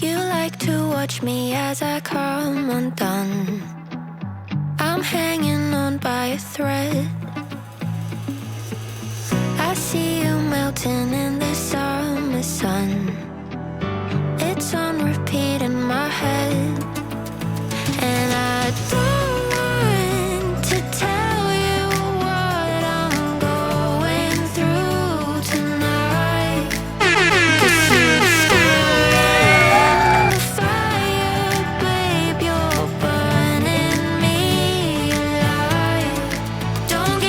You like to watch me as I come undone. I'm hanging on by a thread. I see you melting in the summer sun. It's on repeat in my head. And I don't want to tell you what I'm going through tonight. 'Cause you're still in the fire, babe. You're burning me alive. Don't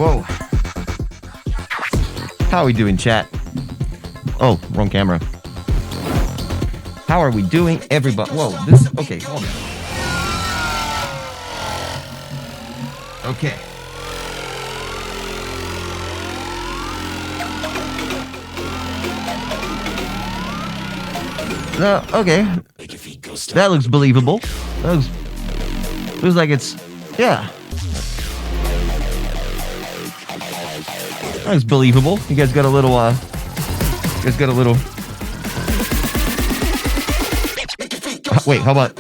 Whoa. How are we doing, chat? Oh, wrong camera. How are we doing, everybody? Whoa, this... Okay, hold on. Okay. Okay. That looks believable. That looks like it's... Yeah. That looks believable. You guys got a little, wait, how about...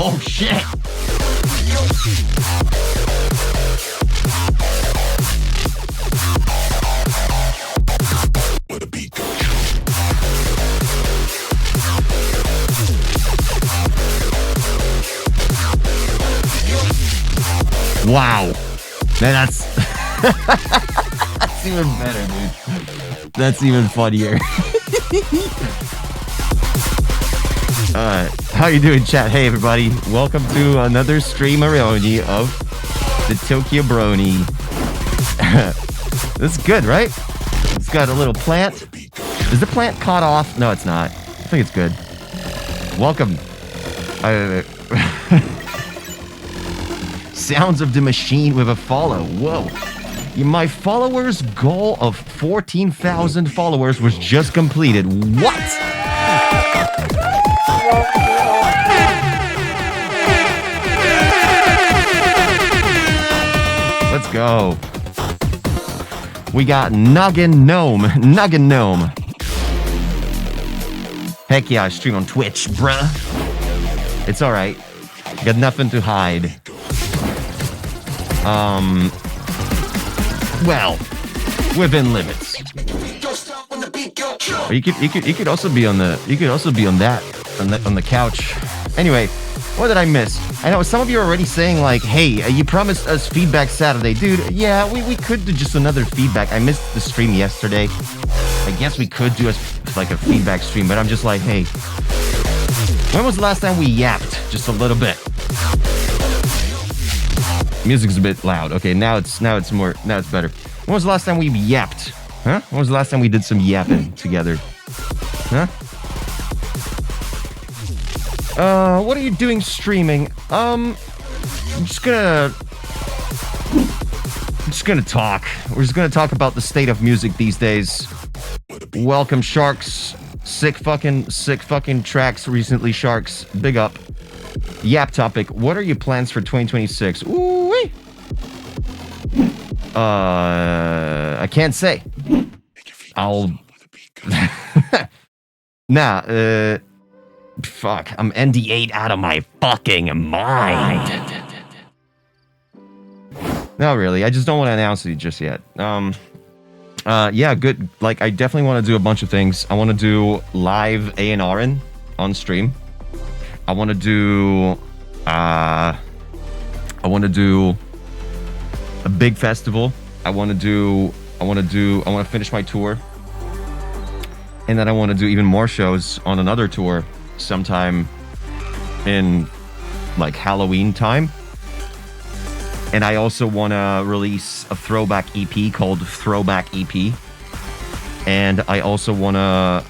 Oh, shit! Wow. Man, that's... that's even better, dude. That's even funnier. Alright, how you doing, chat? Hey, everybody. Welcome to another stream-a-roni of the Tokyo Brony. This is good, right? It's got a little plant. Is the plant caught off? No, it's not. I think it's good. Welcome. Sounds of the machine with a follow. Whoa. My followers' goal of 14,000 followers was just completed. What? Let's go. We got Noggin Gnome. Noggin Gnome. Heck yeah, I stream on Twitch, bruh. It's alright. Got nothing to hide. Well, within limits. Or you could also be on the on the couch. Anyway, what did I miss? I know some of you are already saying like, hey, you promised us feedback Saturday, dude. Yeah, we could do just another feedback. I missed the stream yesterday. I guess we could do a feedback stream, but I'm just like, hey, when was the last time we yapped? Just a little bit. Music's a bit loud. Okay, now it's better. When was the last time we yapped? Huh? When was the last time we did some yapping together? Huh? What are you doing streaming? I'm just gonna talk. We're just gonna talk about the state of music these days. Welcome, Sharks. Sick fucking tracks recently, Sharks. Big up. Yap topic. What are your plans for 2026? Ooh-wee. I can't say. I'll... Nah, fuck. I'm ND8 out of my fucking mind. Not really. I just don't want to announce it just yet. Yeah, good. Like, I definitely want to do a bunch of things. I want to do live A&R'ing on stream. I want to do a big festival. I want to finish my tour. And then I want to do even more shows on another tour sometime in like Halloween time. And I also want to release a throwback EP called Throwback EP. And I also want to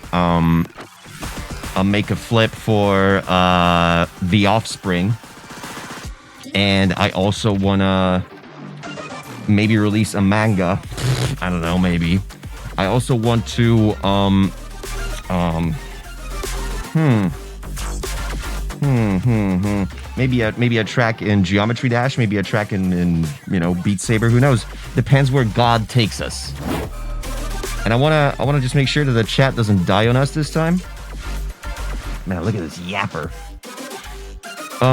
make a flip for The Offspring. And I also want to maybe release a manga. I don't know, maybe. I also want to maybe a track in Geometry Dash, maybe a track in Beat Saber, who knows? Depends where God takes us. And I wanna just make sure that the chat doesn't die on us this time. Man, look at this yapper.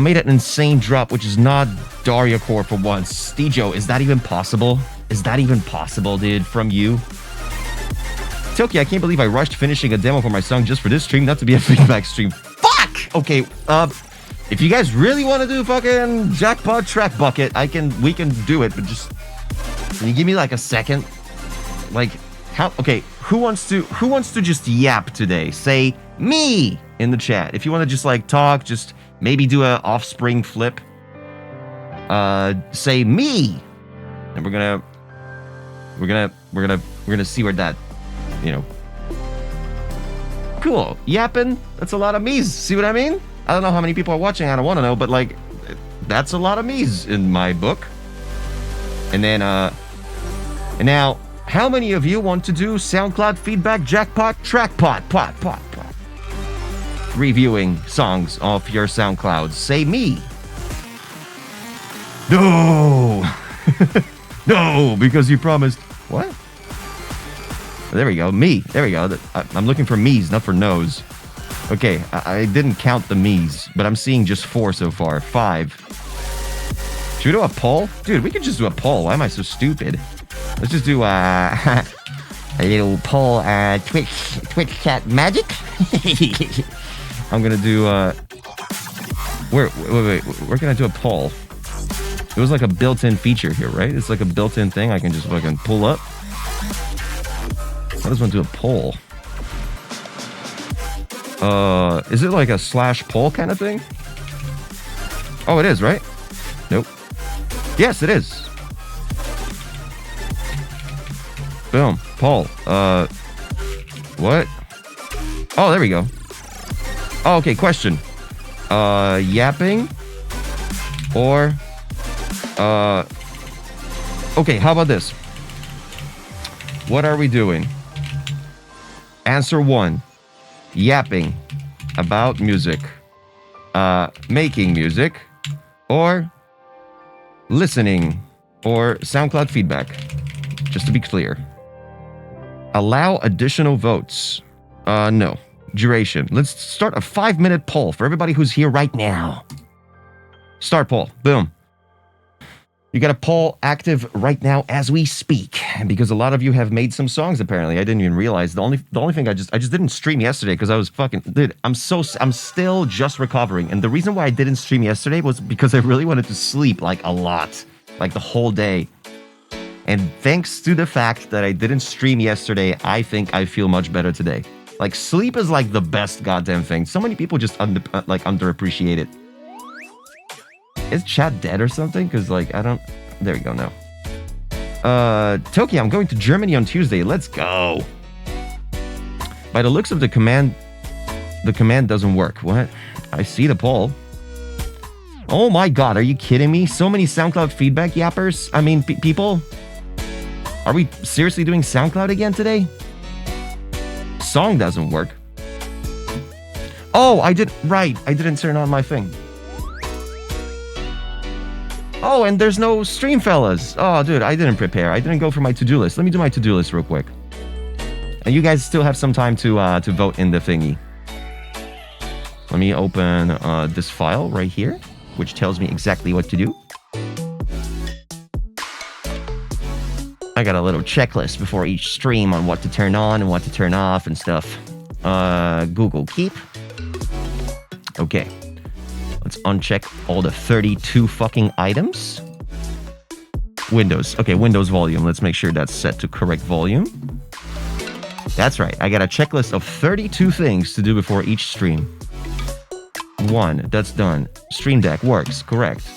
Made an insane drop, which is not Daria Core for once. Steejo, is that even possible? Is that even possible, dude, from you? Toki, I can't believe I rushed finishing a demo for my song just for this stream, not to be a feedback stream. Fuck! Okay, if you guys really want to do fucking jackpot track bucket, we can do it, but just... Can you give me like a second? Like, how... Okay, who wants to just yap today? Say, me! in the chat. If you want to just like talk, just maybe do a offspring flip. Say me, and we're gonna see where that, you know. Cool. Yapping. That's a lot of me's. See what I mean? I don't know how many people are watching. I don't want to know, but like, that's a lot of me's in my book. And then, and now, how many of you want to do SoundCloud feedback jackpot trackpot pot? Reviewing songs off your SoundClouds. Say me. No. No, because you promised. What? There we go. Me. There we go. I'm looking for me's, not for no's. Okay, I didn't count the me's, but I'm seeing just 4 so far. 5. Should we do a poll? Dude, we could just do a poll. Why am I so stupid? Let's just do a little poll, Twitch chat magic. I'm gonna do, wait, where can I do a poll? It was like a built-in feature here, right? It's like a built-in thing I can just fucking pull up. I just want to do a poll. Is it like a /poll kind of thing? Oh, it is, right? Nope. Yes, it is. Boom. Poll. What? Oh, there we go. Oh, okay, question. Yapping? Or... okay, how about this? What are we doing? Answer 1. Yapping about music. Making music. Or listening. Or SoundCloud feedback. Just to be clear. Allow additional votes. No. Duration. Let's start a 5-minute poll for everybody who's here right now. Start poll. Boom. You got a poll active right now as we speak, because a lot of you have made some songs. Apparently, I didn't even realize. The only thing I just didn't stream yesterday because I was fucking dude. I'm still just recovering, and the reason why I didn't stream yesterday was because I really wanted to sleep like a lot, like the whole day. And thanks to the fact that I didn't stream yesterday, I think I feel much better today. Like sleep is like the best goddamn thing. So many people just underappreciate it. Is chat dead or something? Because, like, I don't... There we go, now. Toki, I'm going to Germany on Tuesday. Let's go. By the looks of the command doesn't work. What? I see the poll. Oh my god, are you kidding me? So many SoundCloud feedback yappers? I mean, people? Are we seriously doing SoundCloud again today? Song doesn't work. Oh, I didn't turn on my thing. Oh, and there's no stream, fellas. Oh, dude, I didn't prepare. I didn't go for my to-do list. Let me do my to-do list real quick. And you guys still have some time to vote in the thingy. Let me open this file right here, which tells me exactly what to do. I got a little checklist before each stream on what to turn on and what to turn off and stuff. Google Keep. Okay. Let's uncheck all the 32 fucking items. Windows. Okay, Windows volume. Let's make sure that's set to correct volume. That's right. I got a checklist of 32 things to do before each stream. 1. That's done. Stream Deck works. Correct.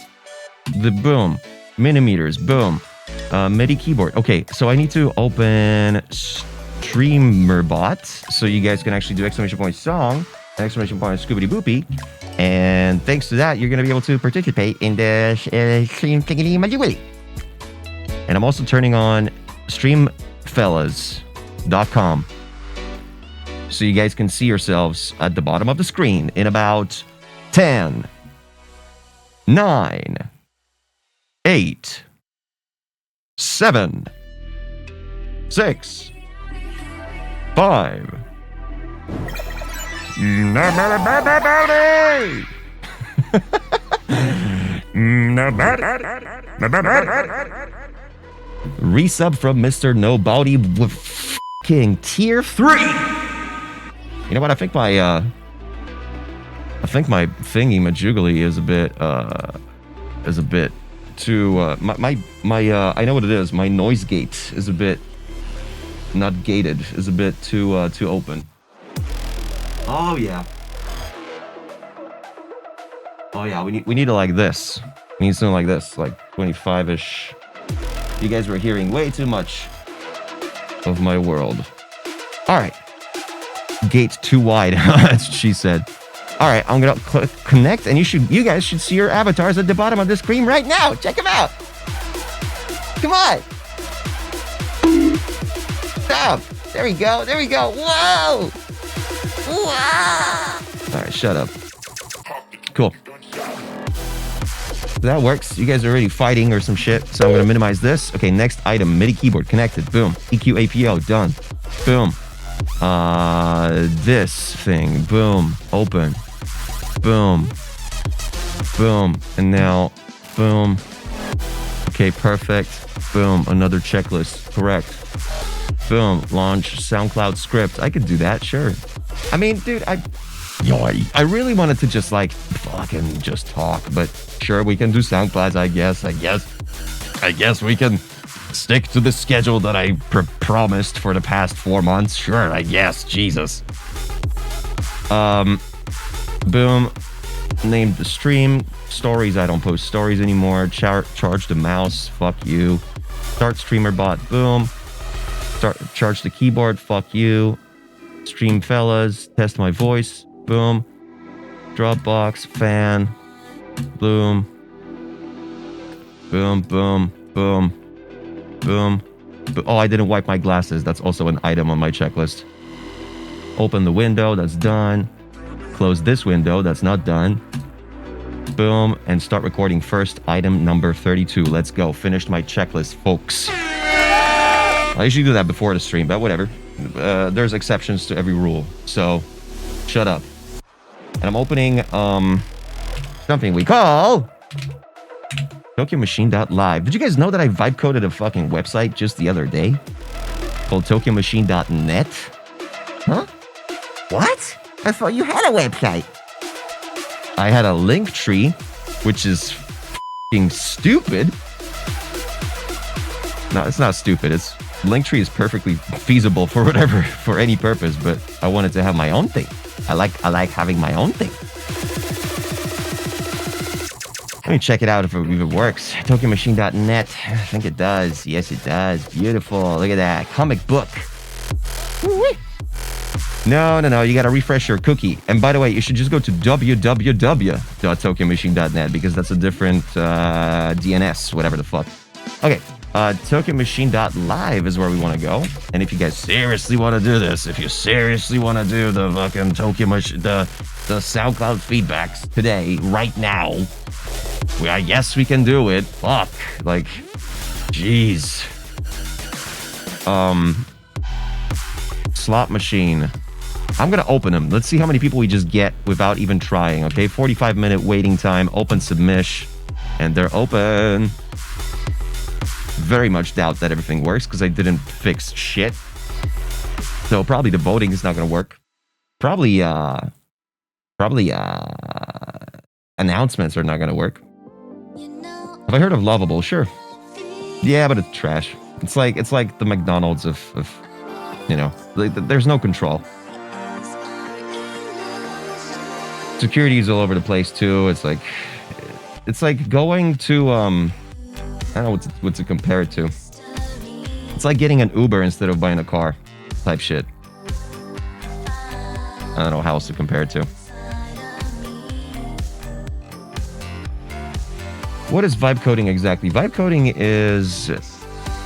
The boom. Minimeters. Boom. MIDI keyboard. Okay, so I need to open StreamerBot so you guys can actually do exclamation point song, exclamation point scoobity boopy. And thanks to that, you're going to be able to participate in the stream thingy majiggy. And I'm also turning on streamfellas.com so you guys can see yourselves at the bottom of the screen in about 10, 9, 8, 7, 6, 5. Resub from Mr. Nobody with fucking tier 3. You know what? I think my thingy majugly is a bit too my I know what it is. My noise gate is a bit not gated. Is a bit too open. Oh yeah. Oh yeah, we need it like this. We need something like this, like 25-ish. You guys were hearing way too much of my world. All right. Gate too wide, as she said. All right, I'm gonna connect, and you guys should see your avatars at the bottom of the screen right now. Check them out. Come on. Stop. There we go. There we go. Whoa. Whoa. All right, shut up. Cool. That works. You guys are already fighting or some shit, so I'm gonna minimize this. Okay, next item, MIDI keyboard connected. Boom. EQ APO done. Boom. This thing. Boom. Open. Boom. Boom. And now, boom. Okay, perfect. Boom. Another checklist. Correct. Boom. Launch SoundCloud script. I could do that, sure. I mean, dude, I really wanted to just like fucking just talk, but sure, we can do SoundClouds, I guess. I guess we can stick to the schedule that I promised for the past 4 months. Sure, I guess. Jesus. Boom. Named the stream. Stories. I don't post stories anymore. Charge the mouse. Fuck you. Start streamer bot. Boom. Charge the keyboard. Fuck you. Stream fellas. Test my voice. Boom. Dropbox. Fan. Boom. Boom. Boom. Boom. Boom. Oh, I didn't wipe my glasses. That's also an item on my checklist. Open the window. That's done. Close this window. That's not done. Boom. And start recording first. Item number 32. Let's go. Finished my checklist, folks. I usually do that before the stream, but whatever. There's exceptions to every rule. So, shut up. And I'm opening something we call TokyoMachine.live. Did you guys know that I vibe coded a fucking website just the other day called TokyoMachine.net? Huh? What? I thought you had a website. I had a link tree, which is fucking stupid. No, it's not stupid. It's Linktree is perfectly feasible for whatever, for any purpose, but I wanted to have my own thing. I like having my own thing. Let me check it out if it works. TokyoMachine.net. I think it does. Yes, it does. Beautiful. Look at that. Comic book. Woo-wee. No. You got to refresh your cookie. And by the way, you should just go to www.tokyomachine.net because that's a different DNS, whatever the fuck. Okay. TokyoMachine.live is where we want to go. And if you guys seriously want to do this, if you seriously want to do the fucking Tokyo Machine, the SoundCloud feedbacks today, right now, I guess we can do it. Fuck. Like, jeez. Slot machine. I'm going to open them. Let's see how many people we just get without even trying, okay? 45-minute waiting time, open submission, and they're open. Very much doubt that everything works because I didn't fix shit. So probably the voting is not going to work. Probably announcements are not going to work. Have I heard of Lovable? Sure. Yeah, but it's trash. It's like the McDonald's of you know, there's no control. Security is all over the place too. It's like going to I don't know what to compare it to. It's like getting an Uber instead of buying a car, type shit. I don't know how else to compare it to. What is vibe coding exactly? Vibe coding is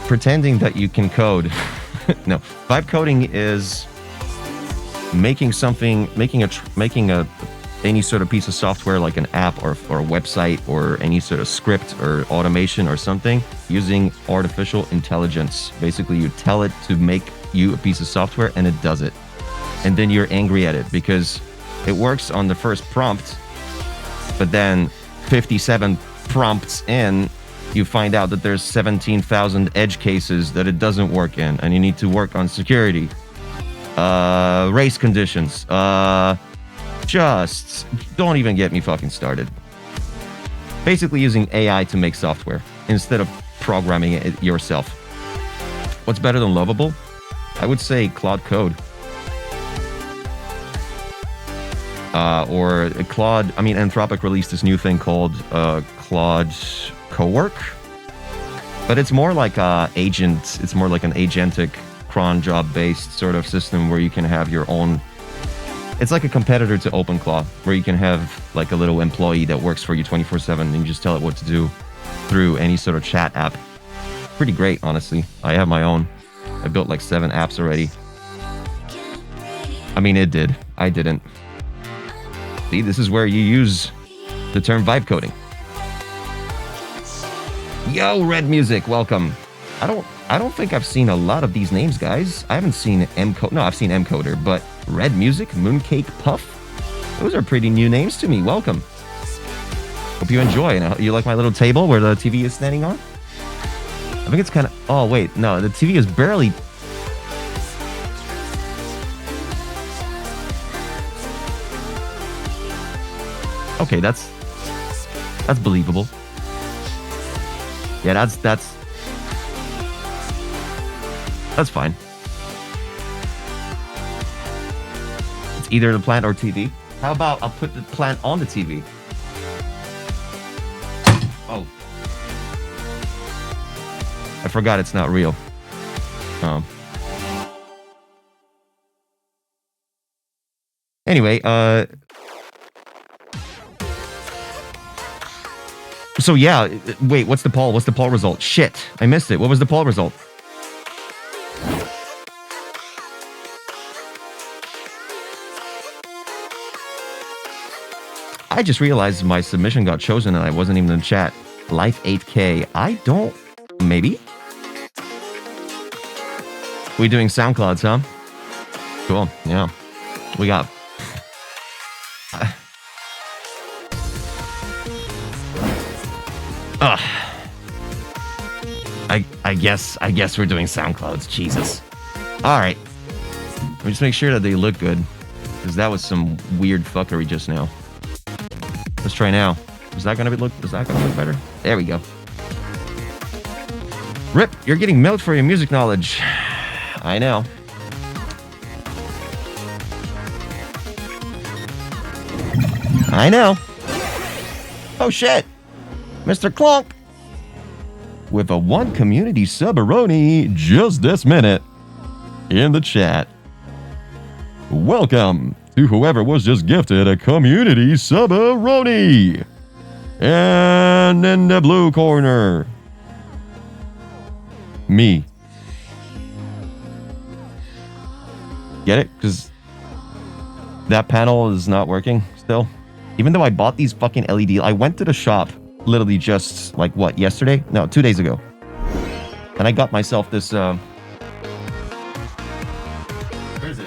pretending that you can code. No, vibe coding is making any sort of piece of software like an app or a website or any sort of script or automation or something using artificial intelligence. Basically, you tell it to make you a piece of software and it does it. And then you're angry at it because it works on the first prompt, but then 57 prompts in, you find out that there's 17,000 edge cases that it doesn't work in, and you need to work on security, race conditions, just don't even get me fucking started. Basically using AI to make software instead of programming it yourself. What's better than Lovable? I would say Claude Code. or Claude. I mean, Anthropic released this new thing called Claude Cowork, but it's more like agent. It's more like an agentic cron job based sort of system where you can have your own. It's like a competitor to OpenClaw, where you can have like a little employee that works for you 24/7, and you just tell it what to do through any sort of chat app. Pretty great, honestly. I have my own. I built like 7 apps already. I mean, it did. I didn't. See, this is where you use the term vibe coding. Yo, Red Music, welcome. I don't think I've seen a lot of these names, guys. I haven't seen No, I've seen Mcoder, but Red Music, Mooncake Puff. Those are pretty new names to me. Welcome. Hope you enjoy. And you like my little table where the TV is standing on? I think it's kind of... Oh, wait. No, the TV is barely... Okay, that's believable. Yeah, that's fine. It's either the plant or TV. How about I'll put the plant on the TV? Oh. I forgot it's not real. Anyway, so yeah, wait, what's the poll? What's the poll result? Shit, I missed it. What was the poll result? I just realized my submission got chosen and I wasn't even in the chat. Life 8K. I don't... Maybe? We doing SoundClouds, huh? Cool, yeah. We got... I guess we're doing SoundClouds. Jesus. Alright. Let me just make sure that they look good. Because that was some weird fuckery just now. Let's try now. Is that gonna look better? There we go. Rip, you're getting milked for your music knowledge. I know. I know. Oh shit. Mr. Clunk. With a 1 community sub-aroni just this minute in the chat. Welcome to whoever was just gifted a community sub-aroni. And in the blue corner, me. Get it? Because that panel is not working still. Even though I bought these fucking LED, I went to the shop literally just like what, yesterday? No, 2 days ago. And I got myself this where is it?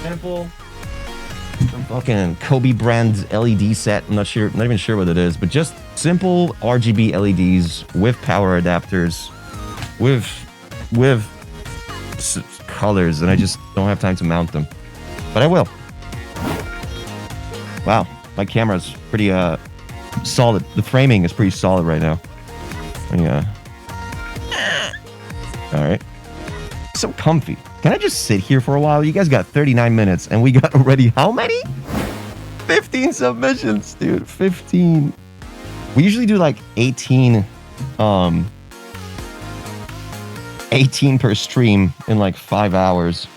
Sample. Some fucking Kobe brand LED set. I'm not even sure what it is, but just simple RGB LEDs with power adapters, with colors, and I just don't have time to mount them. But I will. Wow, my camera's pretty solid. The framing is pretty solid right now. Yeah. All right. So comfy. Can I just sit here for a while? You guys got 39 minutes, and we got already how many? 15 submissions, dude. 15. We usually do like 18 per stream in like 5 hours.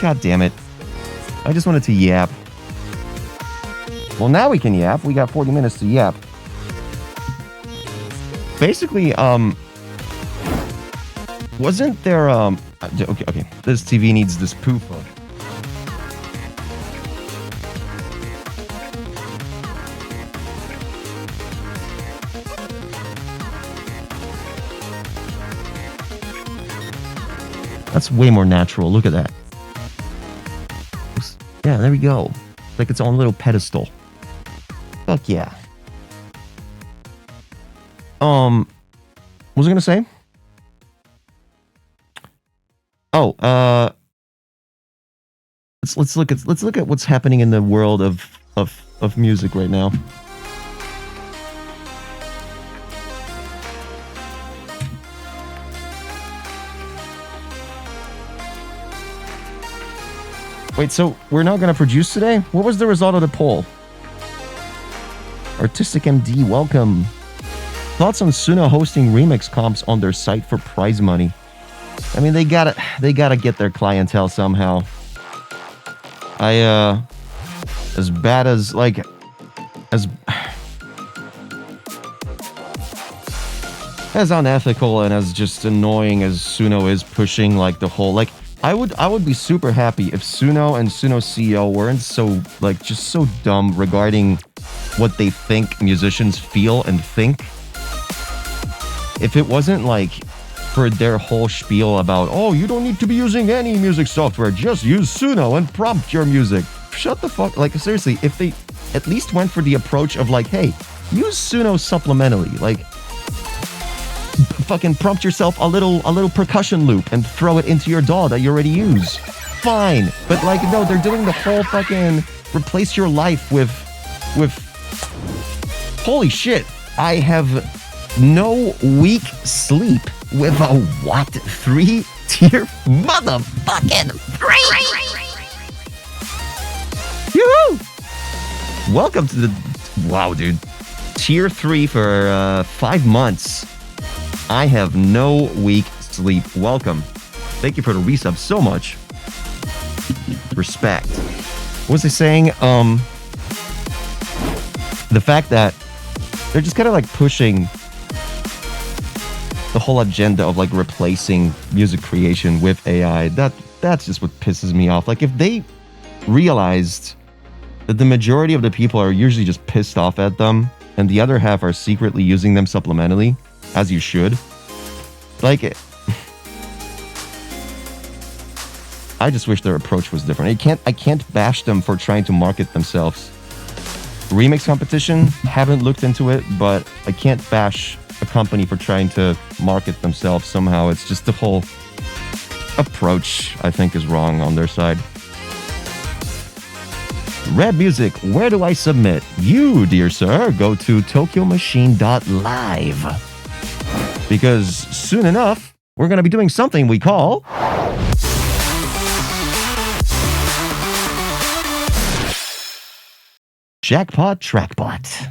God damn it. I just wanted to yap. Well, now we can yap. We got 40 minutes to yap. Basically, wasn't there, okay. This TV needs this poof hook. That's way more natural. Look at that. Yeah, there we go. Like its own little pedestal. Fuck yeah. What was I gonna say? Oh, let's look at what's happening in the world of music right now. Wait, so we're not gonna produce today? What was the result of the poll? Artistic MD, welcome. Thoughts on Suno hosting remix comps on their site for prize money? I mean, they gotta get their clientele somehow. As bad as, like, as unethical and as just annoying as Suno is pushing, like, the whole, like, I would be super happy if Suno and Suno CEO weren't so, like, just so dumb regarding what they think musicians feel and think. If it wasn't, like, for their whole spiel about, oh, you don't need to be using any music software, just use Suno and prompt your music. Shut the fuck, like, seriously, if they at least went for the approach of, like, hey, use Suno supplementally, like, fucking prompt yourself a little percussion loop and throw it into your DAW that you already use. Fine. But, like, no, they're doing the whole fucking replace your life with holy shit. I have no weak sleep with a what? 3-tier motherfucking 3! Yoo-hoo! Welcome to the... Wow, dude. Tier 3 for 5 months. I have no weak sleep. Welcome. Thank you for the resub so much. Respect. What was I saying? The fact that they're just kind of like pushing the whole agenda of like replacing music creation with AI. That's just what pisses me off. Like if they realized that the majority of the people are usually just pissed off at them and the other half are secretly using them supplementally, as you should. Like, I just wish their approach was different. I can't bash them for trying to market themselves. Remix competition, haven't looked into it, but I can't bash a company for trying to market themselves somehow. It's just the whole approach, I think, is wrong on their side. Red Music, where do I submit? You, dear sir, go to tokyomachine.live. Because soon enough, we're going to be doing something we call... Jackpot Trackbot.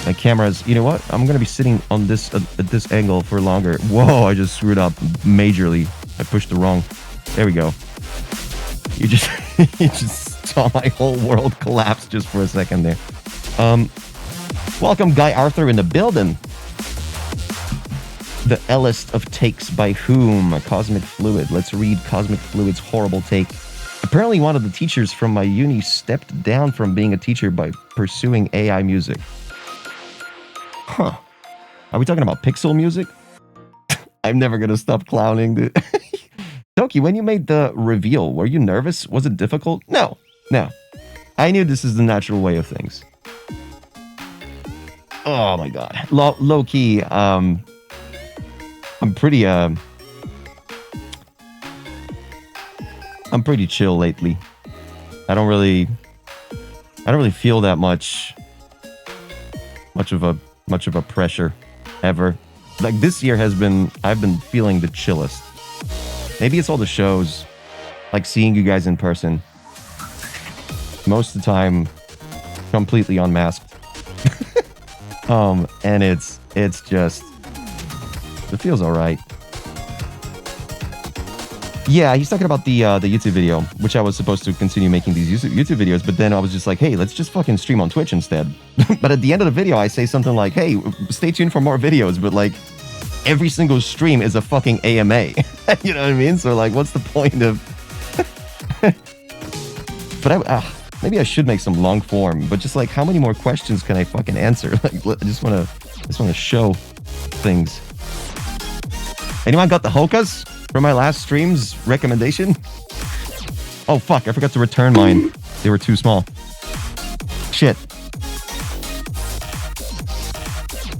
My camera's... You know what? I'm going to be sitting on this at this angle for longer. Whoa, I just screwed up majorly. I pushed the wrong... There we go. You just... you just saw my whole world collapse just for a second there. Welcome, Guy Arthur, in the building. The L-list of takes by whom? Cosmic Fluid. Let's read Cosmic Fluid's horrible take. Apparently one of the teachers from my uni stepped down from being a teacher by pursuing AI music. Huh. Are we talking about pixel music? I'm never gonna stop clowning, dude. Toki, when you made the reveal, were you nervous? Was it difficult? No. I knew this is the natural way of things. Oh my god. Low-key, I'm pretty chill lately. I don't really feel that much of a pressure ever. Like this year I've been feeling the chillest. Maybe it's all the shows, like seeing you guys in person. Most of the time, completely unmasked. And it's just, it feels alright. Yeah, he's talking about the YouTube video, which I was supposed to continue making these YouTube videos, but then I was just like, hey, let's just fucking stream on Twitch instead. But at the end of the video, I say something like, hey, stay tuned for more videos, but like, every single stream is a fucking AMA. You know what I mean? So like, what's the point of... But maybe I should make some long form, but just like, how many more questions can I fucking answer? Like, I just want to show things. Anyone got the Hokas from my last stream's recommendation? Oh fuck, I forgot to return mine. They were too small. Shit.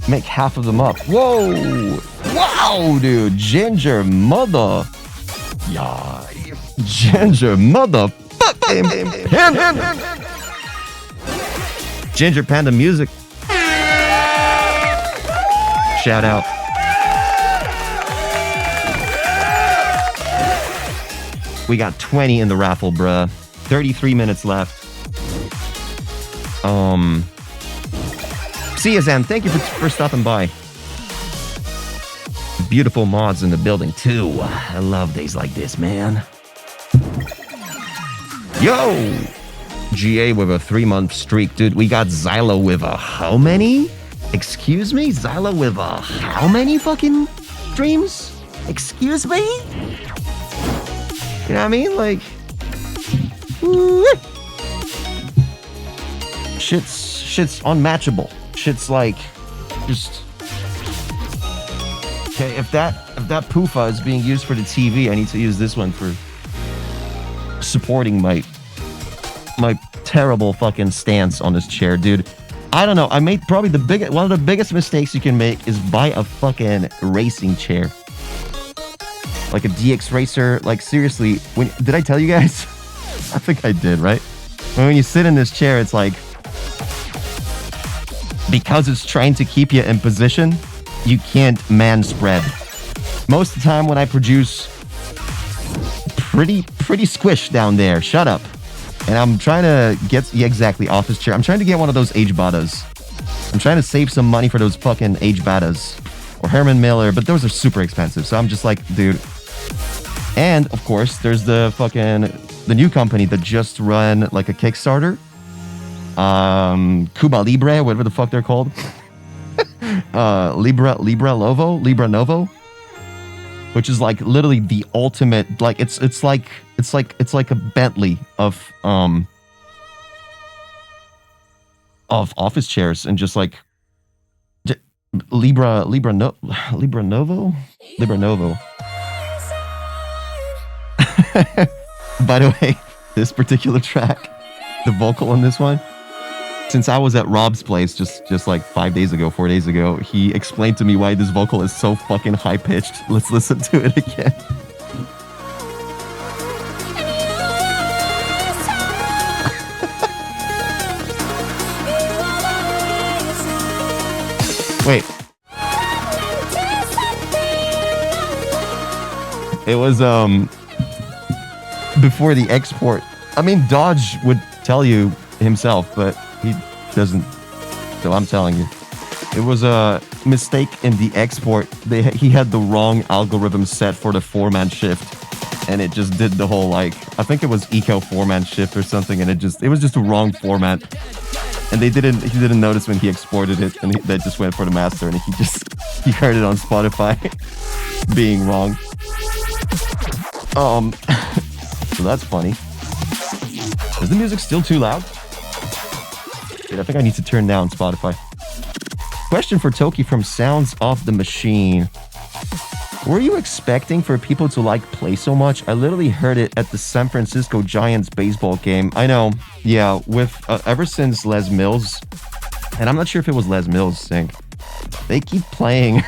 Make half of them up. Whoa! Wow, dude! Ginger mother... Yeah. Ginger mother... Ginger Panda Music. Shout out. We got 20 in the raffle, bruh. 33 minutes left. See ya, Zen. Thank you for stopping by. Beautiful mods in the building, too. I love days like this, man. Yo! GA with a 3-month streak. Dude, we got Xylo with a how many? Excuse me? Xylo with a how many fucking streams? Excuse me? You know what I mean? Like... Shit's unmatchable. Shit's like... Just... Okay, if that PUFA is being used for the TV, I need to use this one for supporting my terrible fucking stance on this chair, dude. I don't know. I made probably one of the biggest mistakes you can make is buy a fucking racing chair, like a DX Racer. Like seriously, did I tell you guys? I think I did, right? When you sit in this chair, it's like because it's trying to keep you in position. You can't man spread. Most of the time when I produce pretty squish down there. Shut up. And I'm trying to get, yeah, exactly, office chair. I'm trying to get one of those H-Batas. I'm trying to save some money for those fucking H-Batas. Or Herman Miller, but those are super expensive. So I'm just like, dude. And, of course, there's the new company that just run like a Kickstarter. Cuba Libre, whatever the fuck they're called. Libra Novo, which is like literally the ultimate, like it's like a Bentley of office chairs, and just like Libra Novo. By the way, this particular track, the vocal on this one, since I was at Rob's place just like 4 days ago, he explained to me why this vocal is so fucking high-pitched. Let's listen to it again. Wait. It was, before the export. I mean, Dodge would tell you himself, but he doesn't, so I'm telling you. It was a mistake in the export. He had the wrong algorithm set for the 4-man shift, and it just did the whole, like, I think it was eco 4-man shift or something, and it was just a wrong format. And he didn't notice when he exported it, and they just went for the master, and he heard it on Spotify being wrong. So that's funny. Is the music still too loud? Dude, I think I need to turn down Spotify. Question for Toki from Sounds of the Machine. Were you expecting for people to like Play so much? I literally heard it at the San Francisco Giants baseball game. I know, yeah, with ever since Les Mills, and I'm not sure if it was Les Mills thing, they keep playing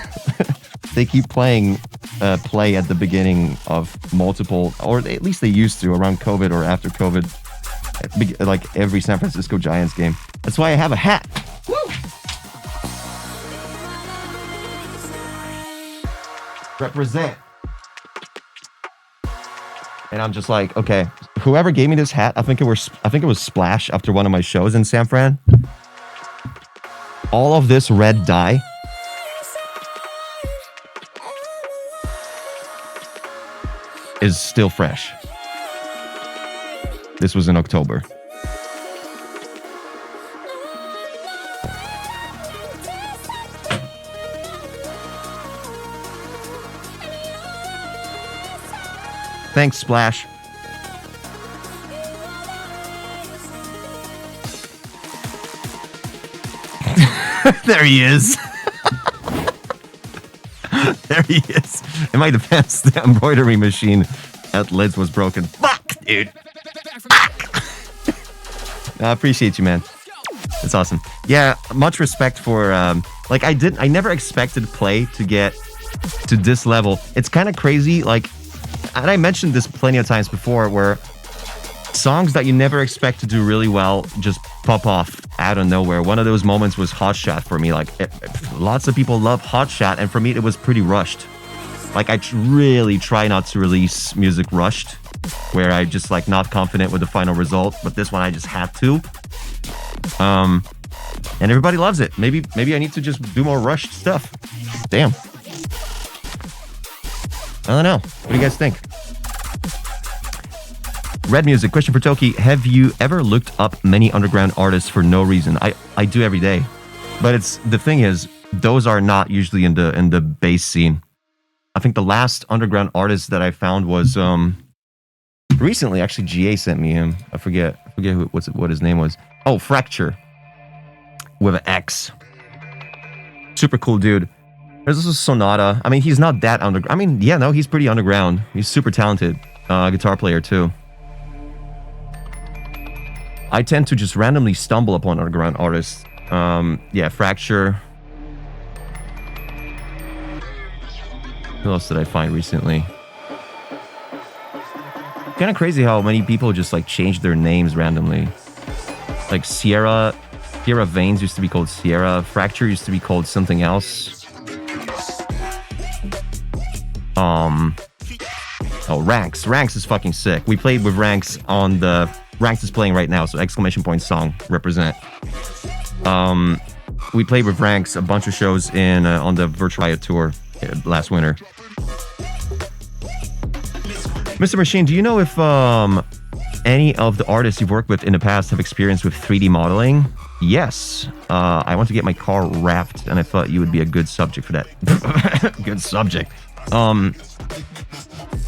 Play at the beginning of multiple, or at least they used to around COVID or after COVID, like every San Francisco Giants game. That's why I have a hat. Woo! Represent. And I'm just like, okay, whoever gave me this hat, I think it was Splash after one of my shows in San Fran. All of this red dye is still fresh. This was in October. Thanks, Splash. There he is. There he is. In my defense, the embroidery machine at Lids was broken. Fuck, dude. Fuck. I appreciate you, man. It's awesome. Yeah, much respect for, like, I never expected Play to get to this level. It's kind of crazy, like, and I mentioned this plenty of times before, where songs that you never expect to do really well just pop off out of nowhere. One of those moments was Hot Shot for me. Like, lots of people love Hot Shot, and for me, it was pretty rushed. Like, I really try not to release music rushed, where I just, like, not confident with the final result. But this one, I just had to. And everybody loves it. Maybe I need to just do more rushed stuff. Damn. I don't know. What do you guys think? Red Music, question for Toki. Have you ever looked up many underground artists for no reason? I do every day. But the thing is, those are not usually in the bass scene. I think the last underground artist that I found was recently, actually GA sent me him. I forget what his name was. Oh, Fracture. With an X. Super cool dude. There's also Sonata. I mean, he's not that underground. I mean, yeah, no, he's pretty underground. He's super talented. Guitar player too. I tend to just randomly stumble upon underground artists. Yeah, Fracture. Who else did I find recently? Kind of crazy how many people just like change their names randomly. Like Sierra Veins used to be called Sierra. Fracture used to be called something else. Oh, Ranks. Ranks is fucking sick. We played with Ranks on the... Ranks is playing right now, so exclamation point song, represent. We played with Ranks a bunch of shows in on the Virtual Riot tour last winter. Mr. Machine, do you know if any of the artists you've worked with in the past have experience with 3D modeling? Yes. I want to get my car wrapped, and I thought you would be a good subject for that. Good subject.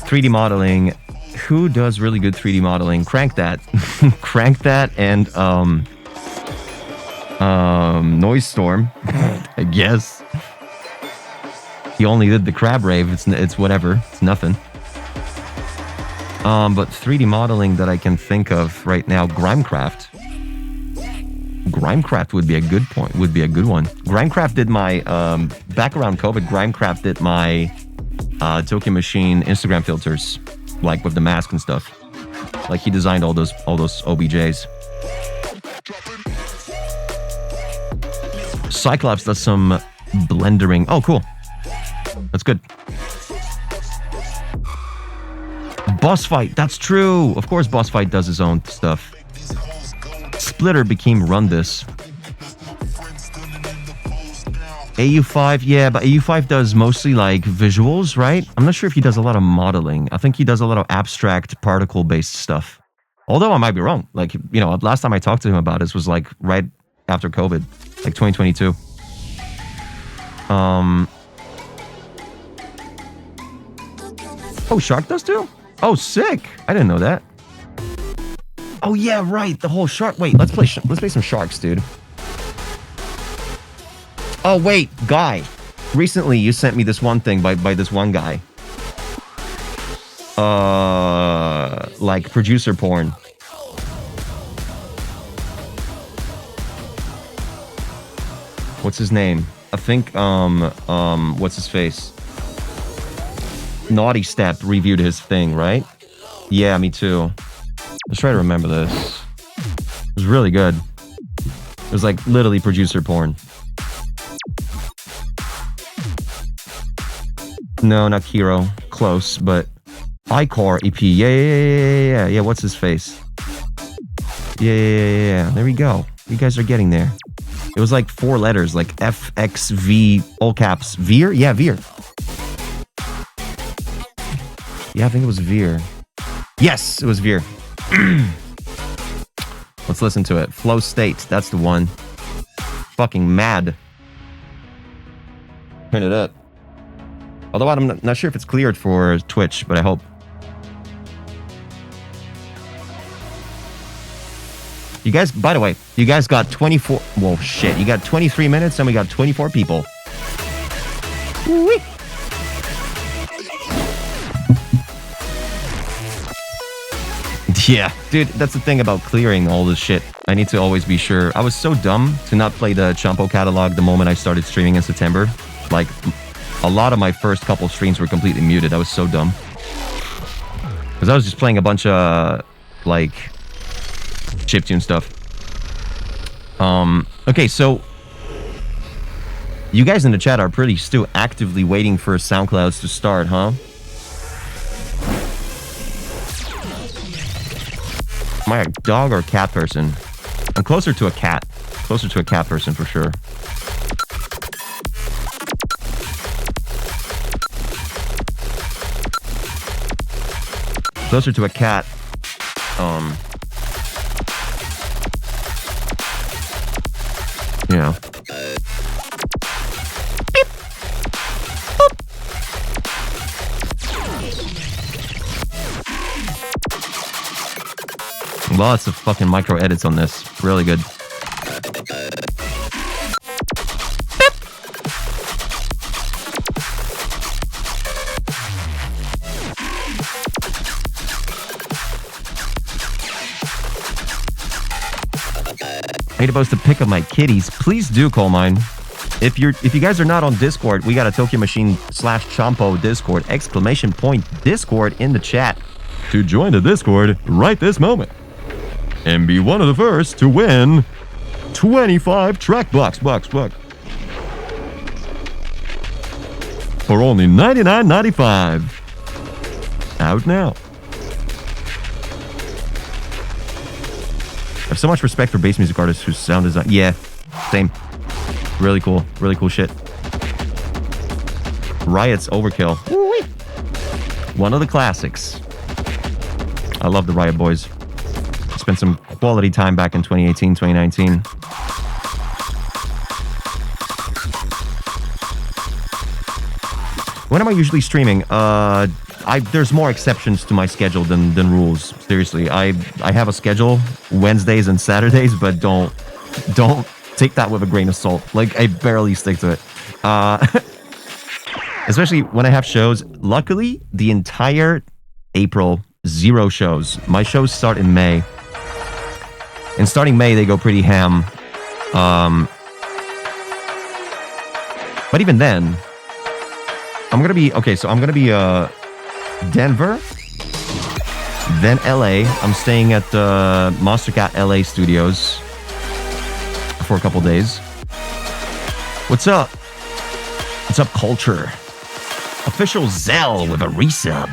3D modeling. Who does really good 3D modeling? Crank That. Crank That and Noise Storm. I guess. He only did the Crab Rave. It's whatever. It's nothing. But 3D modeling that I can think of right now, Grimecraft. Grimecraft would be a good point. Would be a good one. Grimecraft did my back around COVID. Grimecraft did my Tokyo Machine Instagram filters, like with the mask and stuff. Like he designed all those OBJs. Cyclops does some blendering. Oh, cool. That's good. Boss Fight. That's true. Of course, Boss Fight does his own stuff. Splitter became Rundus. AU5, yeah, but AU5 does mostly like visuals, right? I'm not sure if he does a lot of modeling. I think he does a lot of abstract particle-based stuff. Although I might be wrong. Like, you know, last time I talked to him about this was like right after COVID, like 2022. Oh, Shark does too? Oh, sick. I didn't know that. Oh, yeah, right. The whole Shark. Wait, let's play some Sharks, dude. Oh, wait, Guy. Recently, you sent me this one thing by this one guy. Like producer porn. What's his name? I think, what's his face? Naughty Step reviewed his thing, right? Yeah, me too. Let's try to remember this. It was really good. It was like literally producer porn. No, not Kiro. Close, but Icore EP. Yeah. What's his face? Yeah. There we go. You guys are getting there. It was like 4 letters, like FXV, all caps. Veer? Yeah, Veer. Yeah, I think it was Veer. Yes, it was Veer. Let's listen to it. Flow State, that's the one. Fucking mad. Turn it up. Although I'm not sure if it's cleared for Twitch, but I hope. You guys, by the way, you guys got 24... Whoa, shit. You got 23 minutes and we got 24 people. Woo-wee. Yeah, dude, that's the thing about clearing all this shit. I need to always be sure. I was so dumb to not play the Champo catalog the moment I started streaming in September. Like, a lot of my first couple streams were completely muted. I was so dumb. Because I was just playing a bunch of, like, chiptune stuff. Okay, so... You guys in the chat are pretty still actively waiting for SoundClouds to start, huh? Am I a dog or a cat person? I'm closer to a cat. Closer to a cat person for sure. Closer to a cat. You know. Beep. Boop. Lots of fucking micro edits on this. Really good. I need supposed to pick up my kitties. Please do, Coal Mine. If you guys are not on Discord, we got a Tokyo Machine /Champo Discord, !Discord in the chat. To join the Discord right this moment. And be one of the first to win 25 track bucks. For only $99.95. Out now. I have so much respect for bass music artists whose sound design. Yeah, same. Really cool shit. Riot's Overkill. One of the classics. I love the Riot Boys. Spent some quality time back in 2018, 2019. When am I usually streaming? There's more exceptions to my schedule than rules. Seriously, I have a schedule Wednesdays and Saturdays, but don't take that with a grain of salt. Like, I barely stick to it. Especially when I have shows. Luckily, the entire April, 0 shows. My shows start in May. And starting May, they go pretty ham. But even then, I'm gonna be Denver, then LA. I'm staying at the Monstercat LA studios for a couple days. What's up? What's up, culture? Official Zell with a resub.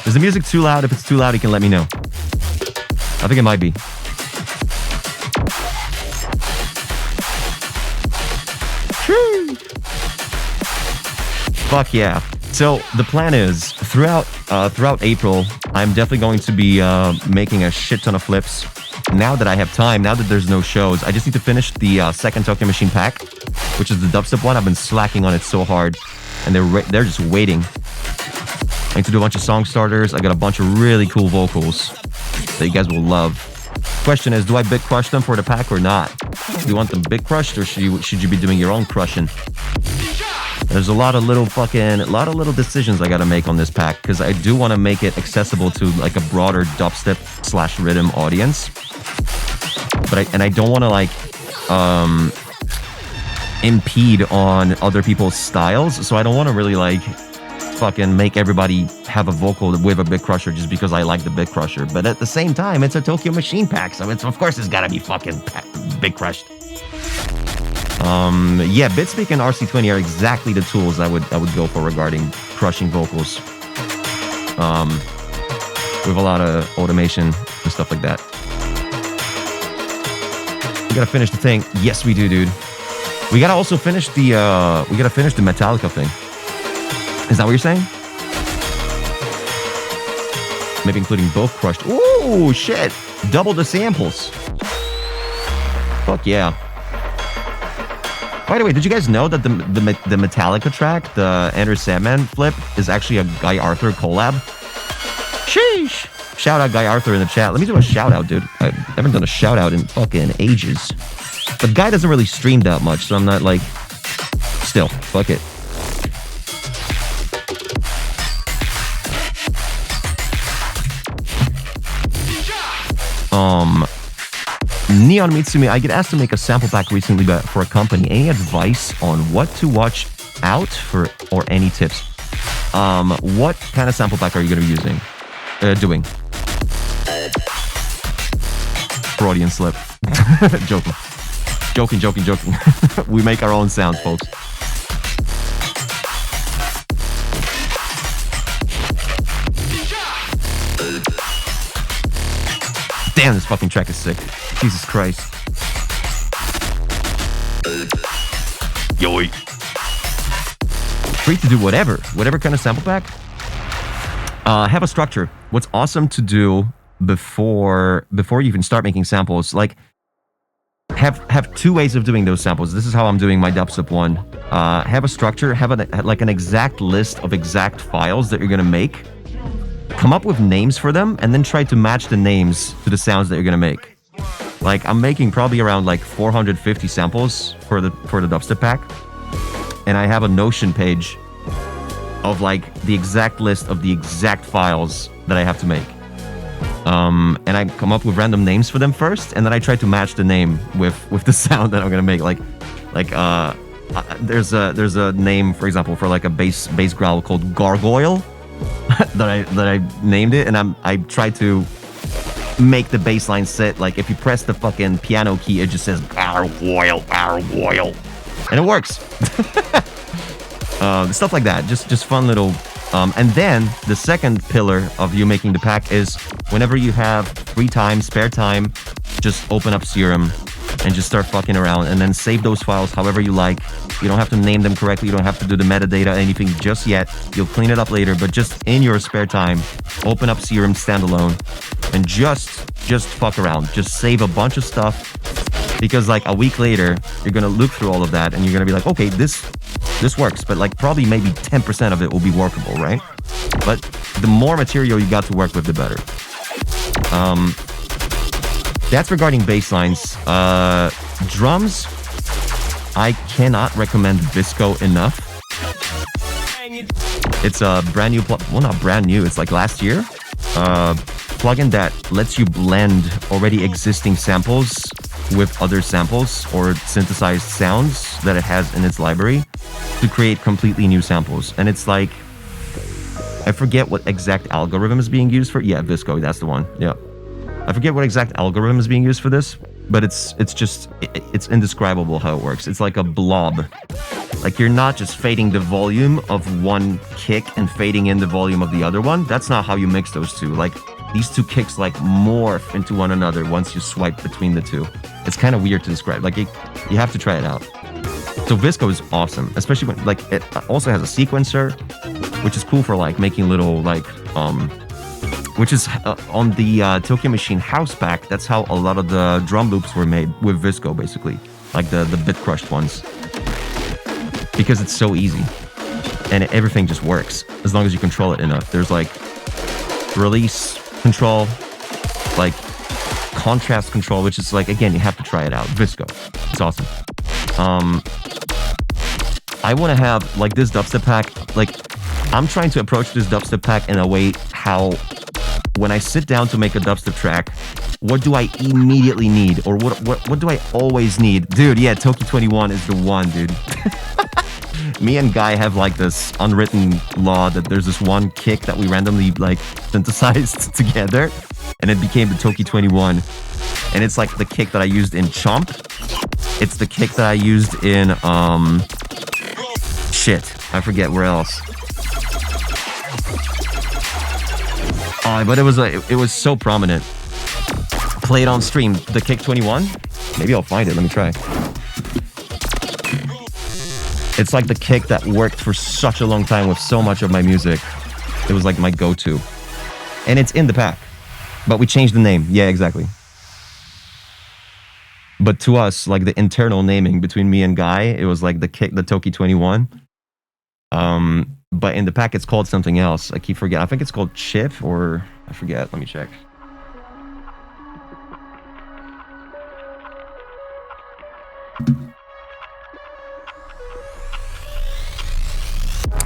Is the music too loud? If it's too loud, you can let me know. I think it might be. Fuck yeah. So the plan is throughout April, I'm definitely going to be making a shit ton of flips. Now that I have time, now that there's no shows, I just need to finish the second Tokyo Machine pack, which is the dubstep one. I've been slacking on it so hard, and they're just waiting. I need to do a bunch of song starters. I got a bunch of really cool vocals that you guys will love. Question is, do I bit crush them for the pack or not? Do you want them bit crushed, or should you be doing your own crushing? There's a lot of little decisions I gotta make on this pack, because I do want to make it accessible to like a broader dubstep / rhythm audience. But I don't want to like impede on other people's styles, so I don't want to really like fucking make everybody have a vocal with a bit crusher just because I like the bit crusher. But at the same time, it's a Tokyo Machine pack, so of course it's gotta be fucking bit crushed. Yeah, Bitspeak and RC20 are exactly the tools I would go for regarding crushing vocals. With a lot of automation and stuff like that. We gotta finish the thing. Yes, we do, dude. We gotta also finish the Metallica thing. Is that what you're saying? Maybe including both crushed. Ooh, shit! Double the samples. Fuck yeah. By the way, did you guys know that the Metallica track, the Enter Sandman flip, is actually a Guy Arthur collab? Sheesh! Shout out Guy Arthur in the chat. Let me do a shout out, dude. I haven't done a shout out in fucking ages. But Guy doesn't really stream that much, so I'm not like... Still, fuck it. Neon Mitsumi, I get asked to make a sample pack recently for a company. Any advice on what to watch out for, or any tips? What kind of sample pack are you going to be doing? Freudian slip. Joking. We make our own sounds, folks. Damn, this fucking track is sick. Jesus Christ. Yoy. Free to do whatever kind of sample pack. Have a structure. What's awesome to do before you even start making samples, like have two ways of doing those samples. This is how I'm doing my dubstep one. Have a structure, have an exact list of exact files that you're gonna make. Come up with names for them, and then try to match the names to the sounds that you're gonna make. Like, I'm making probably around like 450 samples for the dubstep pack, and I have a Notion page of like the exact list of the exact files that I have to make. And I come up with random names for them first, and then I try to match the name with the sound that I'm gonna make. There's a name, for example, for like a bass growl called Gargoyle that I named it, and I try to make the bass line sit like if you press the fucking piano key, it just says Gargoyle, and it works. Stuff like that, just fun little. And then the second pillar of you making the pack is whenever you have free time, spare time, just open up Serum and just start fucking around, and then save those files however you like. You don't have to name them correctly. You don't have to do the metadata or anything just yet. You'll clean it up later, but just in your spare time, open up Serum standalone and just fuck around. Just save a bunch of stuff, because like a week later, you're gonna look through all of that and you're gonna be like, okay, this works, but like probably maybe 10% of it will be workable, right? But the more material you got to work with, the better. That's regarding bass lines. Drums, I cannot recommend Visco enough. It's a brand new, well, not brand new, it's like last year. Plugin that lets you blend already existing samples with other samples or synthesized sounds that it has in its library to create completely new samples. And it's like, I forget what exact algorithm is being used for. Yeah, Visco, that's the one. Yeah. I forget what exact algorithm is being used for this, but it's indescribable how it works. It's like a blob. Like, you're not just fading the volume of one kick and fading in the volume of the other one. That's not how you mix those two. Like, these two kicks like morph into one another once you swipe between the two. It's kind of weird to describe. Like, you have to try it out. So Visco is awesome, especially when like it also has a sequencer, which is cool for like making little like which is on the Tokyo Machine house pack. That's how a lot of the drum loops were made, with Visco, basically, like the bit crushed ones, because it's so easy and everything just works as long as you control it enough. There's like release control, like contrast control, which is like, again, you have to try it out. Visco, it's awesome. I want to have like this dubstep pack. Like, I'm trying to approach this dubstep pack in a way how, when I sit down to make a dubstep track, what do I immediately need, or what do I always need? Dude, yeah, Toki 21 is the one, dude. Me and Guy have like this unwritten law that there's this one kick that we randomly like synthesized together, and it became the Toki 21. And it's like the kick that I used in Chomp. It's the kick that I used in shit, I forget where else. But it was so prominent. Play it on stream, the kick 21. Maybe I'll find it. Let me try. It's like the kick that worked for such a long time with so much of my music. It was like my go-to. And it's in the pack. But we changed the name. Yeah, exactly. But to us, like the internal naming between me and Guy, it was like the kick, the Toki 21. But in the pack, it's called something else. I keep forgetting. I think it's called Chip, or I forget. Let me check.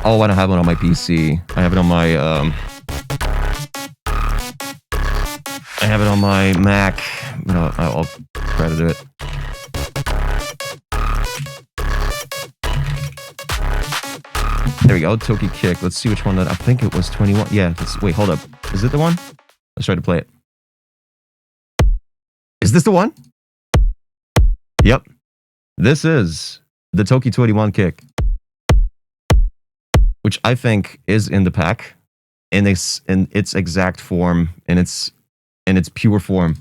Oh, I don't have one on my PC. I have it on my I have it on my Mac. No, I'll try to do it. There we go, Toki Kick. Let's see which one that, I think it was 21. Yeah, wait, hold up. Is it the one? Let's try to play it. Is this the one? Yep. This is the Toki 21 Kick, which I think is in the pack in its exact form, in its pure form.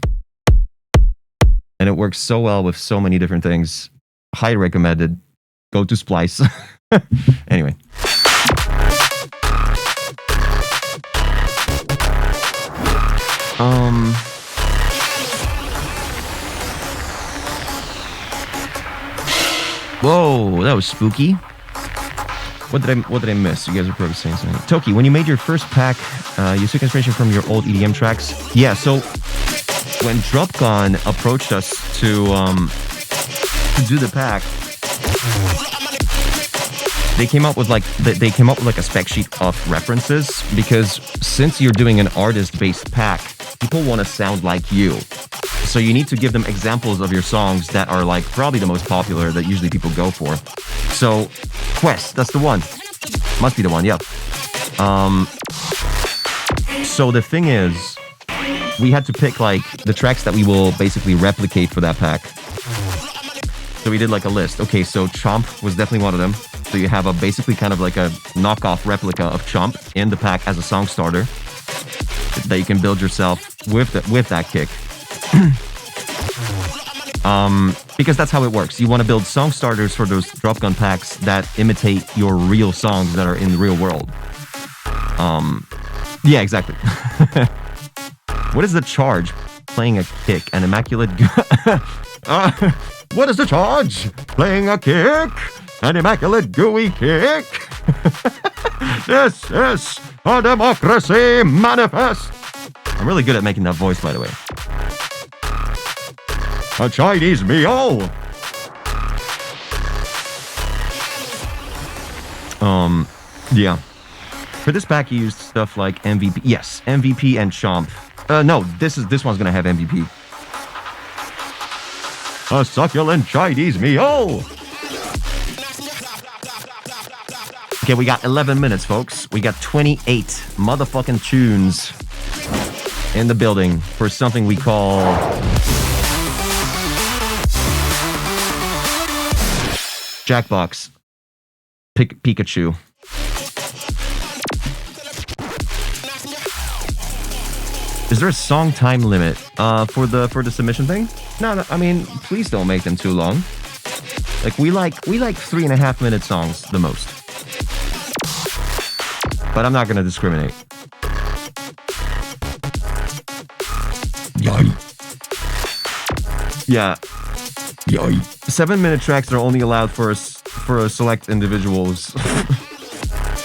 And it works so well with so many different things. Highly recommended. Go to Splice. Anyway. Whoa, that was spooky. What did I miss? You guys are probably saying something. Toki, when you made your first pack, you took inspiration from your old EDM tracks. Yeah, so when Dropgon approached us to do the pack, they came up with like a spec sheet of references, because since you're doing an artist-based pack, people want to sound like you. So you need to give them examples of your songs that are like probably the most popular that usually people go for. So Quest, that's the one. Must be the one, yeah. So the thing is, we had to pick like the tracks that we will basically replicate for that pack. So we did like a list. Okay, so Chomp was definitely one of them. So you have a basically kind of like a knockoff replica of Chomp in the pack as a song starter that you can build yourself with that kick. Because that's how it works. You want to build song starters for those Dropgun packs that imitate your real songs that are in the real world. Yeah, exactly. What is the charge? Playing a kick, an immaculate... what is the charge? Playing a kick, an immaculate gooey kick. This is a democracy manifest. I'm really good at making that voice, by the way. A Chinese meal. Yeah. For this pack, you used stuff like MVP. Yes, MVP and Chomp. No, this one's gonna have MVP. A succulent Chinese meal. Okay, we got 11 minutes, folks. We got 28 motherfucking tunes in the building for something we call Jackbox Pikachu. Is there a song time limit for the submission thing? No, I mean, please don't make them too long. Like we like 3.5 minute songs the most. But I'm not gonna discriminate. Yay. Yeah. Yay. 7-minute tracks are only allowed for a select individuals.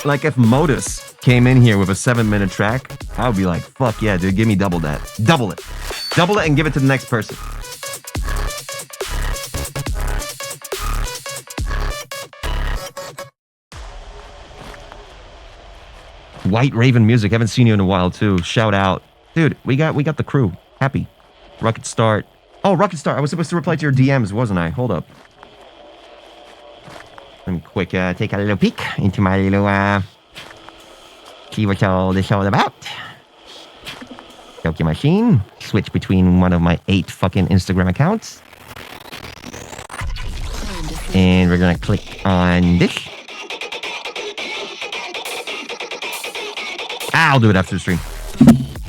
Like if Modus came in here with a 7-minute track, I would be like, fuck yeah, dude, give me double that. Double it. Double it and give it to the next person. White Raven Music, haven't seen you in a while too. Shout out. Dude, we got the crew. Happy. Rocket Start. Oh, Rocket Start. I was supposed to reply to your DMs, wasn't I? Hold up. Let me quick take a little peek into my little see what all this all about. Tokyo Machine. Switch between one of my 8 fucking Instagram accounts. And we're gonna click on this. I'll do it after the stream.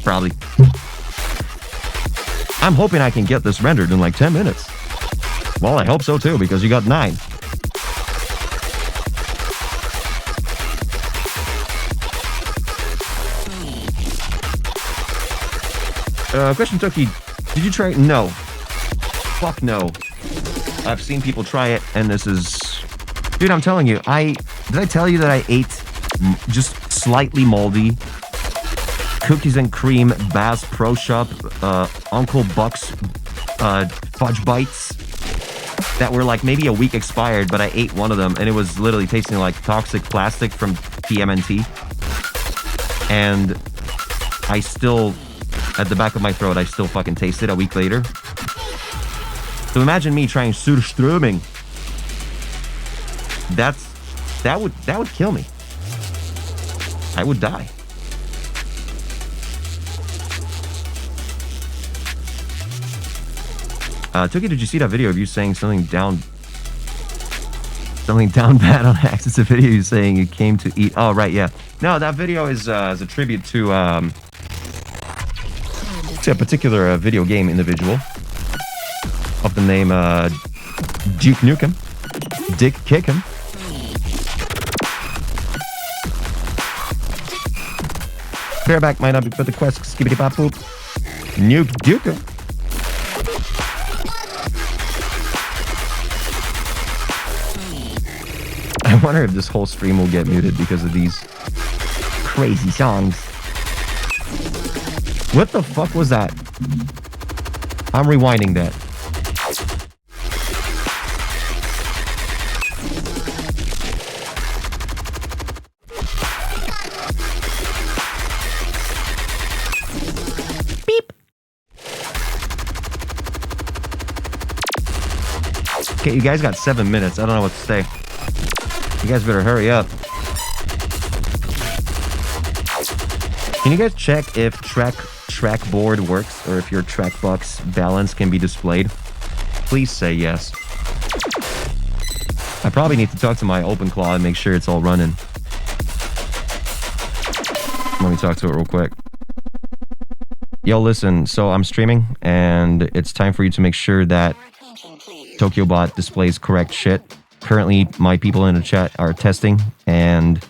Probably. I'm hoping I can get this rendered in like 10 minutes. Well, I hope so too, because you got 9. Question, Toki. Did you try it? No. Fuck no. I've seen people try it, and this is... Dude, I'm telling you, did I tell you that I ate just slightly moldy cookies and cream Bass Pro Shop Uncle Buck's fudge bites that were like maybe a week expired, but I ate one of them and it was literally tasting like toxic plastic from TMNT. And I still, at the back of my throat, I still fucking taste it a week later. So imagine me trying Surströmming. That would kill me. I would die. Toki, did you see that video of you saying something down bad on Axe? It's a video you saying you came to eat. Oh, right, yeah. No, that video is a tribute to a particular video game individual. of the name Duke Nukem. Dick Kickem. Bareback might not be for the quest. Skibbity pop poop. Nuke Dukem. I wonder if this whole stream will get muted because of these crazy songs. What the fuck was that? I'm rewinding that. Beep. Okay, you guys got 7 minutes. I don't know what to say. You guys better hurry up. Can you guys check if trackboard works or if your trackbox balance can be displayed? Please say yes. I probably need to talk to my OpenClaw and make sure it's all running. Let me talk to it real quick. Yo, listen, so I'm streaming and it's time for you to make sure that TokyoBot displays correct shit. Currently, my people in the chat are testing and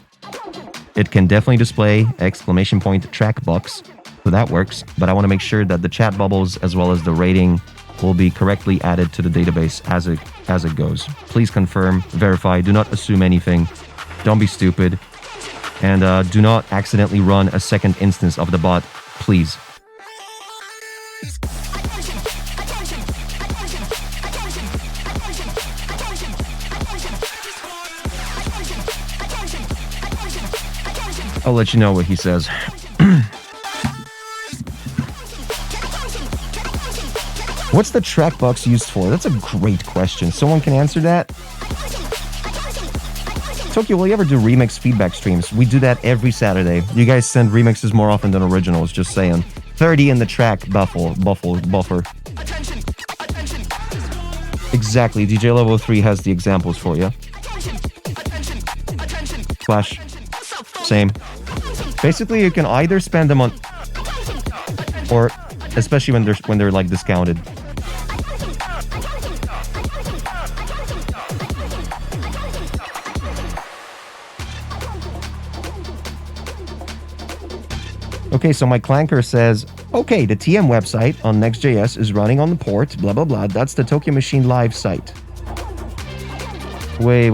it can definitely display exclamation point trackbox, so that works, but I want to make sure that the chat bubbles as well as the rating will be correctly added to the database as it goes. Please confirm, verify, do not assume anything, don't be stupid, and do not accidentally run a second instance of the bot, please. I'll let you know what he says. What's the trackbox used for? That's a great question. Someone can answer that? Tokyo, will you ever do remix feedback streams? We do that every Saturday. You guys send remixes more often than originals, just saying. 30 in the track buffer. Exactly, DJ Level 3 has the examples for you. Flash. Same. Basically, you can either spend them on, or especially when they're like discounted. Okay, so my clanker says, okay, the TM website on Next.js is running on the port, blah, blah, blah. That's the Tokyo Machine Live site. Wait.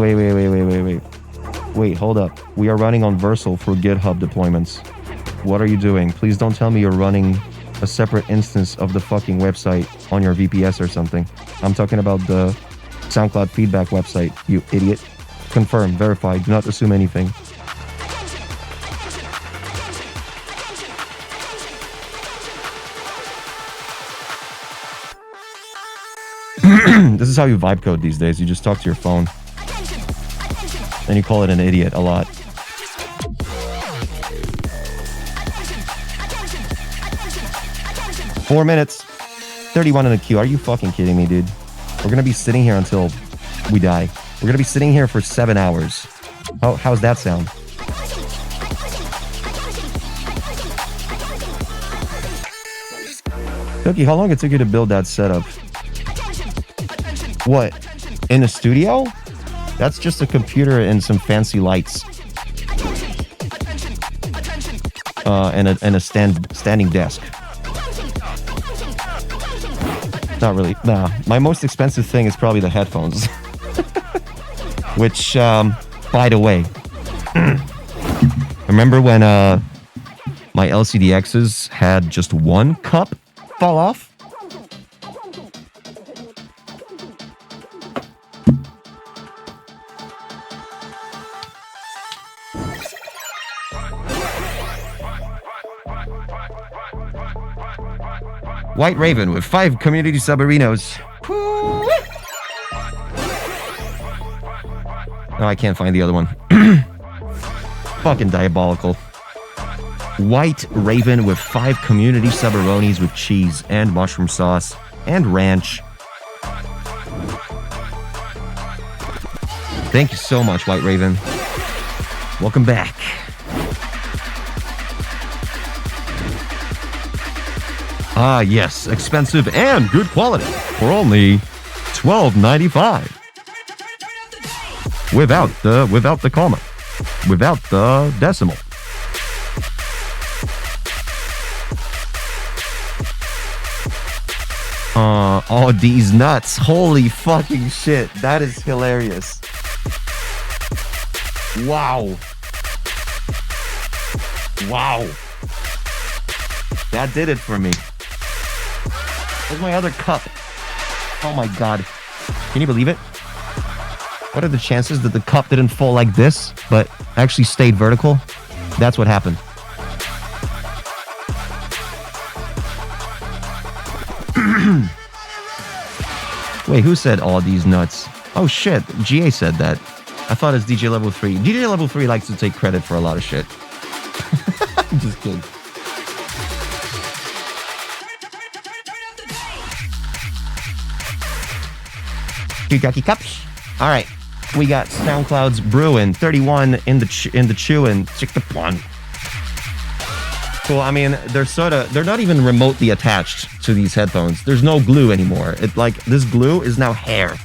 Wait, hold up. We are running on Versal for GitHub deployments. What are you doing? Please don't tell me you're running a separate instance of the fucking website on your VPS or something. I'm talking about the SoundCloud feedback website, you idiot. Confirm, verify, do not assume anything. This is how you vibe code these days. You just talk to your phone. And you call it an idiot a lot. Four minutes. 31 in the queue. Are you fucking kidding me, dude? We're gonna be sitting here until we die. We're gonna be sitting here for 7 hours. How's that sound? Cookie, how long it took you to build that setup? What? In a studio? That's just a computer and some fancy lights. And a standing desk. Not really. Nah. My most expensive thing is probably the headphones. Which, by the way, remember when my LCDXs had just one cup fall off? White Raven with 5 community subarinos. Oh, I can't find the other one. Fucking diabolical. White Raven with 5 community subaronis with cheese and mushroom sauce and ranch. Thank you so much, White Raven. Welcome back. Ah, yes, expensive and good quality for only $12.95. Without the comma, without the decimal. All these nuts. Holy fucking shit. That is hilarious. Wow. Wow. That did it for me. Where's my other cup? Oh my god. Can you believe it? What are the chances that the cup didn't fall like this, but actually stayed vertical? That's what happened. Wait, who said all these nuts? Oh shit, GA said that. I thought it's DJ Level 3. DJ Level 3 likes to take credit for a lot of shit. I'm just kidding. Two Jackie Cups. All right, we got SoundCloud's Brewing 31 in the chewing. Check the one. Cool. I mean, they're not even remotely attached to these headphones. There's no glue anymore. It like this glue is now hair.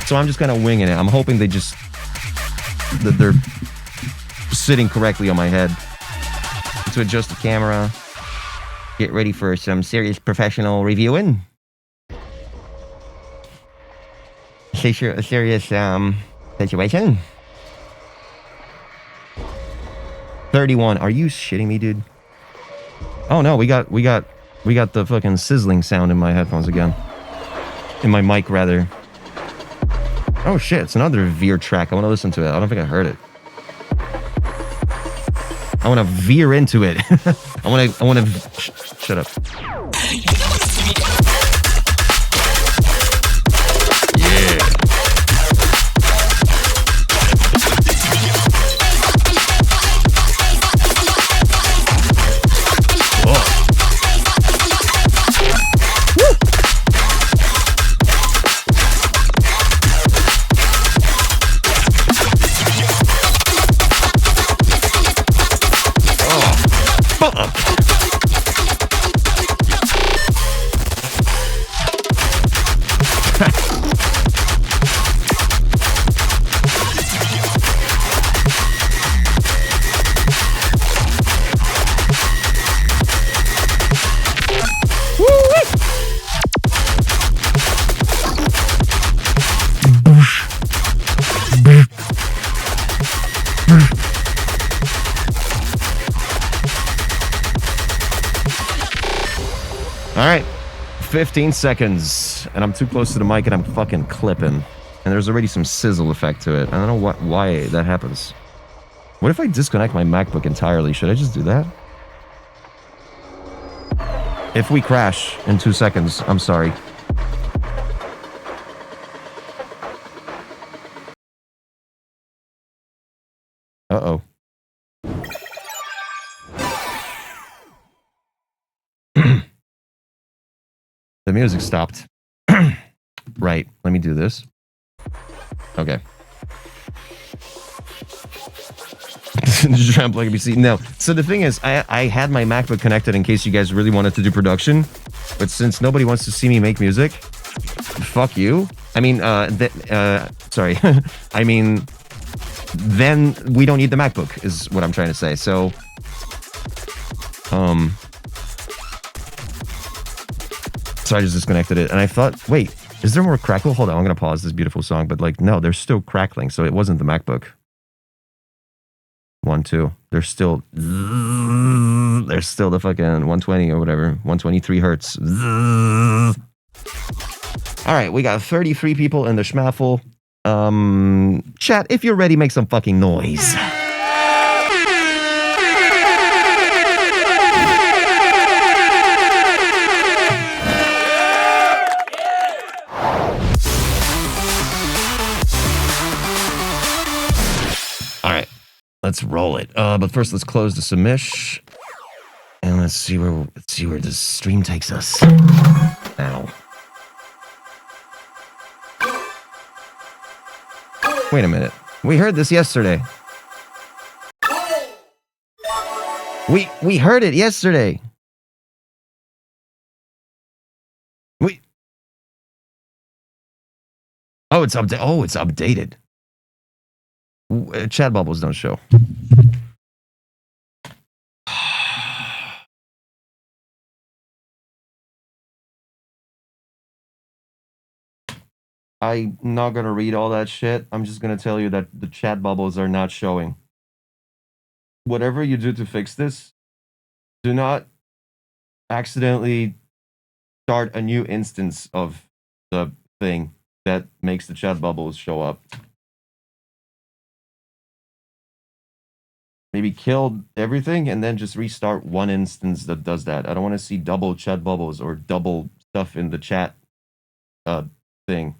So I'm just kind of winging it. I'm hoping that they're sitting correctly on my head. To adjust the camera. Get ready for some serious professional reviewing. A serious situation. 31. Are you shitting me, dude? Oh no, we got the fucking sizzling sound in my headphones again. In my mic, rather. Oh shit, it's another veer track. I want to listen to it. I don't think I heard it. I want to veer into it. I want to shut up. All right, 15 seconds, and I'm too close to the mic, and I'm fucking clipping. And there's already some sizzle effect to it. I don't know why that happens. What if I disconnect my MacBook entirely? Should I just do that? If we crash in 2 seconds, I'm sorry. Uh-oh. The music stopped. Right. Let me do this. Okay. Tramp like ABC. No. So the thing is, I had my MacBook connected in case you guys really wanted to do production. But since nobody wants to see me make music, fuck you. I mean, sorry. I mean, then we don't need the MacBook, is what I'm trying to say. So, so I just disconnected it, and I thought, wait, is there more crackle? Hold on, I'm gonna pause this beautiful song, but like, no, there's still crackling, so it wasn't the MacBook. 1, 2. There's still the fucking 120 or whatever, 123 hertz. All right, we got 33 people in the schmaffle. Chat, if you're ready, make some fucking noise. Let's roll it. But first, let's close the submish, and let's see where the stream takes us. Ow. Wait a minute. We heard this yesterday. We heard it yesterday. Oh, it's updated. Oh, it's updated. Chat bubbles don't show. I'm not gonna read all that shit. I'm just gonna tell you that the chat bubbles are not showing. Whatever you do to fix this, do not accidentally start a new instance of the thing that makes the chat bubbles show up. Maybe kill everything and then just restart one instance that does that. I don't want to see double chat bubbles or double stuff in the chat thing.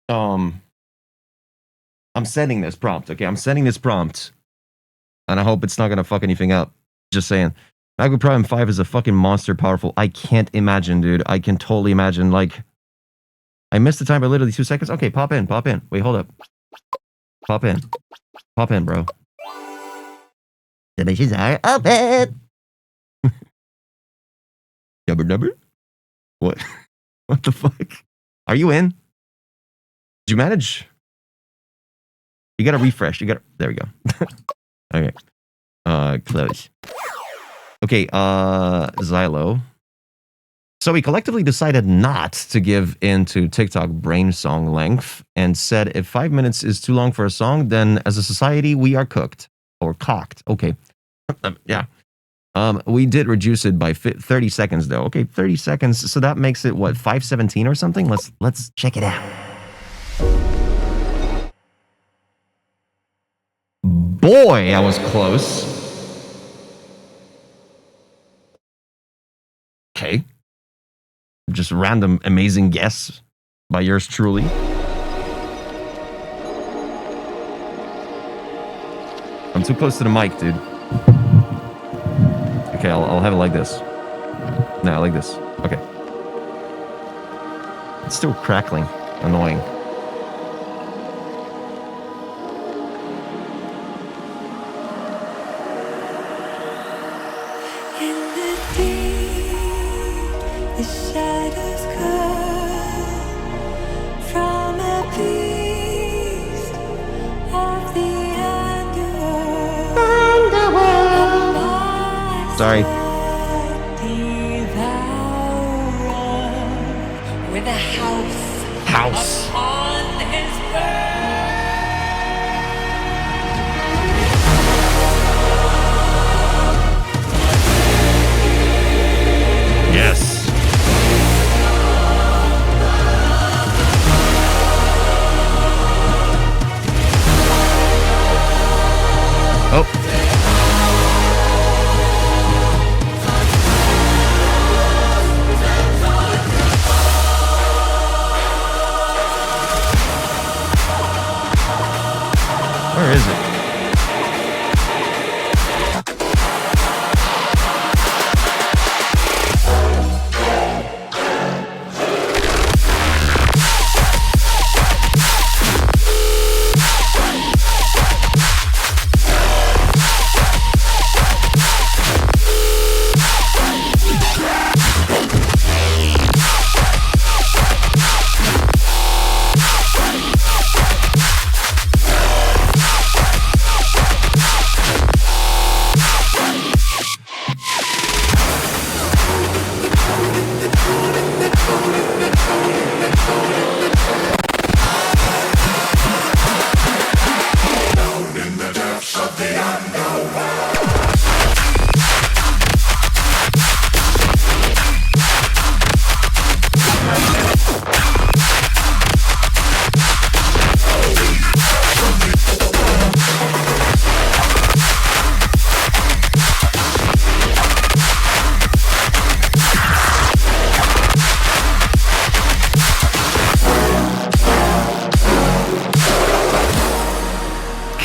I'm sending this prompt, okay? I'm sending this prompt. And I hope it's not gonna fuck anything up. Just saying. MacBook Pro M5 is a fucking monster powerful. I can't imagine, dude. I can totally imagine, like... I missed the time by literally 2 seconds. Okay, pop in, pop in. Wait, hold up. Pop in. Pop in, bro. The machines are open! Number? What? What the fuck? Are you in? Did you manage? You gotta refresh. You gotta... There we go. Okay. Close. Okay, Xylo. So we collectively decided not to give in to TikTok brain song length and said if 5 minutes is too long for a song, then as a society, we are cooked. Or cocked. Okay. Yeah. We did reduce it by 30 seconds though. Okay, 30 seconds. So that makes it what, 5:17 or something? Let's check it out. Boy, I was close. Okay. Just random amazing guess by yours truly. I'm too close to the mic, dude. Okay, I'll have it like this. No, like this. Okay. It's still crackling. Annoying. The shadows come from a beast of the underworld. Sorry. With a House. upon his Yes. Oh. Where is it?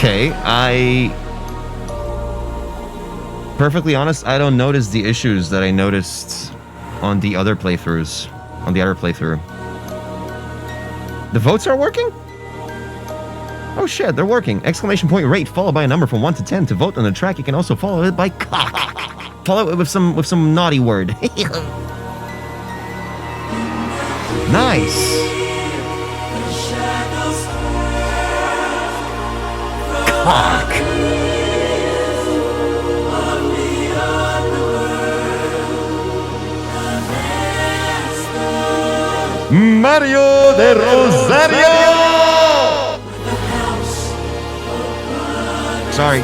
Okay, perfectly honest, I don't notice the issues that I noticed on the other playthroughs. On the other playthrough. The votes are working? Oh shit, they're working. Exclamation point rate followed by a number from 1 to 10. To vote on the track, you can also follow it by cock. Follow it with some naughty word. Nice. Cock. Mario de Rosario. Sorry.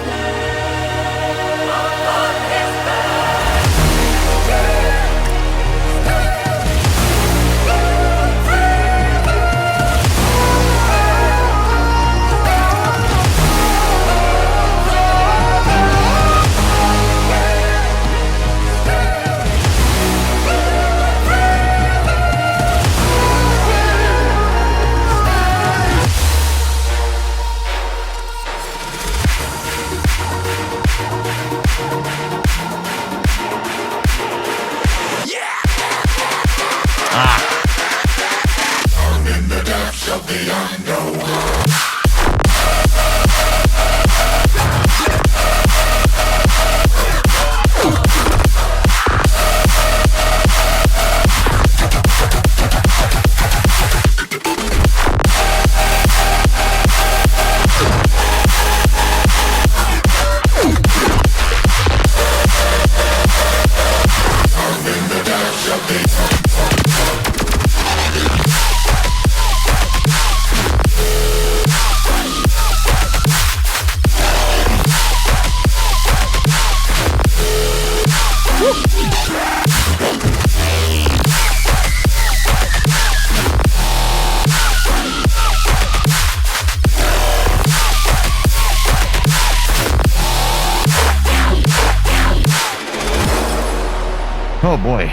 Oh boy.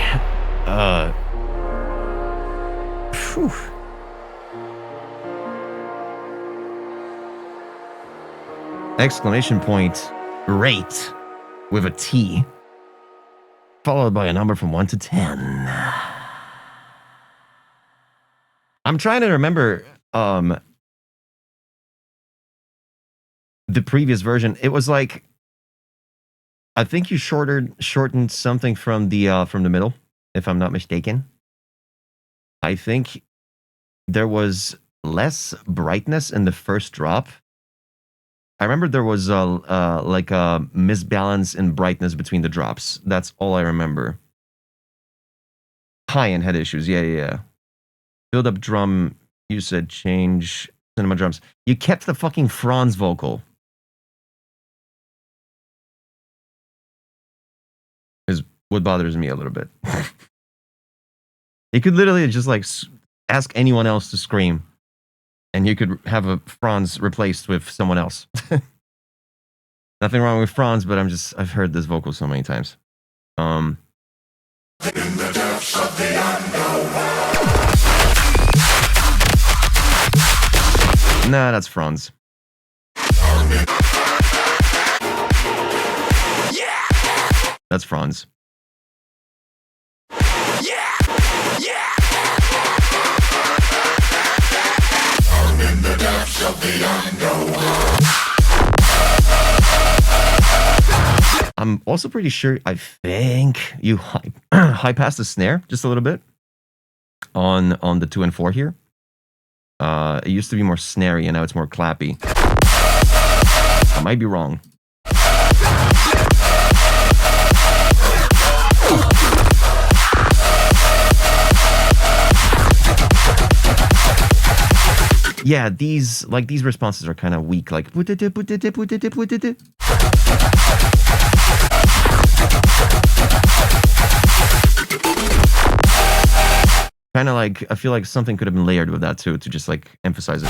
Whew. Exclamation point rate with a T, followed by a number from 1 to 10. I'm trying to remember the previous version. It was like, I think you shortened something from the middle, if I'm not mistaken. I think there was less brightness in the first drop. I remember there was like a misbalance in brightness between the drops. That's all I remember. High-end had issues. Yeah. Build up drum. You said change cinema drums. You kept the fucking Franz vocal. Is what bothers me a little bit. You could literally just like ask anyone else to scream, and you could have a Franz replaced with someone else. Nothing wrong with Franz, but I've heard this vocal so many times. In the depths of the unknown. Nah, that's Franz. Yeah. That's Franz. Yeah. In the depths of the unknown. I'm also pretty sure, I think you high pass the snare just a little bit on the 2 and 4 here. It used to be more snary, and now it's more clappy. I might be wrong. Yeah, these responses are kind of weak, like kind of like, I feel like something could have been layered with that too, to just like emphasize it.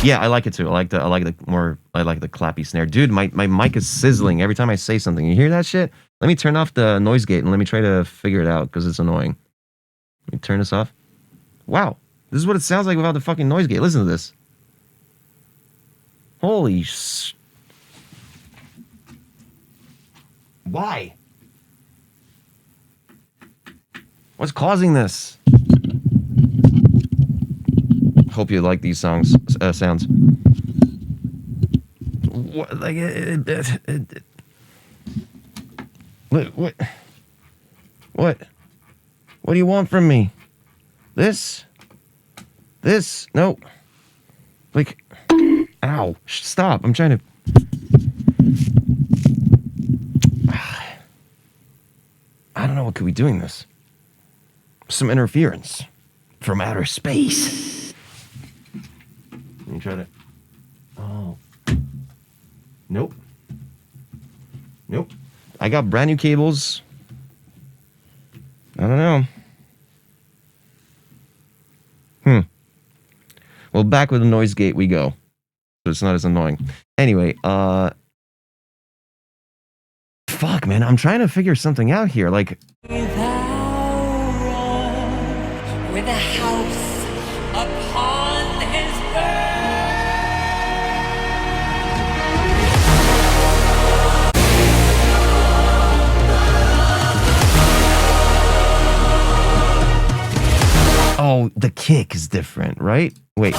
Yeah, I like it too. I like the clappy snare. Dude, my mic is sizzling every time I say something. You hear that shit? Let me turn off the noise gate and let me try to figure it out, because it's annoying. Let me turn this off. Wow, this is what it sounds like without the fucking noise gate. Listen to this. Holy why? What's causing this? Hope you like these sounds. What, like what? What? What do you want from me? This? This? No. Like, ow. Stop. I'm trying to... I don't know what could be doing this. Some interference from outer space. Let me try to... Oh. Nope. Nope. I got brand new cables. I don't know. Well, back with the noise gate we go. So it's not as annoying. Anyway, fuck, man. I'm trying to figure something out here. Like... With a house upon his Oh, the kick is different, right? Wait.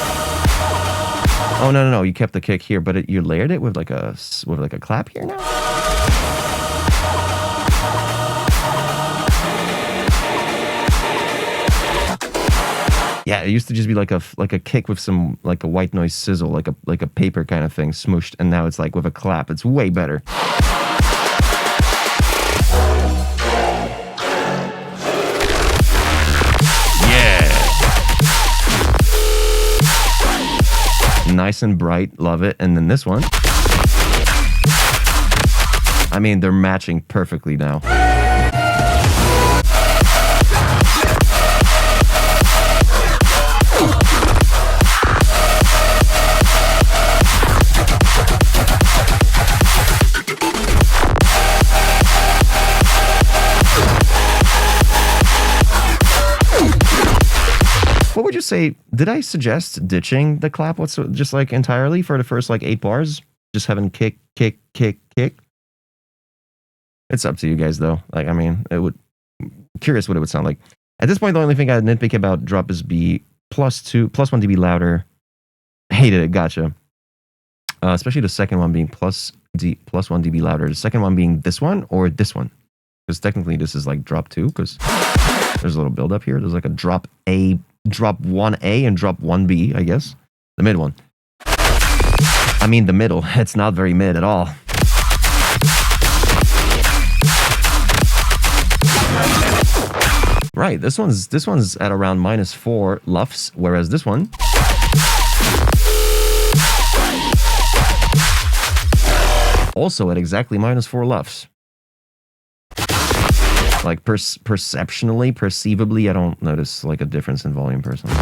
Oh, no. You kept the kick here, but you layered it with like a clap here now? Yeah, it used to just be like a kick with some like a white noise sizzle, like a paper kind of thing smooshed, and now it's like with a clap. It's way better. Nice and bright, love it. And then this one. I mean, they're matching perfectly now. What would you say? Did I suggest ditching the clap? What's just like entirely for the first like 8 bars? Just having kick, kick, kick, kick. It's up to you guys though. Like, I mean, it would. Curious what it would sound like. At this point, the only thing I nitpick about drop is B +1 dB louder. Hated it. Gotcha. Especially the second one being +1 dB louder. The second one being this one or this one, because technically this is like drop 2. Because there's a little build up here. There's like a drop 1A and drop 1B, I guess. The mid one. I mean the middle. It's not very mid at all. Right, this one's at around -4 LUFS, whereas this one also at exactly -4 LUFS. Like perceivably, I don't notice like a difference in volume personally.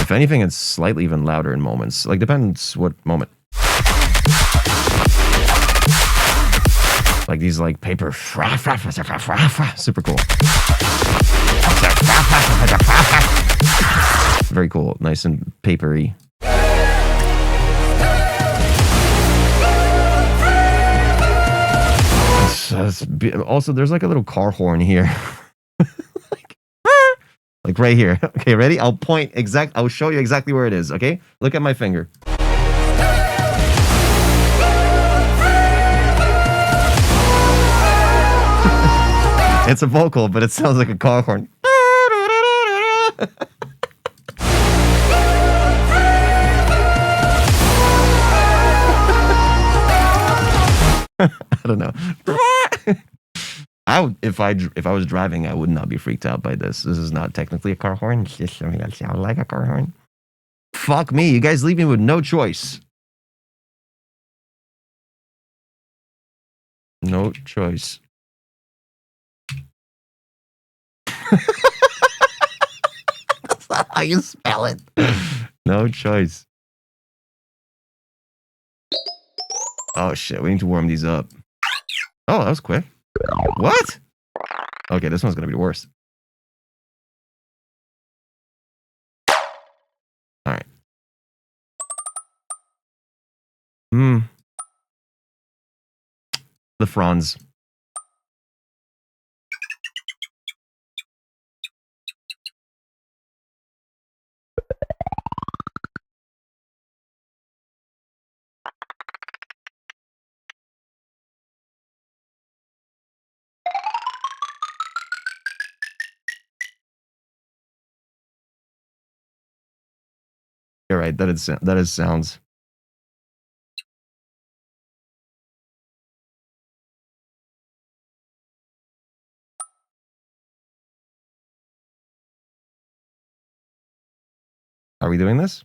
If anything, it's slightly even louder in moments. Like depends what moment. Like these like paper super cool. Very cool, nice and papery. Also, there's like a little car horn here. like right here. Okay, ready? I'll show you exactly where it is, okay? Look at my finger. It's a vocal, but it sounds like a car horn. I don't know. If I was driving, I would not be freaked out by this. This is not technically a car horn. It's just something that sounds like a car horn. Fuck me, you guys leave me with no choice. No choice. That's not how you spell it. No choice. Oh shit, we need to warm these up. Oh, that was quick. What? Okay, this one's gonna be the worst. Alright. The fronds. You're right. That is sounds. Are we doing this?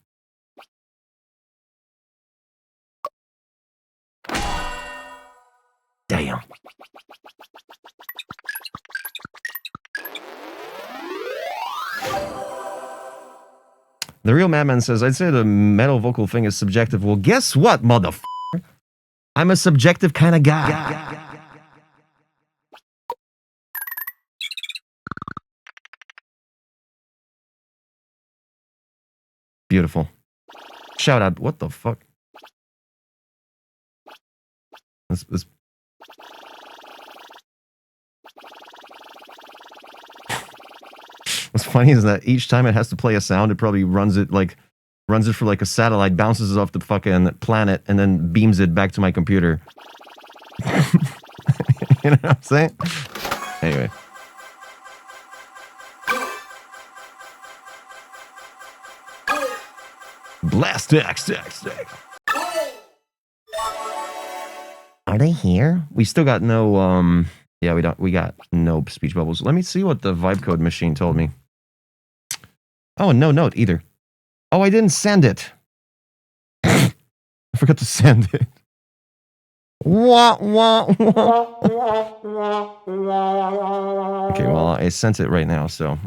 Damn. The real madman says, I'd say the metal vocal thing is subjective. Well, guess what, motherfucker? I'm a subjective kind of guy. Beautiful. Shout out. What the fuck? This. What's funny is that each time it has to play a sound, it probably runs it for like a satellite, bounces it off the fucking planet, and then beams it back to my computer. You know what I'm saying? Anyway. Blast X. Are they here? We still got no, yeah, we got no speech bubbles. Let me see what the vibe code machine told me. Oh, no note either. Oh, I didn't send it. I forgot to send it. Wah, wah, wah. Okay, well, I sent it right now, so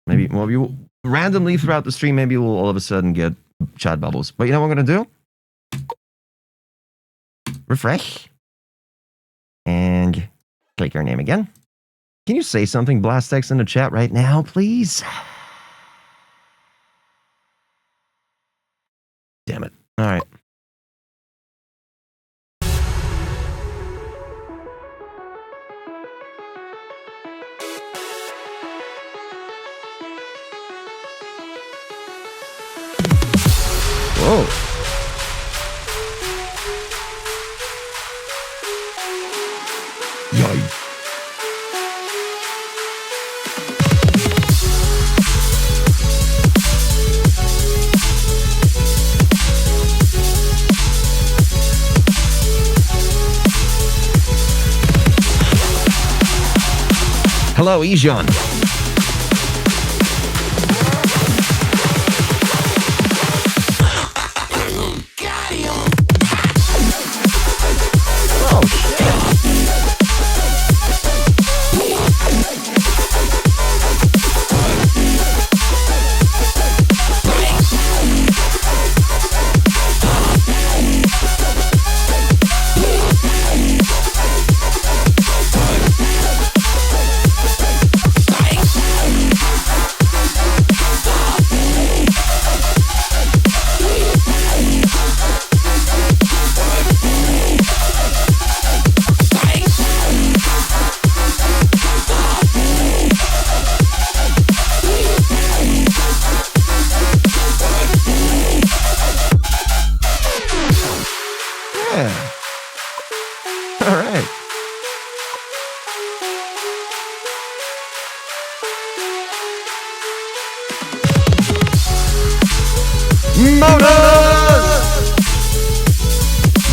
maybe we'll randomly throughout the stream, maybe we'll all of a sudden get chat bubbles. But you know what I'm going to do? Refresh. And click your name again. Can you say something, Blastex, in the chat right now, please? Damn it. All right. Whoa. Yikes. Hello, Ejon.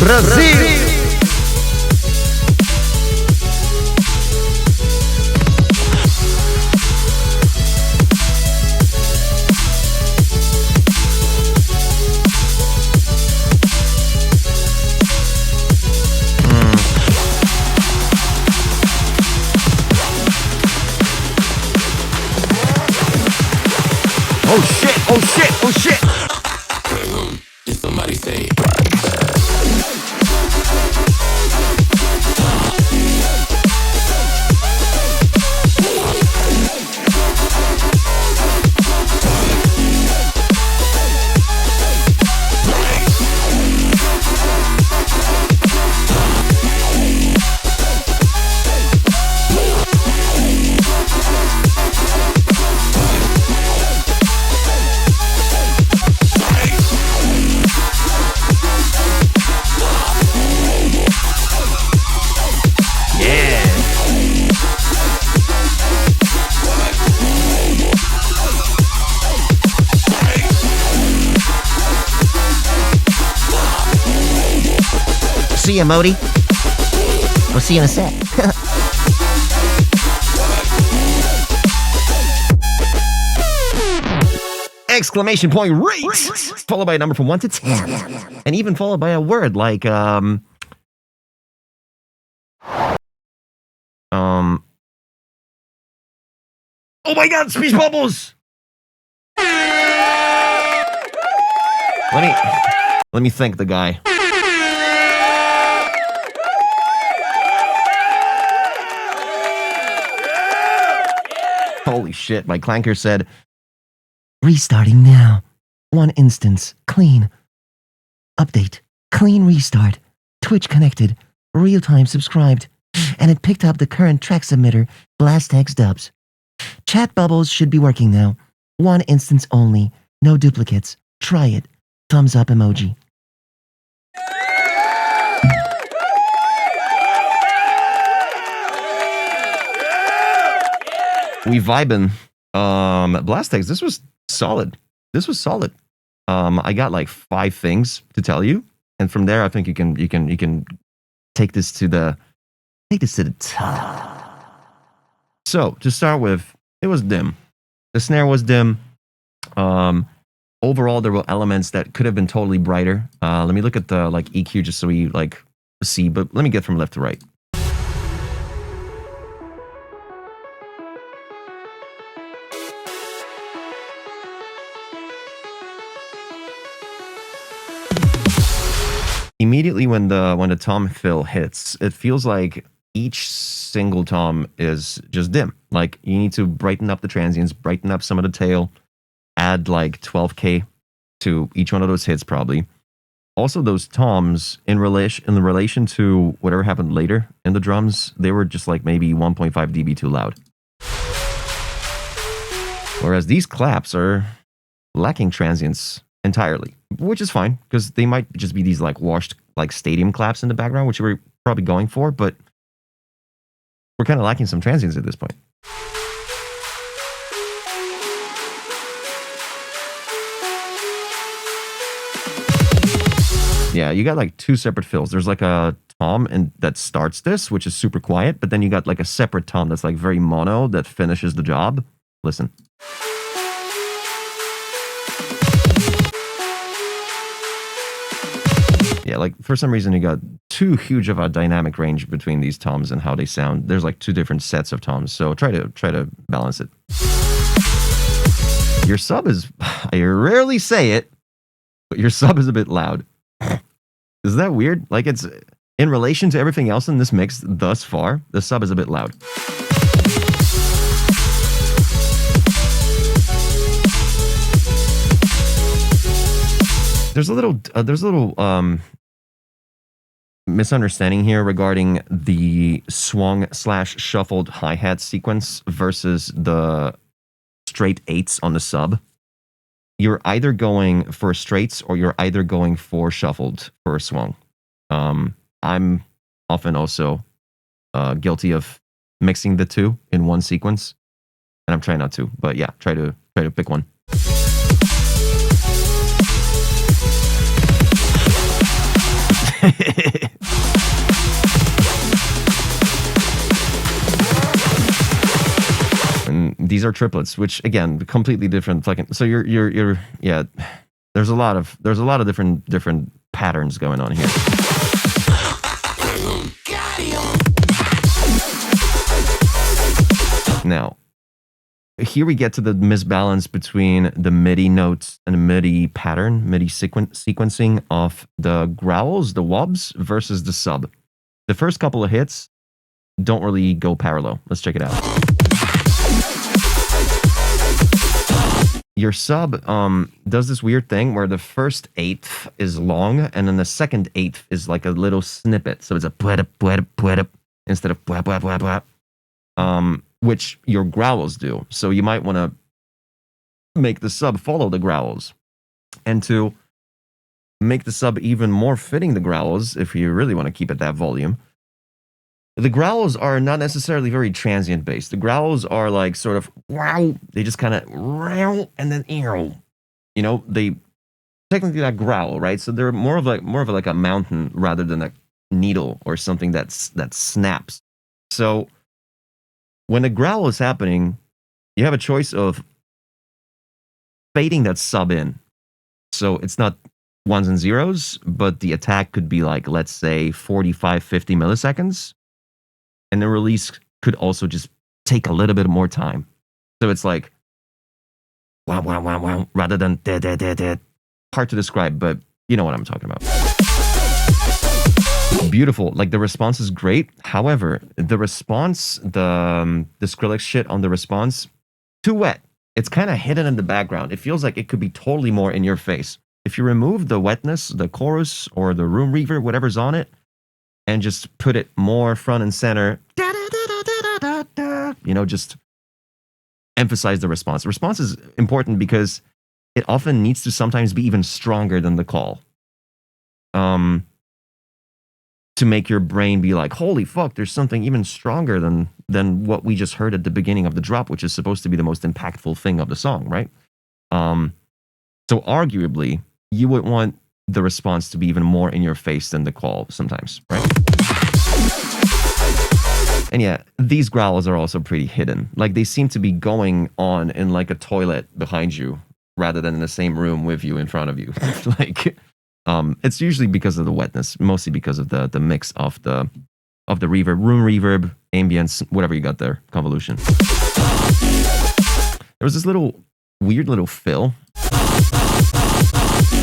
Brasil! Oh shit, oh shit, oh shit! Did somebody say See ya, Modi. We'll see you in a sec. Exclamation point rate! Followed by a number from 1 to 10. And even followed by a word like, oh my god, speech bubbles! Let me thank the guy. Holy shit, my clanker said, restarting now. 1 instance, clean. Update, clean restart. Twitch connected, real-time subscribed. And it picked up the current track submitter, BlastX Dubs. Chat bubbles should be working now. 1 instance only, no duplicates. Try it. Thumbs up emoji. We vibing. BlastX, this was solid. I got like 5 things to tell you, and from there, I think you can take this to the top. So to start with, it was dim. The snare was dim. Overall, there were elements that could have been totally brighter. Let me look at the like EQ just so we like see. But let me get from left to right. Immediately when the tom fill hits, it feels like each single tom is just dim. Like you need to brighten up the transients, brighten up some of the tail, add like 12K to each one of those hits probably. Also, those toms in relation to whatever happened later in the drums, they were just like maybe 1.5 dB too loud. Whereas these claps are lacking transients entirely, which is fine because they might just be these like washed like stadium claps in the background, which we're probably going for, but we're kind of lacking some transients at this point. Yeah, you got like 2 separate fills. There's like a tom and that starts this, which is super quiet, but then you got like a separate tom that's like very mono that finishes the job. Listen. Yeah, like for some reason you got too huge of a dynamic range between these toms and how they sound. There's like 2 different sets of toms, so try to balance it. Your sub is, I rarely say it, but your sub is a bit loud. Is that weird? Like it's in relation to everything else in this mix thus far, the sub is a bit loud. There's a little misunderstanding here regarding the swung/shuffled hi-hat sequence versus the straight 8s on the sub. You're either going for straights or you're either going for shuffled for a swung. I'm often also guilty of mixing the 2 in one sequence, and I'm trying not to. But yeah, try to pick one. And these are triplets, which again, completely different fucking. So you're yeah. There's a lot of different patterns going on here. Now, here we get to the misbalance between the MIDI notes and the MIDI pattern, MIDI sequencing of the growls, the wobs, versus the sub. The first couple of hits don't really go parallel. Let's check it out. Your sub does this weird thing where the first 8th is long and then the second 8th is like a little snippet. So it's a bweda instead of bwah bwah bwah bwah. Which your growls do. So you might want to make the sub follow the growls. And to make the sub even more fitting the growls, if you really want to keep it that volume, the growls are not necessarily very transient based. The growls are like sort of wow, they just kind of and then you know, they technically that growl, right? So they're more of like a mountain rather than a needle or something that snaps. So when a growl is happening, you have a choice of fading that sub in. So it's not ones and zeros, but the attack could be like, let's say 45, 50 milliseconds. And the release could also just take a little bit more time. So it's like, wow, wow, wow, wow, rather than dead, dead, dead, dead. Hard to describe, but you know what I'm talking about. Beautiful. Like the response is great. However, the response, the Skrillex shit on the response, too wet. It's kind of hidden in the background. It feels like it could be totally more in your face. If you remove the wetness, the chorus or the room reverb, whatever's on it, and just put it more front and center, you know, just emphasize the response. The response is important because it often needs to sometimes be even stronger than the call. To make your brain be like, holy fuck, there's something even stronger than what we just heard at the beginning of the drop, which is supposed to be the most impactful thing of the song, right? So arguably, you would want the response to be even more in your face than the call sometimes, right? And yeah, these growls are also pretty hidden. Like they seem to be going on in like a toilet behind you rather than in the same room with you in front of you. Like it's usually because of the wetness, mostly because of the mix of the reverb, room reverb, ambience, whatever you got there, convolution. There was this weird little fill.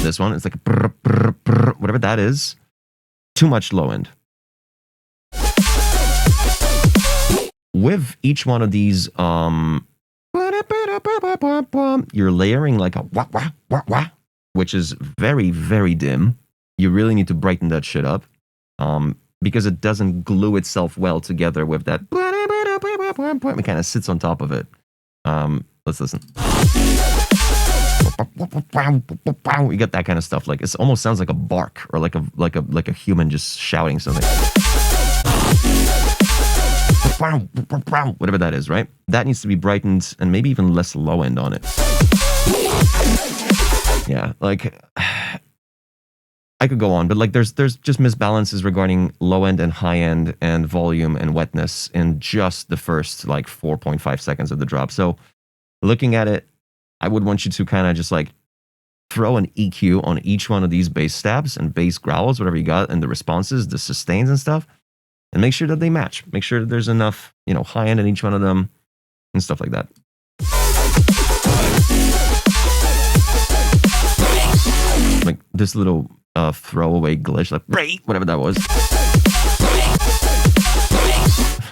This one, it's like brr, brr, brr, whatever that is. Too much low end. With each one of these, you're layering like a wah wah wah wah, which is very, very dim. You really need to brighten that shit up because it doesn't glue itself well together with that. It kind of sits on top of it. Let's listen. You get that kind of stuff. Like it almost sounds like a bark or like a human just shouting something. Whatever that is, right? That needs to be brightened and maybe even less low end on it. Yeah, like I could go on, but like there's just misbalances regarding low end and high end and volume and wetness in just the first like 4.5 seconds of the drop. So looking at it, I would want you to kind of just like throw an EQ on each one of these bass stabs and bass growls, whatever you got, and the responses, the sustains and stuff, and make sure that they match. Make sure that there's enough, you know, high end in each one of them and stuff like that. Like this little throwaway glitch, like whatever that was.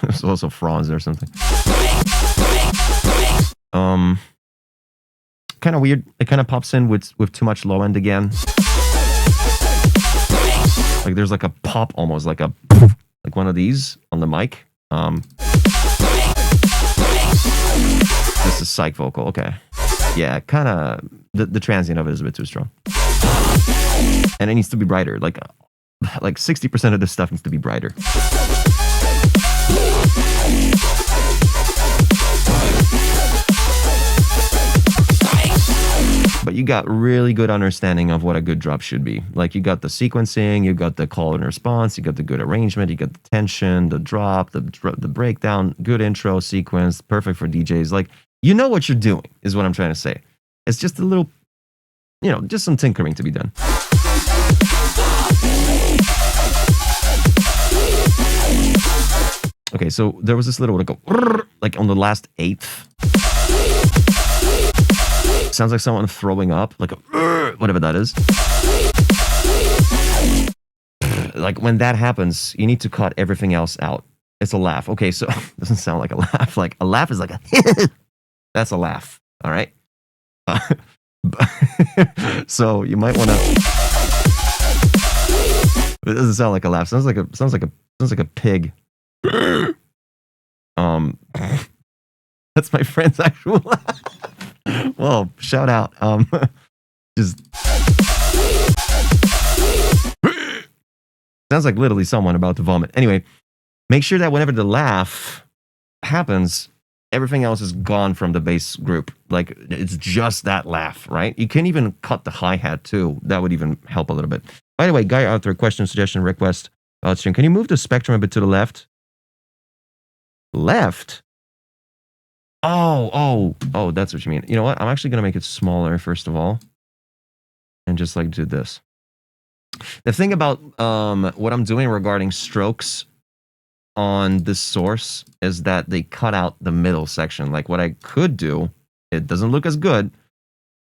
There's also Franz or something. Kind of weird. It kind of pops in with too much low end again. Like there's like a pop, almost like a like one of these on the mic. This is psych vocal. Okay. Yeah, kind of the transient of it is a bit too strong. And it needs to be brighter. Like 60% of this stuff needs to be brighter. But you got really good understanding of what a good drop should be. Like you got the sequencing, you got the call and response, you got the good arrangement, you got the tension, the drop, the breakdown, good intro sequence, perfect for DJs. Like you know what you're doing is what I'm trying to say. It's just a little, you know, just some tinkering to be done. Okay, so there was this little like on the last eighth. Sounds like someone throwing up, like a whatever that is. Like when that happens, you need to cut everything else out. It's a laugh. Okay, so it doesn't sound like a laugh. Like a laugh is like a that's a laugh. All right. So you might want to. It doesn't sound like a laugh. Sounds like a pig. That's my friend's actual laugh. Well, shout out. Just sounds like literally someone about to vomit. Anyway, make sure that whenever the laugh happens, everything else is gone from the bass group. Like it's just that laugh, right? You can even cut the hi-hat too. That would even help a little bit. By the way, guy out there, question, suggestion, request. Stream, can you move the spectrum a bit to the left? Left? Oh, that's what you mean. You know what? I'm actually going to make it smaller, first of all. And just like do this. The thing about what I'm doing regarding strokes on this source is that they cut out the middle section. Like what I could do, it doesn't look as good,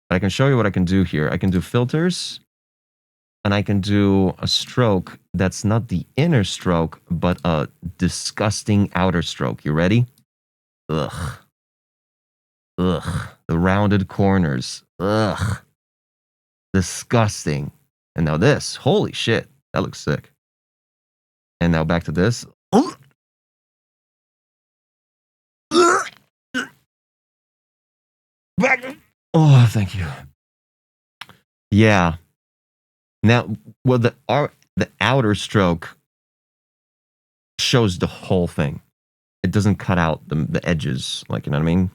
but I can show you what I can do here. I can do filters, and I can do a stroke that's not the inner stroke, but a disgusting outer stroke. You ready? Ugh. Ugh. The rounded corners. Ugh. Disgusting. And now this. Holy shit. That looks sick. And now back to this. Back. Oh, thank you. Yeah. Now, well, the outer stroke shows the whole thing. It doesn't cut out the edges, like, you know what I mean?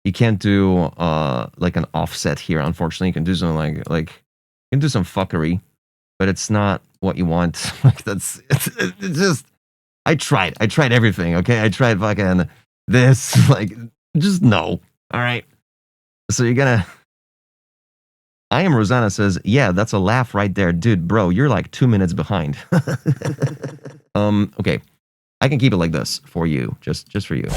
You can't do like an offset here. Unfortunately, you can do something like you can do some fuckery, but it's not what you want. Like it's just. I tried everything. Okay, I tried fucking this. Like, just no. All right. So you're gonna. I am Rosanna says, yeah, that's a laugh right there, dude. Bro, you're like 2 minutes behind. Okay, I can keep it like this for you, just for you.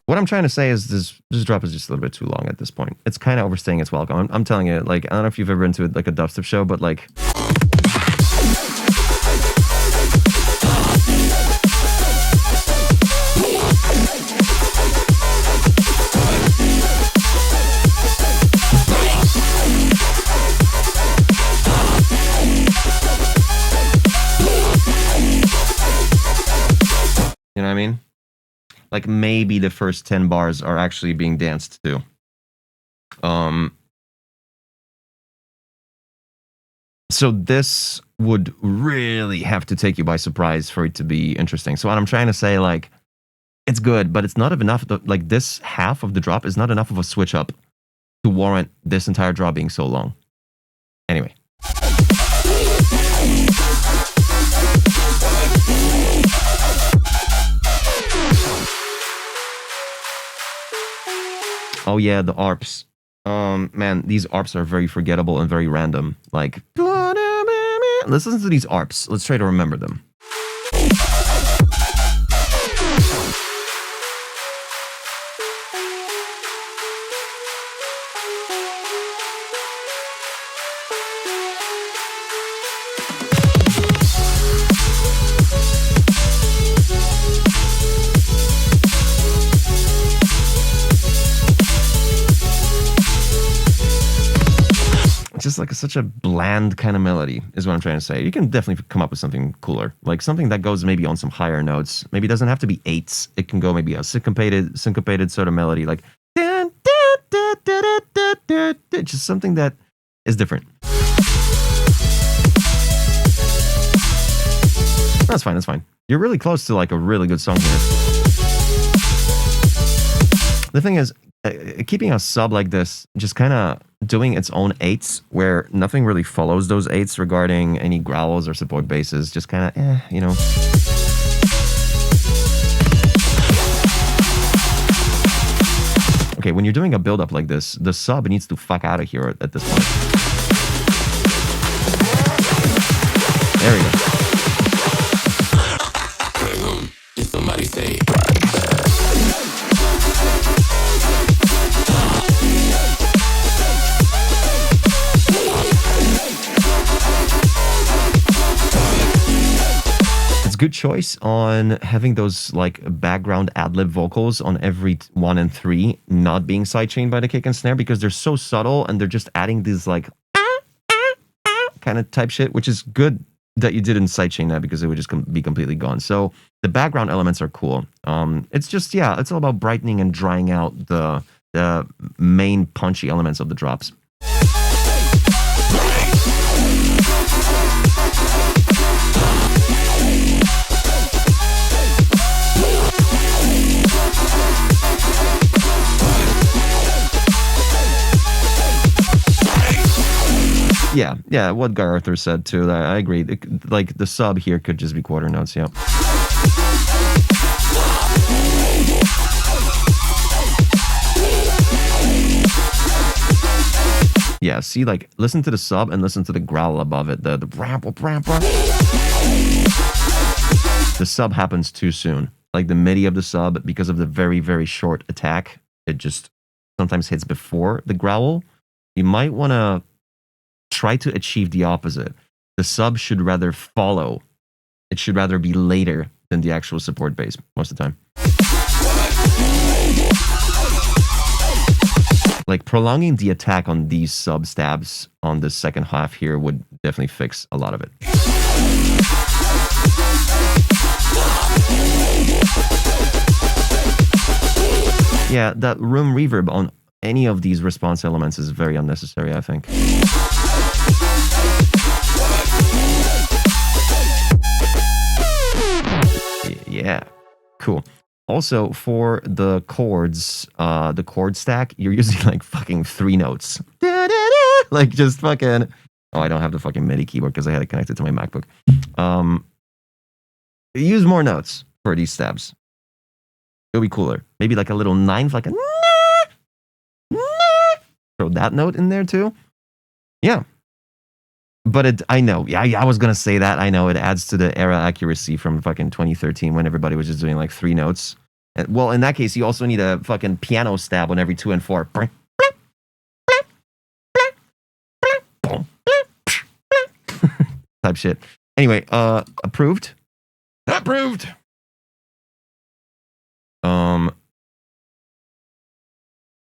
What I'm trying to say is this drop is just a little bit too long at this point. It's kind of overstaying its welcome. I'm telling you, like, I don't know if you've ever been to like a dubstep show, but like. You know what I mean? Like maybe the first 10 bars are actually being danced to. So this would really have to take you by surprise for it to be interesting. So what I'm trying to say, like, it's good, but it's not enough. Like this half of the drop is not enough of a switch up to warrant this entire drop being so long. Anyway. Oh yeah, the ARPs. Man, these ARPs are very forgettable and very random. Like, listen to these ARPs. Let's try to remember them. Just like such a bland kind of melody is what I'm trying to say. You can definitely come up with something cooler, like something that goes maybe on some higher notes. Maybe it doesn't have to be eights. It can go maybe a syncopated sort of melody, like just something that is different. That's fine. That's fine. You're really close to like a really good song here. The thing is, keeping a sub like this, just kind of doing its own eights where nothing really follows those eights regarding any growls or support basses, just kind of, you know. Okay, when you're doing a build-up like this, the sub needs to fuck out of here at this point. There we go. Did somebody say? Good choice on having those like background ad-lib vocals on every 1 and 3 not being sidechained by the kick and snare, because they're so subtle and they're just adding these like kind of type shit, which is good that you didn't sidechain that because it would just be completely gone. So the background elements are cool. It's just, yeah, it's all about brightening and drying out the main punchy elements of the drops. Yeah, what Guy Arthur said too. I agree. Like the sub here could just be quarter notes. Yeah. Yeah, see, like, listen to the sub and listen to the growl above it. The ramp. The sub happens too soon. Like the MIDI of the sub, because of the very, very short attack, it just sometimes hits before the growl. You might want to try to achieve the opposite. The sub should rather follow. It should rather be later than the actual support bass most of the time. Like prolonging the attack on these sub stabs on the second half here would definitely fix a lot of it. Yeah, that room reverb on any of these response elements is very unnecessary, I think. Yeah, cool. Also, for the chords, the chord stack, you're using like fucking 3 notes. Like just fucking... Oh, I don't have the fucking MIDI keyboard because I had it connected to my MacBook. Use more notes for these stabs. It'll be cooler. Maybe like a little 9, like a... Throw that note in there too. Yeah. But I know. Yeah, I was going to say that. I know it adds to the era accuracy from fucking 2013 when everybody was just doing like 3 notes. And, well, in that case, you also need a fucking piano stab on every 2 and 4. Type shit. Anyway, approved. Approved.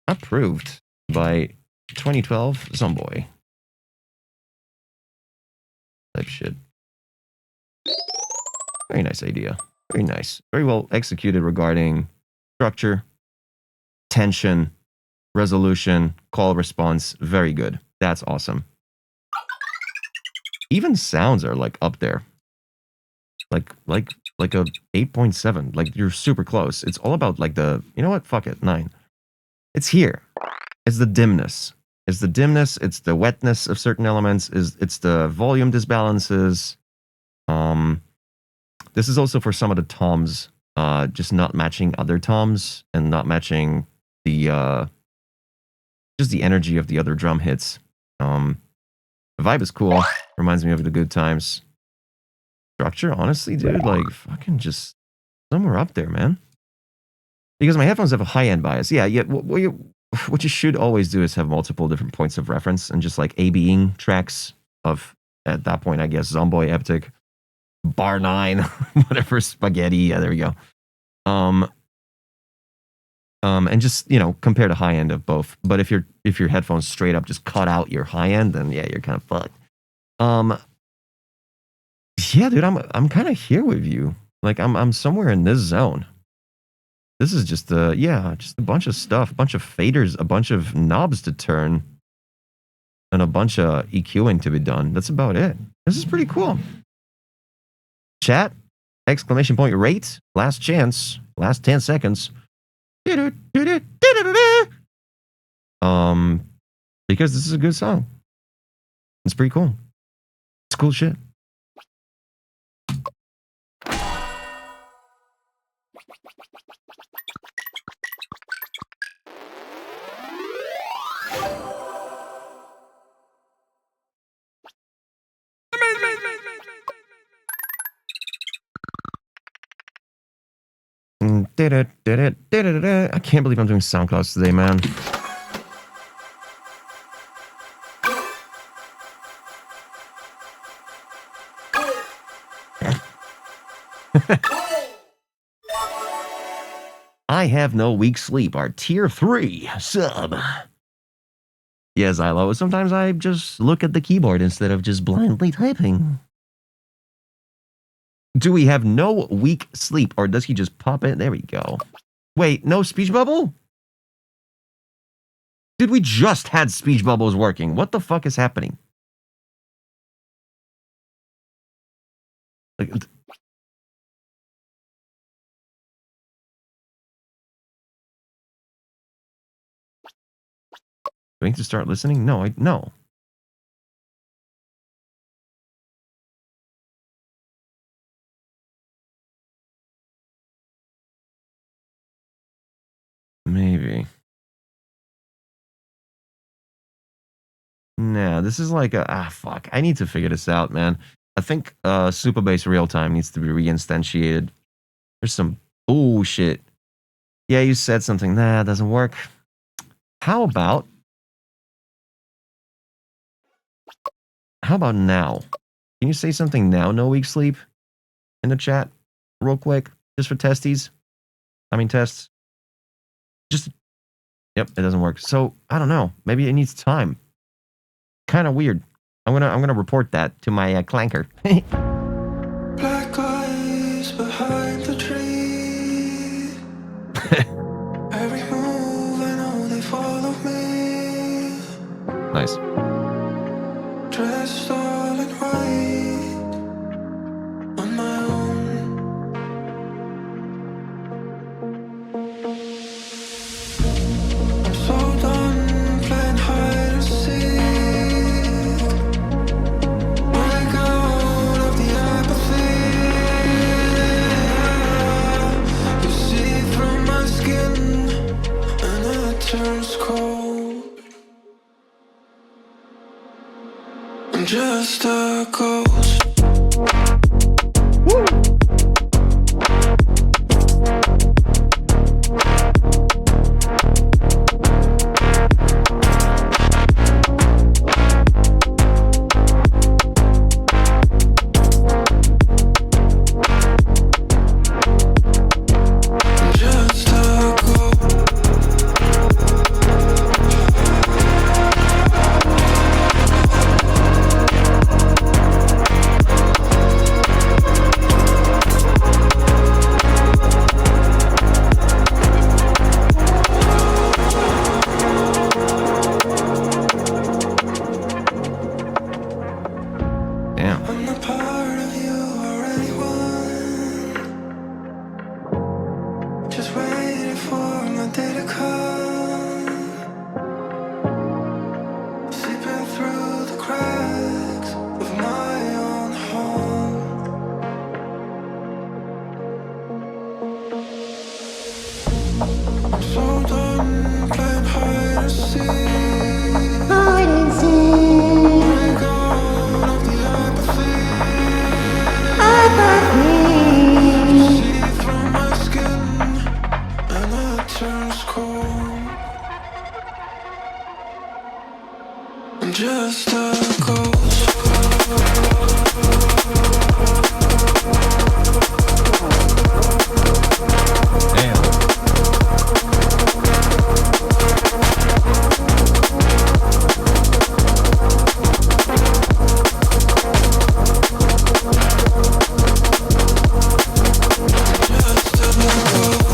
Approved by 2012 Zomboy. Type shit. Very nice idea. Very nice. Very well executed regarding structure, tension, resolution, call response. Very good. That's awesome. Even sounds are like up there. Like a 8.7. Like you're super close. It's all about like the, you know what? Fuck it. 9. It's here. It's the dimness. It's the dimness. It's the wetness of certain elements. It's the volume disbalances. This is also for some of the toms, just not matching other toms and not matching the just the energy of the other drum hits. The vibe is cool. Reminds me of the good times. Structure, honestly, dude, like fucking just somewhere up there, man. Because my headphones have a high-end bias. Yeah. What you should always do is have multiple different points of reference and just like A-Bing tracks of, at that point, I guess, Zomboy, Eptic, Bar 9, whatever, Spaghetti. Yeah, there we go. And just, you know, compare the high end of both. But if your headphones straight up just cut out your high end, then yeah, you're kind of fucked. Yeah, dude, I'm kind of here with you. Like I'm somewhere in this zone. This is just just a bunch of stuff, a bunch of faders, a bunch of knobs to turn, and a bunch of EQing to be done. That's about it. This is pretty cool. Chat, exclamation point rate, last chance, last 10 seconds. Because this is a good song. It's pretty cool. It's cool shit. I can't believe I'm doing sound clouds today, man. I have no weak sleep. Our tier 3 sub. Yeah, Xylo. Sometimes I just look at the keyboard instead of just blindly typing. Do we have no weak sleep, or does he just pop in? There we go. Wait, no speech bubble? Dude, we just had speech bubbles working. What the fuck is happening? Like, do I need to start listening? No, no. Maybe. Nah, this is like a fuck. I need to figure this out, man. I think Superbase real time needs to be reinstantiated. There's some bullshit. Yeah, you said something. Nah, doesn't work. How about now? Can you say something now, No Weak Sleep? In the chat? Real quick. Just for testies. I mean tests. Just yep, it doesn't work. So I don't know. Maybe it needs time. Kind of weird. I'm gonna report that to my clanker. Black eyes behind the tree. Every move I know they follow me. Nice. Dressed all in white on my own. I'm so done playing hide and seek. Break out of the apathy. You see through my skin and it turns cold. I'm just a ghost. I'm just a ghost. Damn. I'm not part of you or anyone. Just waiting for my day to come. Sleeping through the cracks of my own home. I'm so done playing hide and seek. Break out of the apathy. See through my skin and it turns cold. I'm just a ghost. Damn. Just a ghost.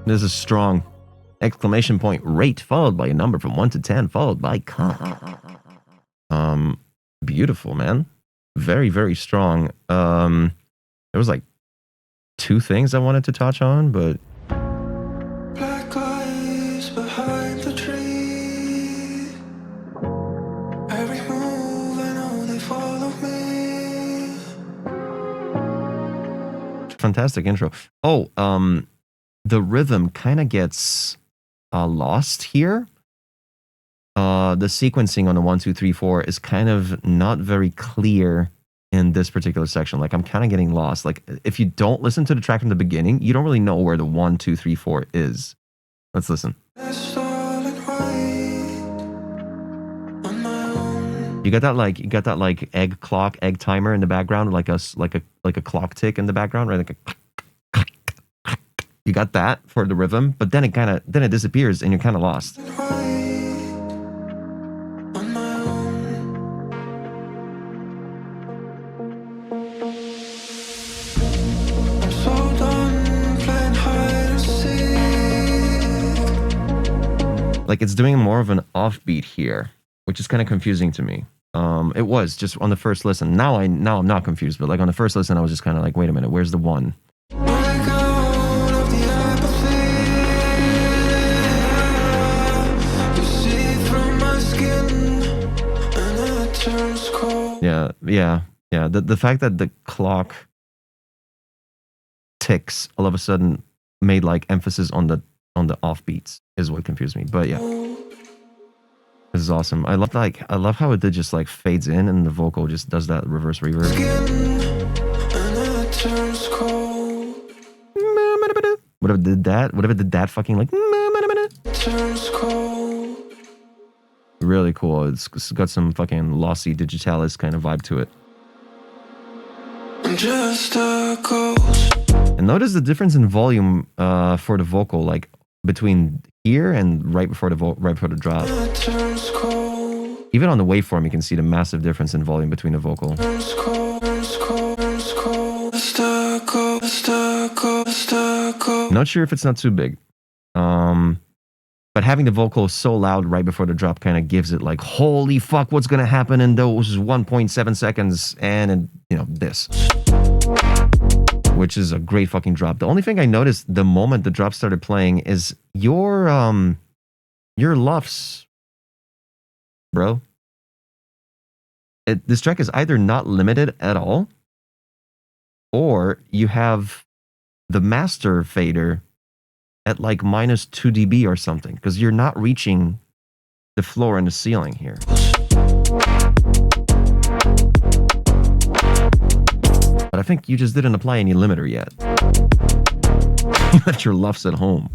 This is strong. Exclamation point rate followed by a number from 1 to 10 followed by cock. Beautiful, man. Very, very strong. There was like 2 things I wanted to touch on, but Black eyes behind the tree. Every move I know they follow me. fantastic intro. Oh, the rhythm kind of gets lost here. The sequencing on the 1, 2, 3, 4 is kind of not very clear in this particular section. Like I'm kind of getting lost. Like if you don't listen to the track from the beginning, you don't really know where the 1, 2, 3, 4 is. Let's listen. Dressed all in white on my own. You got that like egg clock, egg timer in the background, like a clock tick in the background, right? Like a you got that for the rhythm, but then it disappears and you're kind of lost. White on my own. I'm so done playing hide and seek. Like it's doing more of an offbeat here, which is kind of confusing to me. It was just on the first listen. Now I'm not confused, but like on the first listen, I was just kind of like, wait a minute, where's the one? Break out of the apathy. You see through my skin, and it turns cold. Yeah. The fact that the clock ticks all of a sudden made like emphasis on the offbeats is what confused me. But yeah, this is awesome. I love how it just like fades in and the vocal just does that reverse reverb. Skin, and it turns cold. Whatever did that fucking like Turns cold. really cool. It's got some fucking lossy digitalis kind of vibe to it. I'm just a ghost. And notice the difference in volume for the vocal, like between here and right before the drop. It turns cold. Even on the waveform, you can see the massive difference in volume between the vocal. Turns cold. Turns cold. Turns cold. Stuck. Stuck. Stuck. Not sure if it's not too big. But having the vocal so loud right before the drop kind of gives it like, holy fuck, what's gonna happen in those 1.7 seconds and this. Which is a great fucking drop. The only thing I noticed the moment the drop started playing is your luffs, bro. This track is either not limited at all, or you have the master fader at like minus 2 dB or something, because you're not reaching the floor and the ceiling here. But I think you just didn't apply any limiter yet. You left your luffs at home.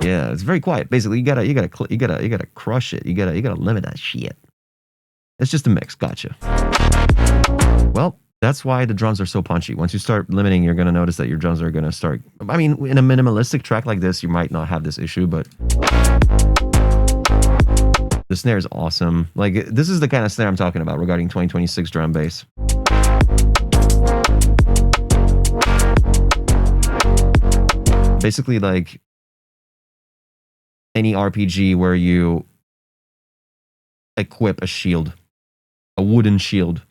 Yeah, it's very quiet. Basically, you gotta crush it. You gotta limit that shit. It's just a mix. Gotcha. Well, that's why the drums are so punchy. Once you start limiting, you're gonna notice that your drums are gonna start. I mean, in a minimalistic track like this, you might not have this issue, but the snare is awesome. Like, this is the kind of snare I'm talking about regarding 2026 drum bass. Basically, like any RPG where you equip a shield, a wooden shield.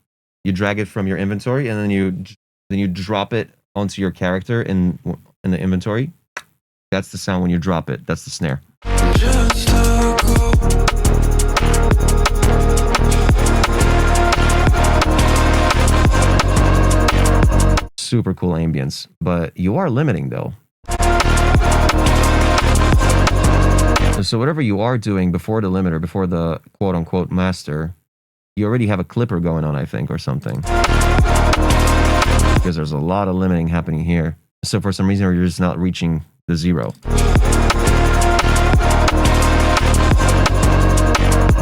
You drag it from your inventory, and then you drop it onto your character in the inventory. That's the sound when you drop it. That's the snare. Just a ghost. Super cool ambience, but you are limiting though. So whatever you are doing before the limiter, before the quote-unquote master, you already have a clipper going on, I think, or something. Because there's a lot of limiting happening here. So for some reason, you're just not reaching the zero.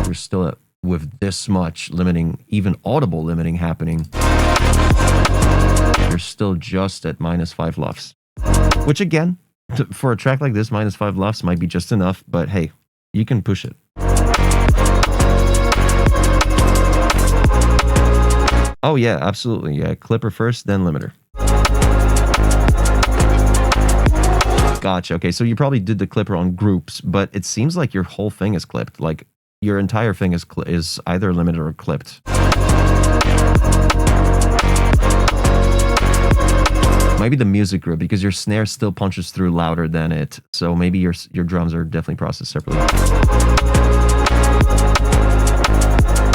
You're still with this much limiting, even audible limiting happening. You're still just at minus 5 luffs. Which again, for a track like this, minus 5 luffs might be just enough, but hey, you can push it. Oh yeah, absolutely. Yeah, clipper first, then limiter. Gotcha. Okay, so you probably did the clipper on groups, but it seems like your whole thing is clipped. Like your entire thing is either limited or clipped. Maybe the music group, because your snare still punches through louder than it. So maybe your drums are definitely processed separately.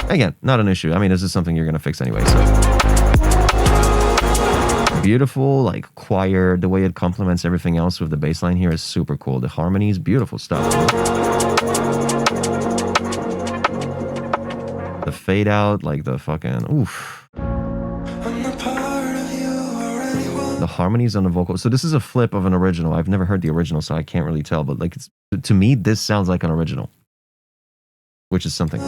Again, not an issue. I mean, this is something you're going to fix anyway, so. Beautiful, like, choir. The way it complements everything else with the bass line here is super cool. The harmonies, beautiful stuff. The fade out, like the fucking, oof. The harmonies on the vocal. So this is a flip of an original. I've never heard the original, so I can't really tell. But like, to me, this sounds like an original, which is something.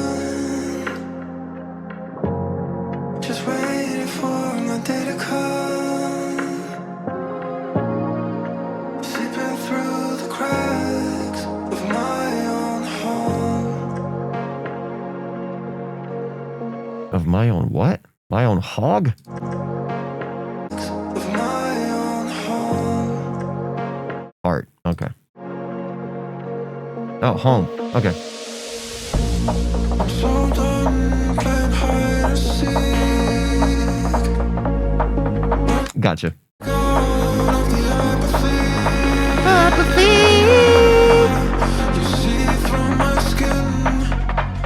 Just waiting for my day to come. Slipping through the cracks of my own home. Of my own what? My own hog? Of my own home. Art. Okay. Oh, home. Okay. So done playing hide and seek. Gotcha. Gone of the apathy. You see through my skin,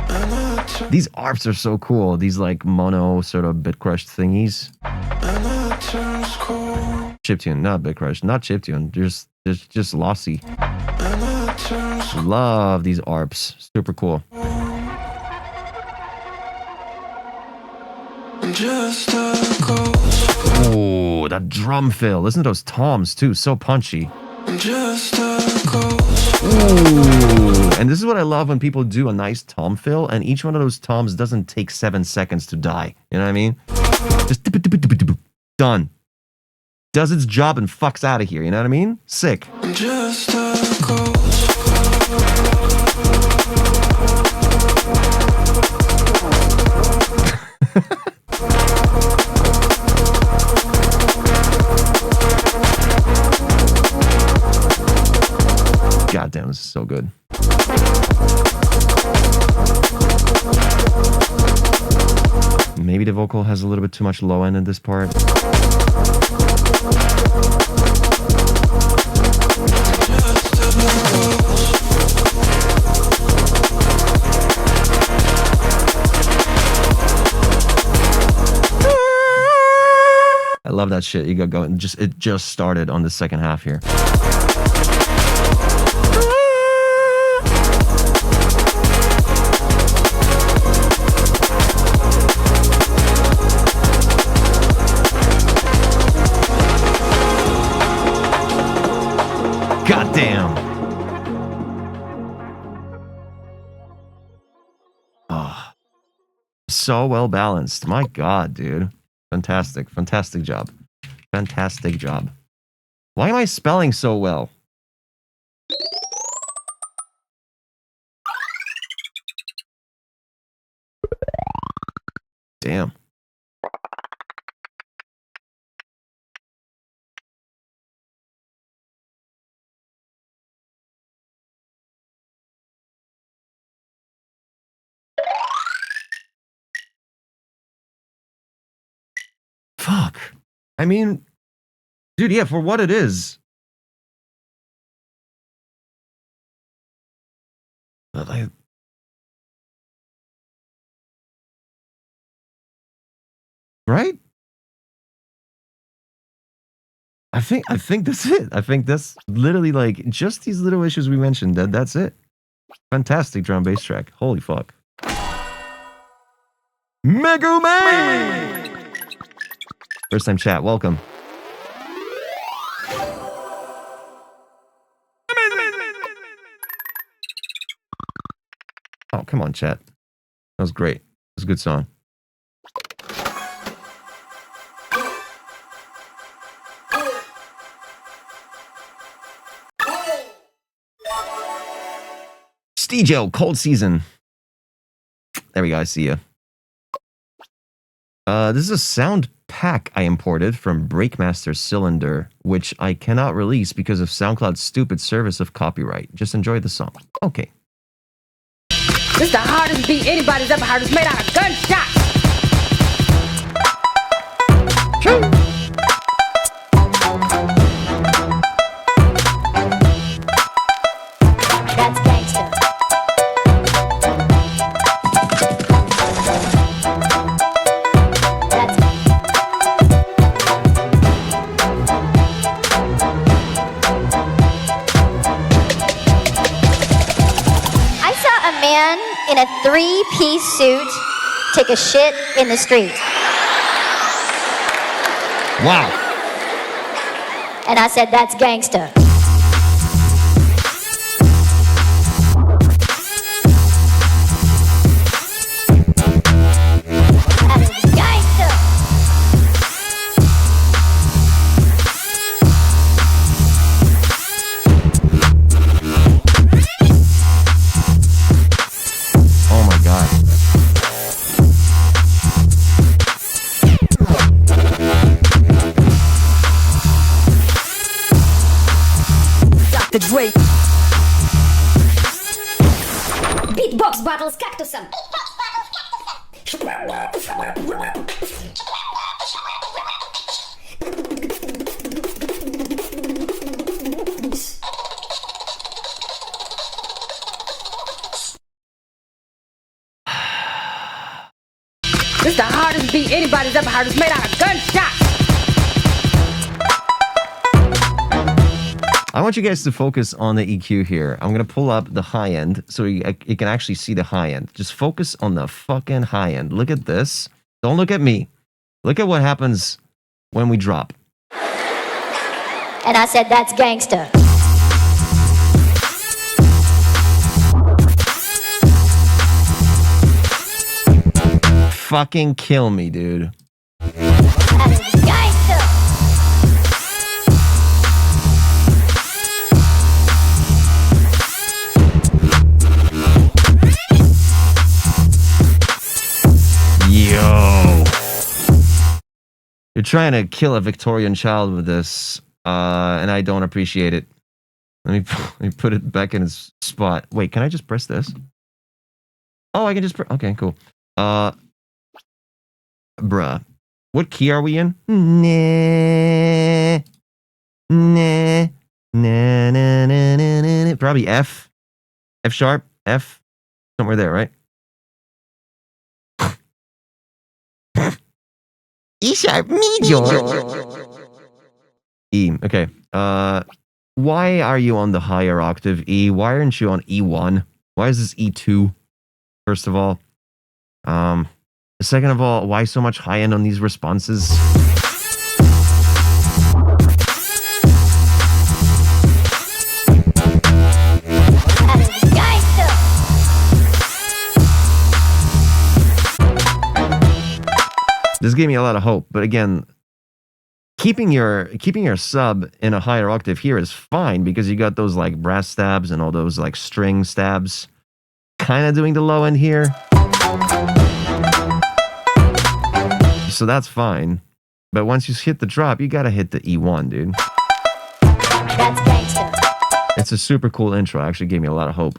and I turn, These ARPs are so cool. These like mono sort of bit crushed thingies. and I turns cold, Chiptune, not bit crushed, not chiptune. Just lossy. and I turns Love these ARPs. Super cool. just a ghost. Oh, that drum fill. Listen to those toms too. So punchy. Just a ghost. Ooh. And this is what I love when people do a nice tom fill, and each one of those toms doesn't take 7 seconds to die. You know what I mean? Just done. Does its job and fucks out of here. You know what I mean? Sick. Just a ghost. Goddamn, this is so good. Maybe the vocal has a little bit too much low end in this part. I love that shit. You got going. It just started on the second half here. Goddamn. Oh, so well balanced. My God, dude. Fantastic. Fantastic job. Fantastic job. Why am I spelling so well? Damn. Fuck. I mean, dude, yeah, for what it is. But right? I think that's it. I think that's literally like just these little issues we mentioned. That's it. Fantastic drum bass track. Holy fuck. Mega Man! First time chat, welcome. Oh, come on, chat. That was great. It was a good song. Steejo, Cold Season. There we go, I see you. This is a sound pack I imported from Breakmaster Cylinder, which I cannot release because of SoundCloud's stupid service of copyright. Just enjoy the song. Okay. This the hardest beat anybody's ever heard. It's made out of gunshots. That's gangsta. That's I saw a man in a three-piece suit take a shit in the street. Wow. And I said, that's gangsta. That is gangsta. Oh my god. Dr. Dre. Beatbox battles cactusом. hardest beat anybody's ever heard. It's made out of gunshots. I want you guys to focus on the EQ here. I'm going to pull up the high end so you can actually see the high end. Just focus on the fucking high end. Look at this. Don't look at me. Look at what happens when we drop. And I said, that's gangsta. Fucking kill me, dude. That is gangsta. Yo. You're trying to kill a Victorian child with this, and I don't appreciate it. Let me put it back in its spot. Wait, can I just press this? Oh, I can just okay, cool. Bruh. What key are we in? Nah. Nah. Nah, nah, nah, nah, nah. Probably F. F sharp. F. Somewhere there, right? E sharp major. E. Okay. Why are you on the higher octave E? Why aren't you on E1? Why is this E2? First of all. Second of all, why so much high end on these responses? That is gangsta. This gave me a lot of hope, but again, keeping your sub in a higher octave here is fine because you got those like brass stabs and all those like string stabs. Kind of doing the low end here. So that's fine. But once you hit the drop, you gotta hit the E1, dude. That's gangsta. It's a super cool intro. Actually gave me a lot of hope.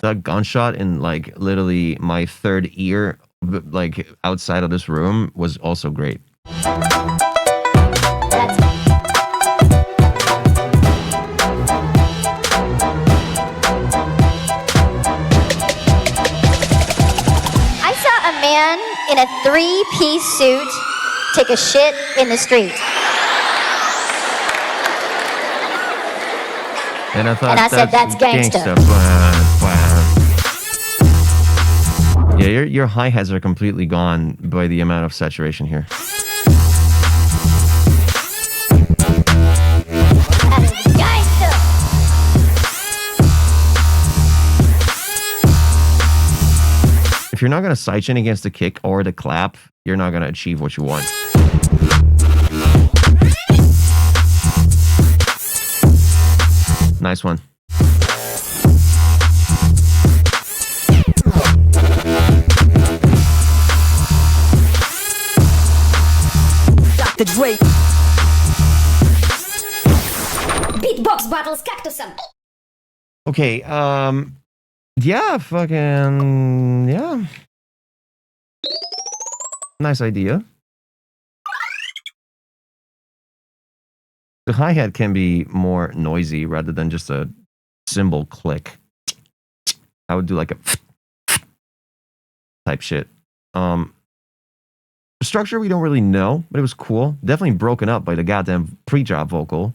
That gunshot in like literally my third ear, like outside of this room, was also great. That's I saw a man in a 3-piece suit take a shit in the street. And I thought And I said, that's gangsta. Yeah, your hi-hats are completely gone by the amount of saturation here. That is gangsta. If you're not going to sidechain against the kick or the clap, you're not going to achieve what you want. Nice one. Dr. Dre. Beatbox battles cactusum. Okay, yeah, fucking, yeah. Nice idea. The hi-hat can be more noisy rather than just a cymbal click. I would do like a type shit. Structure we don't really know, but it was cool. Definitely broken up by the goddamn pre-drop vocal.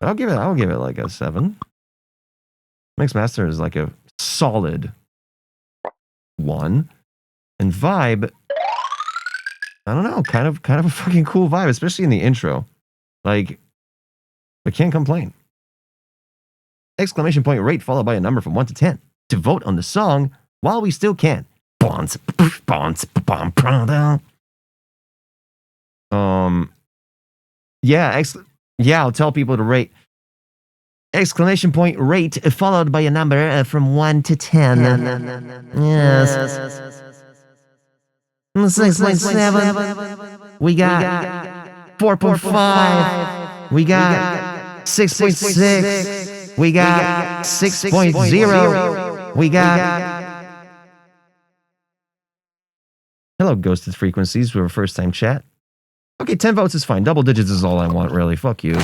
I'll give it like a 7. Mix master is like a solid 1. And vibe, I don't know, kind of a fucking cool vibe, especially in the intro. Like, I can't complain. Exclamation point rate followed by a number from 1 to 10 to vote on the song while we still can. Yeah, I'll tell people to rate. Exclamation point rate followed by a number from 1 to 10. Yes. 6.7. We got 4.5. We got 6.6. We got 6.0. We got... Hello, Ghosted Frequencies. We're a first-time chat. Okay, 10 votes is fine. Double digits is all I want, really. Fuck you.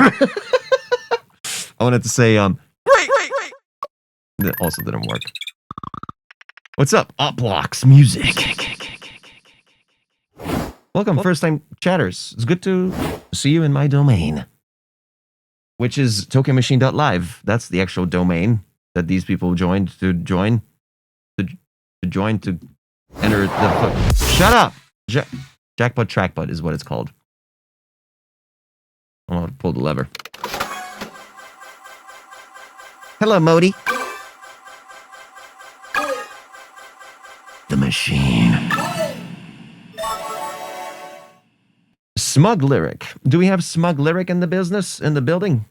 I wanted to say, great. That also didn't work. What's up? Upblocks music. Welcome, first-time chatters. It's good to see you in my domain, which is tokenmachine.live. That's the actual domain that these people joined to enter the... Shut up! Jackpot Trackpot is what it's called. I'm gonna pull the lever. Hello, Modi. The machine. Smug Lyric. Do we have Smug Lyric in the business, in the building?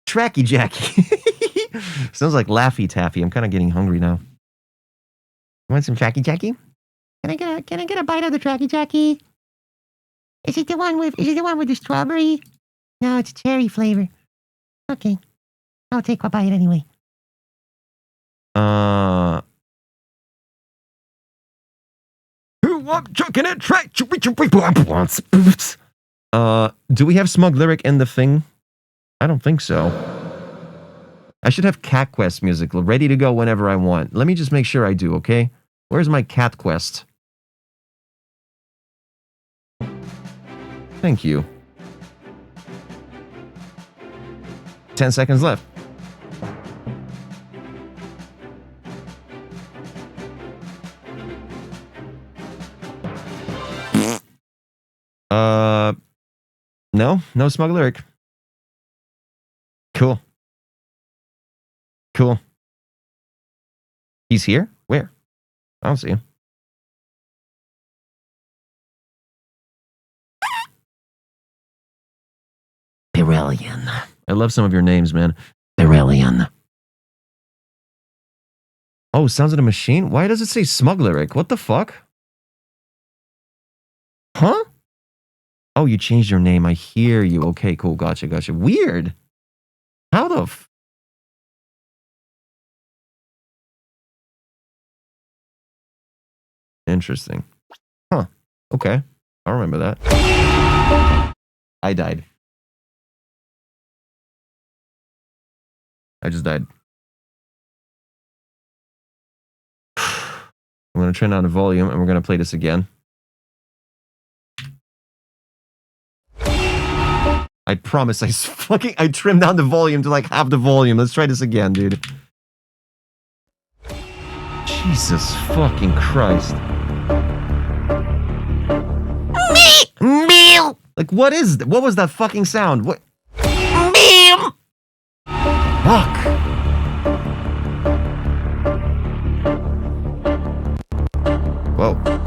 Tracky Jackie. Sounds like Laffy Taffy. I'm kind of getting hungry now. You want some Tracky Jackie? Can I get a bite of the Tracky Jackie? Is it the one with the strawberry? No, it's cherry flavor. Okay. I'll take a bite anyway. Who want chucking it track? Do we have Smug Lyric in the thing? I don't think so. I should have Cat Quest music ready to go whenever I want. Let me just make sure I do, okay? Where's my Cat Quest? Thank you. 10 seconds left. No Smug Lyric. Cool. He's here? Where? I don't see him. Pirellian. I love some of your names, man. Pirellian. Oh, sounds of a machine? Why does it say Smug Lyric? What the fuck? Huh? Oh, you changed your name. I hear you. Okay, cool. Gotcha. Weird. How the Interesting. Huh. Okay. I remember that. I died. I just died. I'm going to turn down the volume and we're going to play this again. I promise I trimmed down the volume to like half the volume. Let's try this again, dude. Jesus fucking Christ. Meow. Like what was that fucking sound? What? Meow. Fuck. Whoa.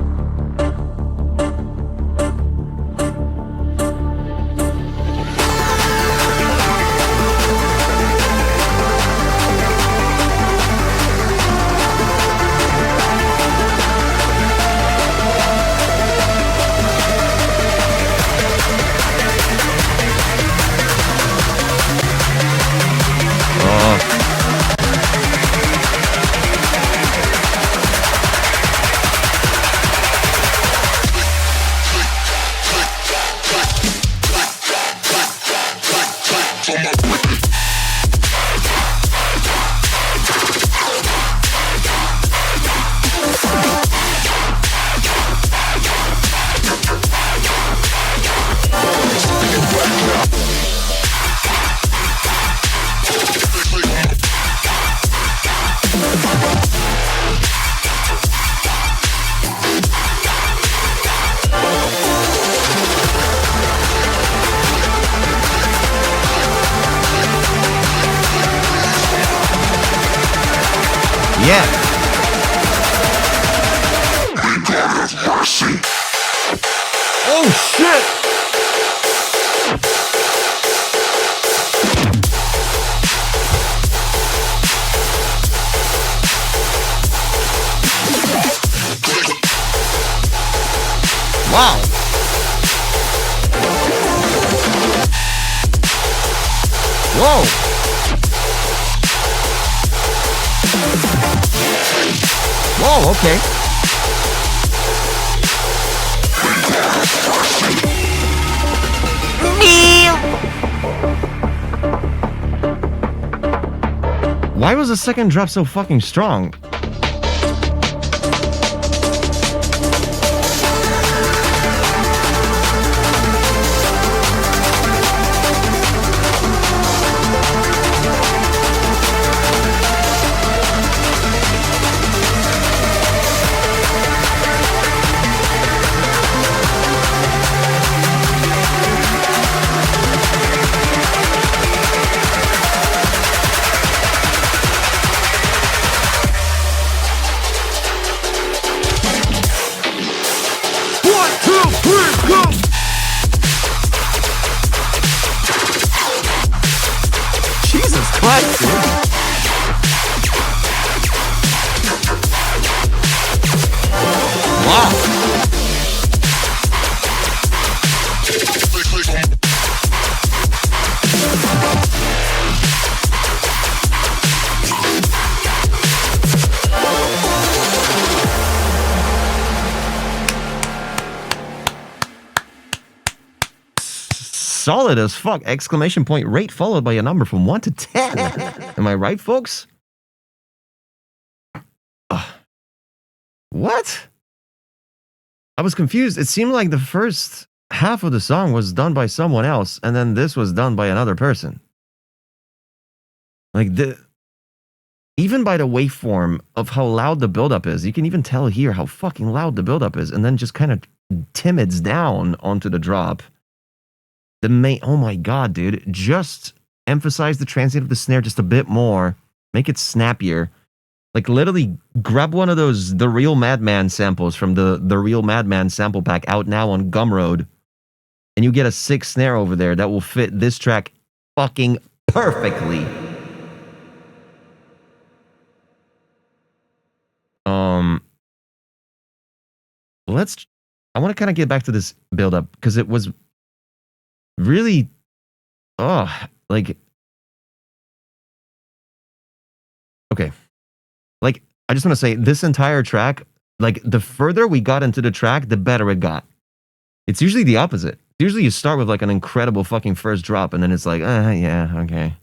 Yeah. Oh shit. Wow. Whoa. Whoa, okay. Meow. Why was the second drop so fucking strong? Jesus Christ, dude. Wow. Solid as fuck! Exclamation point rate followed by a number from 1 to 10. Am I right, folks? What? I was confused. It seemed like the first half of the song was done by someone else, and then this was done by another person. Like, even by the waveform of how loud the buildup is, you can even tell here how fucking loud the buildup is, and then just kind of timids down onto the drop. Oh my god, dude. Just emphasize the transient of the snare just a bit more. Make it snappier. Like, literally, grab one of those The Real Madman samples from the Real Madman sample pack out now on Gumroad, and you get a 6 snare over there that will fit this track fucking perfectly. I want to kind of get back to this build-up, because it was really, like, okay. Like, I just want to say, this entire track, like, the further we got into the track, the better it got. It's usually the opposite. Usually you start with, like, an incredible fucking first drop, and then it's like, yeah, okay.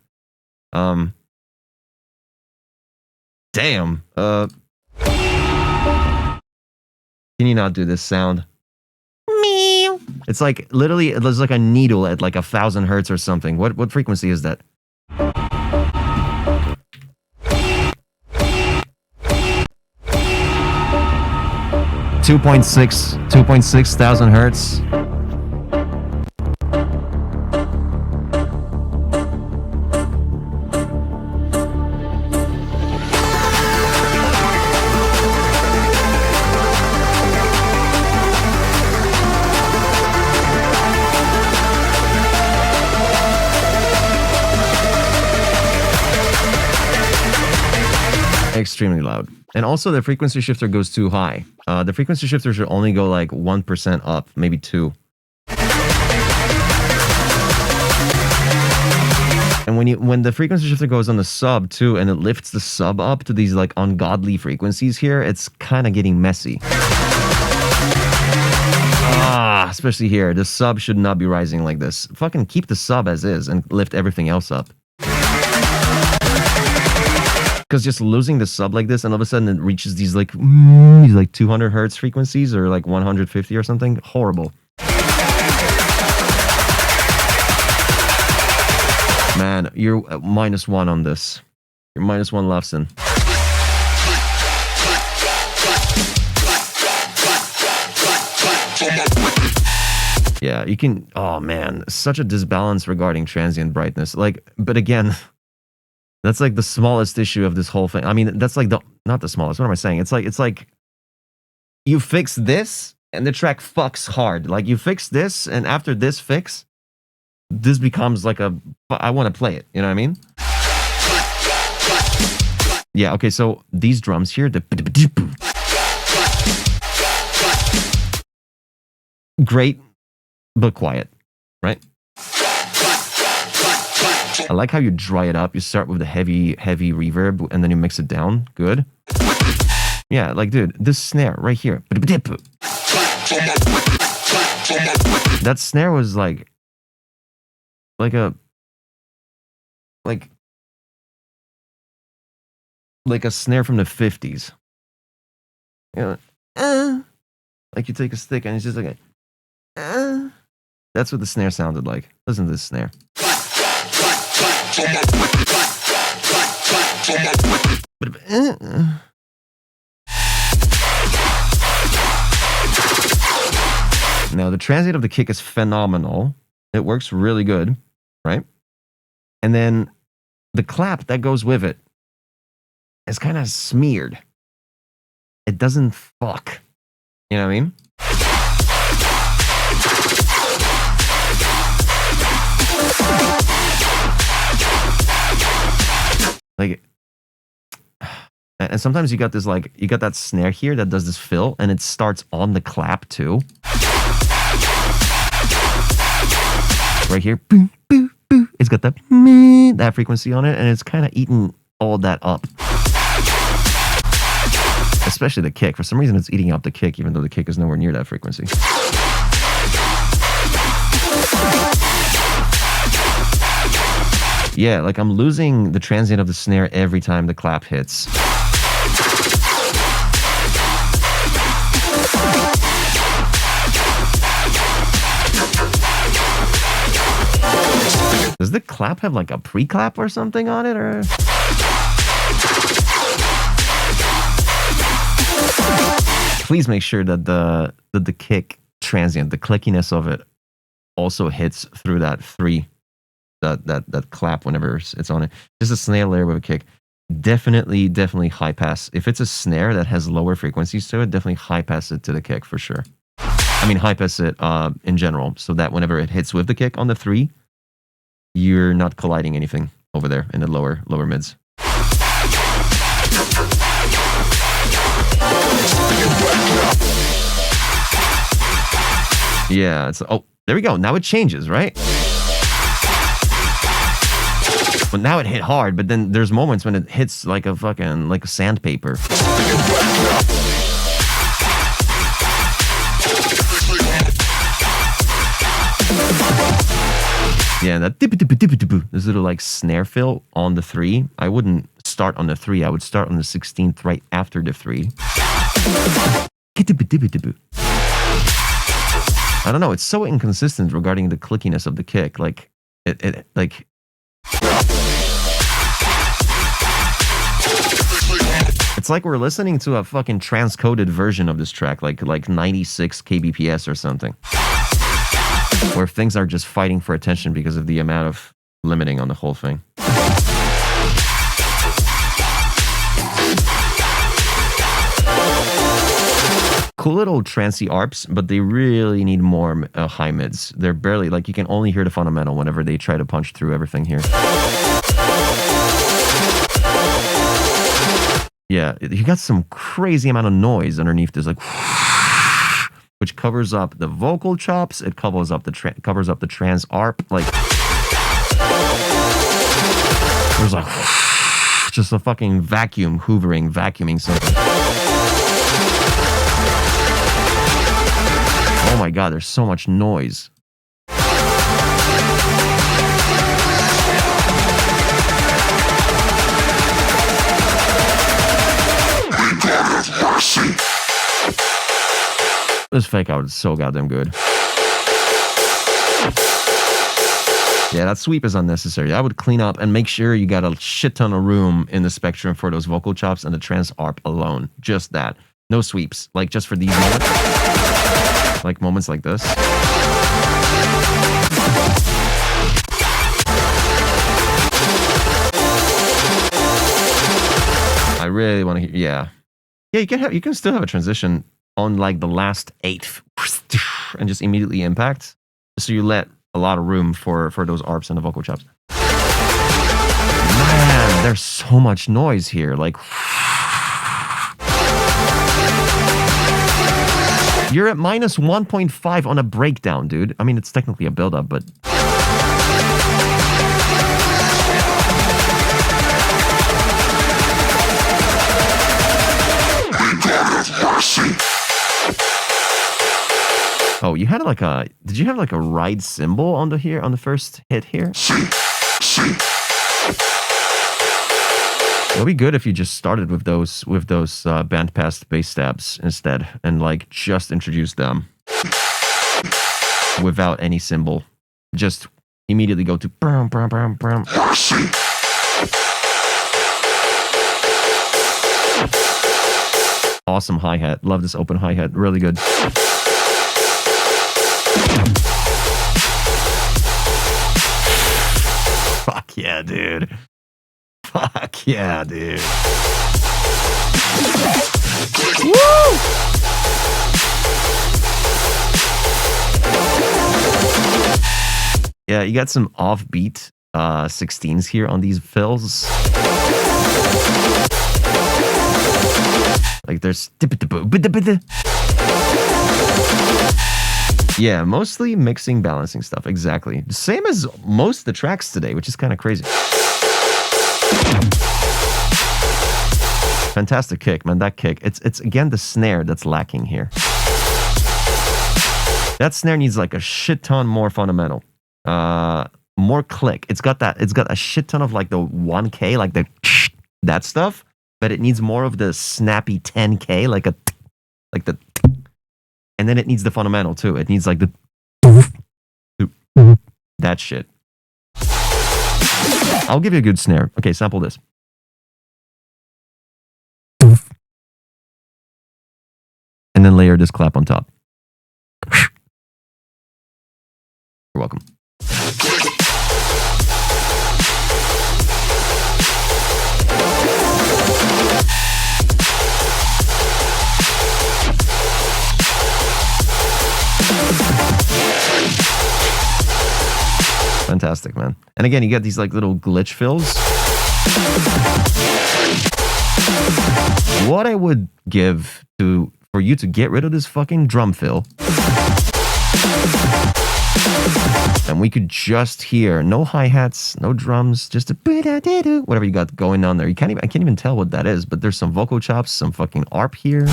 Damn. Can you not do this sound? Meow. It's like, literally, there's like a needle at like 1,000 hertz or something. What frequency is that? 2.6 thousand hertz. Extremely loud. And also the frequency shifter goes too high. The frequency shifter should only go like 1% up, maybe 2. And when the frequency shifter goes on the sub too, and it lifts the sub up to these like ungodly frequencies here, it's kind of getting messy. Especially here, the sub should not be rising like this. Fucking keep the sub as is and lift everything else up. Because just losing the sub like this, and all of a sudden it reaches these like 200 hertz frequencies or like 150 or something. Horrible. Man, you're -1 on this. You're -1 Lufsen. Yeah, you can. Oh man, such a disbalance regarding transient brightness. Like, but again. That's like the smallest issue of this whole thing. I mean, that's like not the smallest. What am I saying? It's like you fix this and the track fucks hard. Like you fix this and after this fix, this becomes like I want to play it. You know what I mean? Yeah. Okay. So these drums here, great, but quiet, right? I like how you dry it up. You start with the heavy reverb, and then you mix it down. Good. Yeah, like, dude, this snare right here. That snare was like like a snare from the 50s. You know, like you take a stick and it's just like that's what the snare sounded like. Listen to this snare. Now, the transient of the kick is phenomenal. It works really good, right? And then the clap that goes with it is kind of smeared. It doesn't fuck. You know what I mean? Like, and sometimes you got this, like, you got that snare here that does this fill, and it starts on the clap too. Right here, boo, boo, boo. It's got that frequency on it, and it's kind of eating all that up. Especially the kick. For some reason, it's eating up the kick, even though the kick is nowhere near that frequency. Yeah, like I'm losing the transient of the snare every time the clap hits. Does the clap have like a pre-clap or something on it, or? Please make sure that the kick transient, the clickiness of it, also hits through that 3, that clap whenever it's on it. Just a snare layer with a kick. Definitely high pass. If it's a snare that has lower frequencies to it, definitely high pass it to the kick for sure. I mean, high pass it in general, so that whenever it hits with the kick on the 3, you're not colliding anything over there in the lower mids. Yeah, it's, oh, there we go. Now it changes, right? Well, now it hit hard, but then there's moments when it hits like a fucking, like a sandpaper. Yeah, that this little like snare fill on the 3. I wouldn't start on the 3. I would start on the 16th right after the 3. I don't know. It's so inconsistent regarding the clickiness of the kick. Like it like. It's like we're listening to a fucking transcoded version of this track, like 96 kbps or something. Where things are just fighting for attention because of the amount of limiting on the whole thing. Cool little trancy arps, but they really need more high mids. They're barely, like, you can only hear the fundamental whenever they try to punch through everything here. Yeah, you got some crazy amount of noise underneath this, like, which covers up the vocal chops. It covers up the trans arp. Like, there's like just a fucking vacuum vacuuming something. Oh my god, there's so much noise. This fake out is so goddamn good. Yeah, that sweep is unnecessary. I would clean up and make sure you got a shit ton of room in the spectrum for those vocal chops and the trans arp alone. Just that. No sweeps. Like, just for these moments. Like, moments like this. I really want to hear... Yeah. Yeah, you can still have a transition on, like, the last 8th. And just immediately impact. So you let a lot of room for those arps and the vocal chops. Man, there's so much noise here. Like... You're at minus 1.5 on a breakdown, dude. I mean, it's technically a build-up, but... Oh, you had like a... Did you have like a ride cymbal on the first hit here? It'll be good if you just started with those bandpass bass stabs instead, and like just introduce them without any cymbal. Just immediately go to brum, brum, brum, brum. Awesome hi-hat. Love this open hi-hat. Really good. Fuck yeah, dude. Fuck yeah, dude. Woo! Yeah, you got some offbeat 16s here on these fills. Like there's... Yeah, mostly mixing, balancing stuff. Exactly. The same as most of the tracks today, which is kind of crazy. Fantastic kick, man. That kick. It's again the snare that's lacking here. That snare needs like a shit ton more fundamental. More click. It's got a shit ton of like the 1K, like the that stuff, but it needs more of the snappy 10K, like the, and then it needs the fundamental too. It needs like the that shit. I'll give you a good snare. Okay, sample this. And then layer this clap on top. You're welcome. Fantastic, man. And again, you get these like little glitch fills. What I would give for you to get rid of this fucking drum fill, and we could just hear no hi-hats, no drums, just a whatever you got going on there. I can't even tell what that is, but there's some vocal chops, some fucking arp here.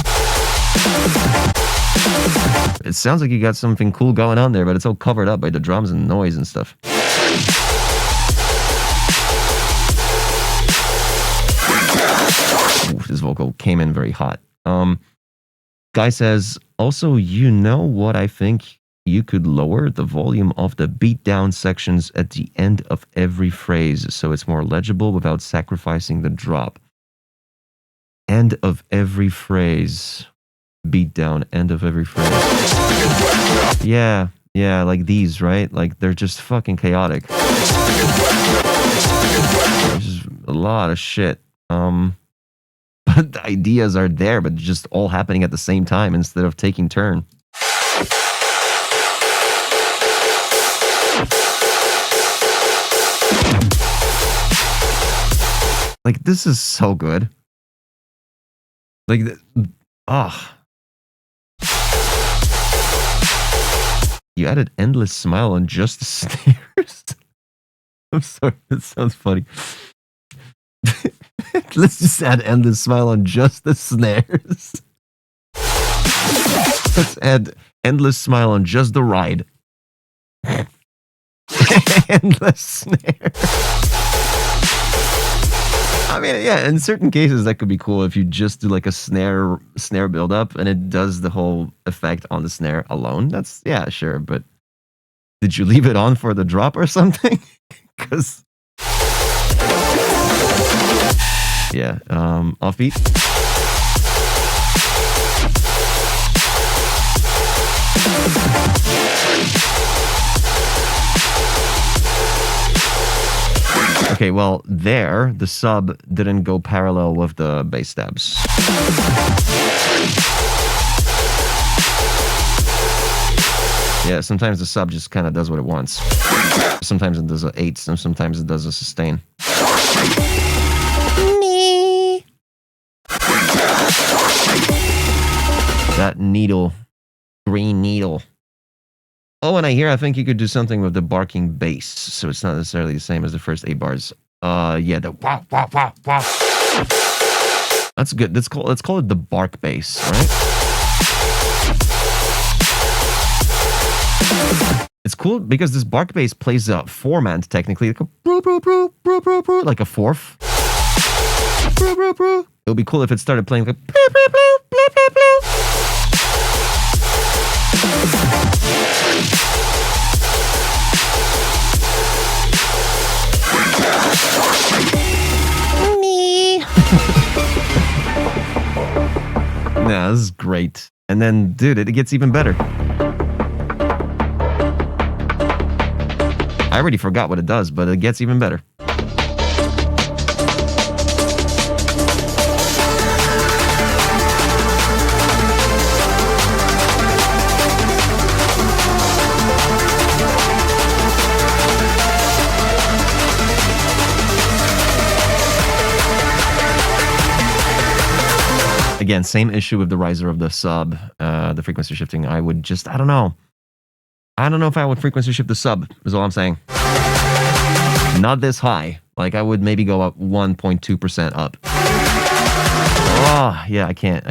It sounds like you got something cool going on there, but it's all covered up by the drums and noise and stuff. Ooh, this vocal came in very hot. Guy says, also, you know what I think? You could lower the volume of the beatdown sections at the end of every phrase so it's more legible without sacrificing the drop. End of every phrase. Beatdown, end of every phrase. Yeah, like these, right? Like they're just fucking chaotic. There's just a lot of shit. But the ideas are there, but just all happening at the same time instead of taking turn. Like, this is so good. Like, you added endless smile on just the snares. I'm sorry, that sounds funny. Let's just add endless smile on just the snares. Let's add endless smile on just the ride. Endless snare. I mean, yeah, in certain cases that could be cool if you just do like a snare build up and it does the whole effect on the snare alone. That's, yeah, sure, but did you leave it on for the drop or something? Because yeah, offbeat. Okay, well, there, the sub didn't go parallel with the bass stabs. Yeah, sometimes the sub just kind of does what it wants. Sometimes it does a 8, and sometimes it does a sustain. That needle. Green needle. Oh, and I think you could do something with the barking bass, so it's not necessarily the same as the first 8 bars. Yeah, the wah, wah, wah, wah. That's good. Let's call it the bark bass, right? It's cool because this bark bass plays a 4-man technically, like a like a fourth. It would be cool if it started playing like bloop, bloop, bloop, bloop, bloop, bloop. Me. Nah, this is great. And then, dude, it gets even better. I already forgot what it does, but it gets even better. Again, same issue with the riser of the sub, the frequency shifting. I would just, I don't know. I don't know if I would frequency shift the sub, is all I'm saying. Not this high. Like, I would maybe go up 1.2% up. Oh, yeah, I can't.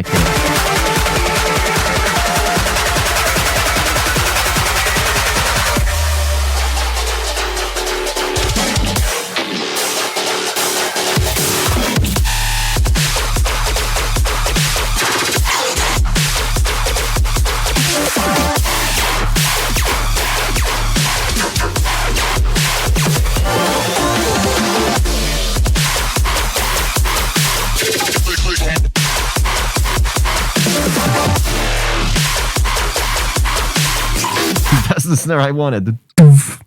That's the snare I wanted.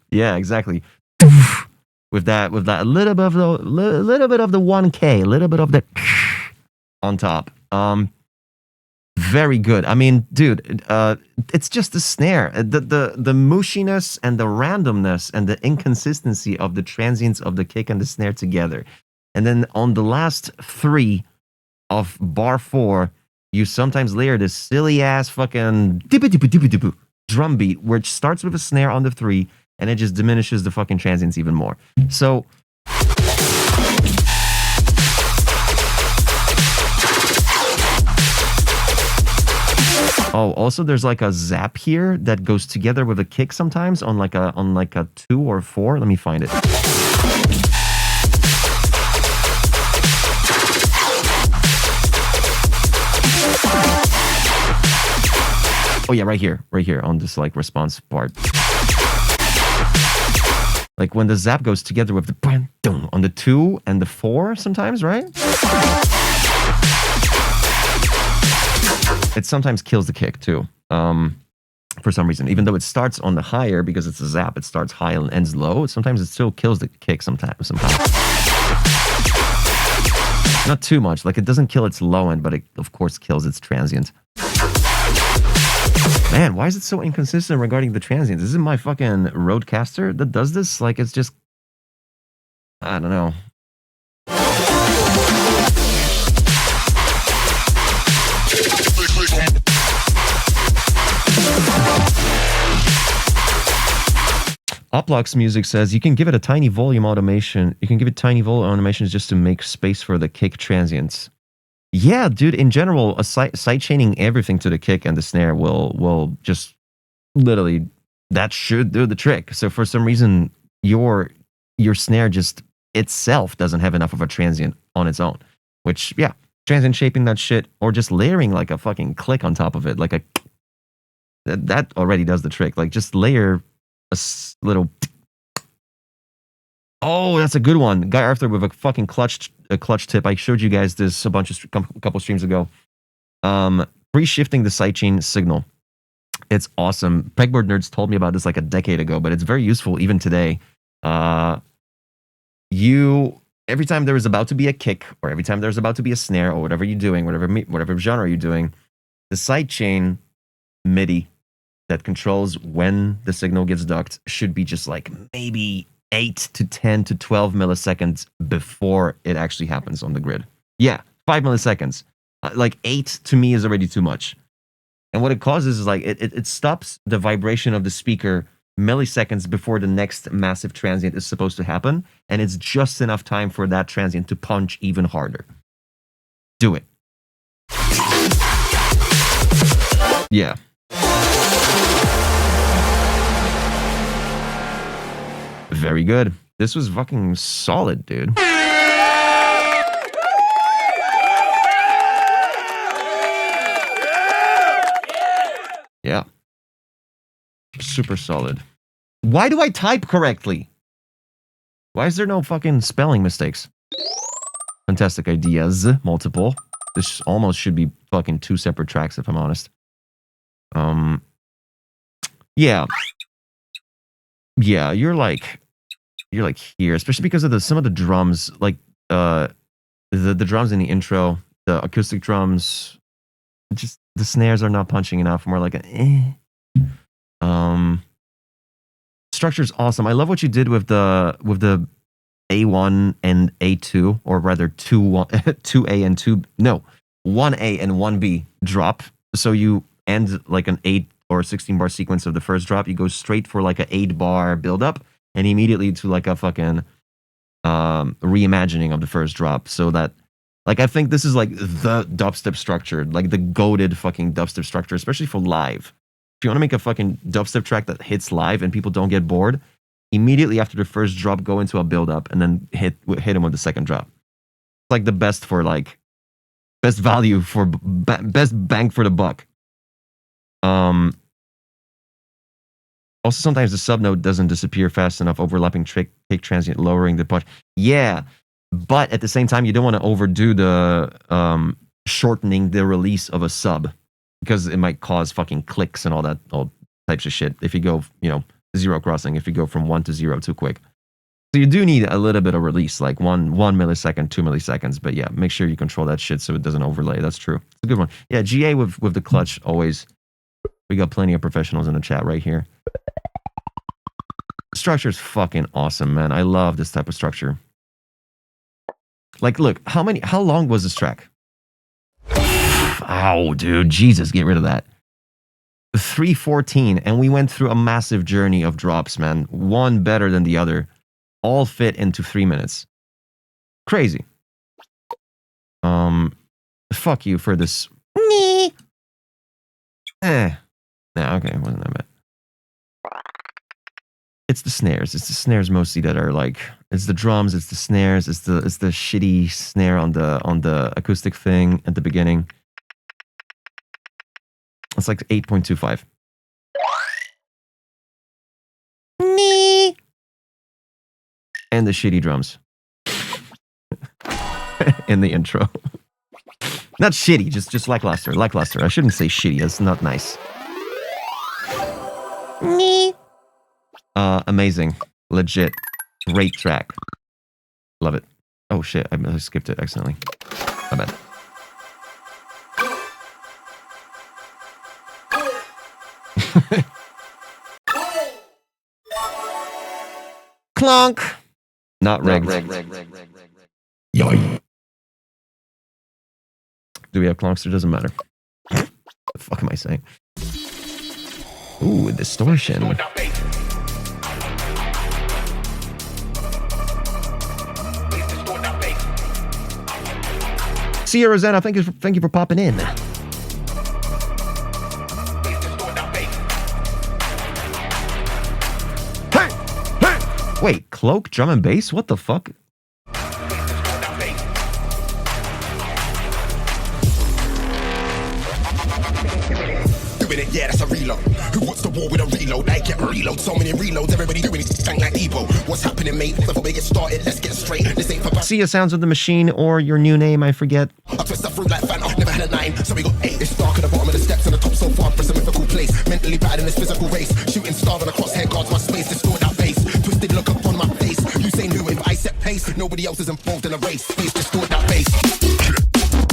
Yeah, exactly. With that little bit of the 1K, a little bit of the on top. Very good. I mean, dude, it's just the snare. The mushiness and the randomness and the inconsistency of the transients of the kick and the snare together. And then on the last 3 of bar 4, you sometimes layer this silly ass fucking drum beat, which starts with a snare on the 3 and it just diminishes the fucking transients even more. So oh, also there's like a zap here that goes together with a kick sometimes on like a 2 or 4. Let me find it. Oh yeah, right here on this like response part. Like when the zap goes together with the on the 2 and the 4 sometimes, right? It sometimes kills the kick too, for some reason. Even though it starts on the higher because it's a zap, it starts high and ends low. Sometimes it still kills the kick sometimes. Not too much. Like it doesn't kill its low end, but it of course kills its transient. Man, why is it so inconsistent regarding the transients? Is it my fucking Rodecaster that does this? Like, it's just... I don't know. Oplox Music says, you can give it a tiny volume automation. You can give it tiny volume automations just to make space for the kick transients. Yeah, dude, in general, a sidechaining everything to the kick and the snare will just literally, that should do the trick. So for some reason, your snare just itself doesn't have enough of a transient on its own. Which, yeah, transient shaping that shit, or just layering like a fucking click on top of it, like a... That already does the trick. Like, just layer a little... Oh, that's a good one. Guy Arthur with a fucking clutch tip. I showed you guys this a couple streams ago. Pre-shifting the sidechain signal. It's awesome. Pegboard Nerds told me about this like a decade ago, but it's very useful even today. Every time there is about to be a kick, or every time there's about to be a snare, or whatever you're doing, whatever genre you're doing, the sidechain MIDI that controls when the signal gets ducked should be just like maybe 8 to 10 to 12 milliseconds before it actually happens on the grid. Yeah, 5 milliseconds. Like 8 to me is already too much. And what it causes is like it stops the vibration of the speaker milliseconds before the next massive transient is supposed to happen. And it's just enough time for that transient to punch even harder. Do it. Yeah. Very good. This was fucking solid, dude. Super solid. Why do I type correctly? Why is there no fucking spelling mistakes? Fantastic ideas. Multiple. This almost should be fucking 2 separate tracks, if I'm honest. Yeah. Yeah, you're like here, especially because of some of the drums, like the drums in the intro, the acoustic drums, just the snares are not punching enough. More like a structure's awesome. I love what you did with the A1 and A2, or rather 2A and 1A and 1B drop. So you end like an 8 or 16 bar sequence of the first drop. You go straight for like an 8 bar buildup, and immediately to like a fucking reimagining of the first drop. So that, like, I think this is like the dubstep structure, like the goated fucking dubstep structure, especially for live. If you want to make a fucking dubstep track that hits live and people don't get bored, immediately after the first drop, go into a build-up and then hit him with the second drop. It's like the best for like best value for best bang for the buck. Also, sometimes the subnote doesn't disappear fast enough, overlapping kick transient, lowering the punch. Yeah, but at the same time, you don't want to overdo the shortening the release of a sub, because it might cause fucking clicks and all types of shit if you go, zero crossing, if you go from 1 to 0 too quick. So you do need a little bit of release, like 1 millisecond, 2 milliseconds. But yeah, make sure you control that shit so it doesn't overlay. That's true. It's a good one. Yeah, GA with the clutch, always. We got plenty of professionals in the chat right here. Structure's fucking awesome, man. I love this type of structure. Like, look, how long was this track? Ow, dude, Jesus, get rid of that. 3:14, and we went through a massive journey of drops, man. One better than the other. All fit into 3 minutes. Crazy. Fuck you for this. Nah, okay, it wasn't that bad. It's the snares. It's the snares mostly that are like, it's the drums, it's the snares, it's the shitty snare on the acoustic thing at the beginning. It's like 8.25. And the shitty drums. In the intro. Not shitty, just lackluster. Lackluster. I shouldn't say shitty, that's not nice. Amazing. Legit. Great track. Love it. Oh shit, I skipped it accidentally. My bad. Clonk! Not rigged. Yoy. Do we have clonks? It doesn't matter. What the fuck am I saying? Ooh, distortion. See you, Rosanna. Thank you for popping in. Hey! Wait, cloak, drum and bass? What the fuck? Yeah, that's a reload. Who wants the war with a reload? I get a reload. So many reloads. Everybody doing it. Stank like Evo. What's happening, mate? Before we get started, let's get straight. This ain't for See ya, Sounds of the Machine, or your new name, I forget. I twist the fruit like Fanta. Never had a 9. So we got 8. It's dark at the bottom of the steps and the top so far. Press a mythical place. Mentally bad in this physical race. Shooting star on a crosshair guards my space. Distort that face. Twisted look upon my face. You say new if I set pace. Nobody else is involved in a race. Face distort that face.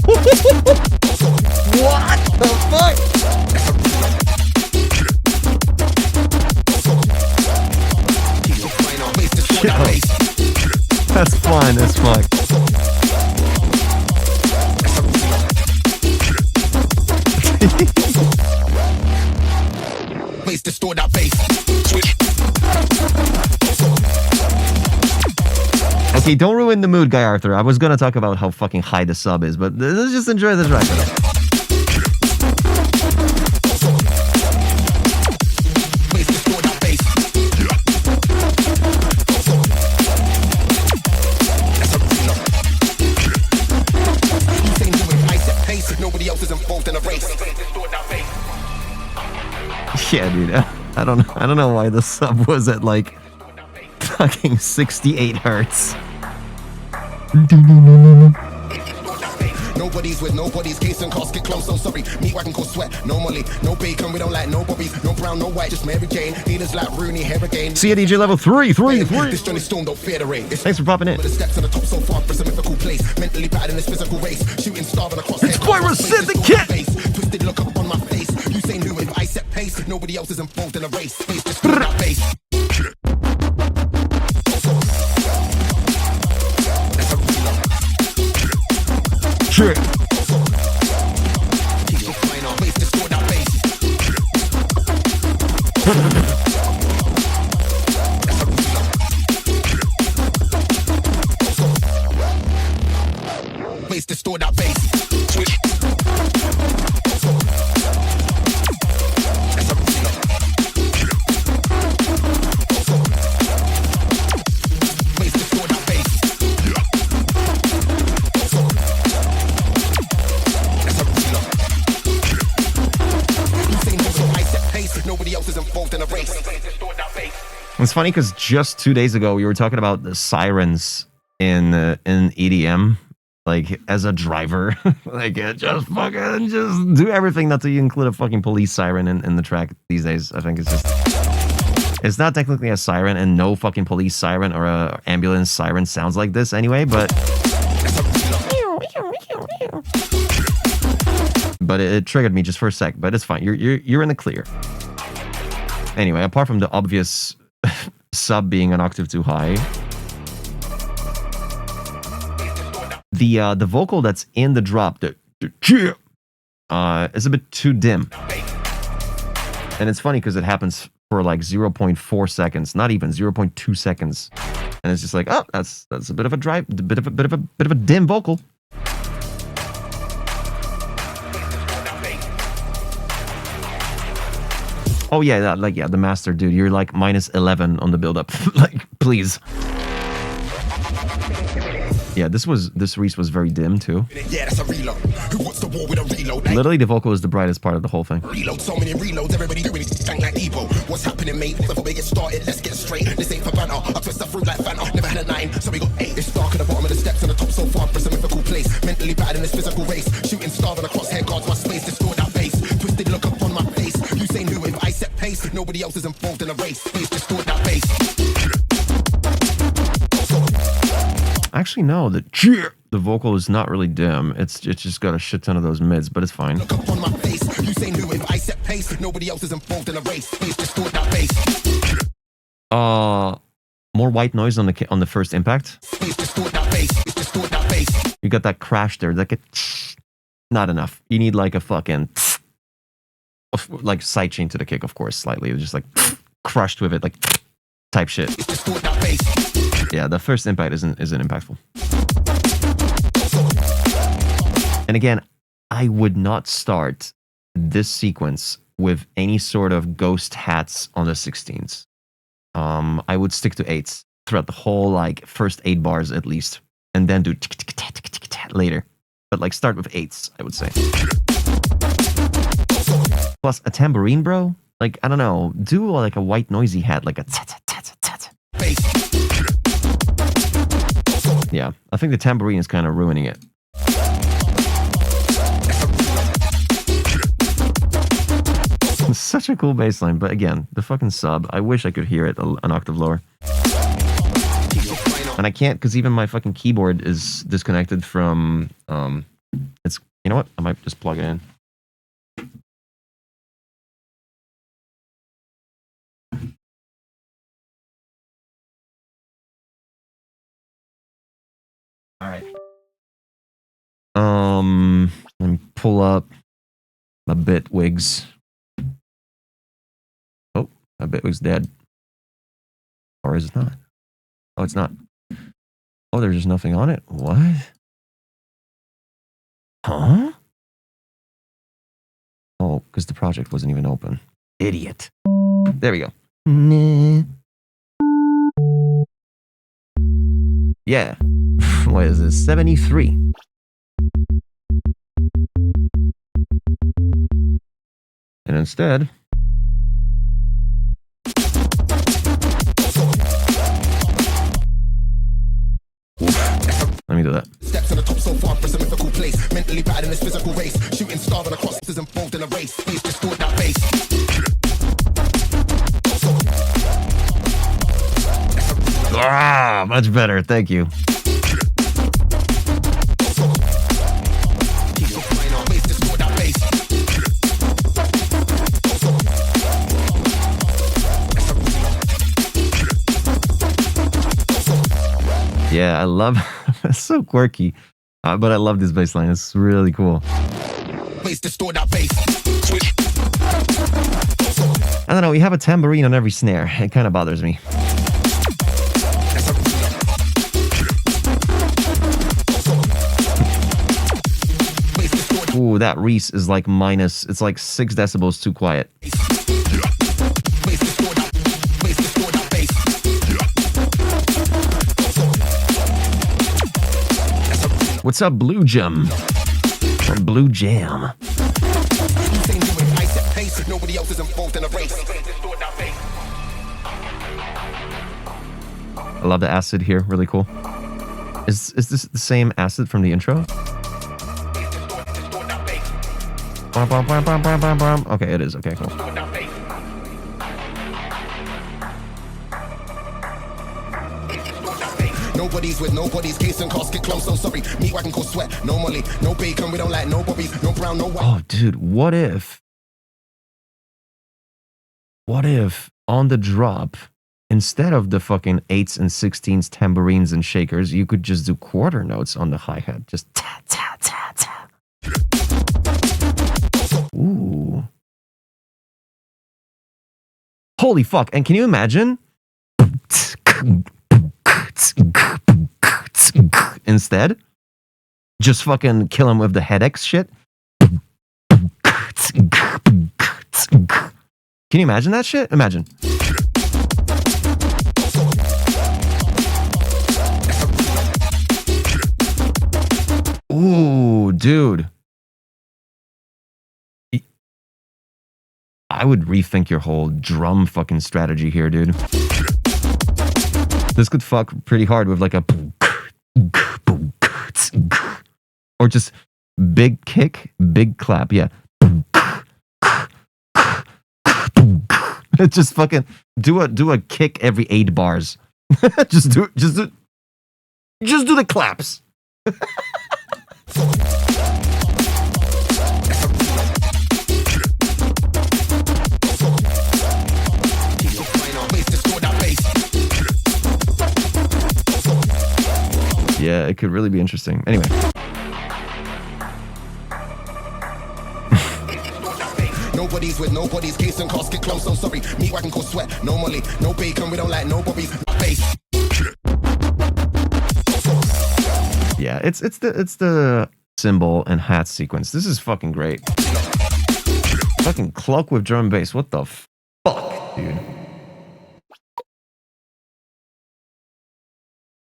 What the fuck? That's fine, that's fine. Place to store that base. Okay, don't ruin the mood, Guy Arthur. I was gonna talk about how fucking high the sub is, but let's just enjoy the track. Nobody else is involved in a race. Yeah, dude. I don't know why the sub was at like fucking 68 hertz. Nobody's with nobody's case and casket clump, so sorry. Meat wagon called sweat, no molly, no bacon, we don't like no bobbies, no brown, no white, just Mary Jane. Dealers like Rooney, hair again. See ya, DJ level 3. This Johnny Storm don't fear the rain. Thanks for popping in. The steps on the top so far, for some mythical place. Mentally bad in this physical race. Shooting starving across It's Quira Syndicate! Twisted look up on my face. You say new if I set pace. Nobody else is involved in a race. Face just through that base. Sure. Ways to store that base. Ways to store that base. That's a real. You say no, so I set pace. Nobody else is involved in a race. It's funny because just 2 days ago we were talking about the sirens in EDM, like as a driver, like just fucking just do everything not to include a fucking police siren in the track these days. I think it's not technically a siren, and no fucking police siren or a ambulance siren sounds like this anyway, but it triggered me just for a sec. But it's fine. You're in the clear. Anyway, apart from the obvious sub being an octave too high, the vocal that's in the drop, is a bit too dim. And it's funny because it happens for like 0.4 seconds, not even 0.2 seconds, and it's just like, oh, that's a bit of a bit of a dim vocal. Oh yeah, the master dude. You're like minus 11 on the build-up. Like, please. Yeah, this Reese was very dim too. Yeah, that's a reload. Who wants the war with a reload? Literally, the vocal is the brightest part of the whole thing. Reload, so many reloads, everybody doing it, stank like Evo. What's happening, mate? Before we get started, let's get straight. This ain't for banter. I twist the fruit like Fanta. Never had a 9, so we got 8. It's dark at the bottom of the steps and the top so far, for some mythical place. Mentally bad in this physical race. Shooting starving across head guards, my space, distort that base. Twisted look up on my face. You say new if I set pace. Nobody else is involved in a race. Face, distort that base. Actually, no, the vocal is not really dim. It's just got a shit ton of those mids, but it's fine. Look up on my face. You say new if I set pace. Nobody else is involved in a race. Face, distort that base. More white noise on the first impact. Face, distort that base. Distort that base. You got that crash there, like not enough. You need like a fucking like sidechain to the kick, of course, slightly. Just like crushed with it, like type shit. Distort that base. Yeah, the first impact isn't impactful. And again, I would not start this sequence with any sort of ghost hats on the 16s. I would stick to 8s throughout the whole like first 8 bars at least, and then do later. But like start with 8s, I would say. Plus a tambourine, bro. Like, I don't know, do like a white noisy hat, like a yeah, I think the tambourine is kind of ruining it. It's such a cool bass line, but again, the fucking sub, I wish I could hear it an octave lower. And I can't, because even my fucking keyboard is disconnected from, it's, you know what, I might just plug it in. All right. Let me pull up my Bitwigs. Oh, my Bitwig's dead. Or is it not? Oh, it's not. Oh, there's just nothing on it. What? Huh? Oh, because the project wasn't even open. Idiot. There we go. Nah. Yeah. What is this? 73. And instead, me do that. Steps on the top so far, press a mythical place. Mentally bad in this physical race. Shooting starving across is involved in a race. Please distort that bass. Ah, much better. Thank you. Yeah, I love it's so quirky. But I love this bass line. It's really cool. I don't know, we have a tambourine on every snare. It kind of bothers me. Ooh, that Reese is like minus, it's like 6 decibels too quiet. What's up, Blue Jam? Or Blue Jam? I love the acid here, really cool. Is this the same acid from the intro? Okay, it is. Okay, cool. Nobody's with nobody's case and casket clump, so sorry. Meat wagon called sweat, no molly, no bacon, we don't like no bobbies, no brown, no white. Oh, dude, what if on the drop, instead of the fucking 8s and 16s, tambourines and shakers, you could just do quarter notes on the hi-hat. Just ta ta ta ta. Ooh. Holy fuck. And can you imagine? Instead, just fucking kill him with the headaches shit. Can you imagine that shit? Imagine. Ooh, dude. I would rethink your whole drum fucking strategy here, dude. This could fuck pretty hard with like a... Or just big kick, big clap, yeah. Just fucking do a kick every 8 bars. just do the claps. Yeah, it could really be interesting. Anyway. Nobody's with nobody's case and casket clump, so sorry. Meat wagon called sweat, no molly, no bacon, we don't like no bobbies. Bass. Yeah, it's the cymbal and hat sequence. This is fucking great. Fucking cloak with drum and bass. What the fuck, dude?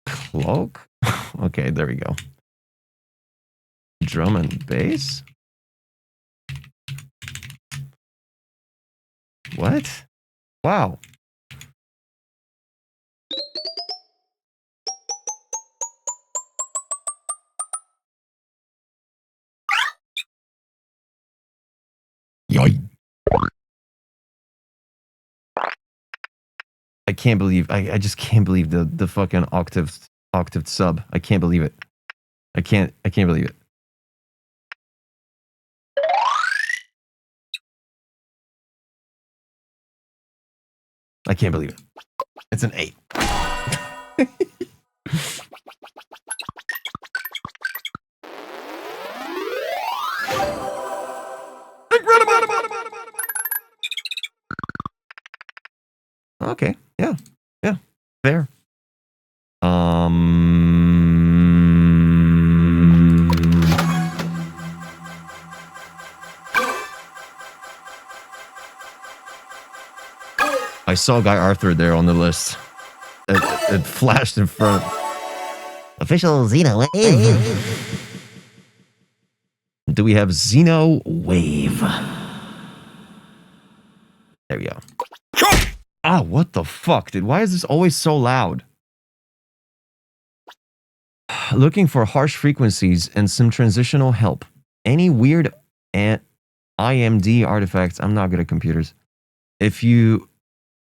Cloak? Okay, there we go. Drum and bass? What? Wow. Yoy. I can't believe I just can't believe the fucking octave sub. I can't believe it. I can't believe it. I can't believe it. It's an 8. Okay, yeah, fair. I saw Guy Arthur there on the list. It flashed in front. Official Xeno Wave. Do we have Xeno Wave? There we go. Ah, what the fuck, dude? Why is this always so loud? Looking for harsh frequencies and some transitional help. Any weird IMD artifacts. I'm not good at computers. If you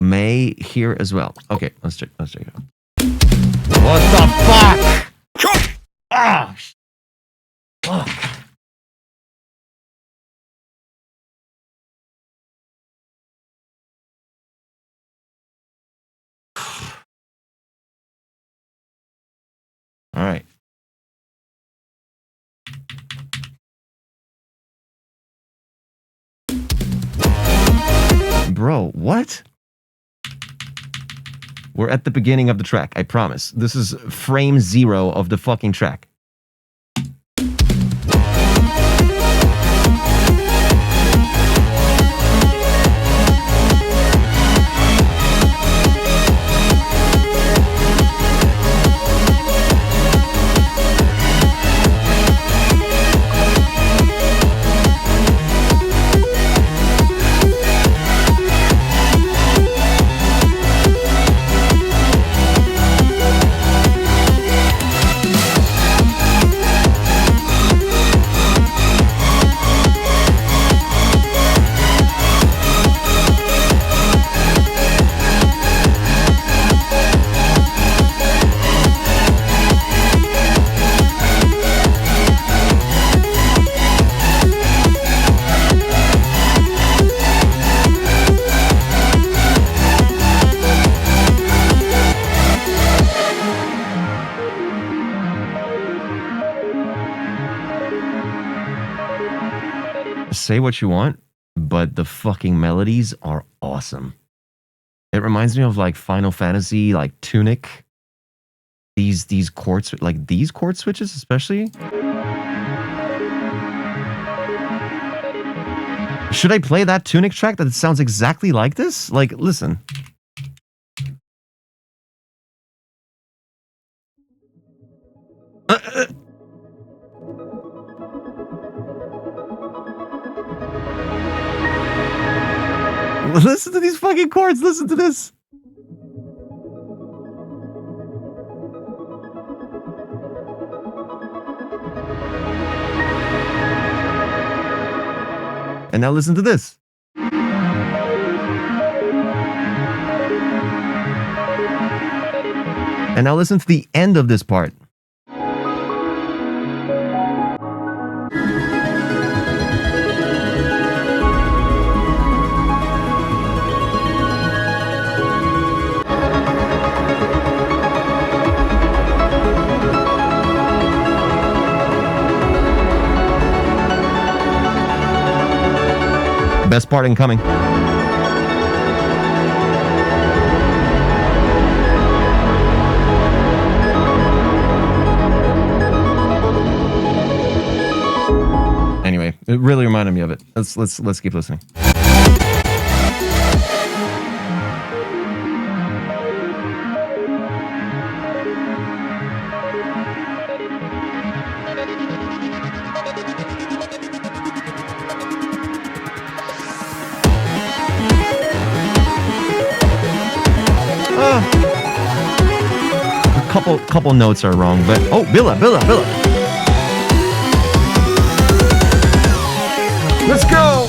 may here as well. Okay, let's check it out. What the fuck? Ah! Fuck. All right. Bro, what? We're at the beginning of the track, I promise. This is frame 0 of the fucking track. Say what you want, but the fucking melodies are awesome. It reminds me of like Final Fantasy, like Tunic. These chord these chord switches especially. Should I play that Tunic track that sounds exactly like this? Like, listen. Listen to these fucking chords. Listen to this. And now listen to this. And now listen to the end of this part. Best part incoming. Anyway, it really reminded me of it. Let's keep listening. Couple notes are wrong, but oh, Billa. Let's go.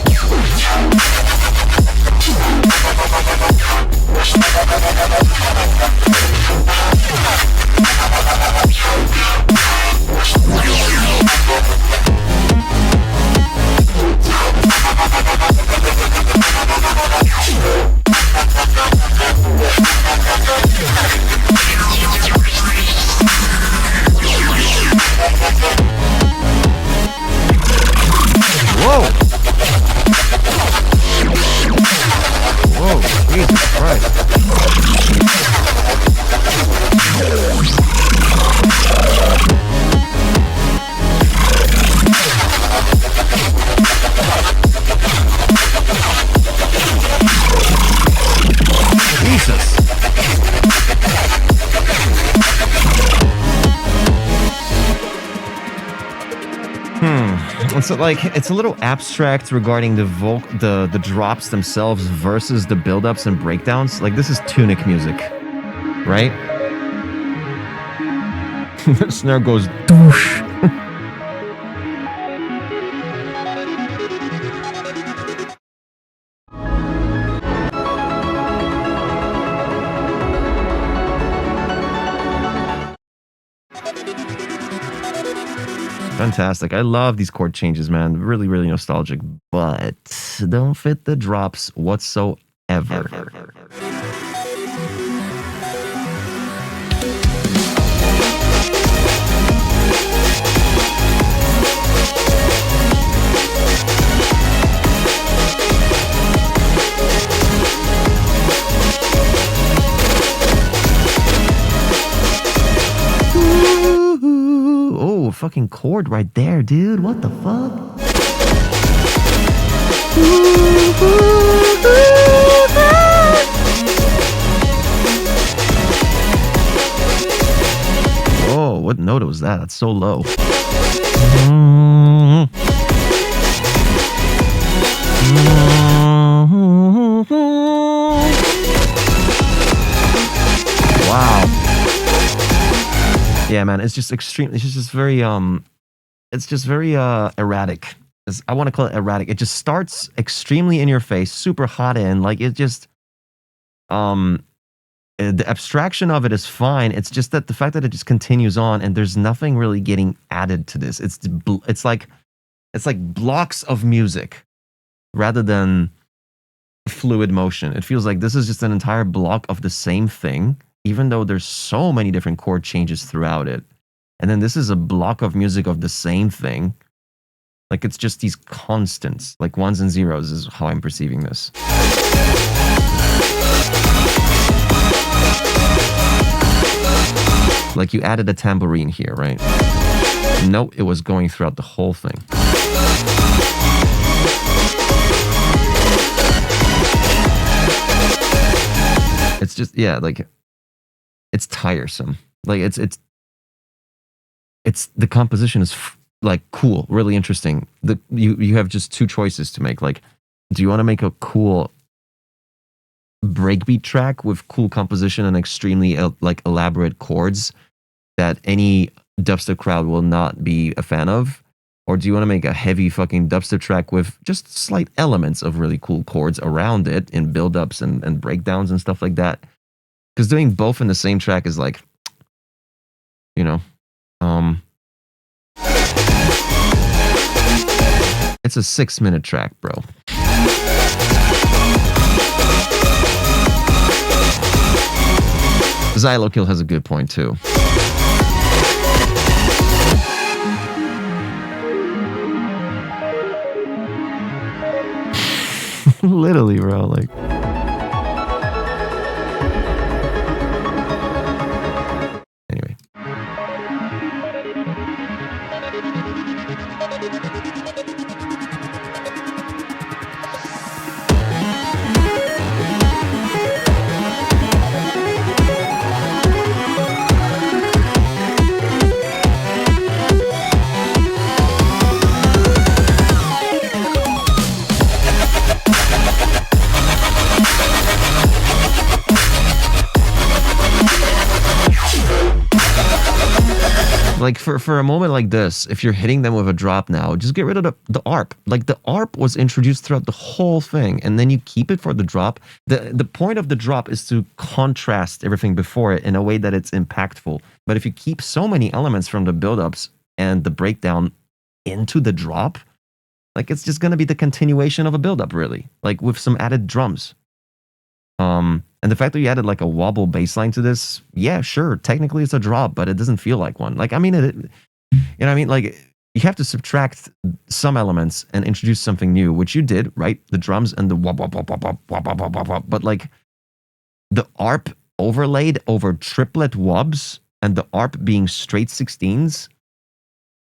Whoa, Jesus Christ. Jesus. It's a little abstract regarding the drops themselves versus the build-ups and breakdowns. Like, this is Tunic music, right? The snare goes doosh. Fantastic. I love these chord changes, man. Really, really nostalgic, but don't fit the drops whatsoever. Oh, fucking chord right there, dude. What the fuck? Oh, what note was that? That's so low. Wow. Yeah, man, it's just extreme. It's just very erratic. I want to call it erratic. It just starts extremely in your face, super hot in, like it just the abstraction of it is fine. It's just that the fact that it just continues on and there's nothing really getting added to this. It's like blocks of music rather than fluid motion. It feels like this is just an entire block of the same thing, even though there's so many different chord changes throughout it. And then this is a block of music of the same thing. Like it's just these constants, like ones and zeros is how I'm perceiving this. Like you added a tambourine here, right? No, it was going throughout the whole thing. It's just, yeah, like it's tiresome. Like it's the composition is like cool, really interesting. You have just two choices to make. Like, do you want to make a cool breakbeat track with cool composition and extremely like elaborate chords that any dubstep crowd will not be a fan of? Or do you want to make a heavy fucking dubstep track with just slight elements of really cool chords around it in build-ups and breakdowns and stuff like that? Because doing both in the same track is like, you know, it's a 6-minute track, bro. Xylokill has a good point too. Literally, bro, like. Anyway. Like for a moment like this, if you're hitting them with a drop now, just get rid of the ARP. Like the ARP was introduced throughout the whole thing, and then you keep it for the drop. The point of the drop is to contrast everything before it in a way that it's impactful. But if you keep so many elements from the build-ups and the breakdown into the drop, like it's just gonna be the continuation of a build-up, really. Like with some added drums. And the fact that you added like a wobble bass line to this, yeah, sure, technically it's a drop, but it doesn't feel like one. Like, I mean, you know what I mean? Like, you have to subtract some elements and introduce something new, which you did, right? The drums and the wop, wop, wop, wop, wop, wop, wop, wop, wop, wop. But like, the ARP overlaid over triplet wobs and the ARP being straight 16s,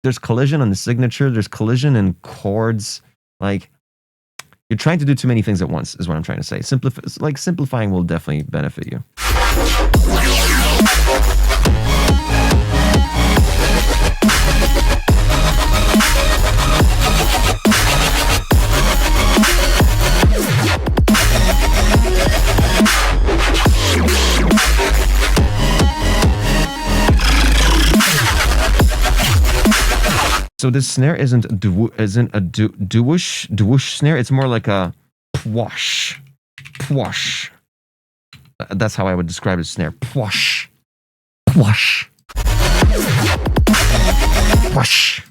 there's collision on the signature, there's collision in chords, like, you're trying to do too many things at once, is what I'm trying to say. Simplifying will definitely benefit you. So this snare isn't a doosh snare. It's more like a pwash. Pwash. That's how I would describe a snare. Pwash. Pwash. Pwash.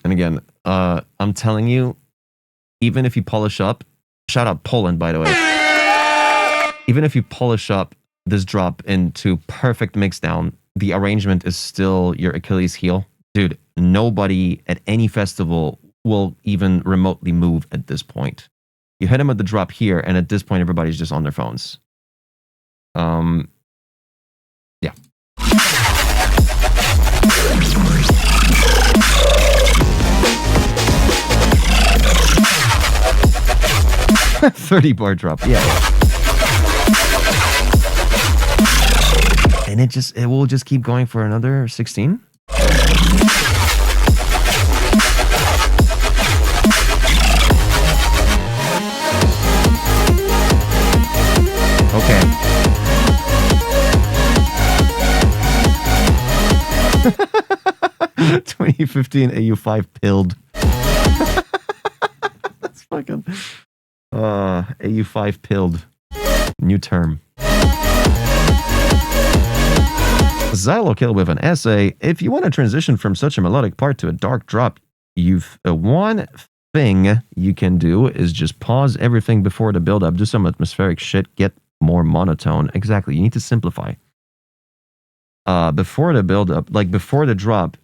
And again, I'm telling you, even if you polish up, shout out Poland, by the way. Even if you polish up this drop into perfect mixdown, the arrangement is still your Achilles heel. Dude, nobody at any festival will even remotely move at this point. You hit them at the drop here, and at this point, everybody's just on their phones. Yeah. $30 drop, yeah. And it will just keep going for another 16. Okay. "2015 AU5 pilled." That's fucking AU5 pilled. New term. Xylokill with an essay. "If you want to transition from such a melodic part to a dark drop, one thing you can do is just pause everything before the build up, do some atmospheric shit, get more monotone." Exactly. You need to simplify. Before the build up, like before the drop,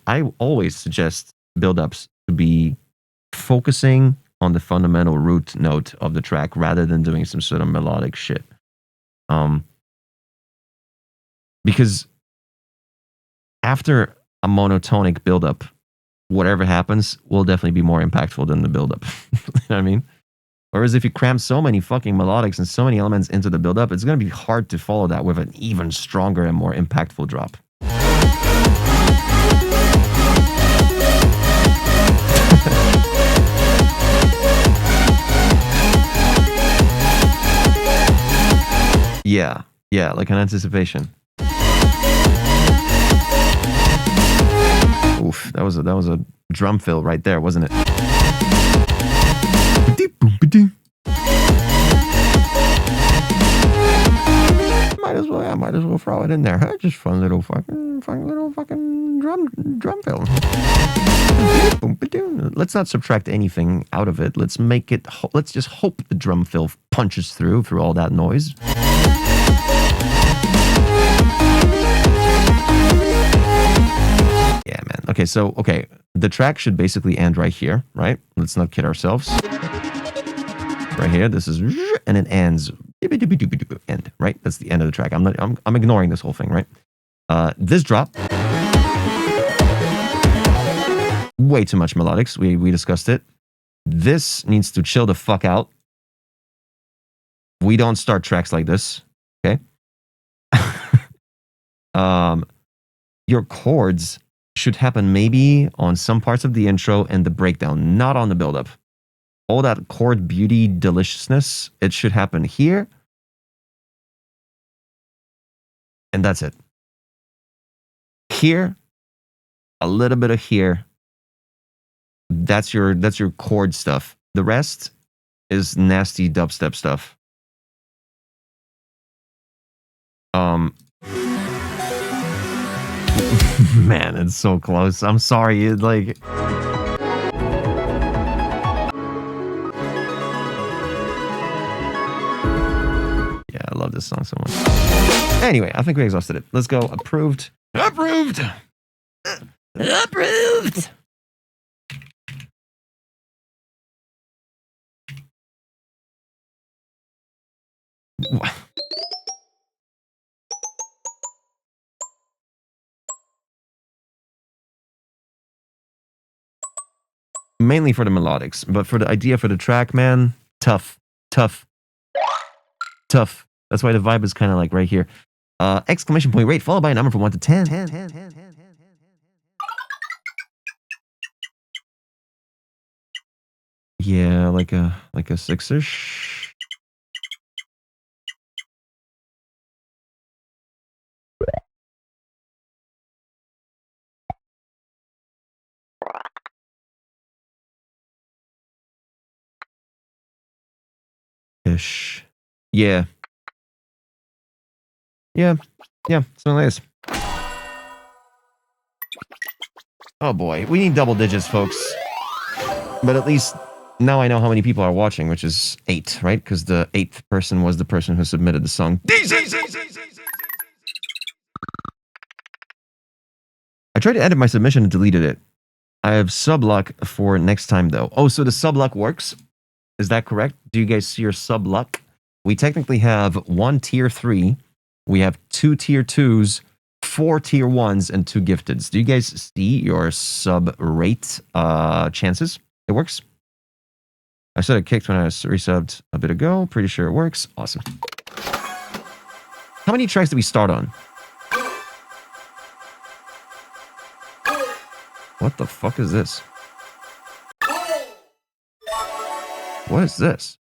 I always suggest build ups to be focusing on the fundamental root note of the track rather than doing some sort of melodic shit. Because after a monotonic buildup, whatever happens will definitely be more impactful than the buildup. You know what I mean? Whereas if you cram so many fucking melodics and so many elements into the buildup, it's going to be hard to follow that with an even stronger and more impactful drop. Yeah, like an anticipation. Oof, that was a drum fill right there, wasn't it? Might as well throw it in there. Huh? Just fun little fucking drum fill. Let's not subtract anything out of it. Let's make it. Let's just hope the drum fill punches through all that noise. Yeah, man. Okay, the track should basically end right here, right? Let's not kid ourselves. Right here, this is, and it ends, end, right? That's the end of the track. I'm ignoring this whole thing, right? This drop, way too much melodics. We discussed it. This needs to chill the fuck out. We don't start tracks like this, okay? Your chords should happen maybe on some parts of the intro and the breakdown, not on the buildup. All that chord beauty deliciousness, it should happen here. And that's it. Here, a little bit of here. That's your chord stuff. The rest is nasty dubstep stuff. Man, it's so close. I'm sorry. Like, yeah, I love this song so much. Anyway, I think we exhausted it. Let's go. Approved. Approved. Approved. Mainly for the melodics, but for the idea for the track, man, tough. That's why the vibe is kind of like right here. Exclamation point rate followed by a number from 1 to 10. Yeah, like a 6-ish. Ish. Yeah. Yeah. Yeah. So nice. Oh boy, we need double digits, folks. But at least now I know how many people are watching, which is 8, right? Because the 8th person was the person who submitted the song. I tried to edit my submission and deleted it. I have sub luck for next time, though. Oh, so the sub luck works? Is that correct? Do you guys see your sub luck? We technically have 1 tier 3. We have 2 tier 2s, 4 tier 1s, and 2 gifteds. Do you guys see your sub rate chances? It works? I said it kicked when I was resubbed a bit ago. Pretty sure it works. Awesome. How many tracks did we start on? What the fuck is this? What is this?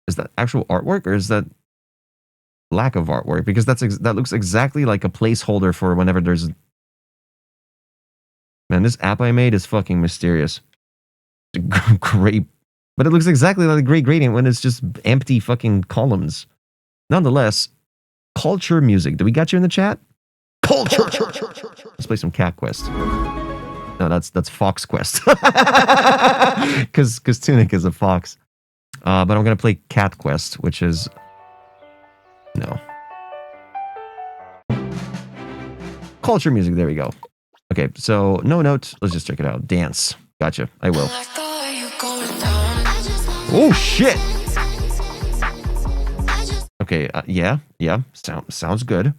Is that actual artwork or is that lack of artwork? Because that looks exactly like a placeholder for whenever there's... Man, this app I made is fucking mysterious. Great. But it looks exactly like a great gradient when it's just empty fucking columns. Nonetheless, culture music. Do we got you in the chat? Culture! Let's play some Cat Quest. No, that's Fox Quest. Because Tunic is a fox. But I'm going to play Cat Quest, which is... No. Culture music, there we go. Okay, so no note. Let's just check it out. Dance. Gotcha. I will. Oh, shit! Okay, yeah. Sounds good.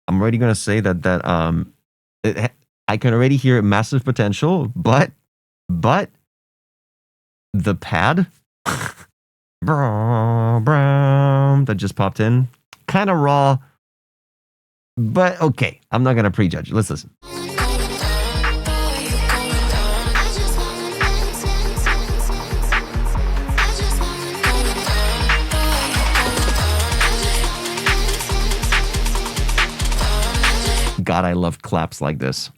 I'm already going to say that I can already hear massive potential, but the pad that just popped in, kind of raw, but okay. I'm not going to prejudge. Let's listen. God, I love claps like this.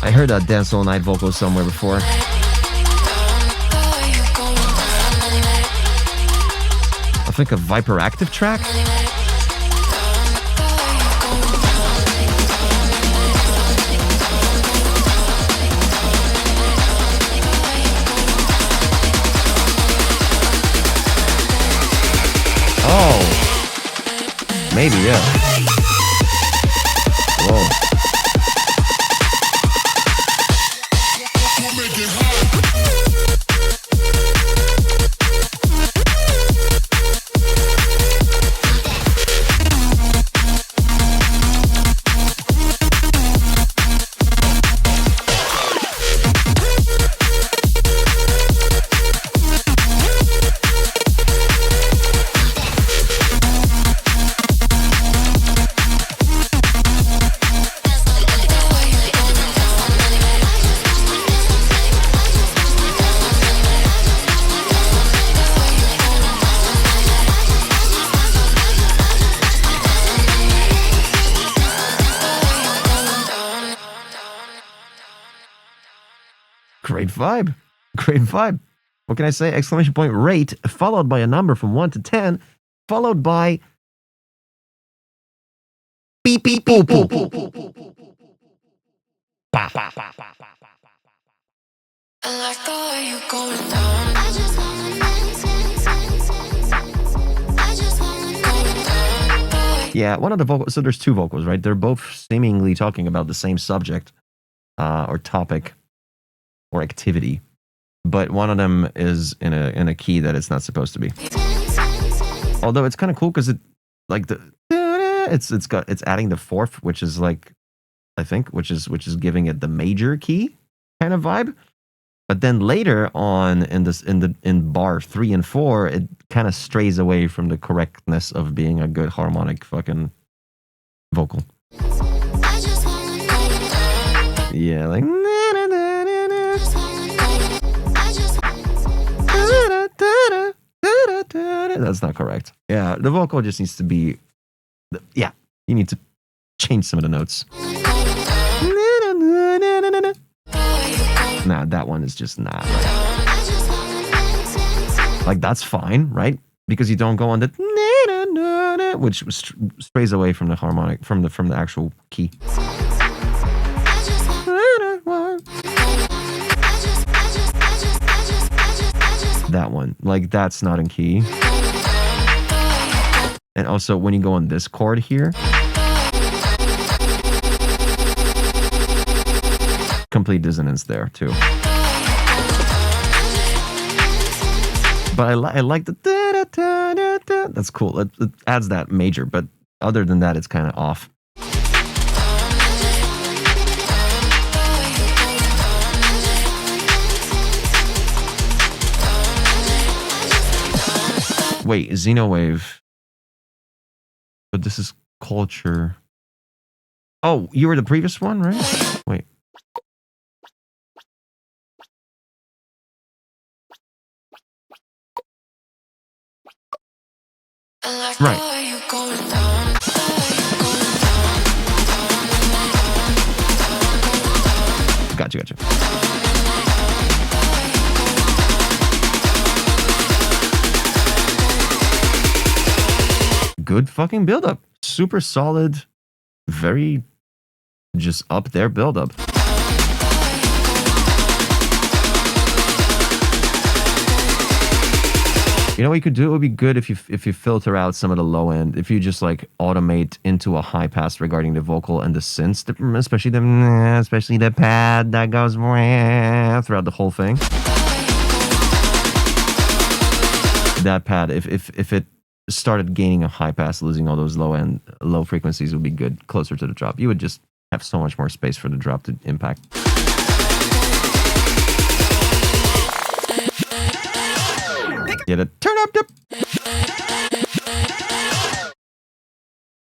I heard that Dance All Night vocal somewhere before. I think a Viper Active track? Oh. Maybe, yeah. Whoa. Great vibe. Great vibe. What can I say? Exclamation point rate, followed by a number from 1 to 10, followed by beep beep boop boop. Bah, bah, bah, bah, bah, bah, bah. I like the way you're going down. I just wanna go down. Yeah, one of the vocals. So there's two vocals, right? They're both seemingly talking about the same subject, or topic, or activity, but one of them is in a key that it's not supposed to be. Although it's kind of cool because it, like it's adding the fourth, which is like, I think, which is giving it the major key kind of vibe. But then later on in bar 3 and 4, it kind of strays away from the correctness of being a good harmonic fucking vocal. Yeah, like that's not correct. Yeah, the vocal just needs to be, yeah, you need to change some of the notes. Nah, that one is just not right. Like, that's fine, right? Because you don't go on the which strays away from the harmonic, from the actual key. That one, like, that's not in key. And also, when you go on this chord here, complete dissonance there too. But I like the that's cool. It adds that major, but other than that, it's kind of off. Wait, Xenowave. But this is culture. Oh, you were the previous one, right? Wait. Right. Gotcha. Good fucking build up. Super solid. Very just up there build up. You know what you could do? It would be good if you filter out some of the low end. If you just like automate into a high pass regarding the vocal and the synths, especially the pad that goes throughout the whole thing. That pad, if it started gaining a high pass, losing all those low frequencies, would be good closer to the drop. You would just have so much more space for the drop to impact. Get it? Turn up.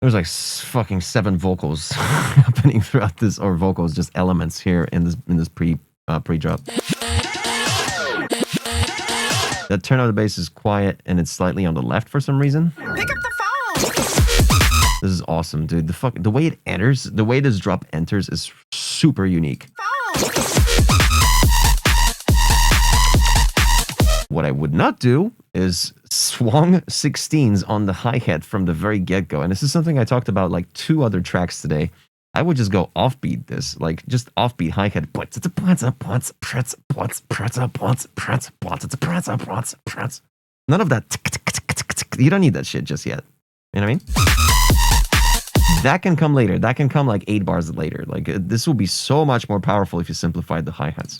There's like fucking 7 vocals happening throughout this, or vocals, just elements here in this pre-drop. That turn of the bass is quiet and it's slightly on the left for some reason. Pick up the phone. This is awesome, dude. The way it enters, the way this drop enters is super unique. What I would not do is swung 16s on the hi-hat from the very get-go. And this is something I talked about like 2 other tracks today. I would just go offbeat this, like just offbeat hi-hat. None of that. You don't need that shit just yet. You know what I mean? That can come later. That can come like 8 bars later. Like, this will be so much more powerful if you simplified the hi-hats.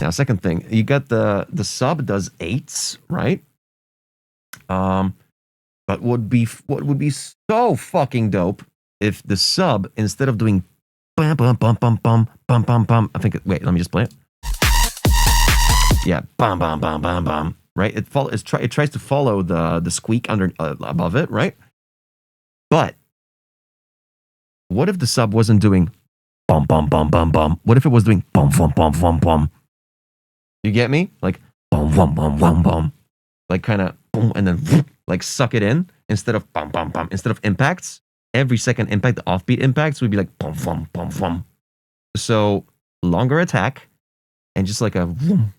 Now, second thing, you got the sub does 8s, right? But what would be so fucking dope if the sub, instead of doing bum bum bum bum bum bum bum bum, I think wait, let me just play it. Yeah, bum bum bum bum bum. Right? It tries to follow the squeak under above it, right? But what if the sub wasn't doing bum bum bum bum bum? What if it was doing bum bum bum bum bum? You get me? Like bum bum bum bum bum. Like kind of boom, and then like suck it in instead of bum bum bum. Instead of impacts, every second impact, the offbeat impacts would be like bum bum bum bum. So longer attack, and just like a vroom.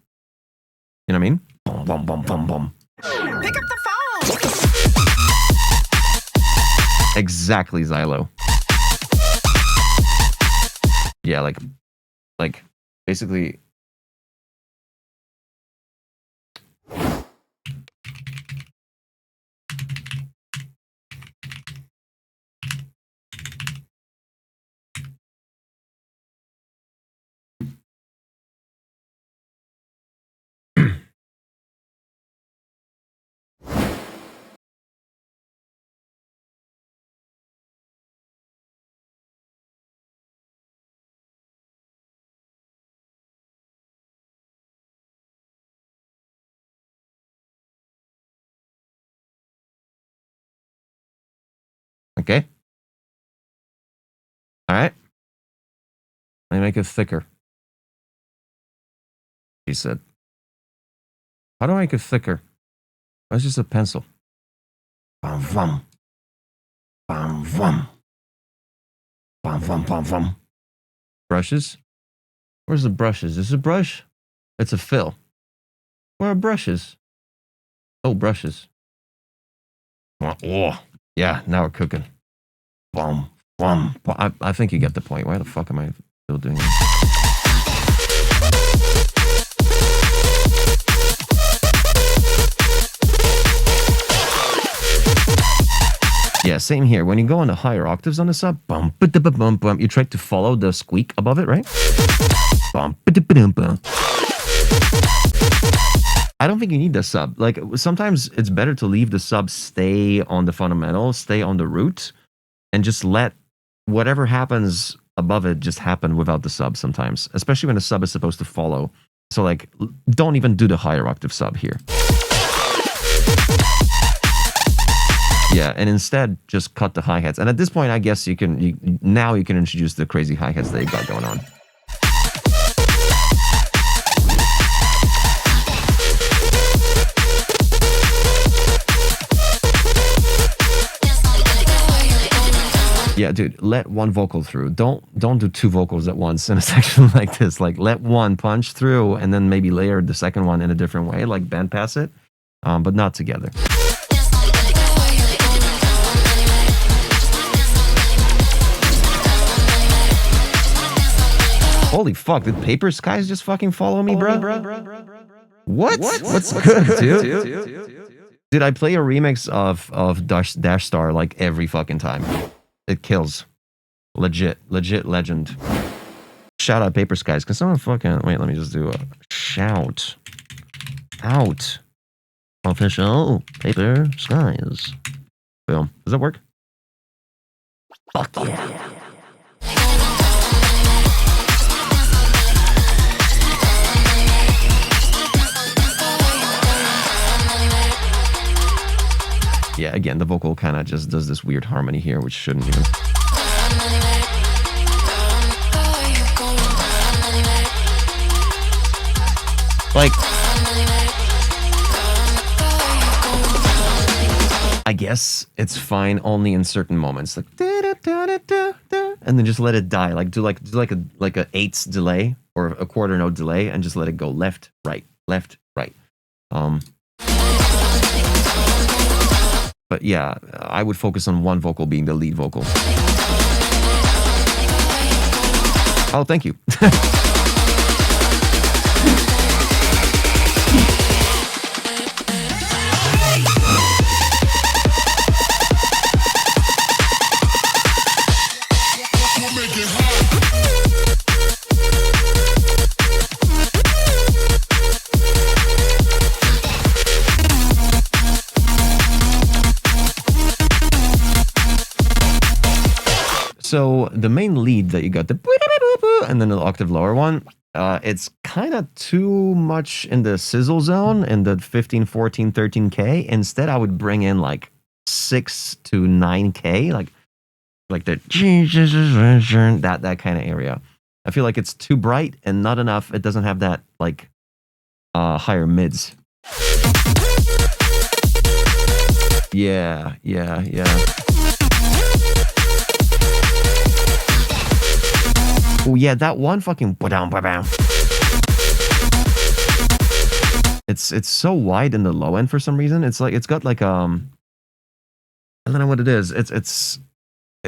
You know what I mean? Boom, boom, boom, boom, boom. Pick up the phone! Exactly, Xylo. Yeah, like basically. Okay. All right. Let me make it thicker. He said. How do I make it thicker? That's just a pencil. Bum, vum. Bum, vum. Bum, vum, bum, vum. Brushes? Where's the brushes? Is this a brush? It's a fill. Where are brushes? Oh, brushes. Oh, yeah, now we're cooking. Bum, bum. I think you get the point. Why the fuck am I still doing this? Yeah, same here. When you go on the higher octaves on the sub, bum, bum, bum, you try to follow the squeak above it, right? Bum, bum. I don't think you need the sub. Like, sometimes it's better to leave the sub stay on the fundamental, stay on the root, and just let whatever happens above it just happen without the sub sometimes, especially when the sub is supposed to follow. So, like, don't even do the higher octave sub here. Yeah, and instead just cut the hi-hats. And at this point, I guess you can now you can introduce the crazy hi-hats that you got going on. Yeah, dude, let one vocal through. Don't do two vocals at once in a section like this. Like, let one punch through and then maybe layer the second one in a different way, like bandpass it, but not together. Holy fuck, did Paper Skies just fucking follow me, bro? What? What's good, dude? Dude, I play a remix of Dash Star like every fucking time. It kills. Legit legend. Shout out Paper Skies. Can someone fucking... Wait, let me just do a shout out. Official Paper Skies. Boom. Does that work? Fuck yeah. Yeah, again, the vocal kind of just does this weird harmony here, which shouldn't even... Like... I guess it's fine only in certain moments. Like... And then just let it die. Like, do a eighths delay or a quarter note delay and just let it go left, right, left, right. But yeah, I would focus on one vocal being the lead vocal. Oh, thank you. So the main lead that you got, the and then the octave lower one, it's kind of too much in the sizzle zone in the 15, 14, 13K. Instead, I would bring in like 6 to 9K, like the that kind of area. I feel like it's too bright and not enough. It doesn't have that like higher mids. Yeah. Oh yeah, that one fucking ba-dam. It's so wide in the low end for some reason. It's like it's got like I don't know what it is. It's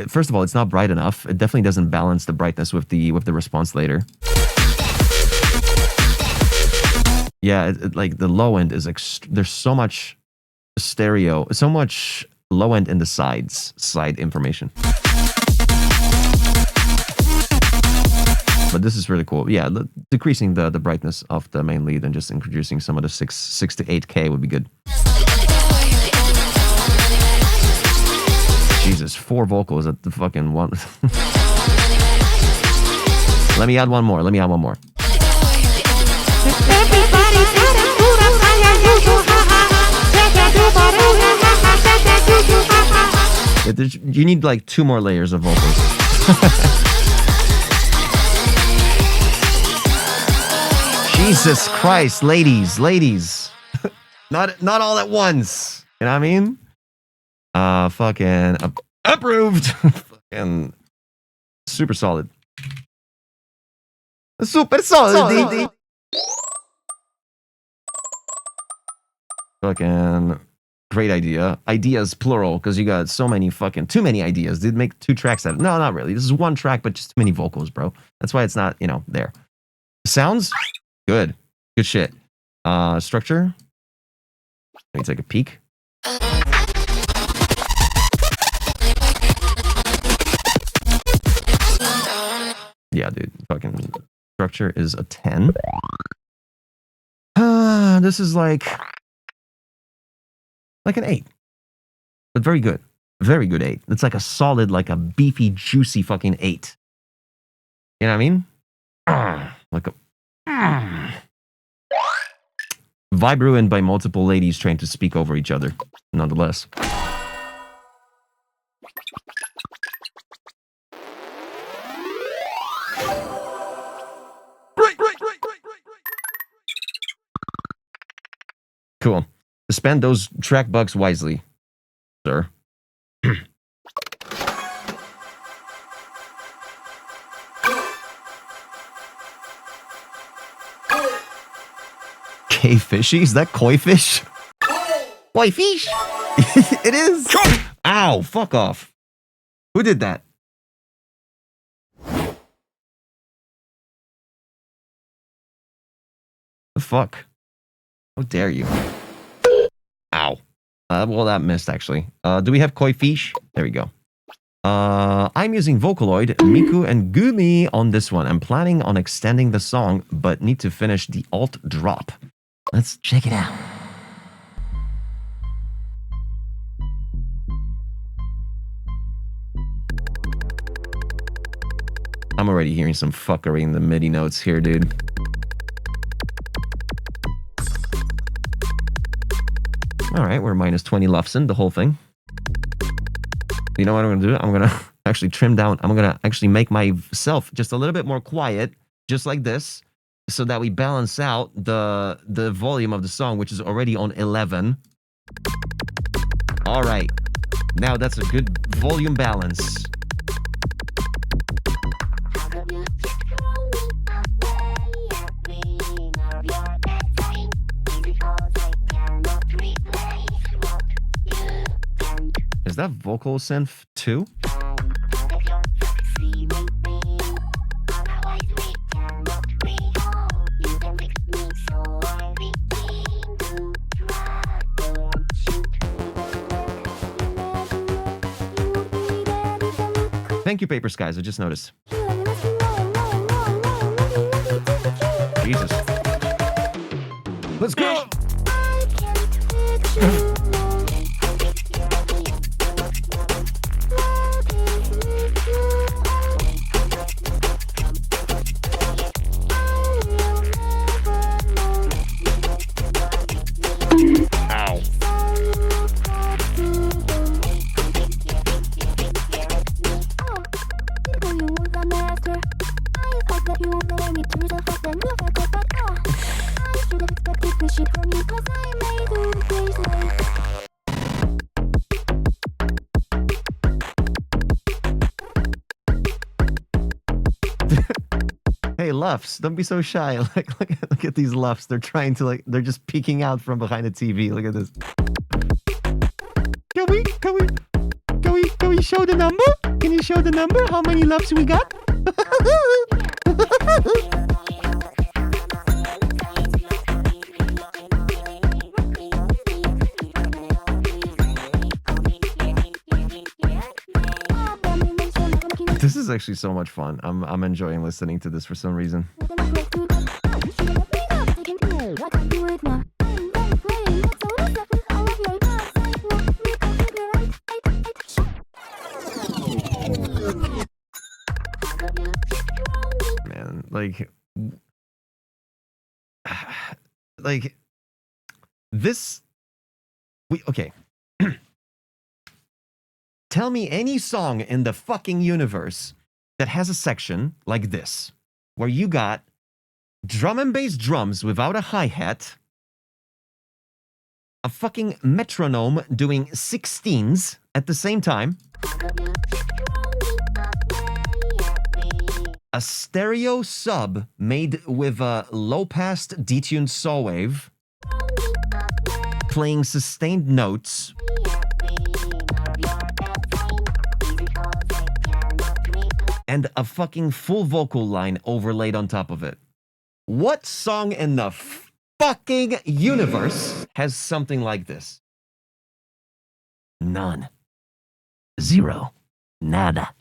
first of all, it's not bright enough. It definitely doesn't balance the brightness with the response later. Yeah, like the low end is there's so much stereo, so much low end in the side information. But this is really cool. Yeah, decreasing the brightness of the main lead and just introducing some of the 6 to 8K would be good. Jesus, 4 vocals at the fucking one. Let me add one more. You need like 2 more layers of vocals. Jesus Christ, ladies. not all at once. You know what I mean? Fucking approved. Fucking super solid. Super solid. Fucking great idea. Ideas plural, because you got so many fucking too many ideas. Did make 2 tracks out of it? No, not really. This is 1 track, but just too many vocals, bro. That's why it's not, there. Sounds good. Good shit. Structure. Let me take a peek. Yeah, dude. Fucking structure is a 10. This is like an 8. But very good. Very good 8. It's like a solid, like a beefy, juicy fucking 8. You know what I mean? Like a vibe ruined by multiple ladies trying to speak over each other, nonetheless. Cool. Spend those track bucks wisely, sir. K-fishy? Is that koi fish? Koi fish? It is. Ow, fuck off. Who did that? The fuck? How dare you? Ow. Well, that missed, actually. Do we have koi fish? There we go. I'm using Vocaloid, Miku, and Gumi on this one. I'm planning on extending the song, but need to finish the alt drop. Let's check it out. I'm already hearing some fuckery in the MIDI notes here, dude. Alright, we're minus 20 Lufsen, the whole thing. You know what I'm gonna do? I'm gonna actually trim down. I'm gonna actually make myself just a little bit more quiet, just like this, so that we balance out the volume of the song, which is already on 11. Alright. Now that's a good volume balance. Is that vocal synth too? Thank you, Paper Skies. I just noticed. Jesus. Let's go! Hey, Luffs, don't be so shy. Look at these Luffs. They're trying to they're just peeking out from behind the TV. Look at this. Can we show the number? Can you show the number? How many Luffs we got? This is actually so much fun. I'm enjoying listening to this for some reason. Man, like this okay. Tell me any song in the fucking universe that has a section like this, where you got drum and bass drums without a hi-hat, a fucking metronome doing 16s at the same time, a stereo sub made with a low-pass detuned saw wave, playing sustained notes, and a fucking full vocal line overlaid on top of it. What song in the fucking universe has something like this? None. Zero. Nada.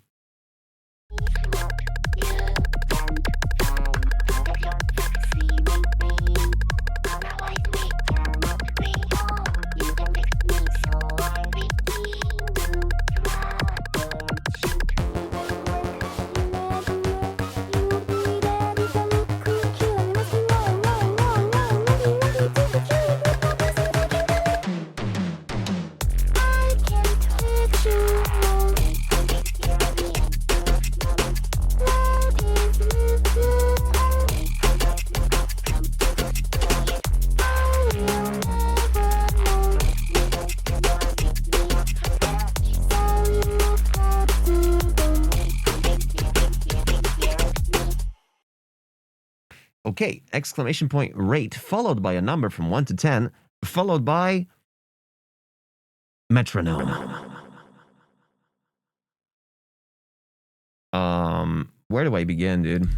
Okay, exclamation point rate, followed by a number from 1 to 10, followed by metronome. Where do I begin, dude?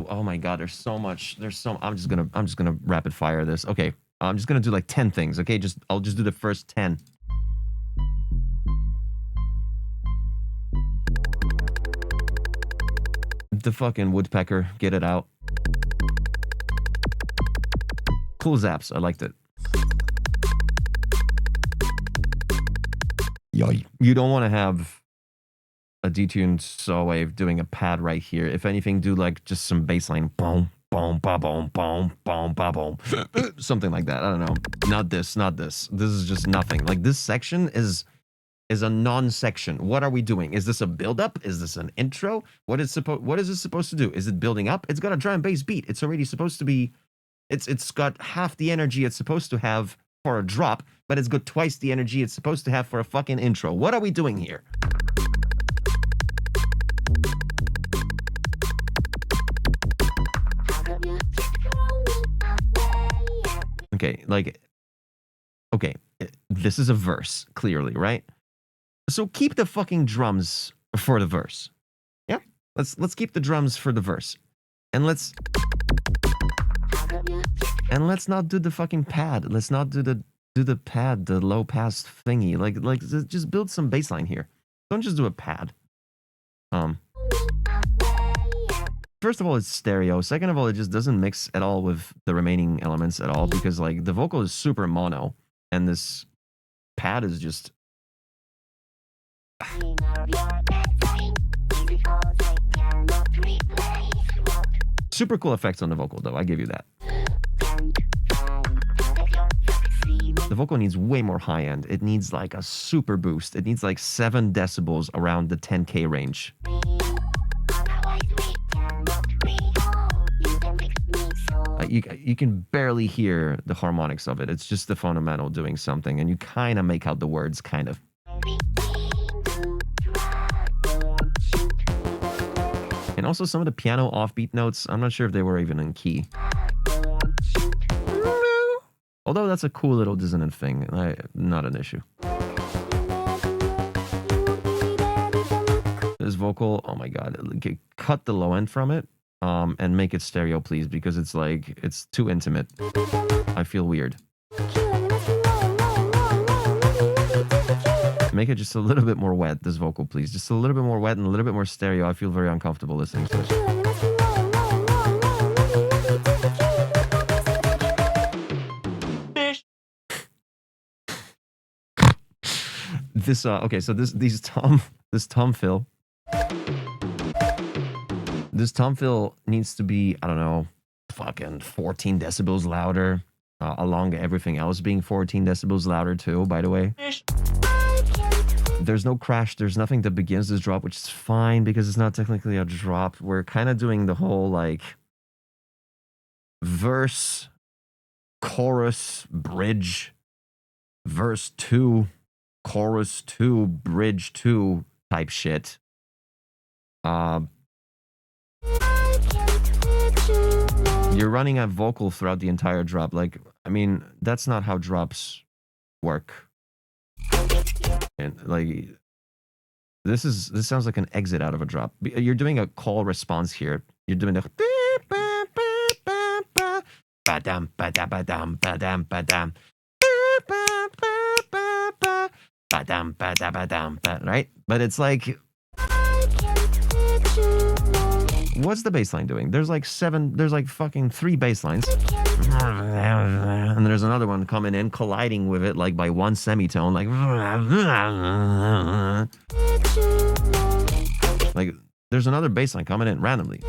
Oh my god, there's so much. I'm just gonna rapid fire this. Okay, I'm just gonna do like 10 things, okay? I'll just do the first 10. The fucking woodpecker, get it out. Cool zaps, I liked it. You don't want to have a detuned saw wave doing a pad right here. If anything, do like just some bassline. Boom, boom, ba boom, boom, boom, ba boom. Something like that. I don't know. Not this. This is just nothing. Like this section is a non-section. What are we doing? Is this a build-up? Is this an intro? What is this supposed to do? Is it building up? It's got a drum and bass beat. It's already supposed to be. It's got half the energy it's supposed to have for a drop, but it's got twice the energy it's supposed to have for a fucking intro. What are we doing here? Okay, this is a verse, clearly, right? So keep the fucking drums for the verse. Yeah? Let's keep the drums for the verse. And let's not do the fucking pad. Let's not do the pad, the low pass thingy. Like just build some bassline here. Don't just do a pad. First of all, it's stereo. Second of all, it just doesn't mix at all with the remaining elements at all, because like the vocal is super mono and this pad is just super cool effects on the vocal, though. I give you that. The vocal needs way more high end. It needs like a super boost. It needs like 7 decibels around the 10K range. You can barely hear the harmonics of it. It's just the fundamental doing something, and you kind of make out the words, kind of. And also some of the piano offbeat notes, I'm not sure if they were even in key. Although that's a cool little dissonant thing, not an issue. This vocal, oh my god, cut the low end from it, and make it stereo, please, because it's like, it's too intimate. I feel weird. Make it just a little bit more wet, this vocal, please. Just a little bit more wet and a little bit more stereo. I feel very uncomfortable listening to this. This okay, so this tom fill needs to be, I don't know, fucking 14 decibels louder, along everything else being 14 decibels louder too, by the way. There's no crash, there's nothing that begins this drop, which is fine because it's not technically a drop. We're kind of doing the whole like verse, chorus, bridge, verse 2, chorus 2, bridge 2 type shit. You're running a vocal throughout the entire drop. Like, I mean, that's not how drops work. And like, this sounds like an exit out of a drop. You're doing a call response here. You're doing the ba-dam, ba-dam, ba-dam, ba-dam, ba-dam, ba-dam, ba-dam, ba-dam, right? But it's like, what's the bass line doing? There's like fucking 3 bass lines. And there's another one coming in, colliding with it like by 1 semitone, like there's another bass line coming in randomly.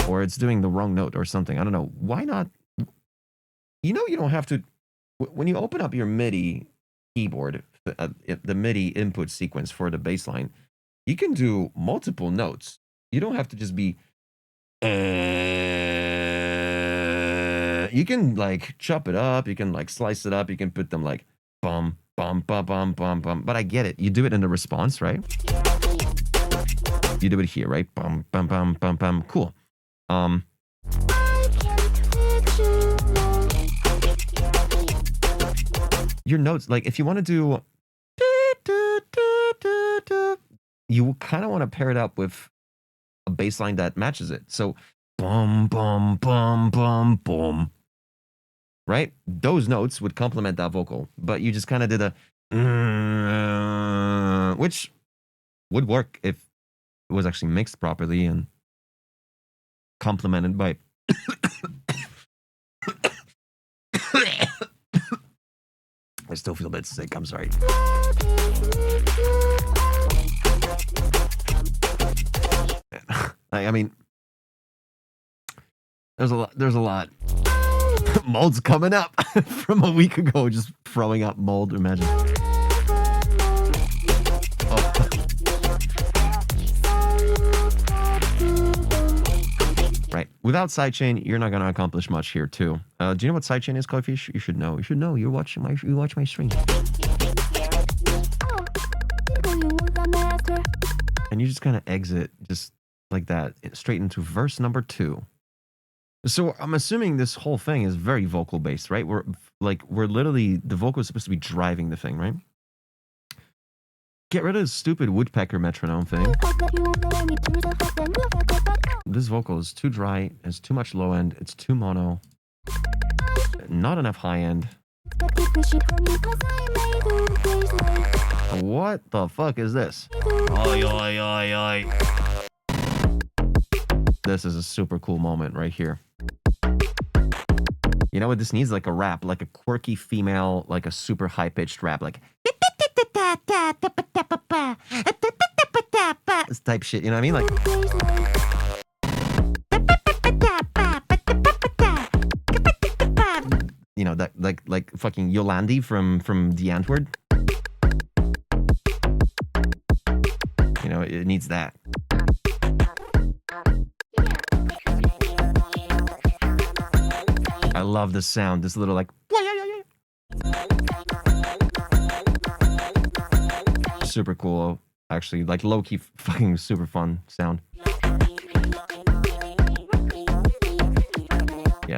Or it's doing the wrong note or something. I don't know. Why not? You know, you don't have to, when you open up your MIDI keyboard, the MIDI input sequence for the bass line, you can do multiple notes. You don't have to just be, you can like chop it up, you can like slice it up, you can put them like bum, bum, bum, bum, bum, bum. But I get it. You do it in the response, right? You do it here, right? Bum, bum, bum, bum, bum. Cool. Your notes, like if you want to do, you kind of want to pair it up with a bass line that matches it. So bum, bum, bum, bum, bum. Right? Those notes would complement that vocal, but you just kind of did a, which would work if it was actually mixed properly and complemented by I still feel a bit sick, I'm sorry. I mean, there's a lot. Mold's coming up from a week ago, just throwing up mold, imagine. Oh. Right. Without sidechain, you're not going to accomplish much here, too. Do you know what sidechain is, Coffee? You should know. You should know. You watch my stream. And you just kind of exit just like that, straight into verse number 2. So I'm assuming this whole thing is very vocal based, right? We're literally, the vocal is supposed to be driving the thing, right? Get rid of this stupid woodpecker metronome thing. This vocal is too dry, it's too much low end, it's too mono. Not enough high end. What the fuck is this? Oi, oi, oi, oi. This is a super cool moment right here. You know what this needs? Like a rap, like a quirky female, like a super high-pitched rap, like this type shit, you know what I mean? Like, you know, that like fucking Yolandi from The Antwoord. You know, it needs that. I love the sound. This little like super cool, actually, like low-key fucking super fun sound.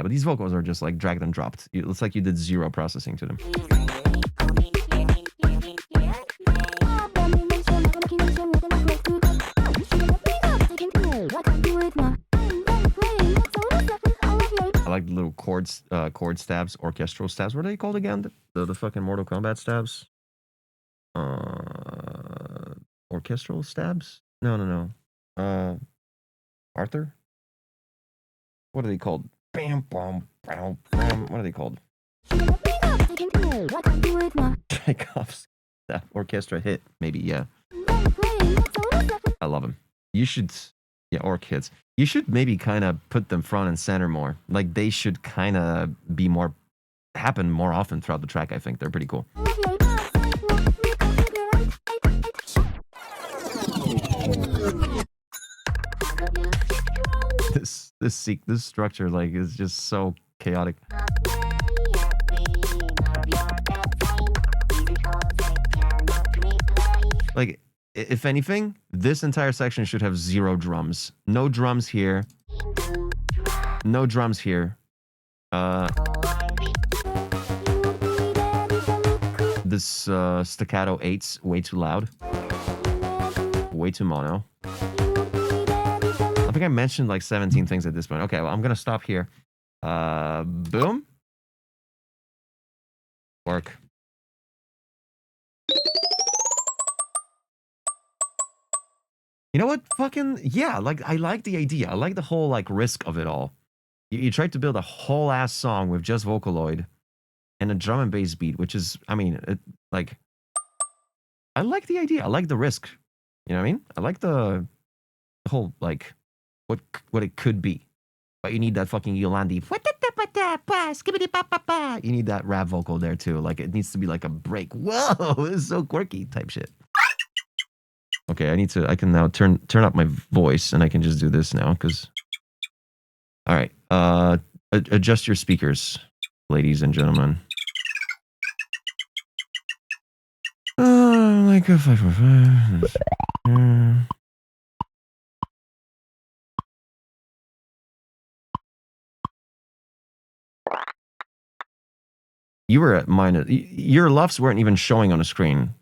but these vocals are just like dragged and dropped. It looks like you did zero processing to them. I like the little chord stabs, orchestral stabs. What are they called again? The fucking Mortal Kombat stabs? Orchestral stabs? No. Arthur? What are they called? Bam, bam, bam, bam. What are they called? Chekhov's orchestra hit, maybe, yeah. I love them. You should, yeah, or kids. You should maybe kind of put them front and center more. Like, they should kind of be more, happen more often throughout the track, I think. They're pretty cool. This structure, like, is just so chaotic. Like, if anything, this entire section should have 0 drums. No drums here. No drums here. This staccato 8's way too loud. Way too mono. I think I mentioned like 17 things at this point. Okay, well, I'm gonna stop here. Boom. Work. You know what? Fucking, yeah, like, I like the idea. I like the whole, like, risk of it all. You tried to build a whole ass song with just Vocaloid and a drum and bass beat, which is, I mean, like, I like the idea. I like the risk. You know what I mean? I like the whole, like, what it could be. But you need that fucking Yolandi. You need that rap vocal there, too. Like, it needs to be like a break. Whoa, this is so quirky type shit. Okay, I can now turn up my voice, and I can just do this now, because... Alright, adjust your speakers, ladies and gentlemen. Like a 545. You were at minus... Your LUFs weren't even showing on the screen.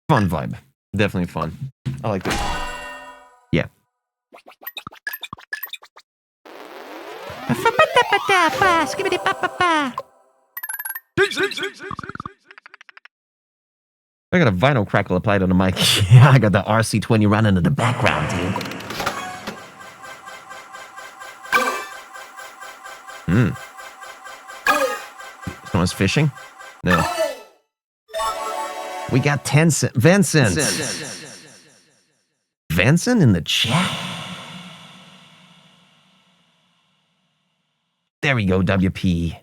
Fun vibe. Definitely fun. I like this. Yeah. I got a vinyl crackle applied on the mic. Yeah, I got the RC20 running in the background, dude. Someone's fishing? No. We got 10 cents. Vincent. Vincent in the chat. There we go, WP.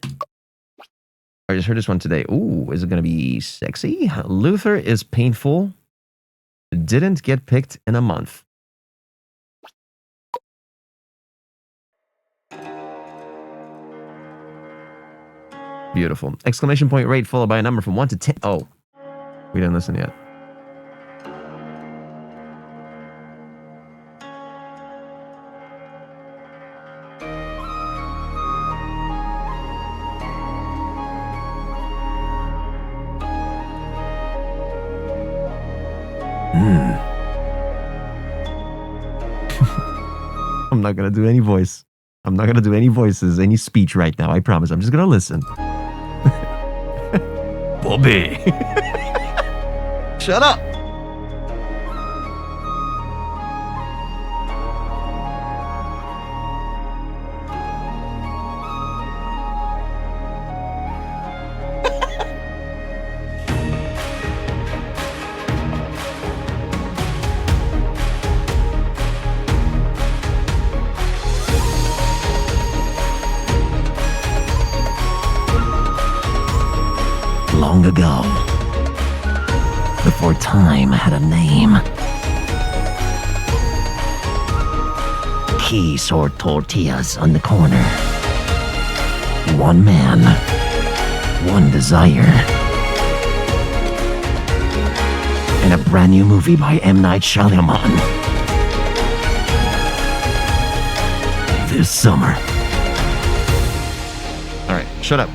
I just heard this one today. Ooh, is it going to be sexy? Luther is painful. Didn't get picked in a month. Beautiful. Exclamation point rate followed by a number from 1 to 10. Oh. We didn't listen yet. I'm not gonna do any voice. I'm not gonna do any voices, any speech right now. I promise. I'm just gonna listen. Bobby. Shut up! Long ago, before time had a name, he sold tortillas on the corner. One man, one desire. And a brand new movie by M. Night Shyamalan. this summer. All right, shut up.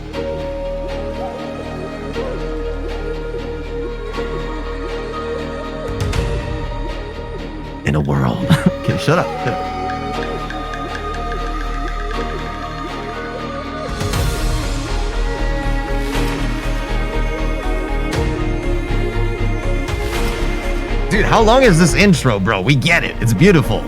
In a world. Okay, shut up. Shut up. Dude, how long is this intro, bro? We get it. It's beautiful.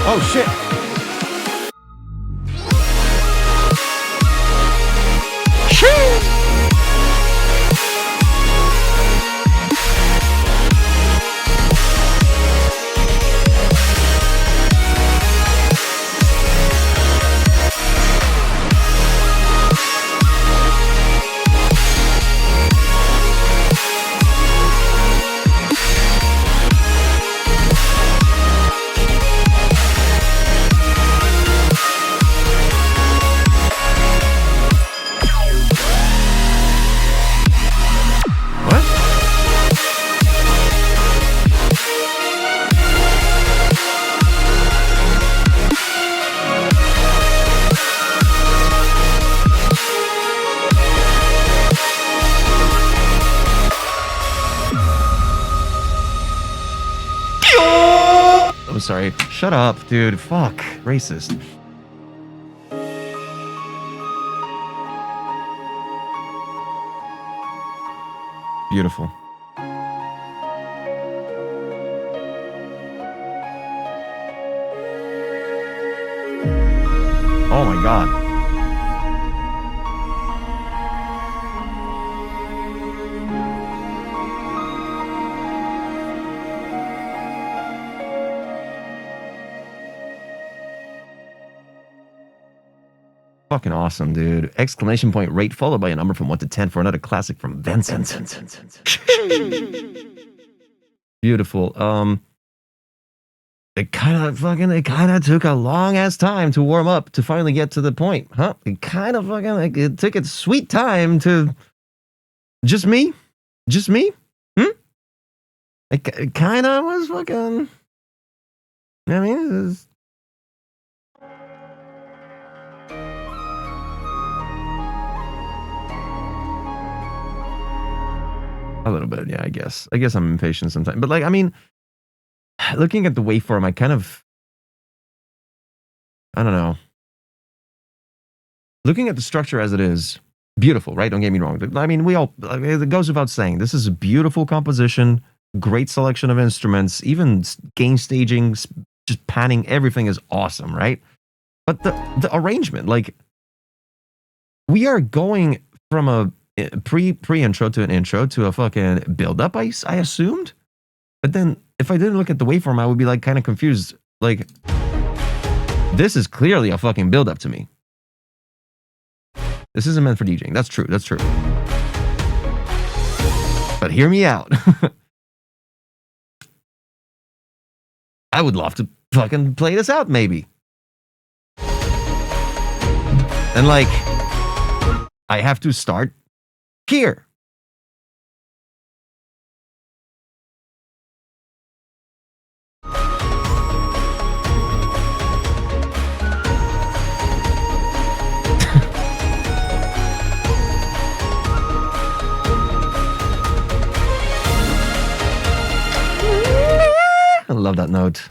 Oh shit. I'm sorry. Shut up, dude. Fuck. Racist. Beautiful. Oh my god. Fucking awesome, dude. Exclamation point rate followed by a number from 1 to 10 for another classic from Vincent. Beautiful. It kind of took a long ass time to warm up to finally get to the point, huh? It kind of it took its sweet time to just me? It kind of was fucking, I mean, it was, a little bit, yeah, I guess. I guess I'm impatient sometimes. But, like, I mean, looking at the waveform, I kind of, I don't know. Looking at the structure as it is, beautiful, right? Don't get me wrong. I mean, it goes without saying, this is a beautiful composition, great selection of instruments, even gain staging, just panning, everything is awesome, right? But the arrangement, like, we are going from a pre-intro to an intro to a fucking build-up, I assumed. But then, if I didn't look at the waveform, I would be, like, kind of confused. Like, this is clearly a fucking build-up to me. This isn't meant for DJing. That's true. But hear me out. I would love to fucking play this out, maybe. And, like, I have to start here. I love that note.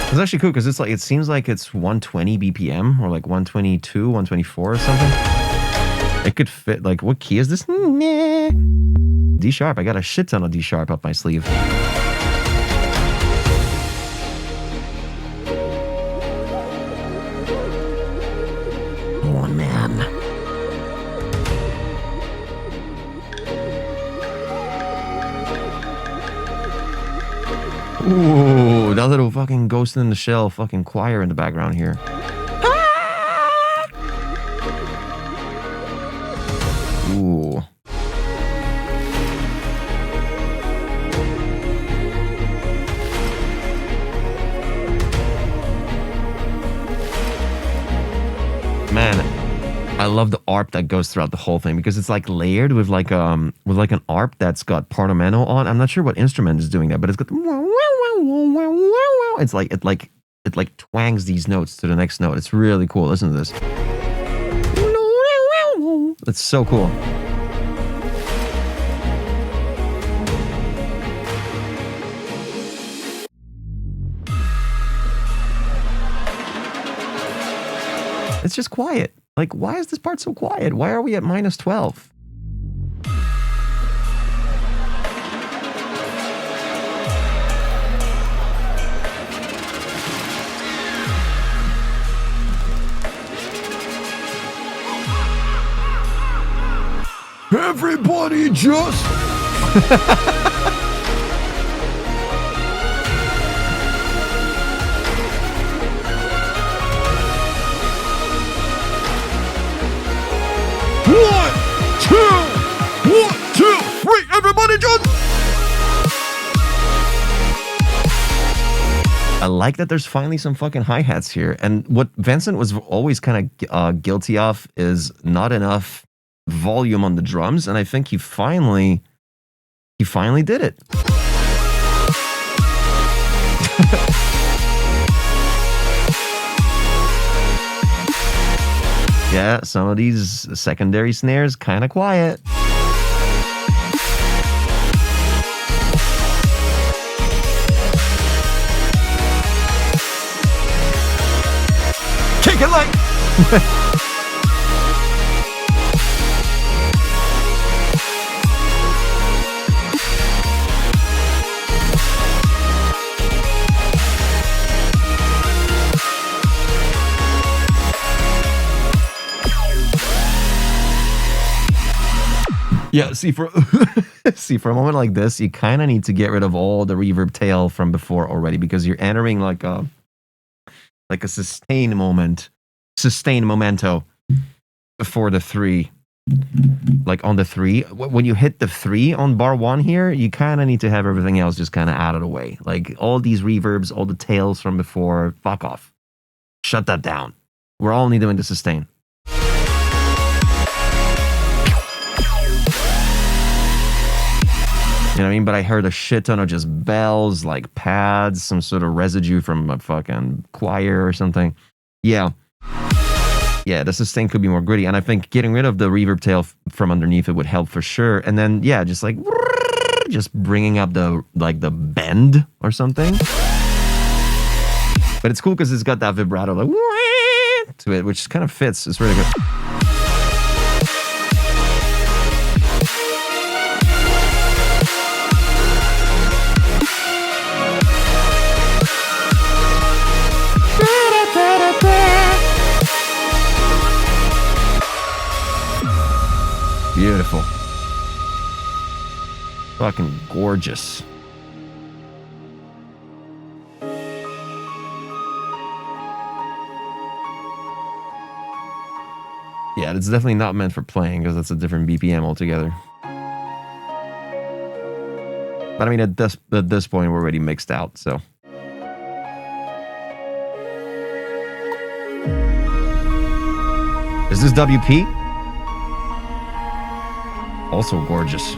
It's actually cool because it's like, it seems like it's 120 BPM or like 122, 124 or something. It could fit, like, what key is this? D sharp. I got a shit ton of D sharp up my sleeve. Ooh, that little fucking Ghost in the Shell fucking choir in the background here. Ooh. Man, I love the ARP that goes throughout the whole thing because it's like layered with like an ARP that's got Parnamento on. I'm not sure what instrument is doing that, but it's got it's like it twangs these notes to the next note. It's really cool. Listen to this. It's so cool. It's just quiet. Like, why is this part so quiet? Why are we at minus 12? Everybody just... One, two, three, everybody jump! I like that there's finally some fucking hi-hats here. And what Vincent was always kind of guilty of is not enough volume on the drums. And I think he finally did it. Yeah, some of these secondary snares kind of quiet. Kick it like. Yeah, see for a moment like this, you kind of need to get rid of all the reverb tail from before already because you're entering like a sustained momento before the 3. Like on the 3, when you hit the 3 on bar 1 here, you kind of need to have everything else just kind of out of the way. Like all these reverbs, all the tails from before, fuck off. Shut that down. We're only doing the sustain. You know what I mean? But I heard a shit ton of just bells, like pads, some sort of residue from a fucking choir or something. Yeah. Yeah, the sustain could be more gritty. And I think getting rid of the reverb tail from underneath it would help for sure. And then, yeah, just like, just bringing up the bend or something. But it's cool because it's got that vibrato like to it, which kind of fits. It's really good. Beautiful. Fucking gorgeous. Yeah, it's definitely not meant for playing because that's a different BPM altogether. But I mean, at this point, we're already mixed out, so. Is this WP? Also gorgeous.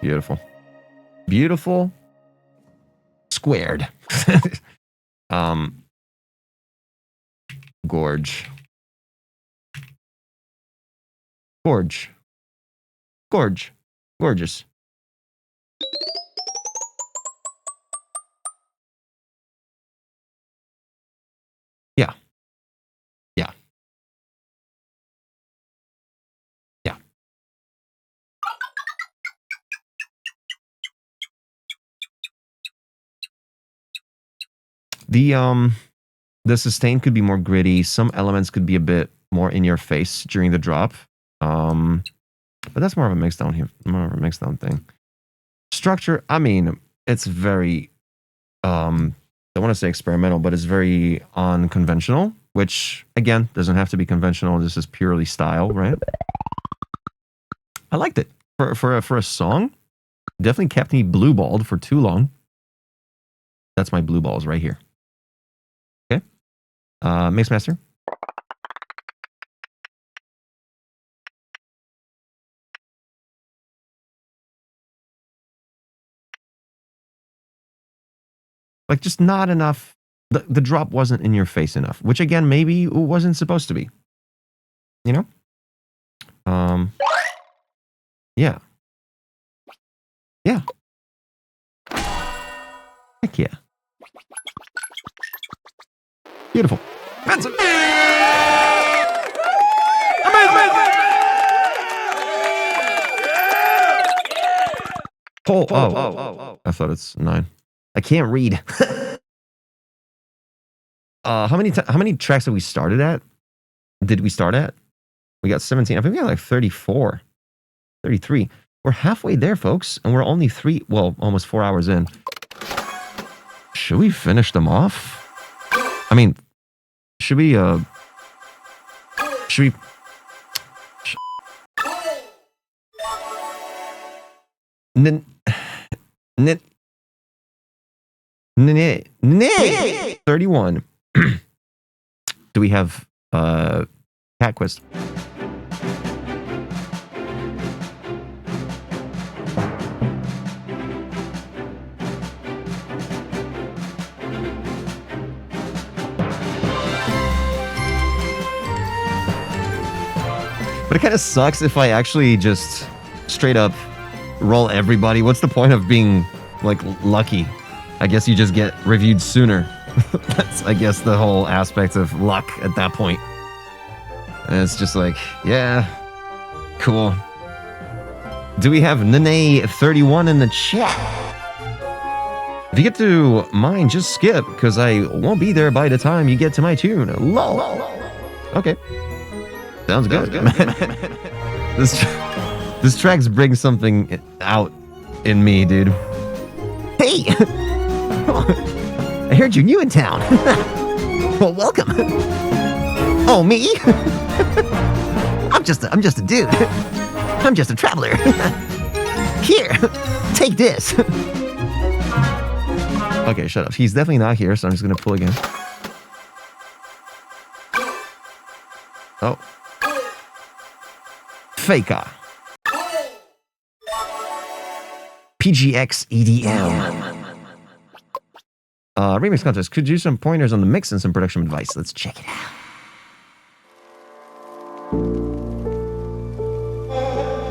Beautiful. Beautiful. Squared. Gorge. Gorge. Gorge. Gorgeous. Yeah. Yeah. Yeah. The sustain could be more gritty. Some elements could be a bit more in your face during the drop. But that's more of a mixdown here, more of a mixdown thing. Structure, I mean, it's very, I want to say experimental, but it's very unconventional, which again doesn't have to be conventional. This is purely style, right? I liked it for a song. Definitely kept me blue balled for too long. That's my blue balls right here. Okay, Mixmaster. Like just not enough. The drop wasn't in your face enough, which again maybe it wasn't supposed to be. You know. Yeah. Yeah. Heck yeah. Beautiful. Benson. Oh. I thought it's 9. I can't read. How many tracks did we start at? We got 17. I think we got like 34. 33. We're halfway there, folks, and we're only almost 4 hours in. Should we finish them off? I mean, should we N 31. Do we have cat quiz? But it kind of sucks if I actually just straight up roll everybody. What's the point of being like lucky? I guess you just get reviewed sooner. That's, I guess, the whole aspect of luck at that point. And it's just like, yeah, cool. Do we have Nene31 in the chat? If you get to mine, just skip, because I won't be there by the time you get to my tune. Lol. Okay. Sounds good. This track's bring something out in me, dude. Hey! I heard you're new in town. Well, welcome. Oh, me? I'm just a dude. I'm just a traveler. Here, take this. Okay, shut up. He's definitely not here, so I'm just gonna pull again. Oh. Faker. PGX EDM. Remix contest. Could you use some pointers on the mix and some production advice? Let's check it out.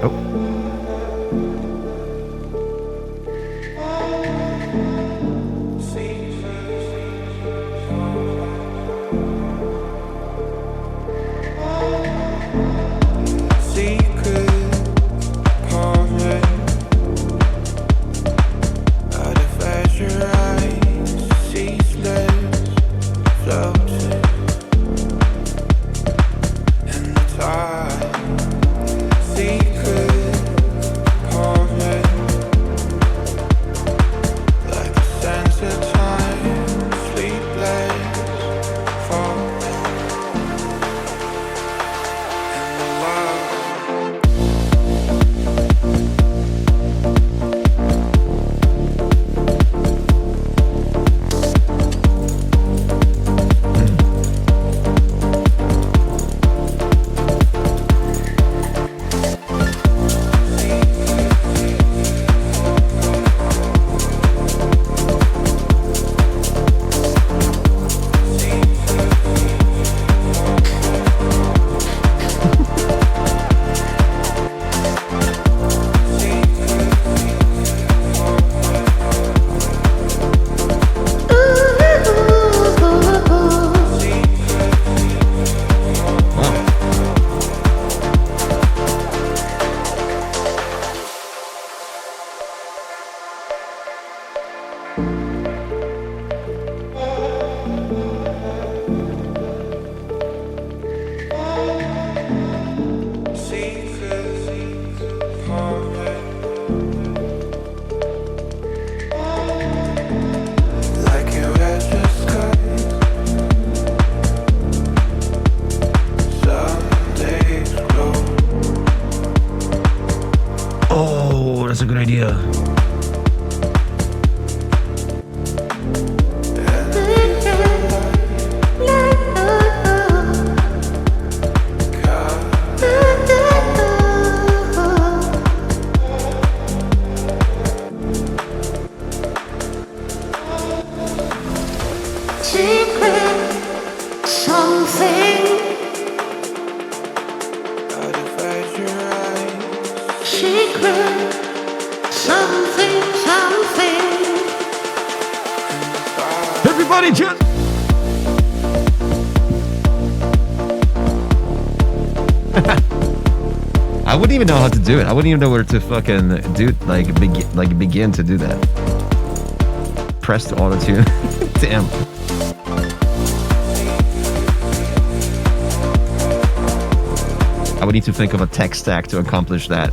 Oh. See that's a good idea. Everybody just... I wouldn't even know how to do it. I wouldn't even know where to fucking do, begin to do that. Press the auto tune. Damn. I would need to think of a tech stack to accomplish that.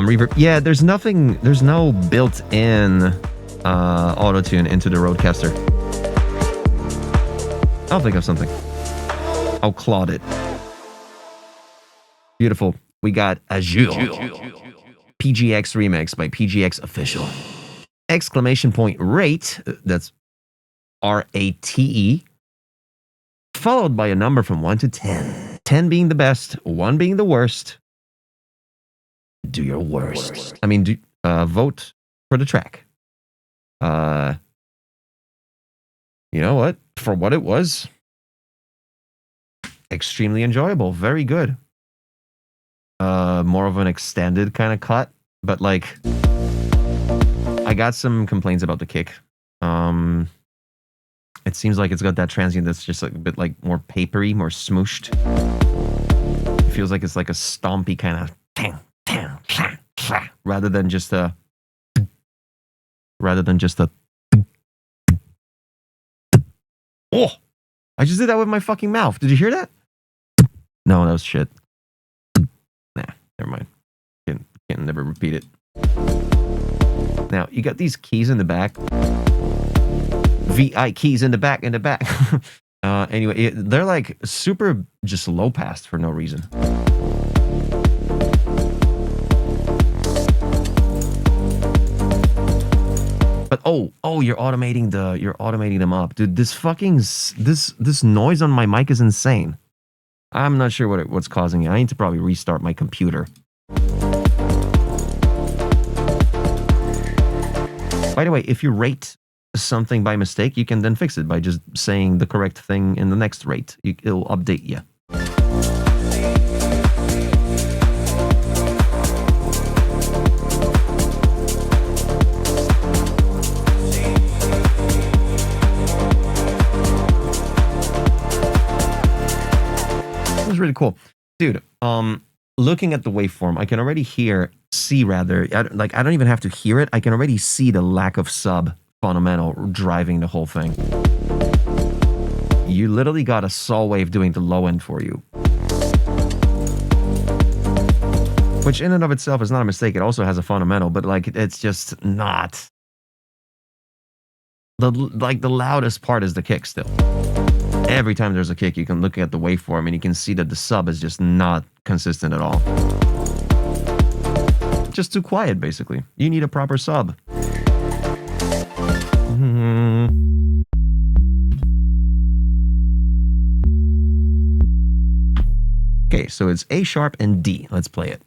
Reverb. Yeah, there's no built-in auto-tune into the Rodecaster. I'll think of something. I'll clod it. Beautiful. We got Azure. PGX Remix by PGX Official. Exclamation point rate, that's R-A-T-E, followed by a number from 1 to 10. 10 being the best, 1 being the worst. Do your worst. I mean, vote for the track. You know what? For what it was, extremely enjoyable. Very good. More of an extended kind of cut, but like, I got some complaints about the kick. It seems like it's got that transient that's just like a bit like more papery, more smooshed. It feels like it's like a stompy kind of tang. Rather than just a oh, I just did that with my fucking mouth. Did you hear that? No, that was shit. Nah, never mind. Can never repeat it. Now you got these keys in the back. VI keys in the back. Anyway, they're like super just low passed for no reason. But you're automating them up, dude. This fucking this noise on my mic is insane. I'm not sure what's causing it. I need to probably restart my computer. By the way, if you rate something by mistake, you can then fix it by just saying the correct thing in the next rate. It'll update you. Really cool, dude. Looking at the waveform, I can already see I don't even have to hear it. I can already see the lack of sub fundamental driving the whole thing. You literally got a saw wave doing the low end for you, which in and of itself is not a mistake. It also has a fundamental, but like it's just not the loudest part is the kick still. Every time there's a kick, you can look at the waveform and you can see that the sub is just not consistent at all. Just too quiet, basically. You need a proper sub. Okay, so it's A sharp and D. Let's play it.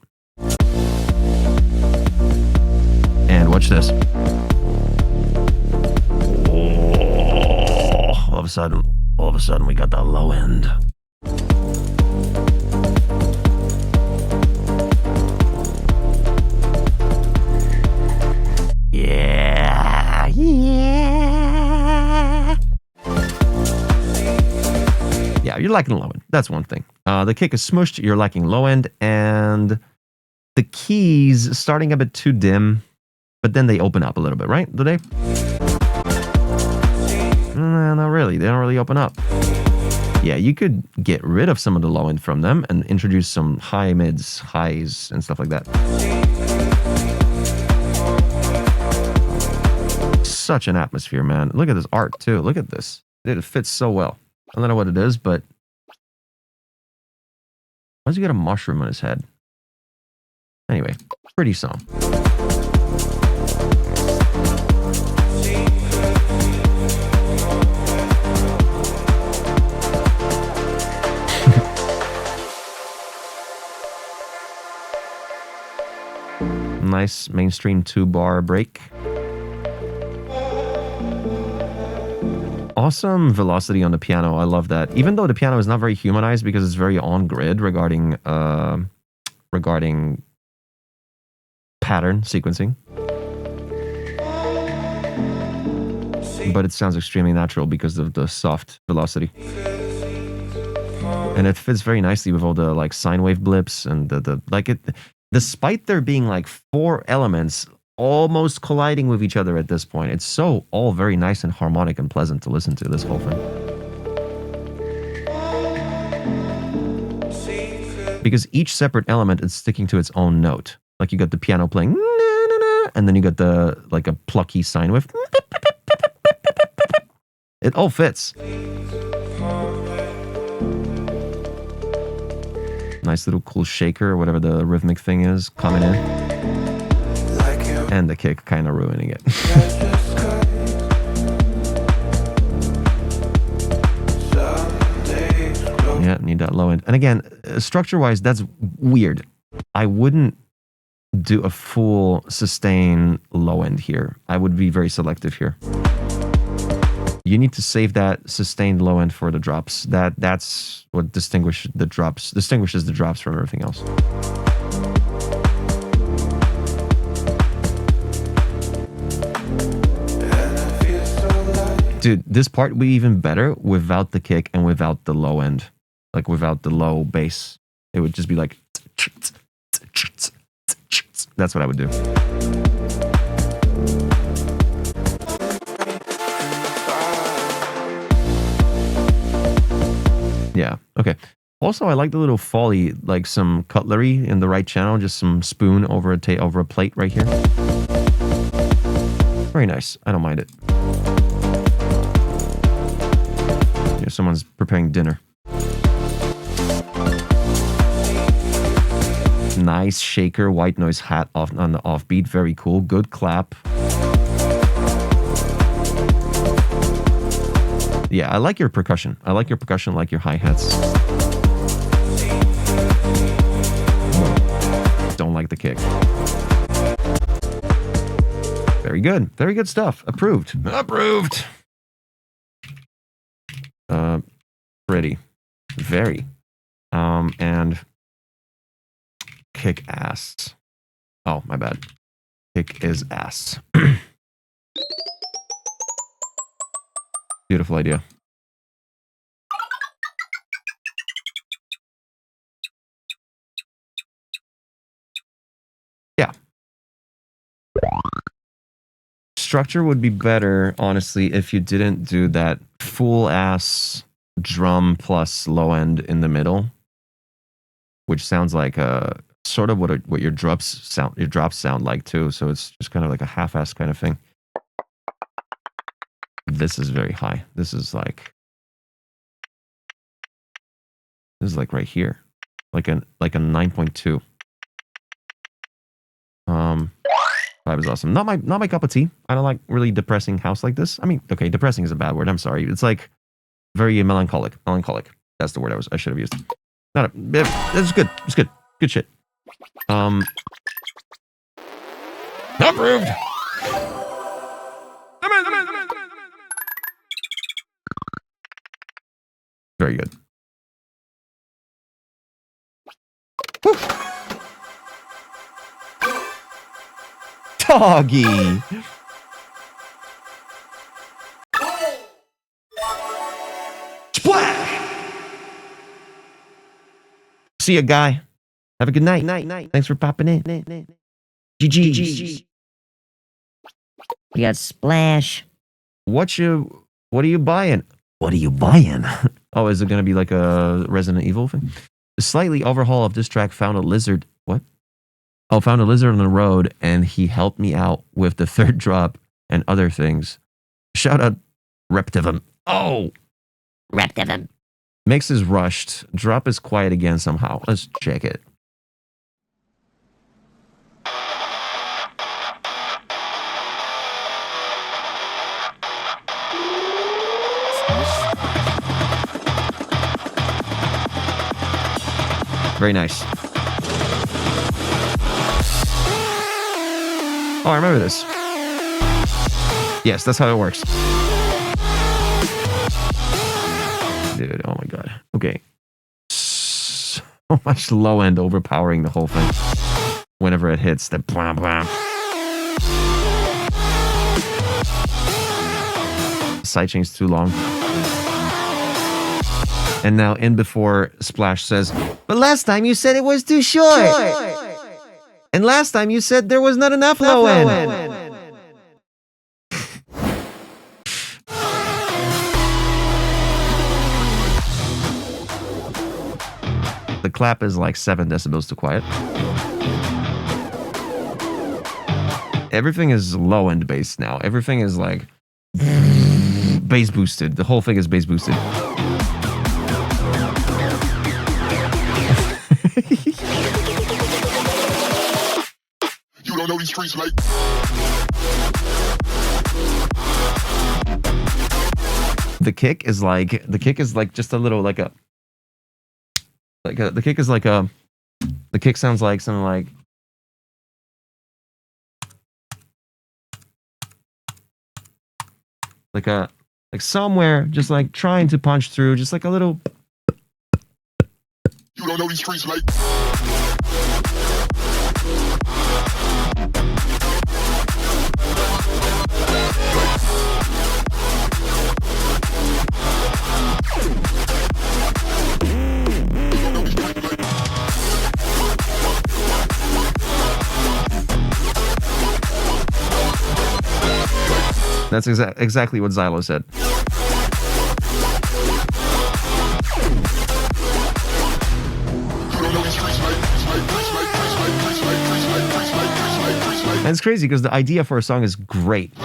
And watch this. Oh, all of a sudden we got the low end. Yeah. Yeah, you're liking the low end. That's one thing. The kick is smushed, you're liking low end, and the keys starting a bit too dim. but then they open up a little bit, right? Do they? No, not really. They don't really open up. Yeah, you could get rid of some of the low end from them and introduce some high mids, highs, and stuff like that. Such an atmosphere, man. Look at this art, too. Look at this. It fits so well. I don't know what it is, but... Why does he got a mushroom on his head? Anyway, pretty song. Nice mainstream 2-bar break. Awesome velocity on the piano. I love that. Even though the piano is not very humanized because it's very on grid regarding pattern sequencing. But it sounds extremely natural because of the soft velocity. And it fits very nicely with all the like sine wave blips and the like it. Despite there being like 4 elements almost colliding with each other at this point, it's so all very nice and harmonic and pleasant to listen to, this whole thing. Because each separate element is sticking to its own note. Like you got the piano playing, and then you got the like a plucky sine wave. It all fits. Nice little cool shaker, or whatever the rhythmic thing is, coming in. And the kick kind of ruining it. Yeah, need that low end. And again, structure-wise, that's weird. I wouldn't do a full sustain low end here. I would be very selective here. You need to save that sustained low end for the drops. That's what distinguishes the drops from everything else. Dude, this part would be even better without the kick and without the low end. Like without the low bass. It would just be like... That's what I would do. Yeah, okay. Also, I like the little folly, like some cutlery in the right channel, just some spoon over a plate right here. Very nice. I don't mind it. Yeah, someone's preparing dinner. Nice shaker, white noise hat off on the offbeat. Very cool. Good clap. Yeah, I like your percussion. I like your hi-hats. Don't like the kick. Very good. Very good stuff. Approved. Approved. Pretty. Very. And kick ass. Oh, my bad. Kick is ass. Beautiful idea. Yeah. Structure would be better, honestly, if you didn't do that full ass drum plus low end in the middle, which sounds like sort of what your drops sound like too. So it's just kind of like a half-ass kind of thing. This is very high. This is like right here, like a 9.2. Vibe is awesome. Not my cup of tea. I don't like really depressing house like this. I mean, okay, depressing is a bad word. I'm sorry. It's like very melancholic. Melancholic. That's the word I should have used. That's good. It's good. Good shit. Approved. Very good. Woo. Doggy. Splash. See ya, guy. Have a good night. Thanks for popping in. GG. We got Splash. What are you buying? What are you buying? Oh, is it going to be like a Resident Evil thing? A slightly overhaul of this track found a lizard. What? Oh, found a lizard on the road, and he helped me out with the third drop and other things. Shout out Reptivum. Oh! Reptivum. Mix is rushed. Drop is quiet again somehow. Let's check it. Very nice. Oh, I remember this. Yes, that's how it works. Dude, oh my god. Okay. So much low end overpowering the whole thing. Whenever it hits, the blah blah. Sidechain's too long. And now in before Splash says, but last time you said it was too short. And last time you said there was not enough low end. The clap is like 7 decibels to quiet. Everything is low end bass now. Everything is like bass boosted. The whole thing is bass boosted. You don't know these streets like. The kick is like just a little the kick sounds like something like somewhere just like trying to punch through, just like a little. You don't know these streets like. That's exactly what Xylo said. And it's crazy because the idea for a song is great.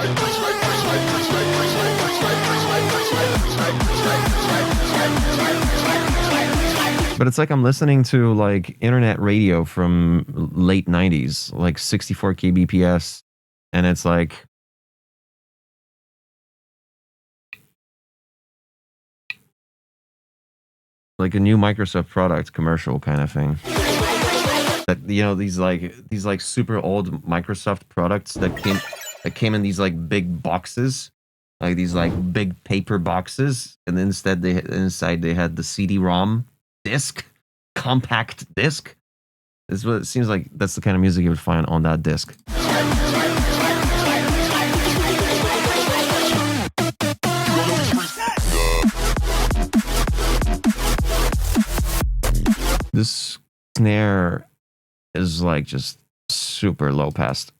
But it's like I'm listening to like internet radio from late 90s, like 64 kbps, and it's like a new Microsoft product commercial kind of thing. That, you know, these like super old Microsoft products that came in these like big boxes, like these like big paper boxes, and instead inside they had the CD-ROM disc, compact disc. This is what it seems like. That's the kind of music you would find on that disc. This snare is like just super low pass.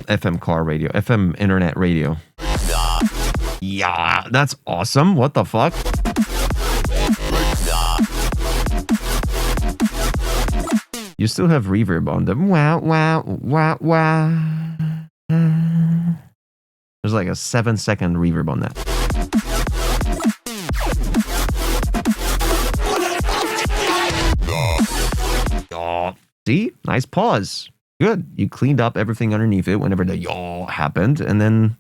FM car radio, FM internet radio. Yeah, that's awesome. What the fuck? You still have reverb on them. Wow, wow, wow, wow. There's like a 7-second reverb on that. Yaw. See? Nice pause. Good. You cleaned up everything underneath it whenever the yaw happened, and then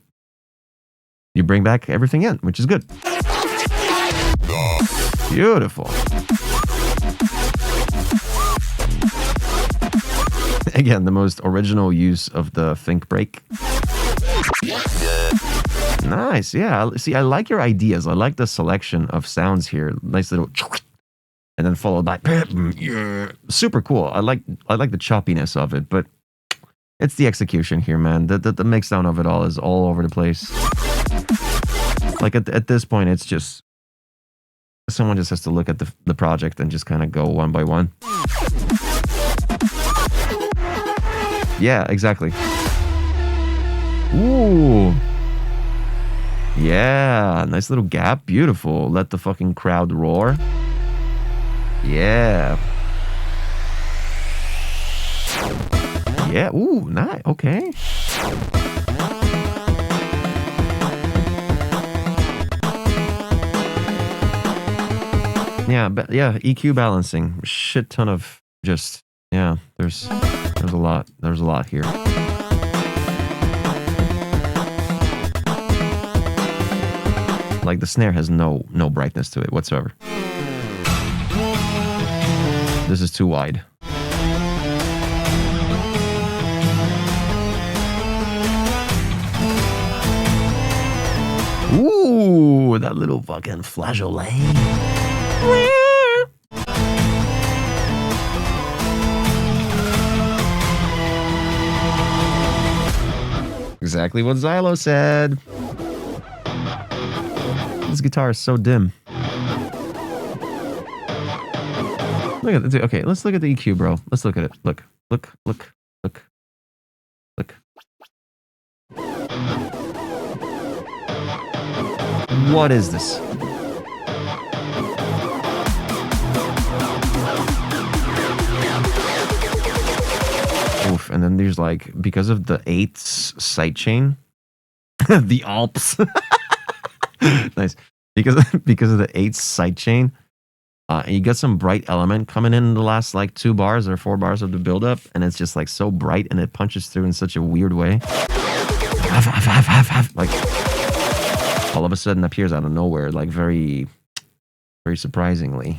you bring back everything in, which is good. Beautiful. Again, the most original use of the think break. Nice. Yeah. See, I like your ideas. I like the selection of sounds here. Nice little, and then followed by super cool. I like the choppiness of it, but it's the execution here, man. The mix down of it all is all over the place. Like at this point, it's just someone just has to look at the project and just kind of go one by one. Yeah, exactly. Ooh. Yeah, nice little gap. Beautiful. Let the fucking crowd roar. Yeah. Yeah. Ooh, nice. Okay. Yeah, but yeah, EQ balancing. Shit ton of just yeah, there's a lot. There's a lot here. Like the snare has no brightness to it whatsoever. This is too wide. Ooh, that little fucking flageolet. Exactly what Xylo said. This guitar is so dim. Look at it. Okay, let's look at the EQ, bro. Let's look at it. Look. What is this? Oof, and then there's like, because of the 8's sidechain, the Alps. Nice. Because of the 8's sidechain, you got some bright element coming in the last like 2 bars or 4 bars of the buildup, and it's just like so bright and it punches through in such a weird way. Like all of a sudden appears out of nowhere, like very, very surprisingly.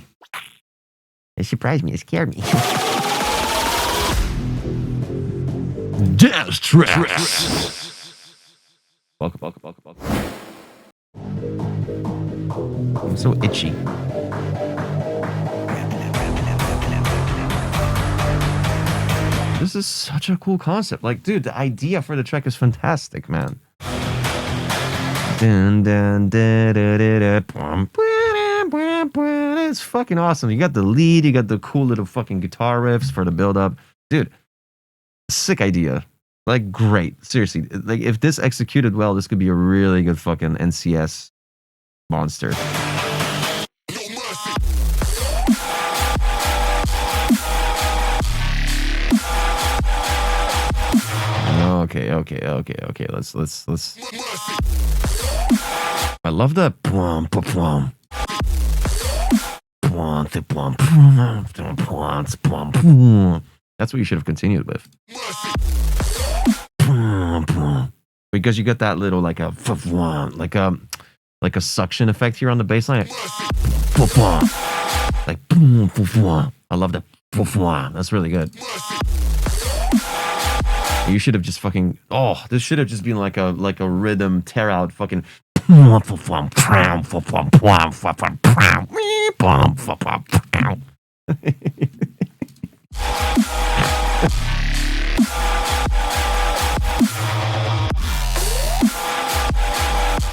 It surprised me. It scared me. Dance tracks. Welcome. I'm so itchy. This is such a cool concept. Like, dude, the idea for the track is fantastic, man. It's fucking awesome. You got the lead, you got the cool little fucking guitar riffs for the build-up. Dude, sick idea. Like, great. Seriously. Like, if this executed well, this could be a really good fucking NCS monster. Okay. Let's. I love that. That's what you should have continued with. Because you got that little like a suction effect here on the bass line. Like I love that. That's really good. You should have just fucking this should have just been like a rhythm tear out fucking.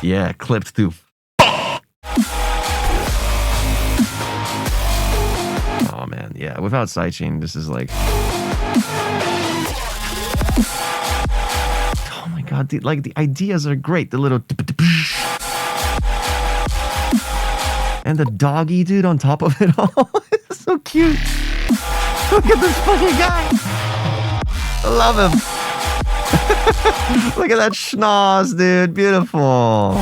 Yeah, clipped through. Oh man, yeah. Without sidechain, this is like. Oh my god, dude, like the ideas are great. The little. And the doggy dude on top of it all. It's so cute. Look at this fucking guy. I love him. Look at that schnoz, dude. Beautiful.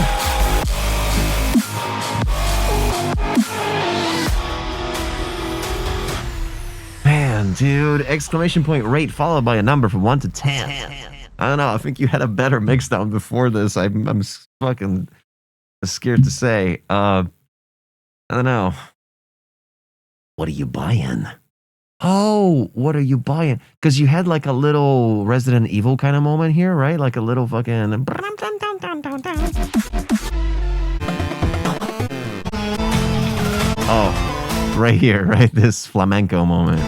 Man, dude. Exclamation point rate followed by a number from 1 to 10. I don't know. I think you had a better mix down before this. I'm fucking scared to say. I don't know. What are you buying? Oh, what are you buying? Because you had like a little Resident Evil kind of moment here, right? Like a little fucking. Oh, right here, right? This flamenco moment.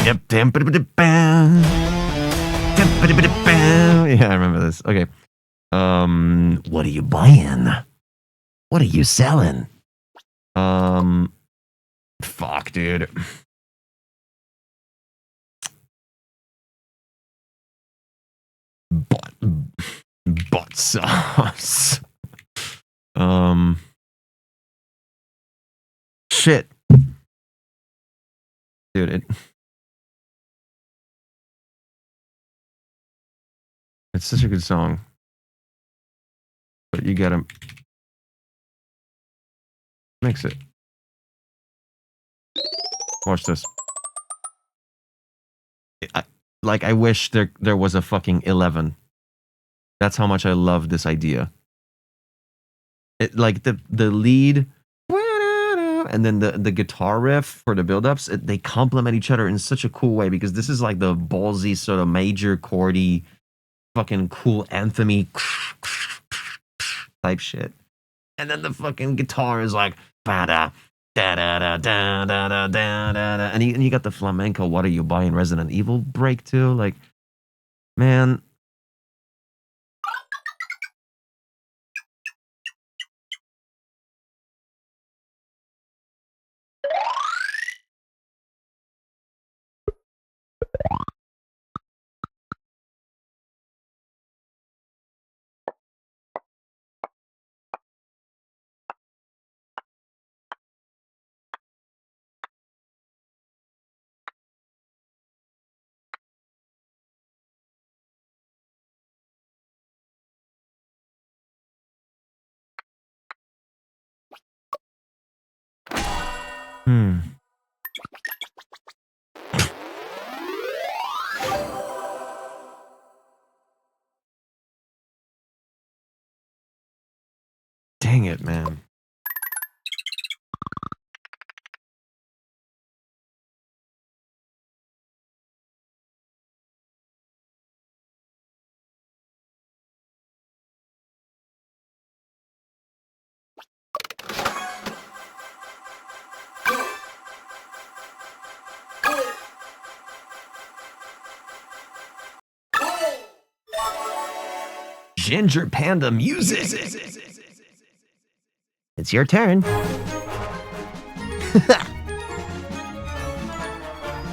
Yeah, I remember this. Okay. What are you buying? What are you selling? Fuck, dude. sauce. Shit. Dude, it's such a good song. But you gotta mix it. Watch this. I wish there was a fucking 11. That's how much I love this idea. Like the lead and then the guitar riff for the build-ups, they complement each other in such a cool way because this is like the ballsy sort of major chordy, fucking cool anthemy type shit. And then the fucking guitar is like da da da da da da da da, and you got the flamenco "What Are You Buying" Resident Evil break too. Like, man. Dang it, man. Ginger Panda music. It's your turn.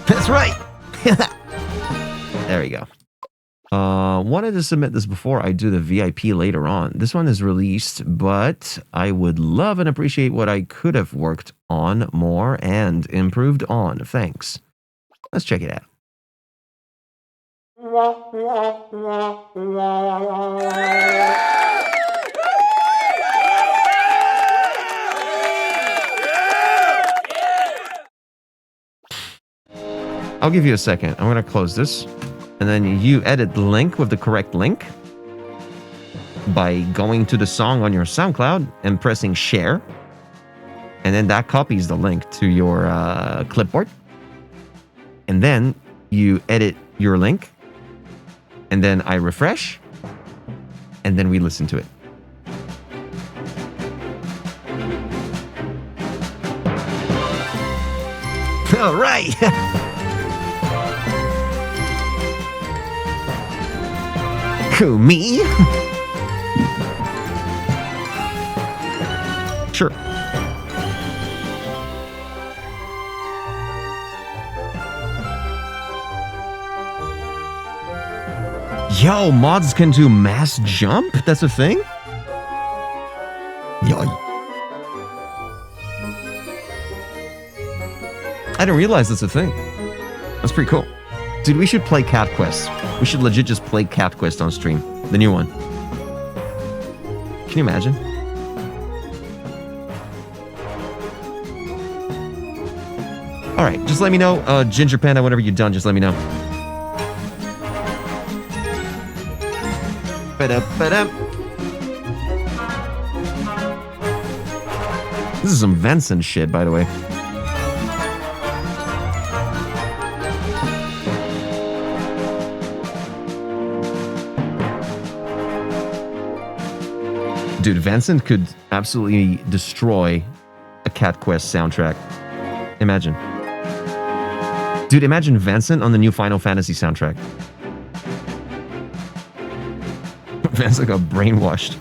That's right. There we go. Wanted to submit this before I do the VIP later on. This one is released, but I would love and appreciate what I could have worked on more and improved on. Thanks. Let's check it out. I'll give you a second. I'm going to close this. And then you edit the link with the correct link by going to the song on your SoundCloud and pressing share. And then that copies the link to your clipboard. And then you edit your link. And then I refresh. And then we listen to it. All right. Who, me? Sure. Yo, mods can do mass jump? That's a thing? Yo. I didn't realize that's a thing. That's pretty cool. Dude, we should play Cat Quest. We should legit just play Cat Quest on stream. The new one. Can you imagine? Alright, just let me know. Ginger Panda, whenever you're done, just let me know. This is some Vincent shit, by the way. Dude, Vincent could absolutely destroy a Cat Quest soundtrack. Imagine. Dude, imagine Vincent on the new Final Fantasy soundtrack. Vincent got brainwashed.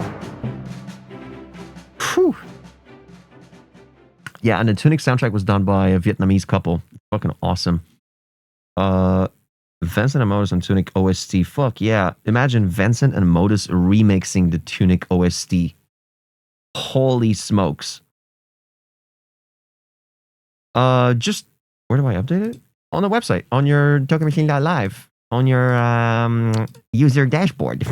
Whew. Yeah, and the Tunic soundtrack was done by a Vietnamese couple. Fucking awesome. Vincent and Modus and Tunic OST. Fuck yeah. Imagine Vincent and Modus remixing the Tunic OST. Holy smokes. Just, where do I update it? On the website, on your tokenmachine.live, on your user dashboard.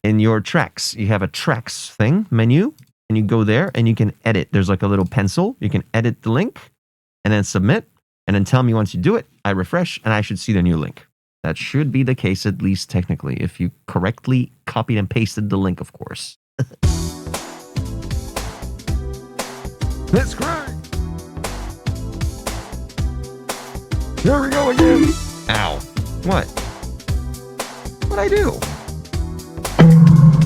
In your tracks, you have a tracks thing, menu, and you go there and you can edit. There's like a little pencil. You can edit the link and then submit and then tell me once you do it. I refresh and I should see the new link. That should be the case, at least technically, if you correctly copied and pasted the link, of course. Let's grind. Here we go again. Ow. What? What'd I do?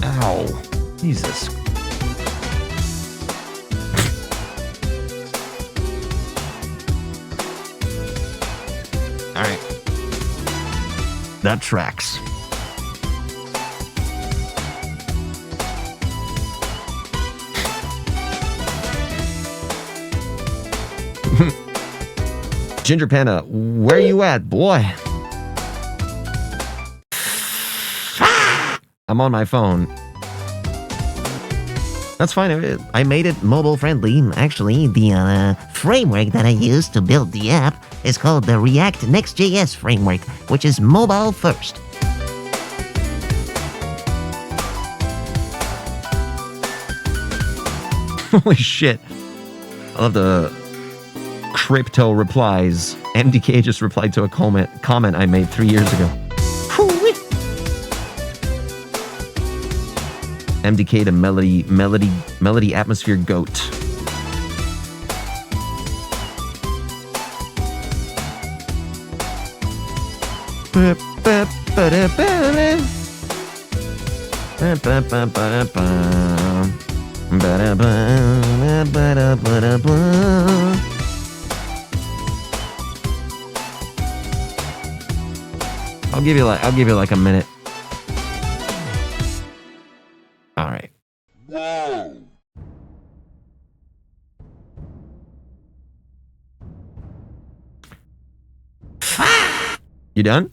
Ow. Jesus. Alright. That tracks. Ginger Panda, where you at, boy? I'm on my phone. That's fine. I made it mobile friendly. Actually, the framework that I used to build the app is called the React Next.js framework, which is mobile first. Holy shit. I love the crypto replies. MDK just replied to a comment I made 3 years ago. MDK the melody atmosphere goat. I'll give you like a minute. All right. Whoa. You done?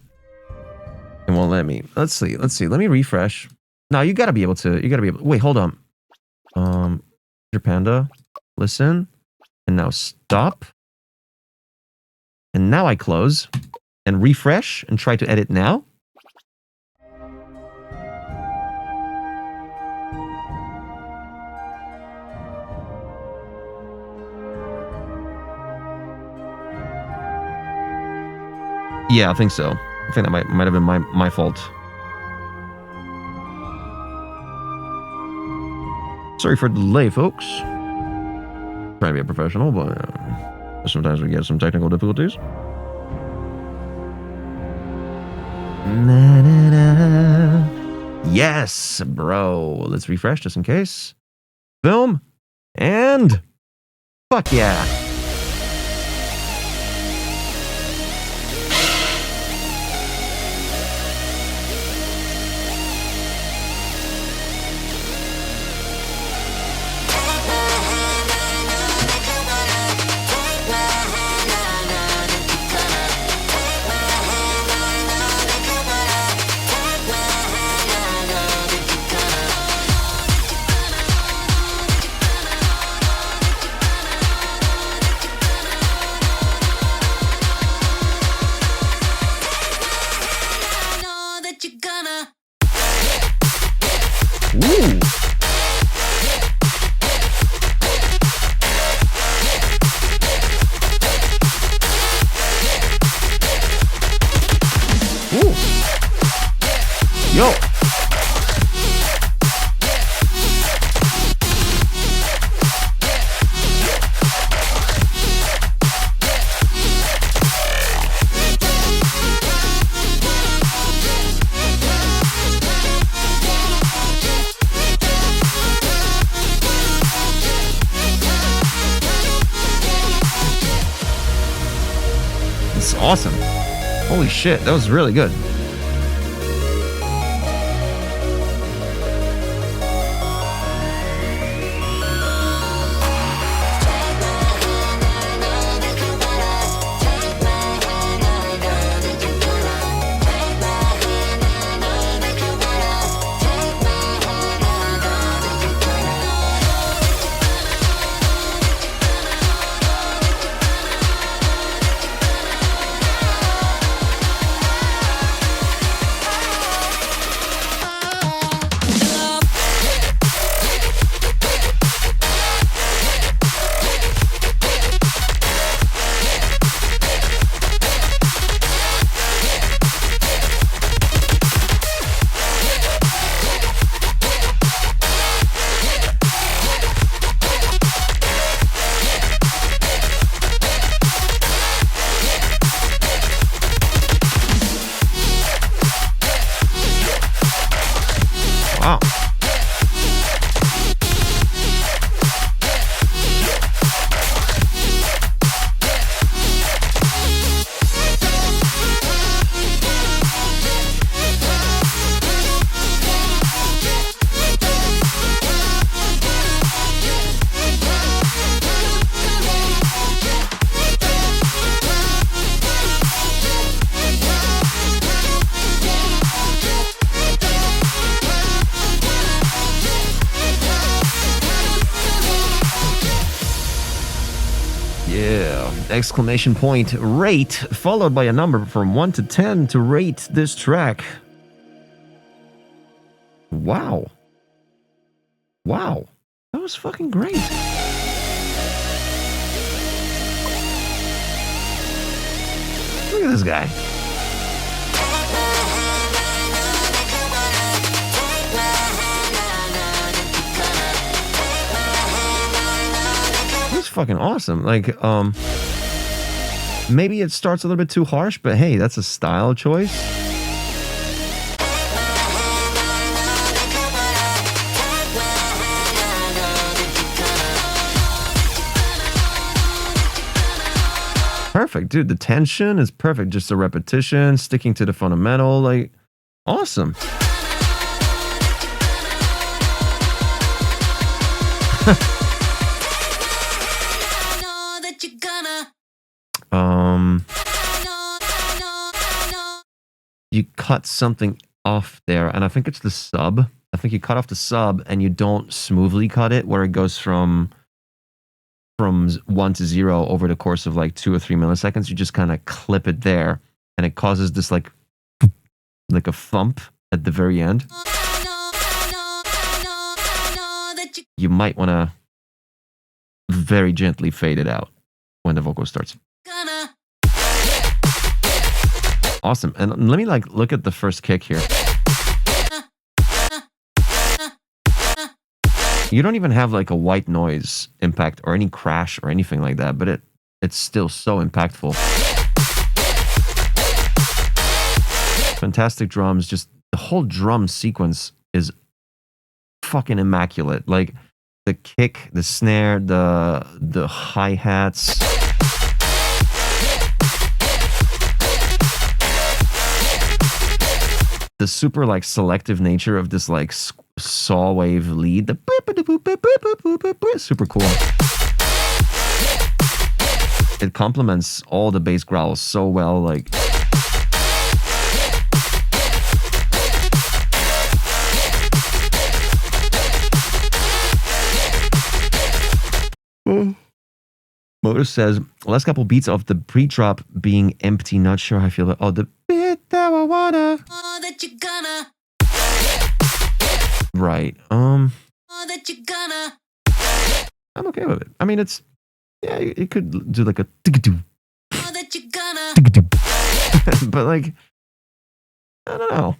It won't let me. Let's see. Let me refresh. No, you gotta be able to. Wait, hold on. Your panda. Listen. And now stop. And now I close. And refresh and try to edit now. Yeah, I think so. I think that might have been my fault. Sorry for the delay, folks. Trying to be a professional, but sometimes we get some technical difficulties. Yes, bro. Let's refresh just in case. Film. And fuck yeah. Yo. That's awesome. Holy shit, that was really good. Wow. Yeah, exclamation point, rate, followed by a number from 1 to 10 to rate this track. Wow. Wow. That was fucking great. Look at this guy. It's fucking awesome. Like, maybe it starts a little bit too harsh, but hey, that's a style choice. Perfect, dude. The tension is perfect. Just the repetition, sticking to the fundamental, like, awesome. You cut something off there, and I think it's the sub. I think you cut off the sub, and you don't smoothly cut it, where it goes from 1 to 0 over the course of like 2 or 3 milliseconds. You just kind of clip it there, and it causes this like a thump at the very end. You might want to very gently fade it out when the vocal starts. Awesome. And let me like look at the first kick here. You don't even have like a white noise impact or any crash or anything like that, but it's still so impactful. Fantastic drums. Just the whole drum sequence is fucking immaculate. Like the kick, the snare, the hi-hats. The super like selective nature of this like saw wave lead, the super cool. It complements all the bass growls so well. Like Motor says, last couple beats of the pre-drop being empty, not sure how I feel. Oh, the bit that I wanna. Oh, that you gonna. Right. Oh, that you gonna. I'm okay with it. I mean, it's, yeah, it could do like a tick-a-doo. Oh, that you gonna. Tick-a-doo. But like, I don't know.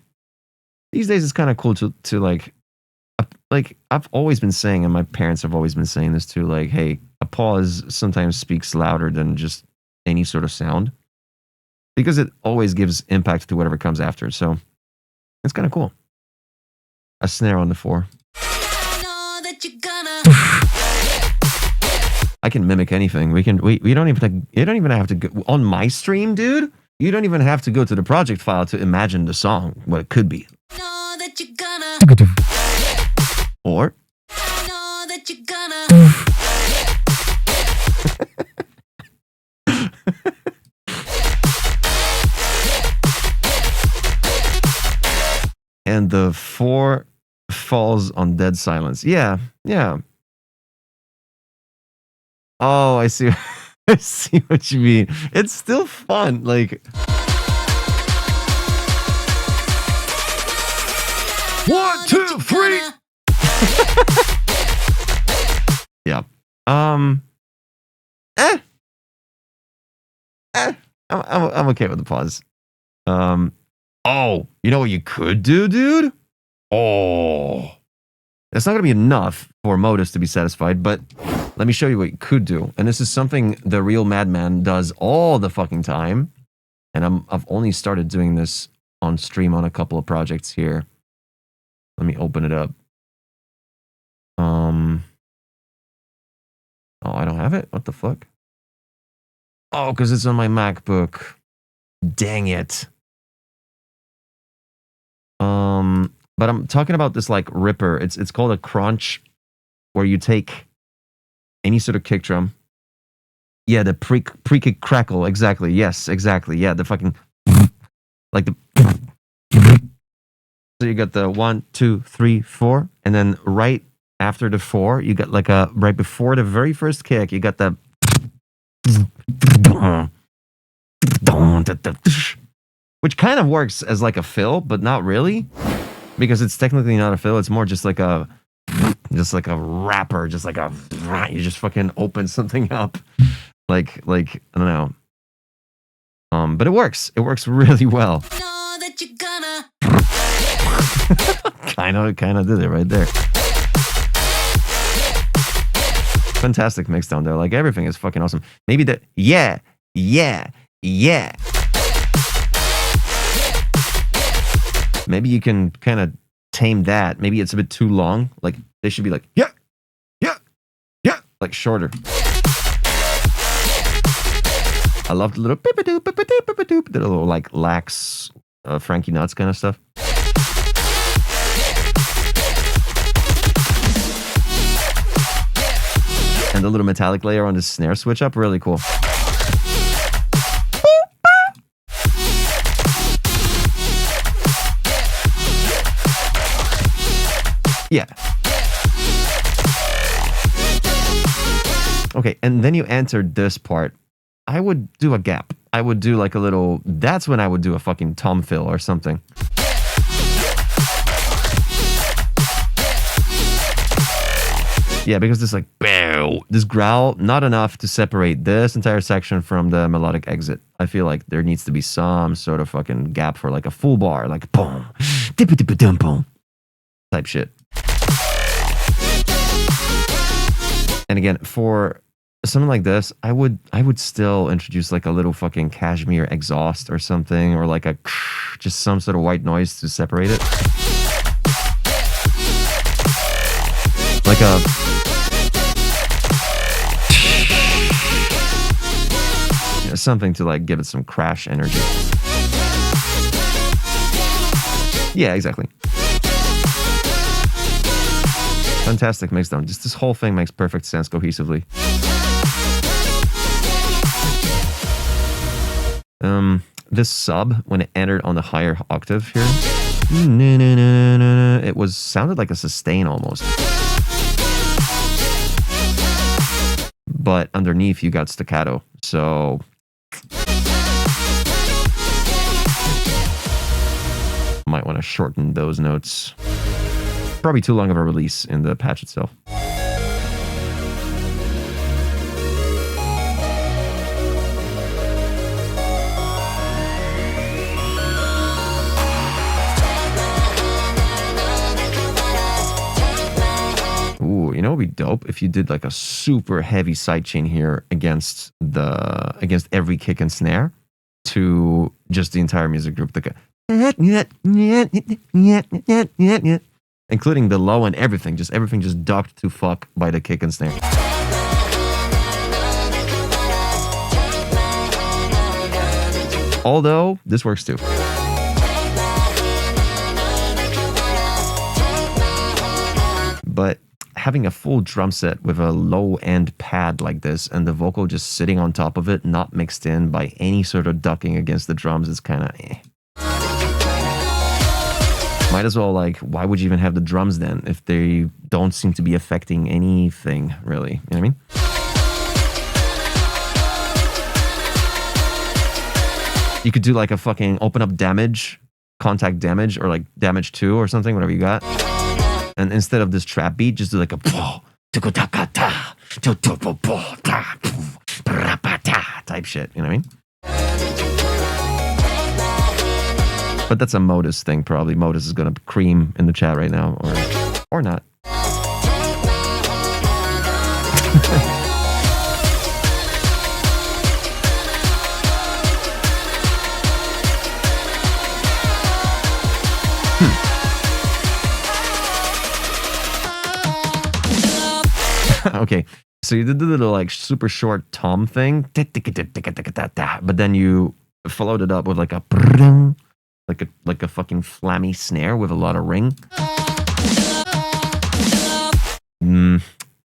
These days it's kind of cool to like I've always been saying, and my parents have always been saying this too, like, hey, a pause sometimes speaks louder than just any sort of sound, because it always gives impact to whatever comes after. So it's kind of cool. A snare on the 4. I can mimic anything. We don't even have to go on my stream, dude. You don't even have to go to the project file to imagine the song, what it could be. Or and the 4 falls on dead silence. Yeah. Oh, I see. I see what you mean. It's still fun. Like, 1, 2, 3. Yeah. I'm okay with the pause. Oh, you know what you could do, dude? Oh, it's not going to be enough for Modus to be satisfied, but let me show you what you could do. And this is something the real Madman does all the fucking time. And I've only started doing this on stream on a couple of projects here. Let me open it up. Oh, I don't have it? What the fuck? Oh, because it's on my MacBook. Dang it. But I'm talking about this like ripper. It's called a crunch, where you take any sort of kick drum. Yeah, the pre-kick crackle. Exactly. Yes, exactly. Yeah, the fucking like the. So you got the 1, 2, 3, 4, and then right after the 4, you got like a right before the very first kick, you got the. Which kind of works as like a fill, but not really, because it's technically not a fill. It's more just like a rapper, just like a you just fucking open something up, like I don't know. But it works. It works really well. kind of did it right there. Fantastic mix down there. Like everything is fucking awesome. Maybe the yeah. Maybe you can kind of tame that. Maybe it's a bit too long. Like they should be like yeah, like shorter. I love the little the little like lax Frankie Nuts kind of stuff. And the little metallic layer on the snare switch up, really cool. Yeah. Okay, and then you entered this part. I would do a gap. I would do like a little. That's when I would do a fucking tom fill or something. Yeah, because this like this growl, not enough to separate this entire section from the melodic exit. I feel like there needs to be some sort of fucking gap for like a full bar, like boom, boom type shit. And again, for something like this, I would still introduce like a little fucking cashmere exhaust or something, or like a just some sort of white noise to separate it. Like a something to like give it some crash energy. Yeah, exactly. Fantastic mixdown. Just this whole thing makes perfect sense cohesively. This sub, when it entered on the higher octave here, it was sounded like a sustain almost. But underneath you got staccato, so might want to shorten those notes. Probably too long of a release in the patch itself. Ooh, you know what would be dope if you did like a super heavy sidechain here against every kick and snare to just the entire music group. Including the low and everything just docked to fuck by the kick and snare. Although this works too. But having a full drum set with a low end pad like this and the vocal just sitting on top of it, not mixed in by any sort of ducking against the drums, is kind of eh. Might as well, like, why would you even have the drums then if they don't seem to be affecting anything, really? You know what I mean? You could do like a fucking open up damage, contact damage, or like damage 2 or something, whatever you got. And instead of this trap beat, just do like a type shit, you know what I mean? But that's a Modus thing, probably. Modus is going to cream in the chat right now, or not. Okay, so you did the little like super short tom thing, but then you followed it up with like a like a fucking flammy snare with a lot of ring.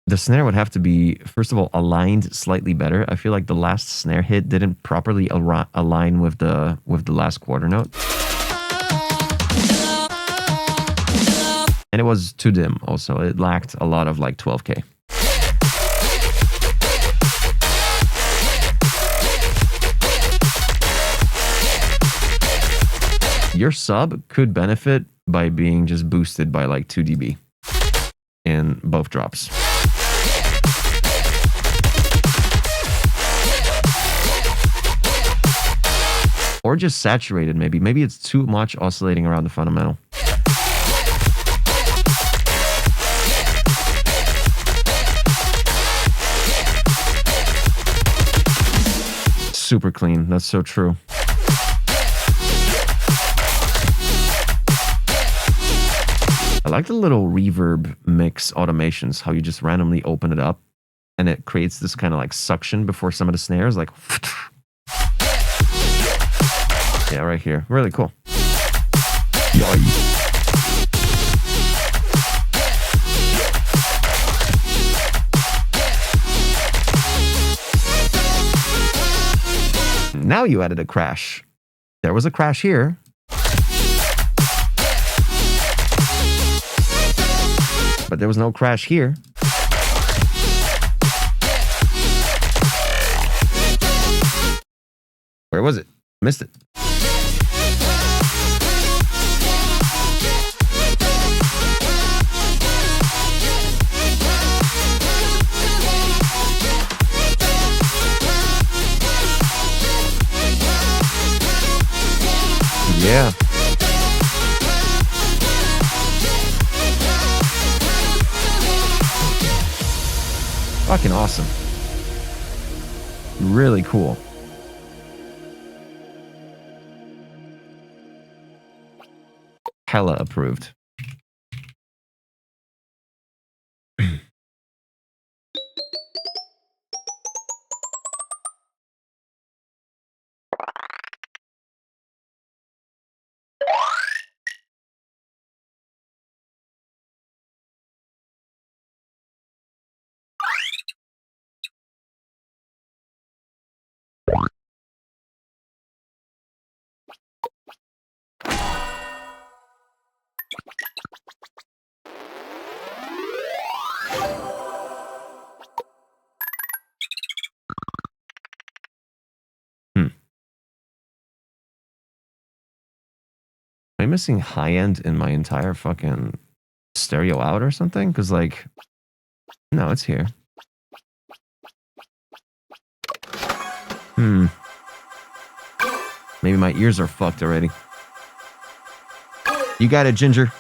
The snare would have to be, first of all, aligned slightly better. I feel like the last snare hit didn't properly align with the last quarter note. And it was too dim also. It lacked a lot of like 12K. Your sub could benefit by being just boosted by like 2 dB in both drops. Or just saturated, maybe. Maybe it's too much oscillating around the fundamental. Super clean. That's so true. I like the little reverb mix automations, how you just randomly open it up and it creates this kind of like suction before some of the snares, like... Yeah, right here. Really cool. Now you added a crash. There was a crash here. But there was no crash here. Where was it? Missed it. Yeah. Fucking awesome. Really cool. Hella approved. Am I missing high end in my entire fucking stereo out or something? Because, like, no, it's here. Maybe my ears are fucked already. You got it, Ginger.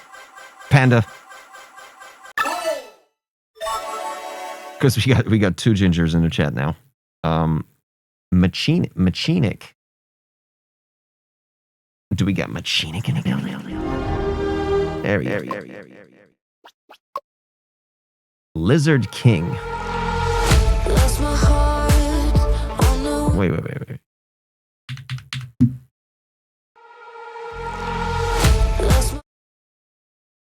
Panda. Because we got 2 Gingers in the chat now. Machinic. Do we got Machinic in the building? There we go. Lizard King. Wait.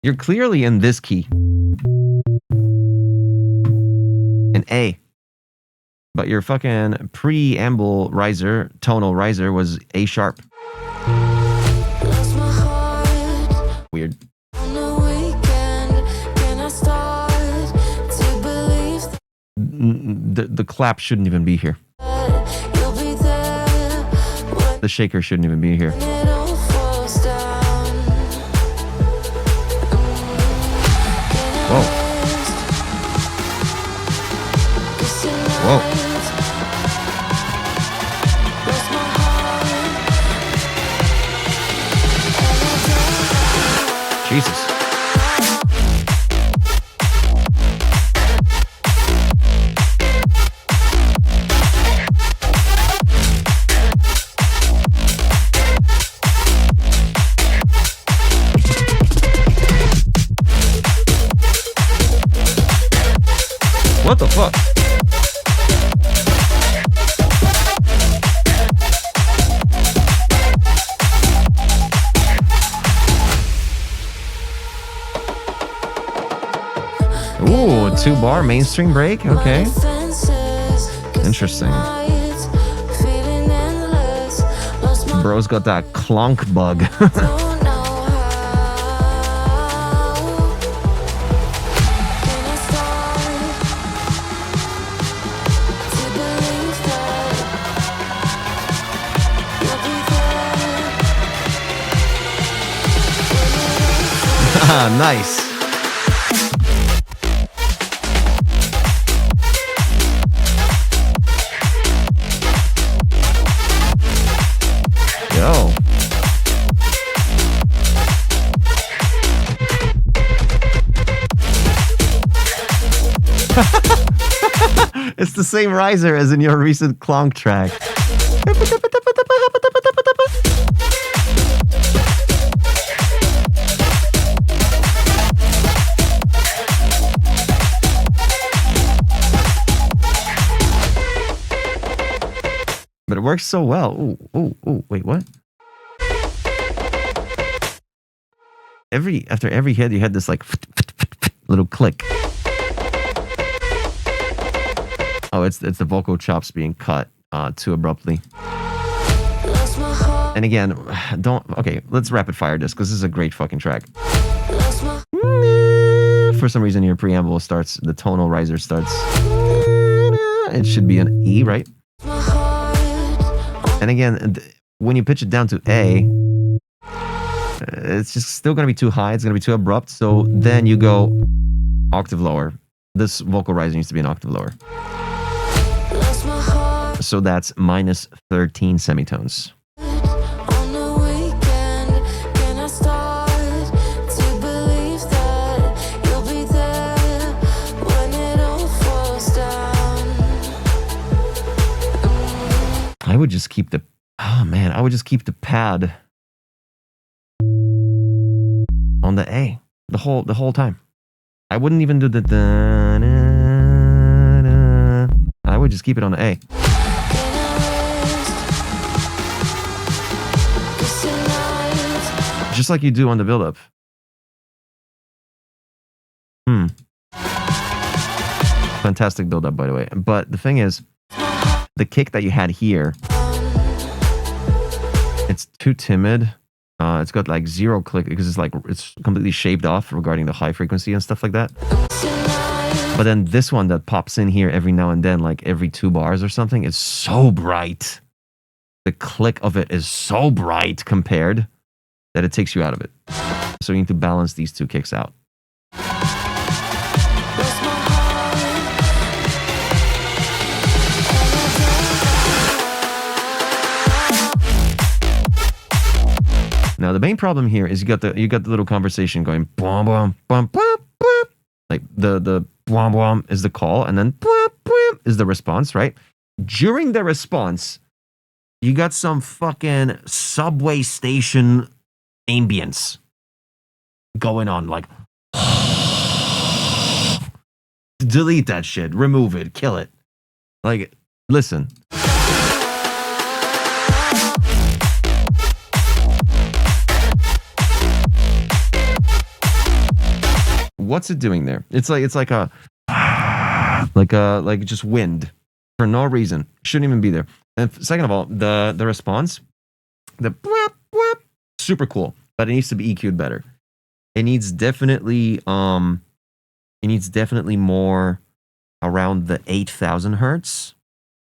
You're clearly in this key. An A. But your fucking preamble riser, tonal riser, was A sharp. Weird. The clap shouldn't even be here. The shaker shouldn't even be here. Whoa. Whoa. Jesus. What the fuck? Ooh, 2-bar mainstream break. Okay. Interesting. Bro's got that clonk bug. Nice. Yo. It's the same riser as in your recent clonk track. But it works so well. Ooh, wait, what? After every hit, you had this like little click. Oh, it's the vocal chops being cut too abruptly. And again, okay, let's rapid fire this because this is a great fucking track. For some reason, your preamble starts, the tonal riser starts. It should be an E, right? And again, when you pitch it down to A, it's just still going to be too high. It's going to be too abrupt. So then you go octave lower. This vocal riser needs to be an octave lower. So that's minus 13 semitones. I would just keep the, I would just keep the pad on the A the whole time. I wouldn't even do the I would just keep it on the A. Just like you do on the build-up. Fantastic build-up, by the way. But the thing is, the kick that you had here, it's too timid. It's got like 0 click because it's completely shaved off regarding the high frequency and stuff like that. But then this one that pops in here every now and then, like every 2 bars or something, is so bright. The click of it is so bright compared that it takes you out of it. So you need to balance these 2 kicks out. Now the main problem here is you got the little conversation going bwom bwom bwom bwom bwom. Like the bwom bwom is the call and then bwom bwom is the response, right? During the response, you got some fucking subway station ambience going on, like delete that shit, remove it, kill it. Like, listen. What's it doing there? It's like just wind for no reason. Shouldn't even be there. And second of all, the response, the bwap, bwap, super cool, but it needs to be EQ'd better. It needs definitely more around the 8,000 hertz,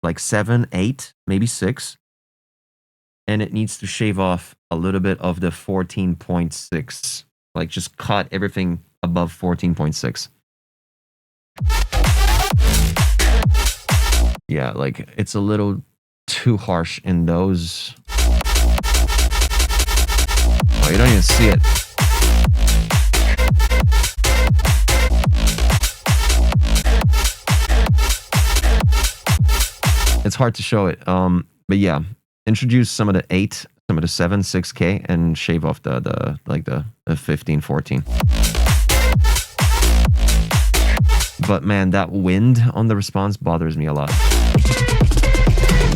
like 7, 8, maybe 6, and it needs to shave off a little bit of the 14.6. Like just cut everything above 14.6. Yeah, like it's a little too harsh in those. Oh, you don't even see it. It's hard to show it. But yeah, introduce some of the 8, some of the 7, 6K, and shave off the 15, 14. But man, that wind on the response bothers me a lot.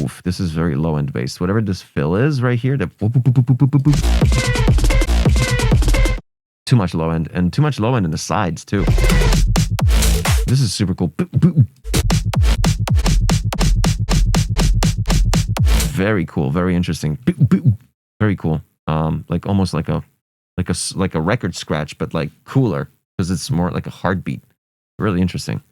Oof, this is very low end based. Whatever this fill is right here, the boop, boop, boop, boop, boop, boop, boop. Too much low end, and too much low end in the sides too. This is super cool. Boop, boop. Very cool, very interesting. Boop, boop. Very cool. Like almost like a record scratch, but like cooler because it's more like a heartbeat. Really interesting.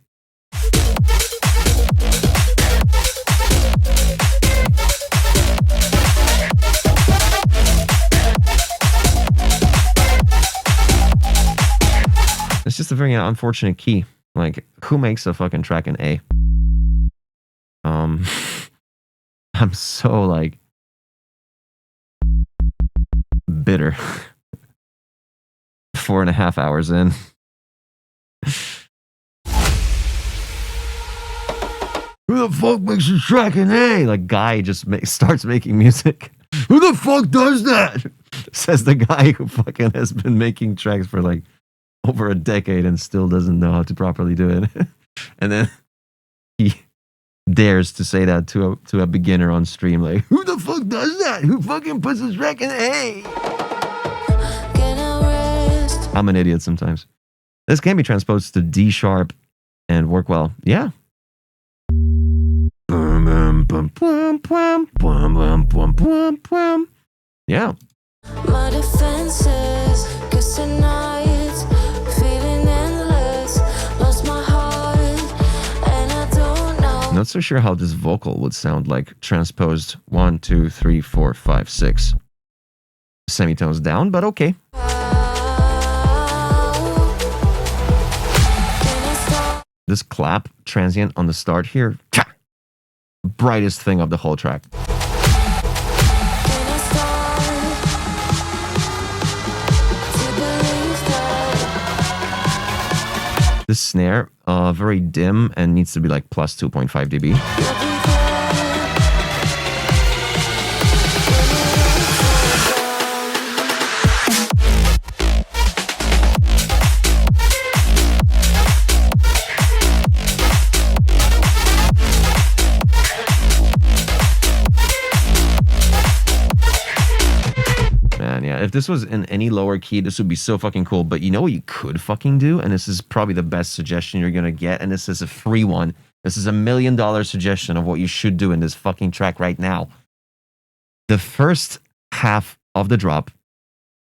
It's just a very unfortunate key. Like, who makes a fucking track in A? I'm so like bitter. 4.5 hours in. Who the fuck makes a track in A? Like, guy just starts making music. Who the fuck does that? Says the guy who fucking has been making tracks for like over a decade and still doesn't know how to properly do it. And then he dares to say that to a beginner on stream. Like, who the fuck does that? Who fucking puts a track in A? I'm an idiot sometimes. This can be transposed to D sharp and work well. Yeah. Yeah. My defenses, 'cause tonight, feeling endless, lost my heart, and I don't know. Not so sure how this vocal would sound like transposed 1, 2, 3, 4, 5, 6 semitones down, but okay. This clap transient on the start here, brightest thing of the whole track. This snare, very dim and needs to be like plus 2.5 dB. Yeah, if this was in any lower key, this would be so fucking cool. But you know what you could fucking do? And this is probably the best suggestion you're gonna get. And this is a free one. This is $1 million suggestion of what you should do in this fucking track right now. The first half of the drop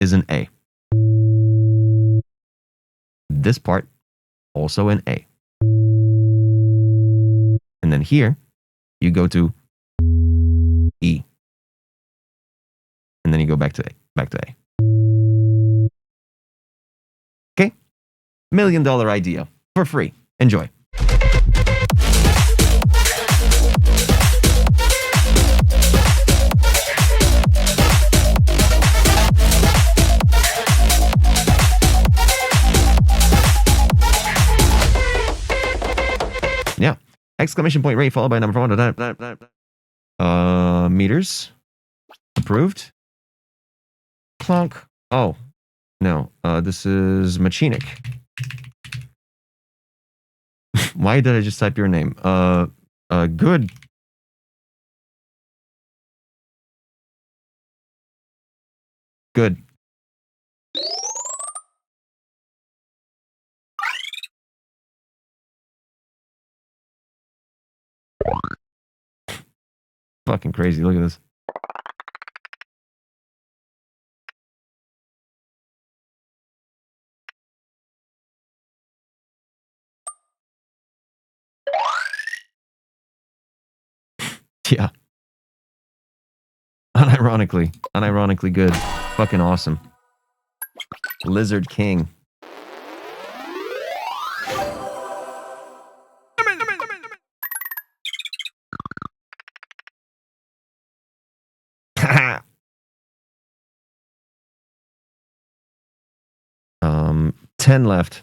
is an A. This part, also an A. And then here, you go to E. And then you go back to A. Back to A. Okay? $1 million idea. For free. Enjoy. Yeah. Exclamation point rate followed by number 1. Meters. Approved. Clunk. Oh, no. This is Machinic. Why did I just type your name? Good. Good. Fucking crazy. Look at this. Yeah. Unironically good. Fucking awesome. Lizard King. Um, 10 left.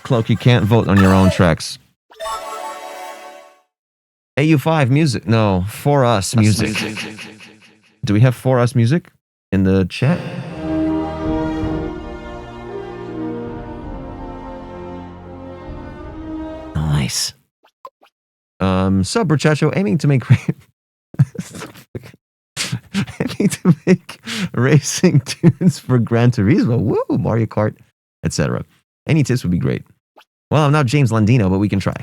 Cloak, you can't vote on your own tracks. AU5 music. No, For Us music. Do we have For Us music in the chat? Nice. Sub Brachacho aiming to make aiming to make racing tunes for Gran Turismo. Woo, Mario Kart, etc. Any tips would be great. Well, I'm not James Landino, but we can try.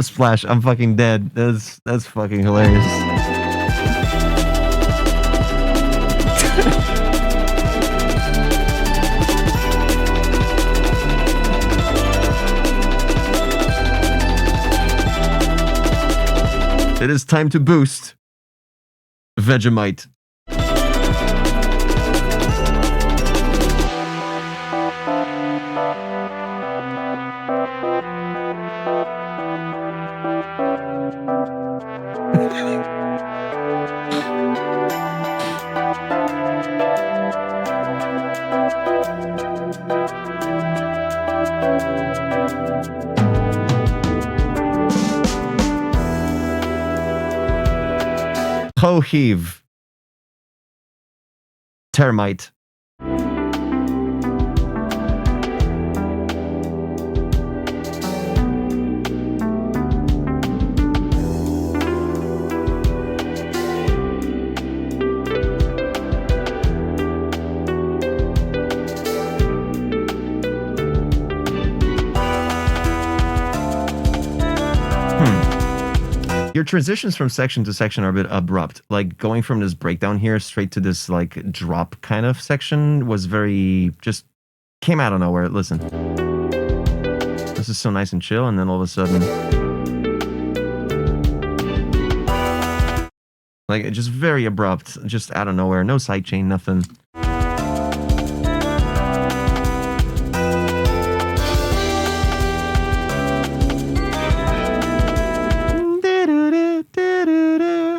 Splash, I'm fucking dead. That's fucking hilarious. It is time to boost Vegemite. Coheave. Termite. Your transitions from section to section are a bit abrupt. Like going from this breakdown here straight to this like drop kind of section was very just came out of nowhere. Listen, this is so nice and chill, and then all of a sudden, like it just very abrupt, just out of nowhere. No sidechain, nothing.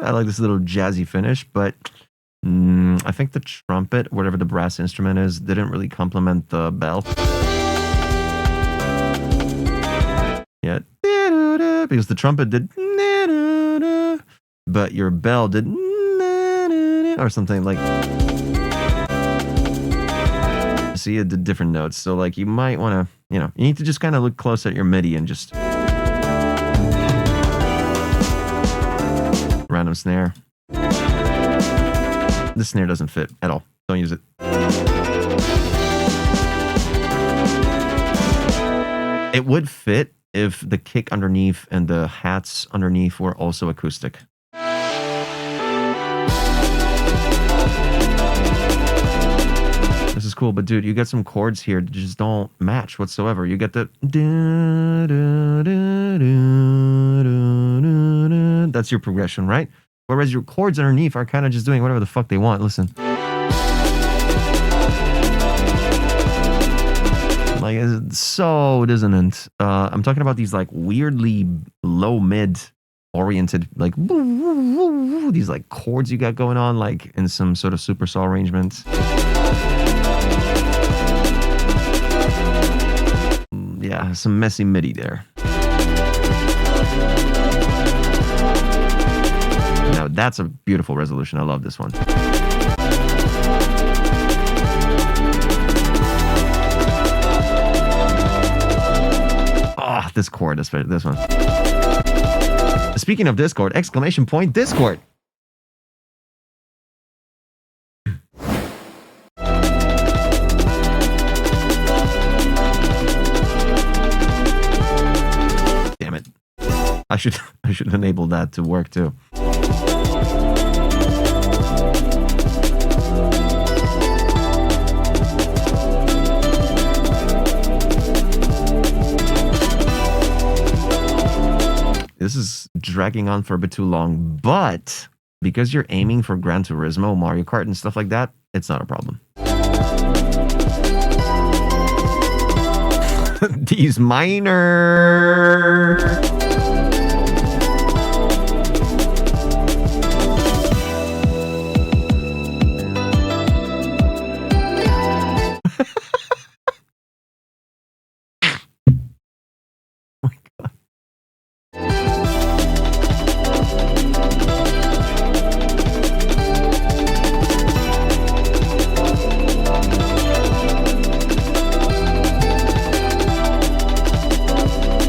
I like this little jazzy finish, but I think the trumpet, whatever the brass instrument is, didn't really complement the bell. Yeah, because the trumpet did, but your bell did, or something like. See, it did different notes, so like you might want to, you need to just kind of look close at your MIDI and just. Random snare. This snare doesn't fit at all. Don't use it. It would fit if the kick underneath and the hats underneath were also acoustic. This is cool, but dude, you get some chords here that just don't match whatsoever. You get the that's your progression, right? Whereas your chords underneath are kind of just doing whatever the fuck they want. Listen. Like, it's so dissonant. I'm talking about these like weirdly low mid oriented like these like chords you got going on like in some sort of super saw arrangement. Yeah, some messy MIDI there. Now That's a beautiful resolution. I love this one. Oh, this chord, especially this one. Speaking of Discord, exclamation point Discord. Damn it. I should enable that to work too. This is dragging on for a bit too long, but because you're aiming for Gran Turismo, Mario Kart, and stuff like that, it's not a problem. These minor.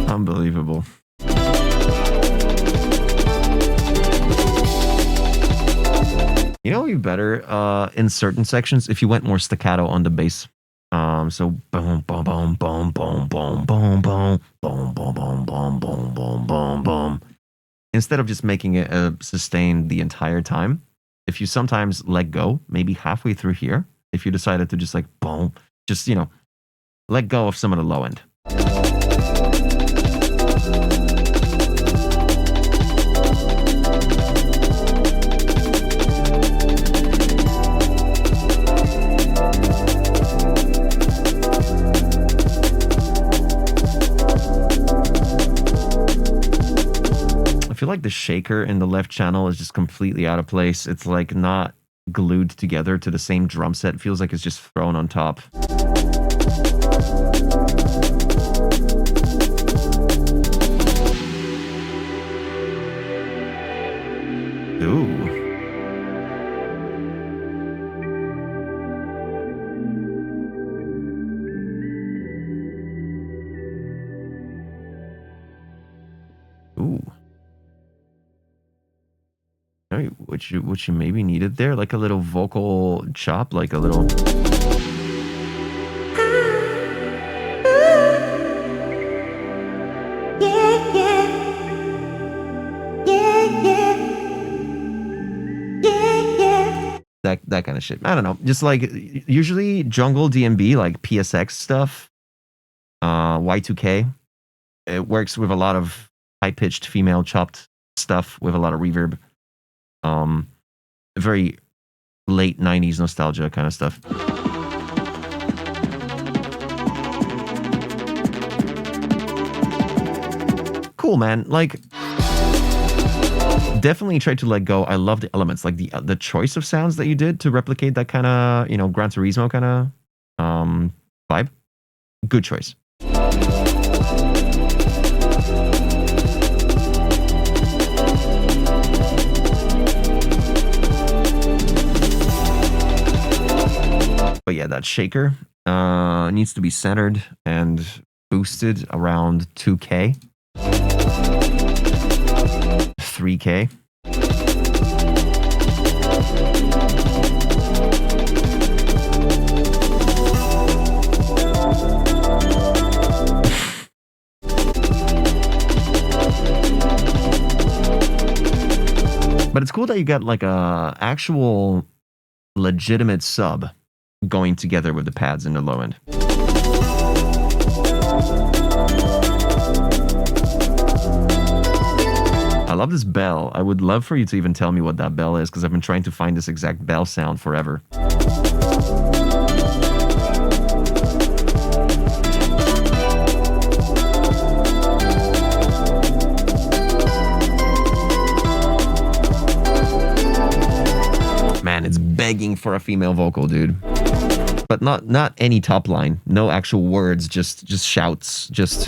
Unbelievable. You know, you better in certain sections if you went more staccato on the bass. So boom, boom, boom, boom, boom, boom, boom, boom, boom, boom, boom, boom, boom, boom, boom, boom. Instead of just making it sustained the entire time, if you sometimes let go, maybe halfway through here, if you decided to just like boom, just let go of some of the low end. I feel like the shaker in the left channel is just completely out of place. It's like not glued together to the same drum set. It feels like it's just thrown on top. Ooh. Ooh. What you maybe needed there, like a little vocal chop, like a little. That kind of shit. I don't know. Just like usually jungle DMB, like PSX stuff, Y2K, it works with a lot of high-pitched female chopped stuff with a lot of reverb. Very late 90s nostalgia kind of stuff. Cool, man. Like, definitely try to let go. I love the elements, like the choice of sounds that you did to replicate that kind of, Gran Turismo kind of vibe. Good choice. But yeah, that shaker needs to be centered and boosted around 2K. 3K. But it's cool that you got like a actual legitimate sub going together with the pads in the low end. I love this bell. I would love for you to even tell me what that bell is, because I've been trying to find this exact bell sound forever. Man, it's begging for a female vocal, dude. But not any top line. No actual words, just shouts, just...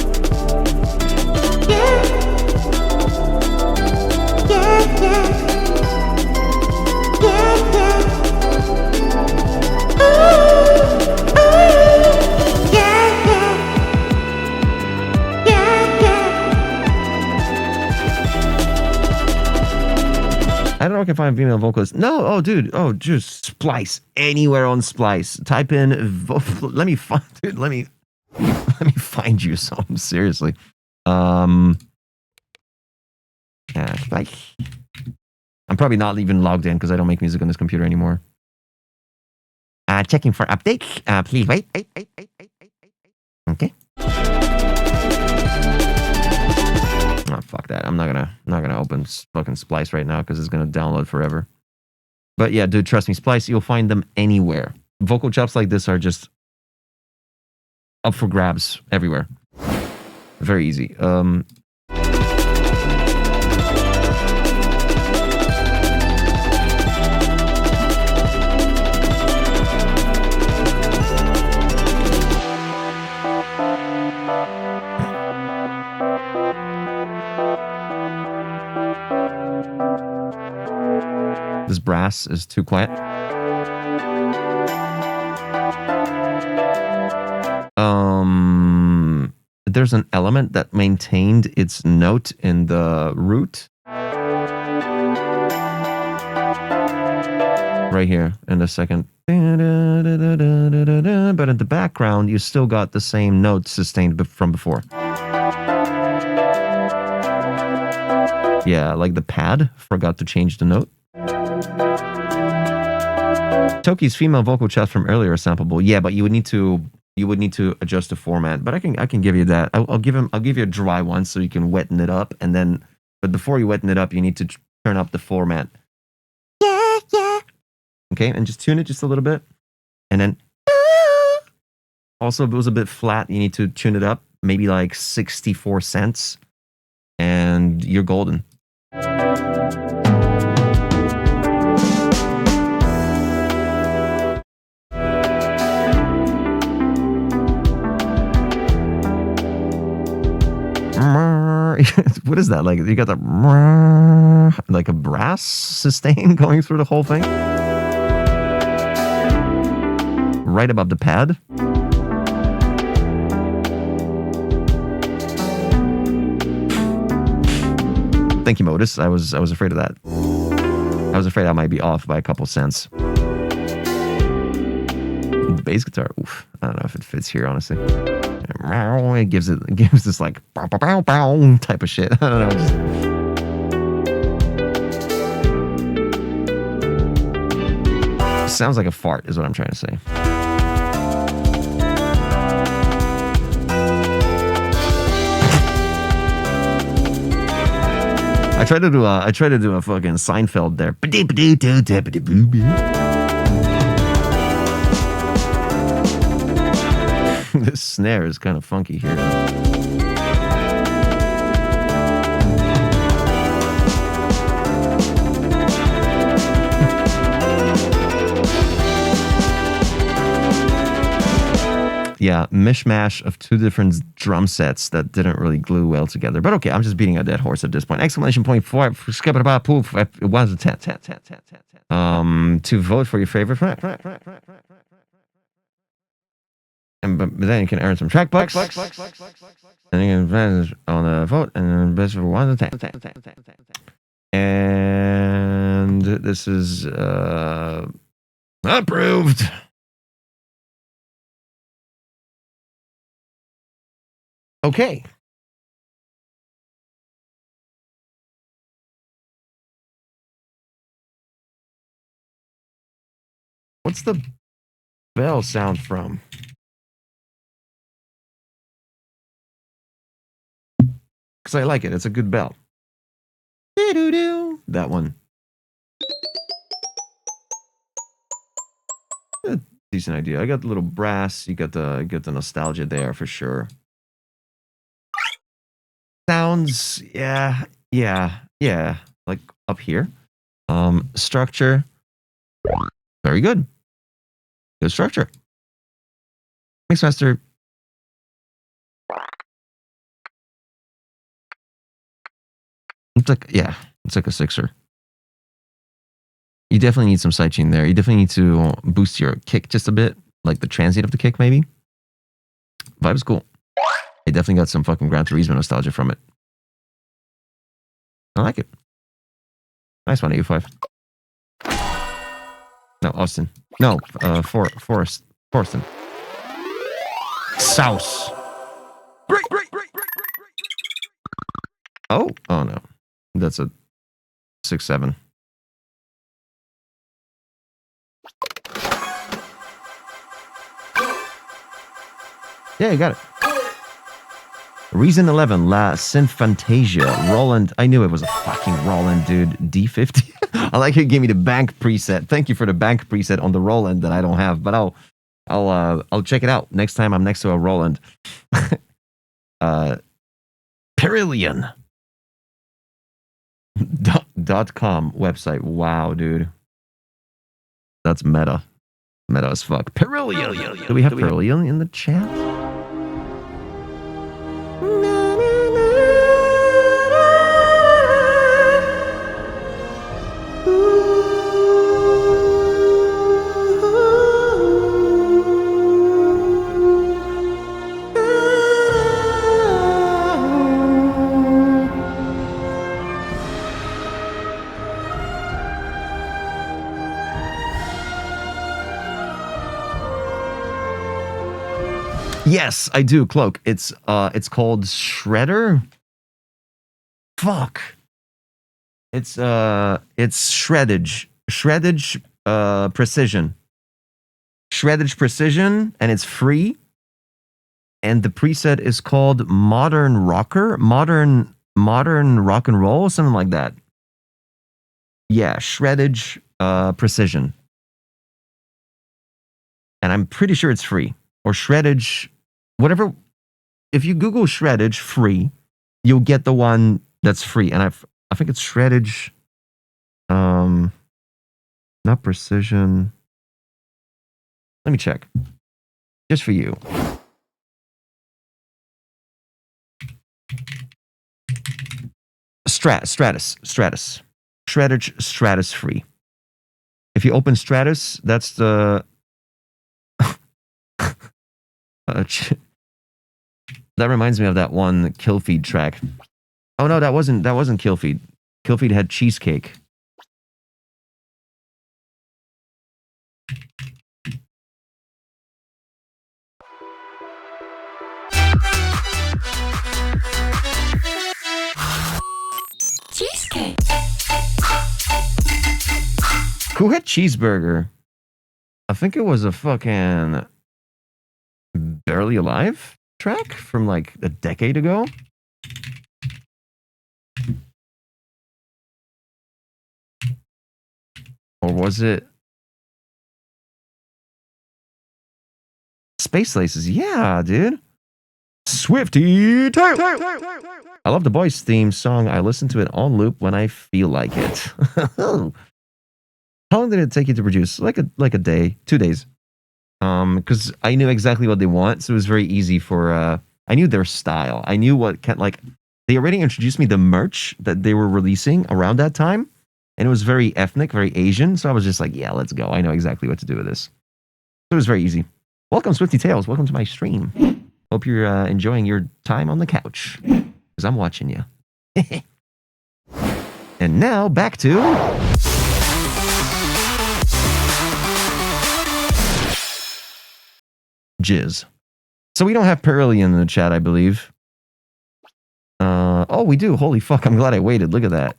I don't know if I can find female vocalist. No, oh, dude. Oh, just Splice. Anywhere on Splice. Type in... let me find... Dude, let me find you some. Seriously. Yeah, Splice. I'm probably not even logged in because I don't make music on this computer anymore. Checking for updates. Please wait. Okay. Oh, fuck that. I'm not gonna open fucking Splice right now because it's gonna download forever. But yeah, dude, trust me, Splice, you'll find them anywhere. Vocal chops like this are just up for grabs everywhere. Very easy. This brass is too quiet. There's an element that maintained its note in the root. Right here in the second. But in the background, you still got the same note sustained from before. Yeah, like the pad forgot to change the note. Toki's female vocal chops from earlier are sampleable. Yeah, but you would need to adjust the format. But I can give you that. I'll give you a dry one so you can wetten it up, and then. But before you wetten it up, you need to turn up the format. Yeah. Okay, and just tune it just a little bit, and then. Also, if it was a bit flat, you need to tune it up, maybe like 64 cents, and you're golden. What is that? Like you got the like a brass sustain going through the whole thing, right above the pad. Thank you, Modus. I was afraid of that. I was afraid I might be off by a couple cents. Bass guitar. Oof. I don't know if it fits here, honestly. It gives this like bow, bow, bow, bow type of shit. I don't know. Sounds like a fart is what I'm trying to say. I tried to do a fucking Seinfeld there. This snare is kind of funky here. Yeah, mishmash of two different drum sets that didn't really glue well together. But okay, I'm just beating a dead horse at this point. Exclamation point for skip it about poof. It was a 10. To vote for your favorite track. But then you can earn some track bucks. And you can on the vote and then best for 1 to 10. And this is approved. Okay. What's the bell sound from? Because I like it. It's a good bell. That one. A decent idea. I got the little brass. You got the nostalgia there for sure. Sounds, yeah. Like up here. Structure. Very good. Good structure. Mixmaster. It's like a 6er. You definitely need some sidechain there. You definitely need to boost your kick just a bit, like the transient of the kick, maybe. Vibe is cool. It definitely got some fucking Gran Turismo nostalgia from it. I like it. Nice one, 85. No, Austin. No, Forston. Souse. Oh no. That's a 6-7. Yeah, you got it. Reason 11, La Synfantasia. Roland. I knew it was a fucking Roland, dude. D50. I like you gave me the bank preset. Thank you for the bank preset on the Roland that I don't have, but I'll check it out next time I'm next to a Roland. Perillion. .com website. Wow, dude. That's meta. Meta as fuck. Perillion. Do we have Perillion in the chat? Yes, I do, Cloak. It's called Shredder. Fuck. It's Shreddage. Shreddage Precision. Shreddage Precision, and it's free. And the preset is called Modern Rocker? Modern Rock and Roll, something like that. Yeah, Shreddage Precision. And I'm pretty sure it's free. Or Shreddage, whatever. If you Google Shreddage free, you'll get the one that's free. And I think it's Shreddage, not Precision. Let me check. Just for you. Stratus. Shreddage Stratus free. If you open Stratus, that's the... that reminds me of that one Killfeed track. Oh no, that wasn't Killfeed. Killfeed had Cheesecake. Cheesecake. Who had Cheeseburger? I think it was a fucking Barely Alive track from like a decade ago. Or was it Space Laces? Yeah, dude. Swifty Tail. I love the boys' theme song. I listen to it on loop when I feel like it. How long did it take you to produce? Like a day, 2 days. Because I knew exactly what they want, so it was very easy for. I knew their style. I knew what they already introduced me the merch that they were releasing around that time, and it was very ethnic, very Asian. So I was just like, yeah, let's go. I know exactly what to do with this. So it was very easy. Welcome, Swifty Tales. Welcome to my stream. Hope you're enjoying your time on the couch, because I'm watching you. And now back to. Jizz. So we don't have Perillion in the chat, I believe. Oh, we do. Holy fuck, I'm glad I waited. Look at that.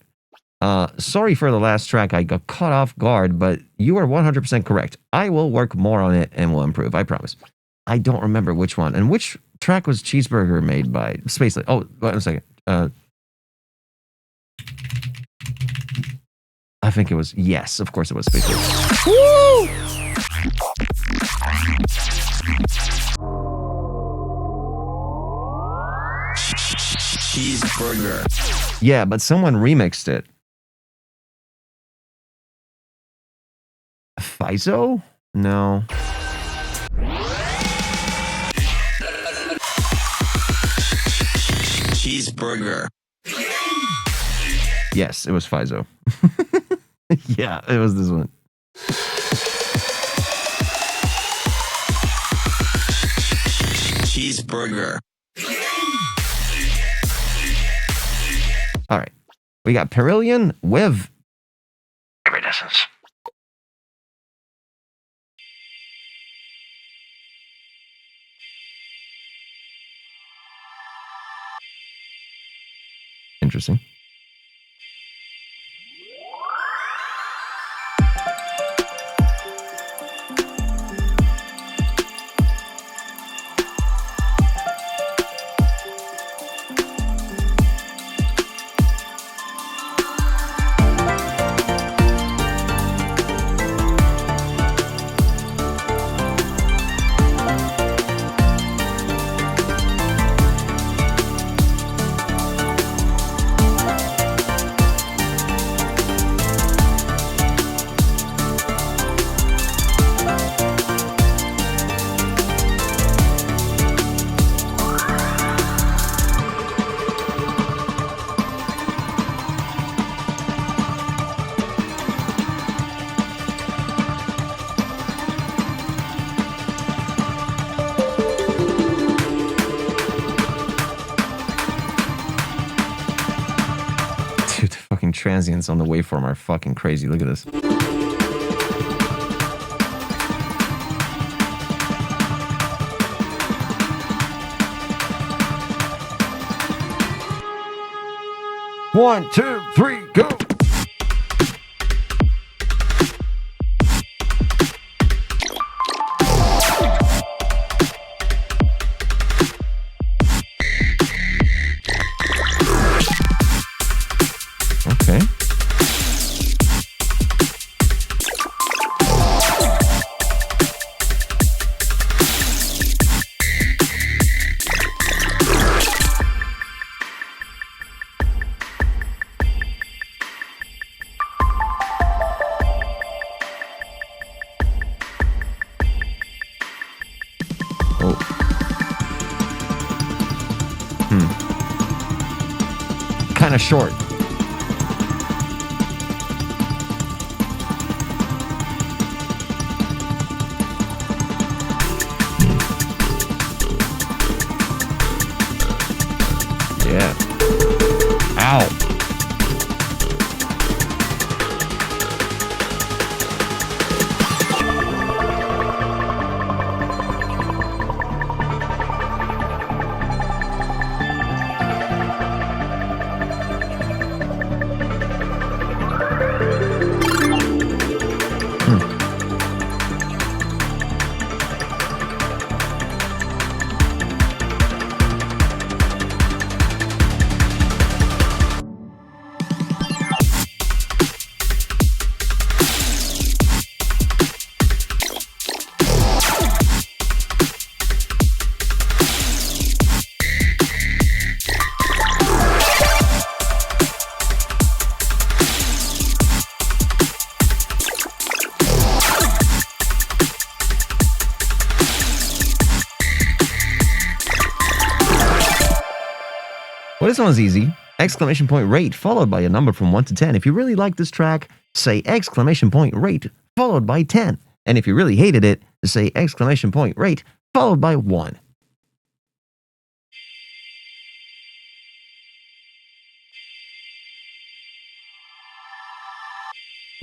Sorry for the last track. I got caught off guard, but you are 100% correct. I will work more on it and will improve. I promise. I don't remember which one. And which track was Cheeseburger made by? Space. Oh, wait a second. I think it was. Yes, of course it was Space. Woo! Cheeseburger. Yeah, but someone remixed it. Fizo? No. Cheeseburger. Yes, it was Fizo. Yeah, it was this one. Cheeseburger. All right. We got Perillion with essence. Interesting. Dude, the fucking transients on the waveform are fucking crazy. Look at this. One, two, three, go. Okay. Oh. Kind of short. Yeah. Ow. Well, this one's easy. Exclamation point rate followed by a number from 1 to 10. If you really like this track, say exclamation point rate followed by 10. And if you really hated it, say exclamation point rate followed by 1.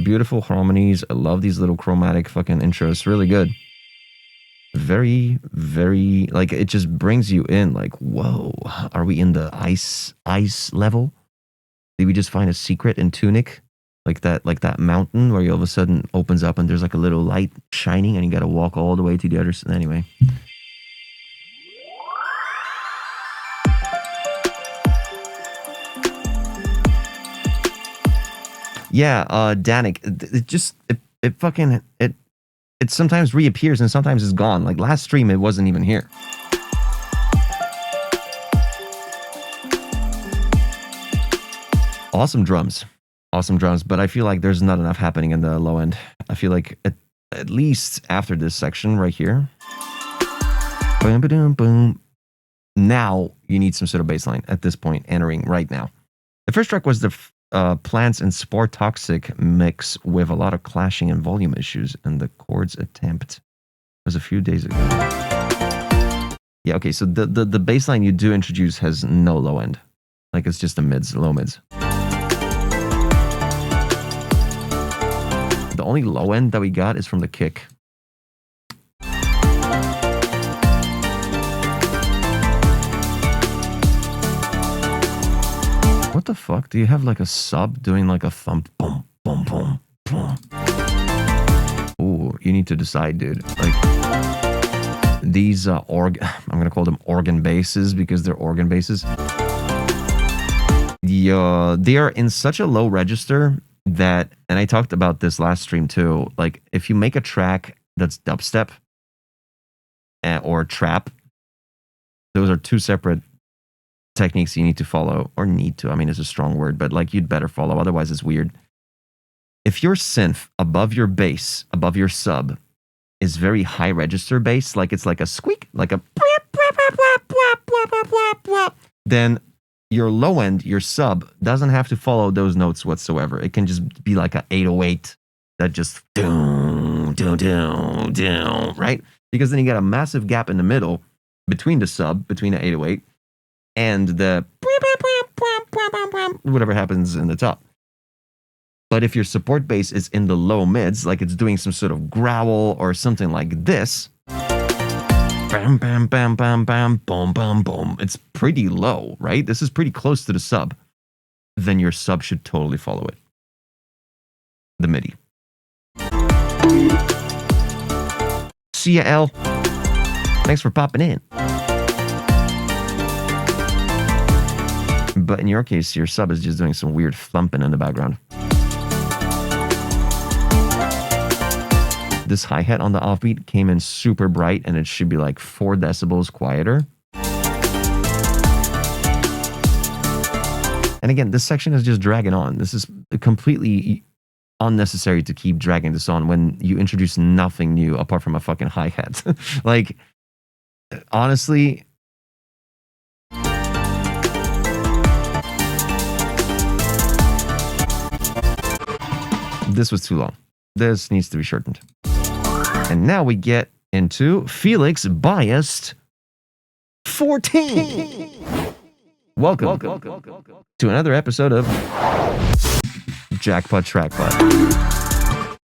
Beautiful harmonies. I love these little chromatic fucking intros. Really good. Very, very, like, it just brings you in, like, whoa, are we in the ice level? Did we just find a secret in Tunic? Like that mountain where you all of a sudden opens up and there's like a little light shining and you gotta walk all the way to the other side. Anyway. Yeah, Danik, it sometimes reappears and sometimes it's gone. Like last stream, it wasn't even here. Awesome drums. Awesome drums, but I feel like there's not enough happening in the low end. I feel like at least after this section right here. Boom, boom, boom. Now you need some sort of bass line at this point, entering right now. The first track was the Plants and Sport Toxic mix with a lot of clashing and volume issues, and the chords attempt was a few days ago. Yeah, okay, so the bass line you do introduce has no low end. Like it's just the mids, low mids. the only low end that we got is from the kick. What the fuck? Do you have like a sub doing like a thump boom boom boom boom? Ooh, you need to decide, dude. Like these I'm gonna call them organ basses because they're organ basses. Yeah, they are in such a low register that, and I talked about this last stream too. Like if you make a track that's dubstep or trap, those are two separate techniques you need to follow, or need to. I mean, it's a strong word, but like you'd better follow, otherwise it's weird. If your synth above your bass, above your sub, is very high register bass, like it's like a squeak, like a then your low end, your sub, doesn't have to follow those notes whatsoever. It can just be like an 808 that just doom, doom, doom, doom, right? Because then you got a massive gap in the middle between the sub, between the 808, and the whatever happens in the top. But if your support bass is in the low mids, like it's doing some sort of growl or something like this, bam, bam, bam, bam, bam, boom, boom, boom, it's pretty low, right? This is pretty close to the sub. Then your sub should totally follow it. The MIDI. See ya, L. Thanks for popping in. But in your case, your sub is just doing some weird thumping in the background. This hi-hat on the offbeat came in super bright, and it should be like 4 decibels quieter. And again, this section is just dragging on. This is completely unnecessary to keep dragging this on when you introduce nothing new apart from a fucking hi-hat. Like, honestly... This was too long. This needs to be shortened. And now we get into Felix Biased 14. Welcome to another episode of Jackpot Trackpot.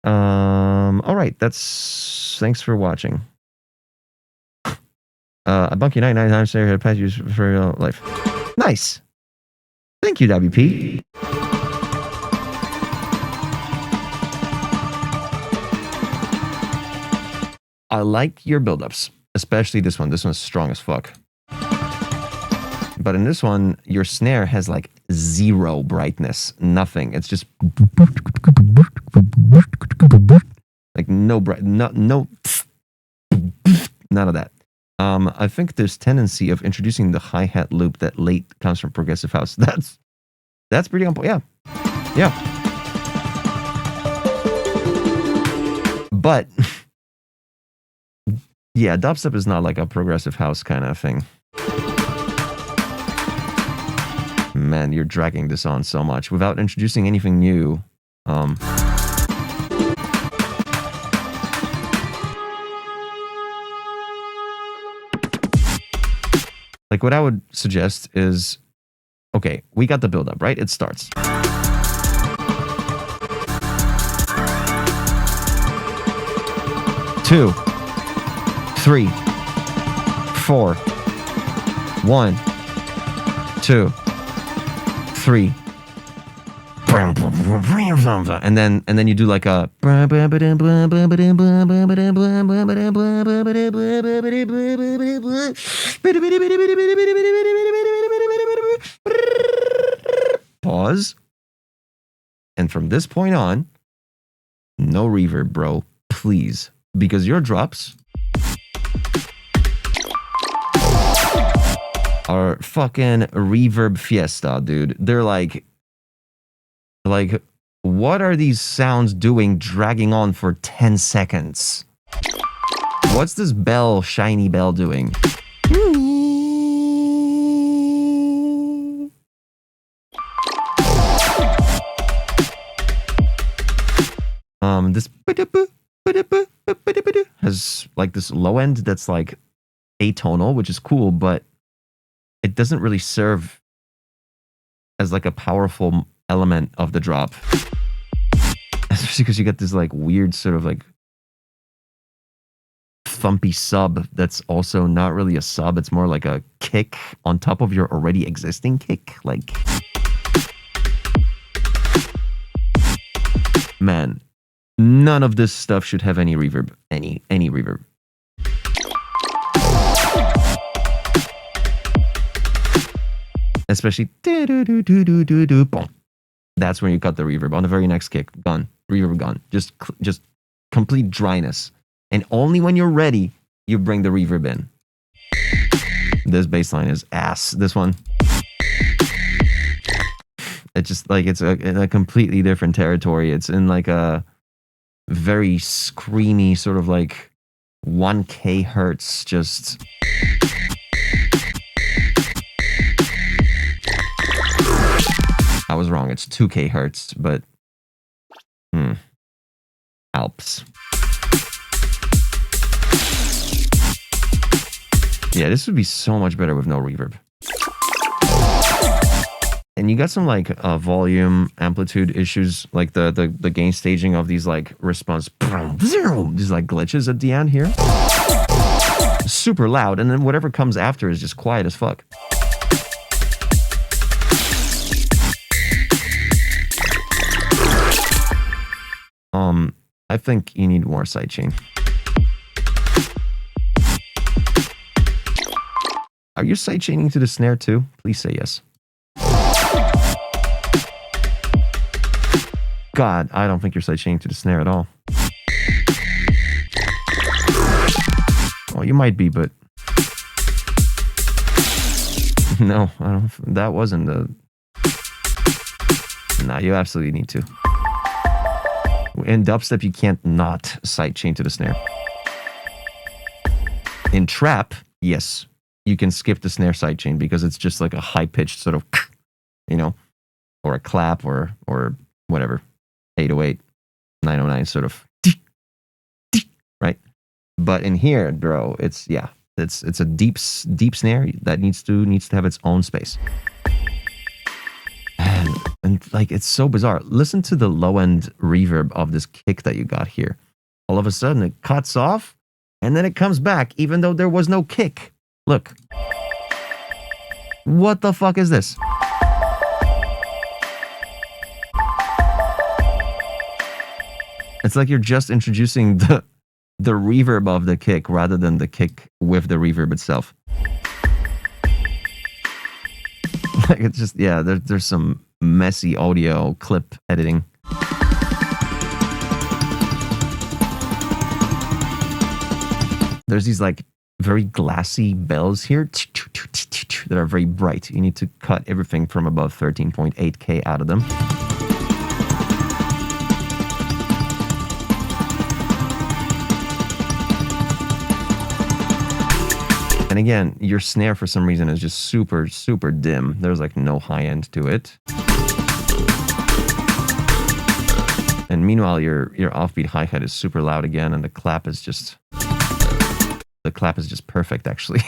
All right, thanks for watching. A Bunky 99 times there had past use for real life. Nice. Thank you, WP. I like your buildups, especially this one. This one's strong as fuck. But in this one, your snare has like 0 brightness, nothing. It's just like no bright, no, none of that. I think there's tendency of introducing the hi-hat loop that late comes from progressive house. That's pretty on point. Yeah. But yeah, dubstep is not like a progressive house kind of thing. Man, you're dragging this on so much without introducing anything new. Like what I would suggest is, okay, we got the build-up, right? It starts. Two, 3, 4, 1, 2, 3. And then you do like a pause. And from this point on, no reverb, bro. Please. Because your drops are fucking reverb fiesta, dude. They're like, what are these sounds doing dragging on for 10 seconds? What's this bell, shiny bell doing? This has like this low end that's like atonal, which is cool, but it doesn't really serve as like a powerful element of the drop. Especially because you got this like weird sort of like thumpy sub that's also not really a sub. It's more like a kick on top of your already existing kick. Like, man, none of this stuff should have any reverb. Any reverb. Especially boom. That's when you cut the reverb on the very next kick. Gone. Reverb gone. Just complete dryness. And only when you're ready, you bring the reverb in. This bass line is ass. This one. It's just like it's in a completely different territory. It's in like a very screamy sort of like 1K hertz. Just. I was wrong. It's 2K hertz, but Alps. Yeah, this would be so much better with no reverb. And you got some like volume amplitude issues, like the gain staging of these like response, these like glitches at the end here. Super loud, and then whatever comes after is just quiet as fuck. I think you need more sidechain. Are you sidechaining to the snare too? Please say yes. God, I don't think you're sidechaining to the snare at all. Well, you might be, but no, I don't. That wasn't the. Nah, you absolutely need to. In dubstep, you can't not sidechain to the snare. In trap, yes, you can skip the snare sidechain because it's just like a high-pitched sort of, you know, or a clap or whatever, 808, 909 sort of, right? But in here, bro, it's a deep snare that needs to have its own space. And like, it's so bizarre. Listen to the low end reverb of this kick that you got here. All of a sudden it cuts off and then it comes back even though there was no kick. Look. What the fuck is this? It's like you're just introducing the reverb of the kick rather than the kick with the reverb itself. Like, it's just, yeah, there's some messy audio clip editing. There's these like very glassy bells here that are very bright. You need to cut everything from above 13.8K out of them. And again, your snare for some reason is just super, super dim. There's like no high end to it. And meanwhile, your offbeat hi-hat is super loud again, and the clap is just perfect, actually.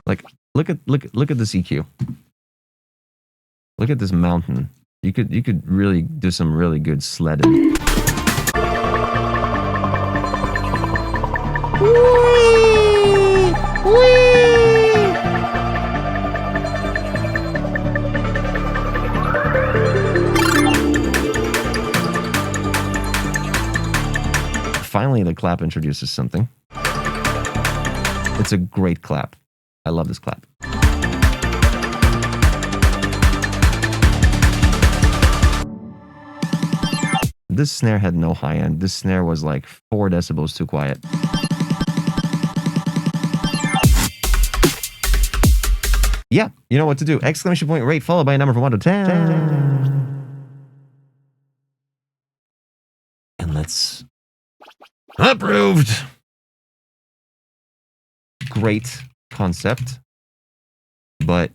Like, look at this EQ. Look at this mountain. You could really do some really good sledding. Finally, the clap introduces something. It's a great clap. I love this clap. This snare had no high end. This snare was like 4 decibels too quiet. Yeah, you know what to do. Exclamation point rate followed by a number from 1 to 10. And let's... Approved! Great concept, but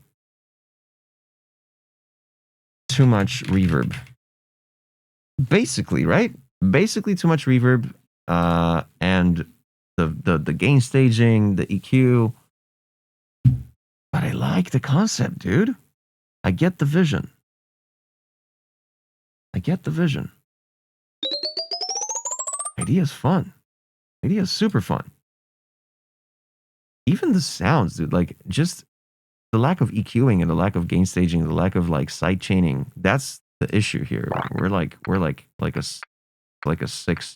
too much reverb. Basically, right? Basically too much reverb and the gain staging, the EQ. But I like the concept, dude. I get the vision. Idea's fun. Idea's super fun. Even the sounds, dude, like just the lack of EQing and the lack of gain staging, the lack of like side chaining, that's the issue here. We're like a 6.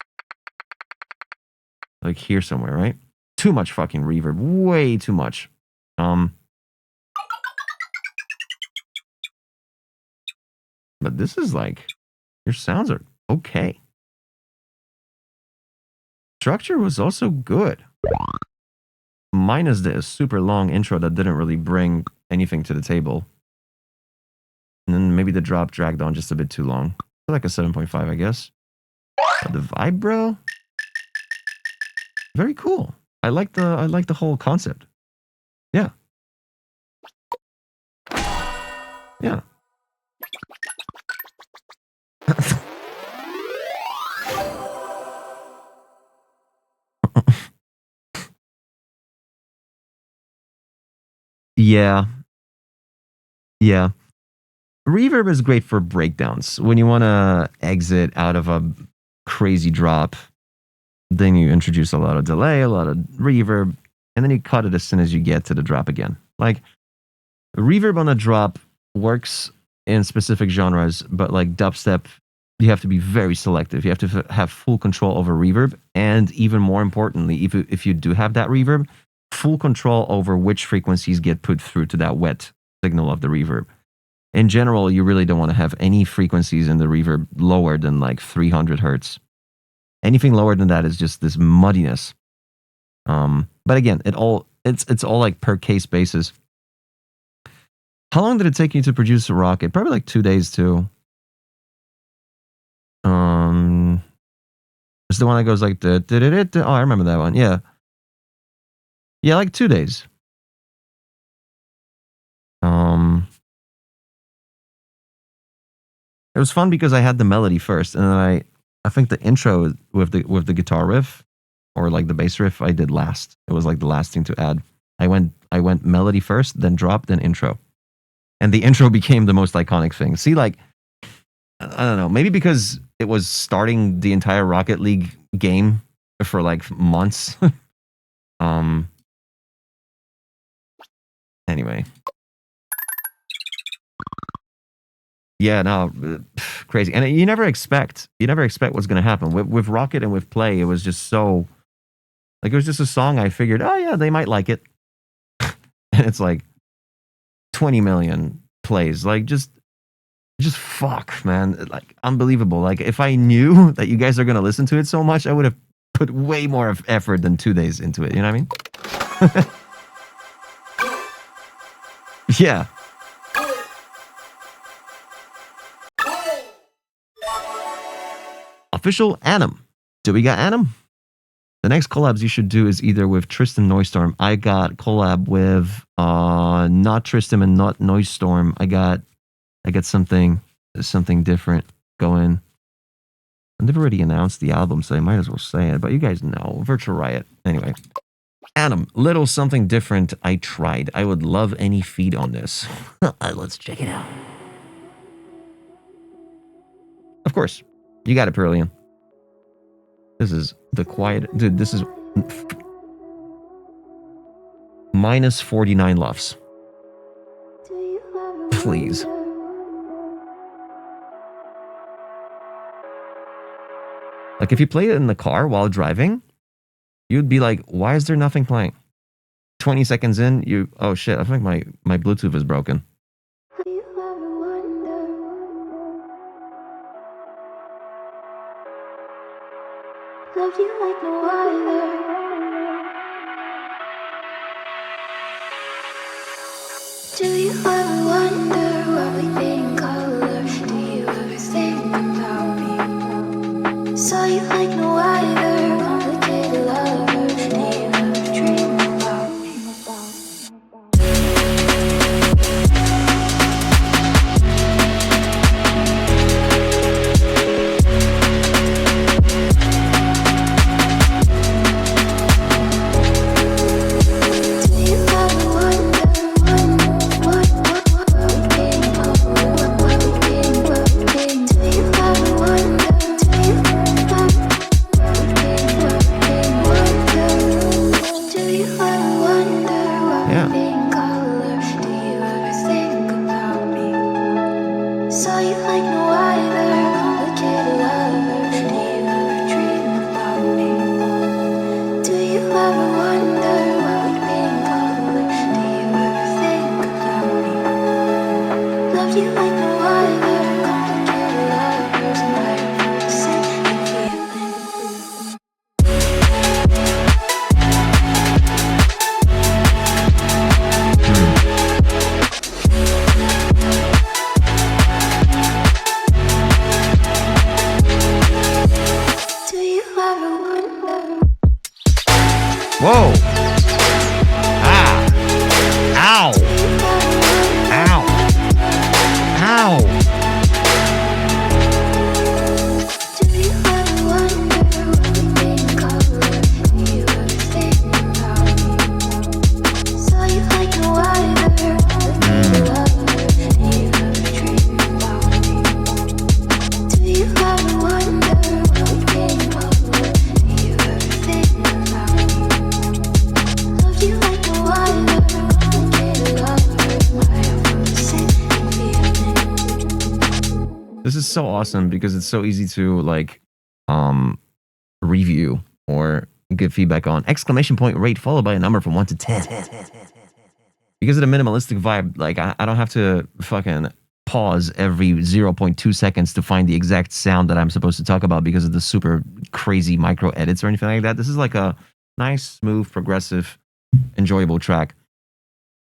Like here somewhere, right? Too much fucking reverb. Way too much. But this is like, your sounds are okay. Structure was also good. Minus the super long intro that didn't really bring anything to the table. And then maybe the drop dragged on just a bit too long. Like a 7.5, I guess. But the vibe, bro, very cool. I like the whole concept. Yeah. Yeah. Yeah. Yeah. Reverb is great for breakdowns. When you want to exit out of a crazy drop, then you introduce a lot of delay, a lot of reverb, and then you cut it as soon as you get to the drop again. Like, reverb on a drop works in specific genres, but like dubstep, you have to be very selective. You have to have full control over reverb, and even more importantly, if you do have that reverb, full control over which frequencies get put through to that wet signal of the reverb. In general, you really don't want to have any frequencies in the reverb lower than like 300 hertz. Anything lower than that is just this muddiness. But again, it's all like per case basis. How long did it take you to produce a rocket? Probably like 2 days too. It's the one that goes like the. Oh, I remember that one. Yeah. Yeah, like 2 days. It was fun because I had the melody first, and then I think the intro with the guitar riff or like the bass riff I did last. It was like the last thing to add. I went melody first, then drop, then intro. And the intro became the most iconic thing. See, like, I don't know, maybe because it was starting the entire Rocket League game for like months. Anyway. Yeah, no, crazy. And you never expect what's going to happen. With Rocket and with Play, it was just so, like, it was just a song I figured, oh yeah, they might like it. And it's like 20 million plays. Like, just fuck, man. Like, unbelievable. Like, if I knew that you guys are going to listen to it so much, I would have put way more of effort than 2 days into it. You know what I mean? Yeah. Official Anim. Do we got Anim? The next collabs you should do is either with Tristan Noisestorm. I got collab with not Tristan and not Noisestorm. I got something different going. I've already announced the album, so I might as well say it. But you guys know, Virtual Riot. Anyway, Anim, little something different. I tried. I would love any feed on this. Let's check it out. Of course, you got it, Pearlian. This is the quiet, dude. This is minus 49 LUFS. Please. Like, if you played it in the car while driving, you'd be like, why is there nothing playing? 20 seconds in, oh shit, I think my Bluetooth is broken. Loved you like no other. Do you ever wonder what we think color? Do you ever think about me? Saw you like no other, complicated lover. Do you ever dream about me? Whoa. Ah. Ow. Ow. Ow. Do you ever wonder what we think of love? Do you ever think about me? So you like no other, the lover. Do you ever dream about me? Do you ever wonder what we think of love? Do you ever think about me? Love you like no other, complicated lover. I have the same feeling. This is so awesome because it's so easy to like review or give feedback on. Exclamation point rate followed by a number from 1 to 10. Because of the minimalistic vibe, like I don't have to fucking pause every 0.2 seconds to find the exact sound that I'm supposed to talk about because of the super crazy micro edits or anything like that. This is like a nice, smooth, progressive, enjoyable track.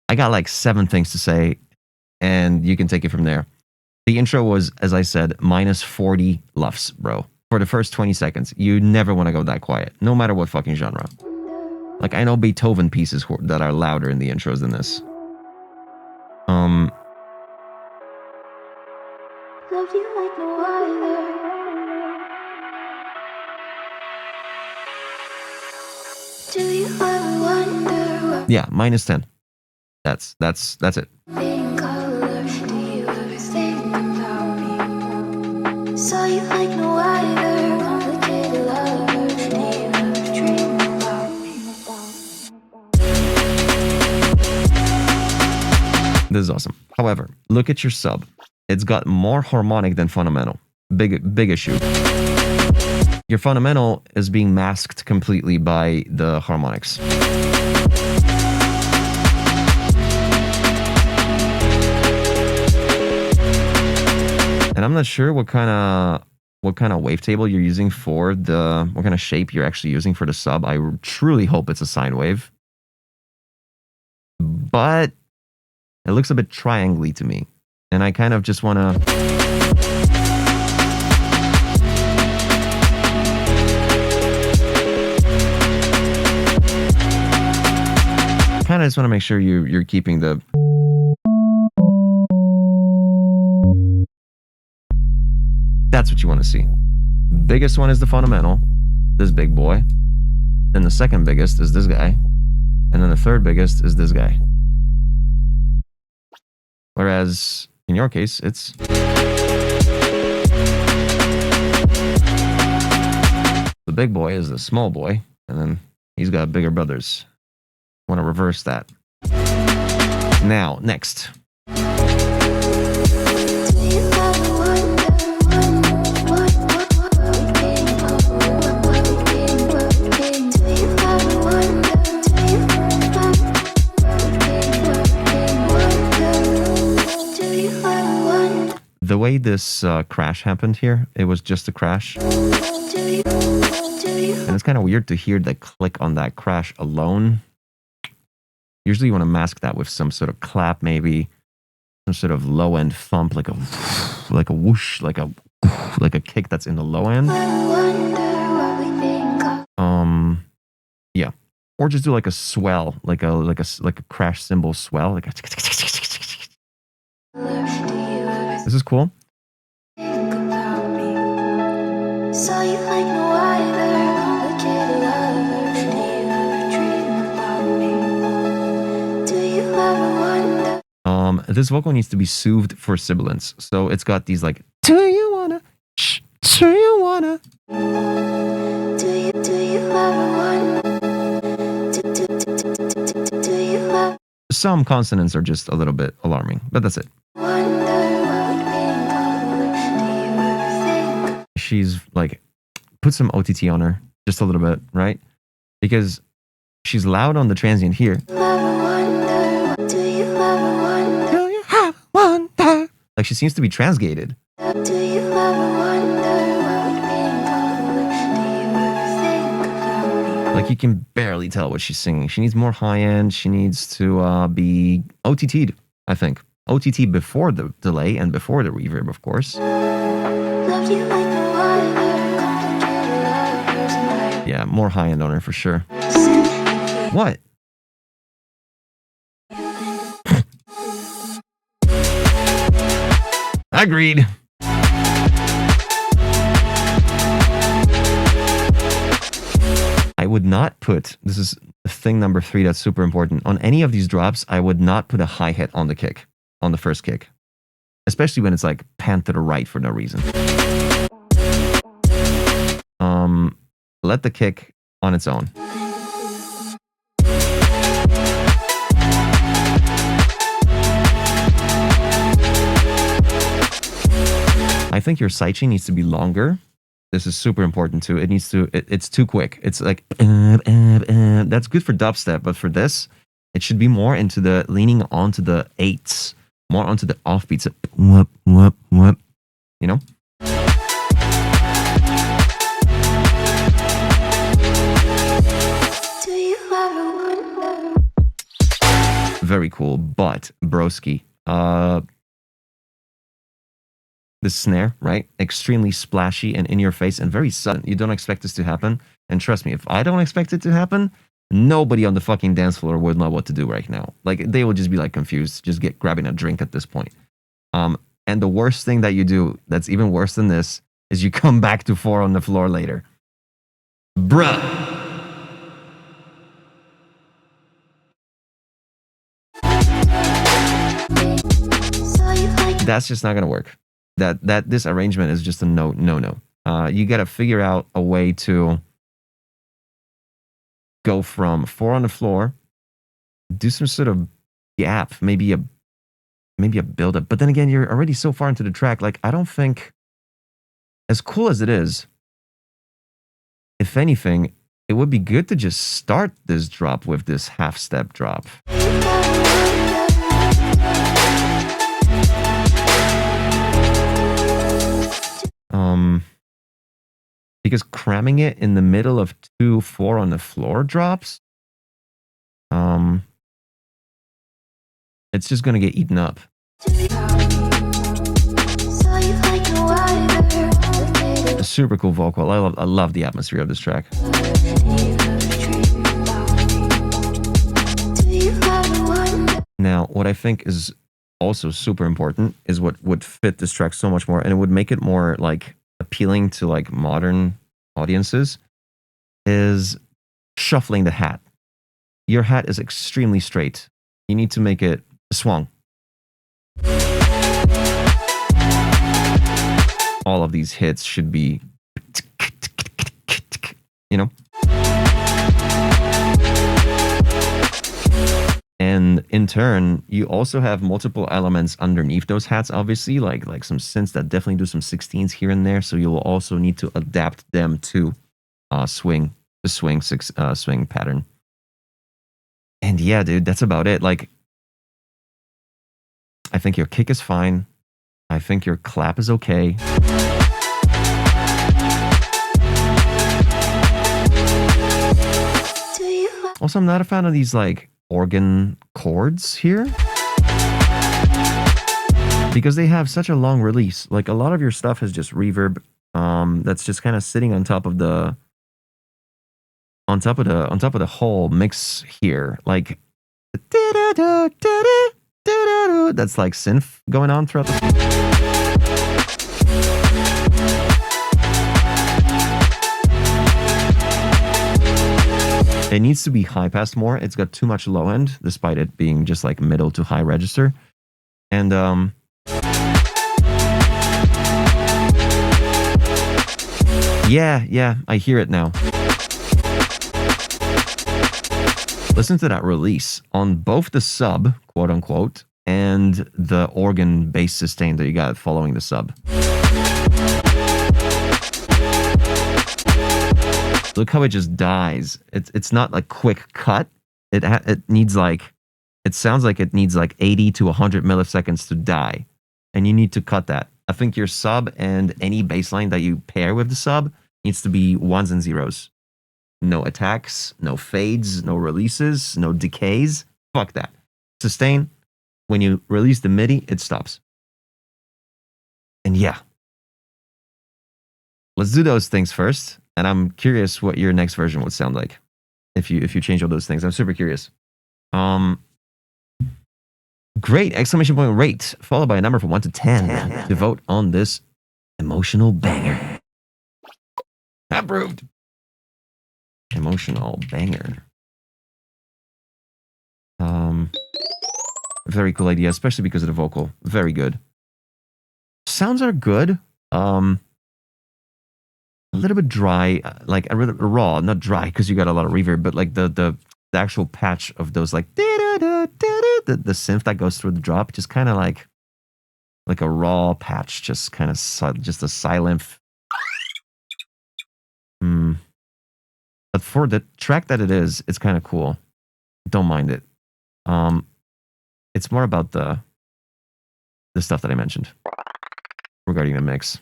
I got like 7 things to say, and you can take it from there. The intro was, as I said, minus 40 lufs, bro. For the first 20 seconds. You never want to go that quiet, no matter what fucking genre. Like, I know Beethoven pieces that are louder in the intros than this. Love you like no other. Do you ever wonder what Yeah, minus 10. That's it. being color? Do you ever think about me? So you like no other, complicated lover. Do you ever dream about me? This is awesome. However, look at your sub. It's got more harmonic than fundamental. Big issue. Your fundamental is being masked completely by the harmonics. And I'm not sure what kind of wavetable you're using for the, what kind of shape you're actually using for the sub. I truly hope it's a sine wave. But it looks a bit triangle-y to me. And I kind of just want to... kind of just want to make sure you're keeping the... That's what you want to see. Biggest one is the fundamental, this big boy. Then the second biggest is this guy. And then the third biggest is this guy. Whereas, in your case, it's... The big boy is the small boy, and then he's got bigger brothers. Want to reverse that. Now, next. Do you ever wonder what we think of love? What we think? Do you ever wonder? Do you ever Do you ever wonder? The way this crash happened here, it was just a crash. Do you And it's kind of weird to hear the click on that crash alone. Usually you want to mask that with some sort of clap, maybe some sort of low end thump, like a whoosh, like a kick that's in the low end. wonder what we think of Yeah, or just do like a swell, like a crash cymbal swell, like a... love? Do you ever This is cool. think about me? So you like no other, complicated lover. Do you ever dream about me? Do you ever wonder? This vocal needs to be soothed for sibilance, so it's got these like, do you wanna, do you wanna. Do you ever wonder? Do you ever Some consonants are just a little bit alarming, but that's it. wonder what we think of love? Do you ever think? She's like, put some OTT on her, just a little bit, right? Because she's loud on the transient here. Ever wonder? Do you ever wonder? Do you have wonder? Like she seems to be transgated. Do you ever wonder what we think of love? Do you ever think about me? Like you can barely tell what she's singing. She needs more high end. She needs to be OTT'd, I think. OTT before the delay and before the reverb, of course. Love you like no other, complicated lovers. My Yeah, more high end on her for sure. sympathy. What? Agreed. I would not put, this is thing number 3 that's super important. On any of these drops, I would not put a hi-hat on the kick, on the first kick. Especially when it's like panned to the right for no reason. Let the kick on its own. I think your sidechain needs to be longer. This is super important too. It needs to, it's too quick. It's like, that's good for dubstep, but for this, it should be more into the, leaning onto the 8s, more onto the offbeats. Whoop, whoop, whoop. You know? Do you ever wonder? Very cool, but broski, the snare, right? Extremely splashy and in your face and very sudden. You don't expect this to happen. And trust me, if I don't expect it to happen, nobody on the fucking dance floor would know what to do right now. Like, they will just be like confused, just grabbing a drink at this point. And the worst thing that you do, that's even worse than this, is you come back to 4 on the floor later. Bruh. So you like That's just not gonna work. That this arrangement is just a no. You gotta figure out a way to go from 4 on the floor, do some sort of gap, maybe a build up. But then again, you're already so far into the track. Like, I don't think, as cool as it is, if anything, it would be good to just start this drop with this half step drop. Because cramming it in the middle of 2 4 on the floor drops, it's just gonna get eaten up. so you like no other. A super cool vocal. I love the atmosphere of this track. Do you ever wonder? Now, what I think is also super important is what would fit this track so much more, and it would make it more like appealing to like modern audiences, is shuffling the hat. Your hat is extremely straight. You need to make it swung. All of these hits should be, you know? And in turn, you also have multiple elements underneath those hats, obviously, like some synths that definitely do some 16s here and there. So you'll also need to adapt them to the swing pattern. And yeah, dude, that's about it. Like, I think your kick is fine. I think your clap is okay. Do you Also, I'm not a fan of these like organ chords here, because they have such a long release. Like, a lot of your stuff has just reverb that's just kind of sitting on top of the whole mix here. Like, that's like synth going on throughout the It needs to be high passed more. It's got too much low end, despite it being just like middle to high register. And yeah, I hear it now. Listen to that release on both the sub, quote unquote, and the organ bass sustain that you got following the sub. Look how it just dies. It's not like quick cut. It needs like, it sounds like it needs like 80 to 100 milliseconds to die, and you need to cut that. I think your sub and any bassline that you pair with the sub needs to be 1s and 0s. No attacks, no fades, no releases, no decays. Fuck that. Sustain. When you release the MIDI, it stops. And yeah, let's do those things first. And I'm curious what your next version would sound like. if you change all those things. I'm super curious. Great! Exclamation point rate followed by a number from 1 to 10 to vote on this emotional banger. Approved. Emotional banger. Very cool idea, especially because of the vocal. Very good. Sounds are good. A little bit dry, like a little raw, not dry because you got a lot of reverb, but like the actual patch of those like the synth that goes through the drop, just kind of like a raw patch, just kind of just a silent. But for the track that it is, it's kind of cool. Don't mind it. It's more about the stuff that I mentioned regarding the mix.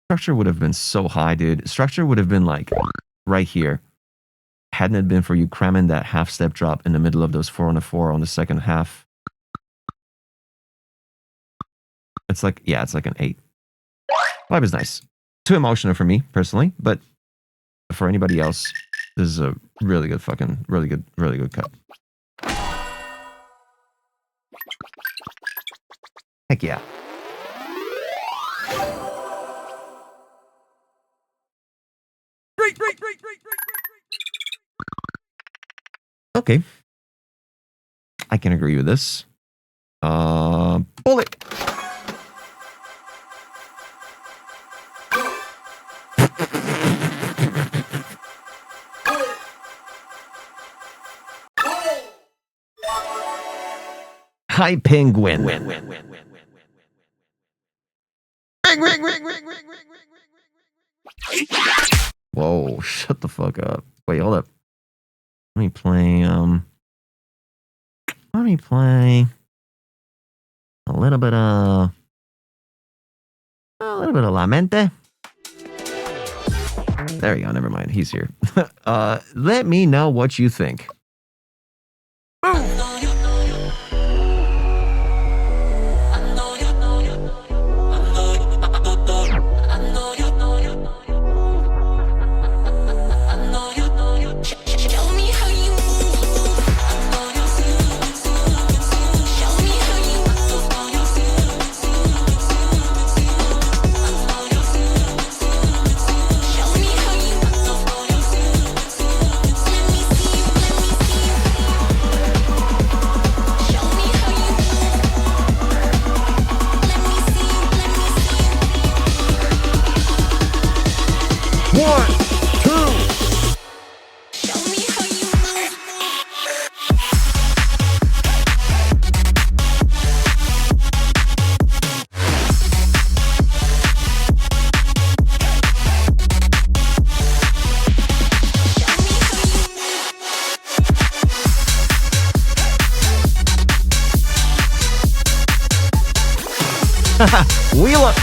Structure would have been so high, dude. Structure would have been like right here. Hadn't it been for you cramming that half step drop in the middle of those 4 on a 4 on the second half. It's like, yeah, it's like an 8. Vibe is nice. Too emotional for me, personally, but for anybody else, this is a really good really good cut. Heck yeah. Okay. I can agree with this. Bullet. Hi, penguin. Whoa, shut the fuck up. Wait, hold up. Let me play a little bit of La Mente. There you go, never mind. He's here. Let me know what you think. Wheel up.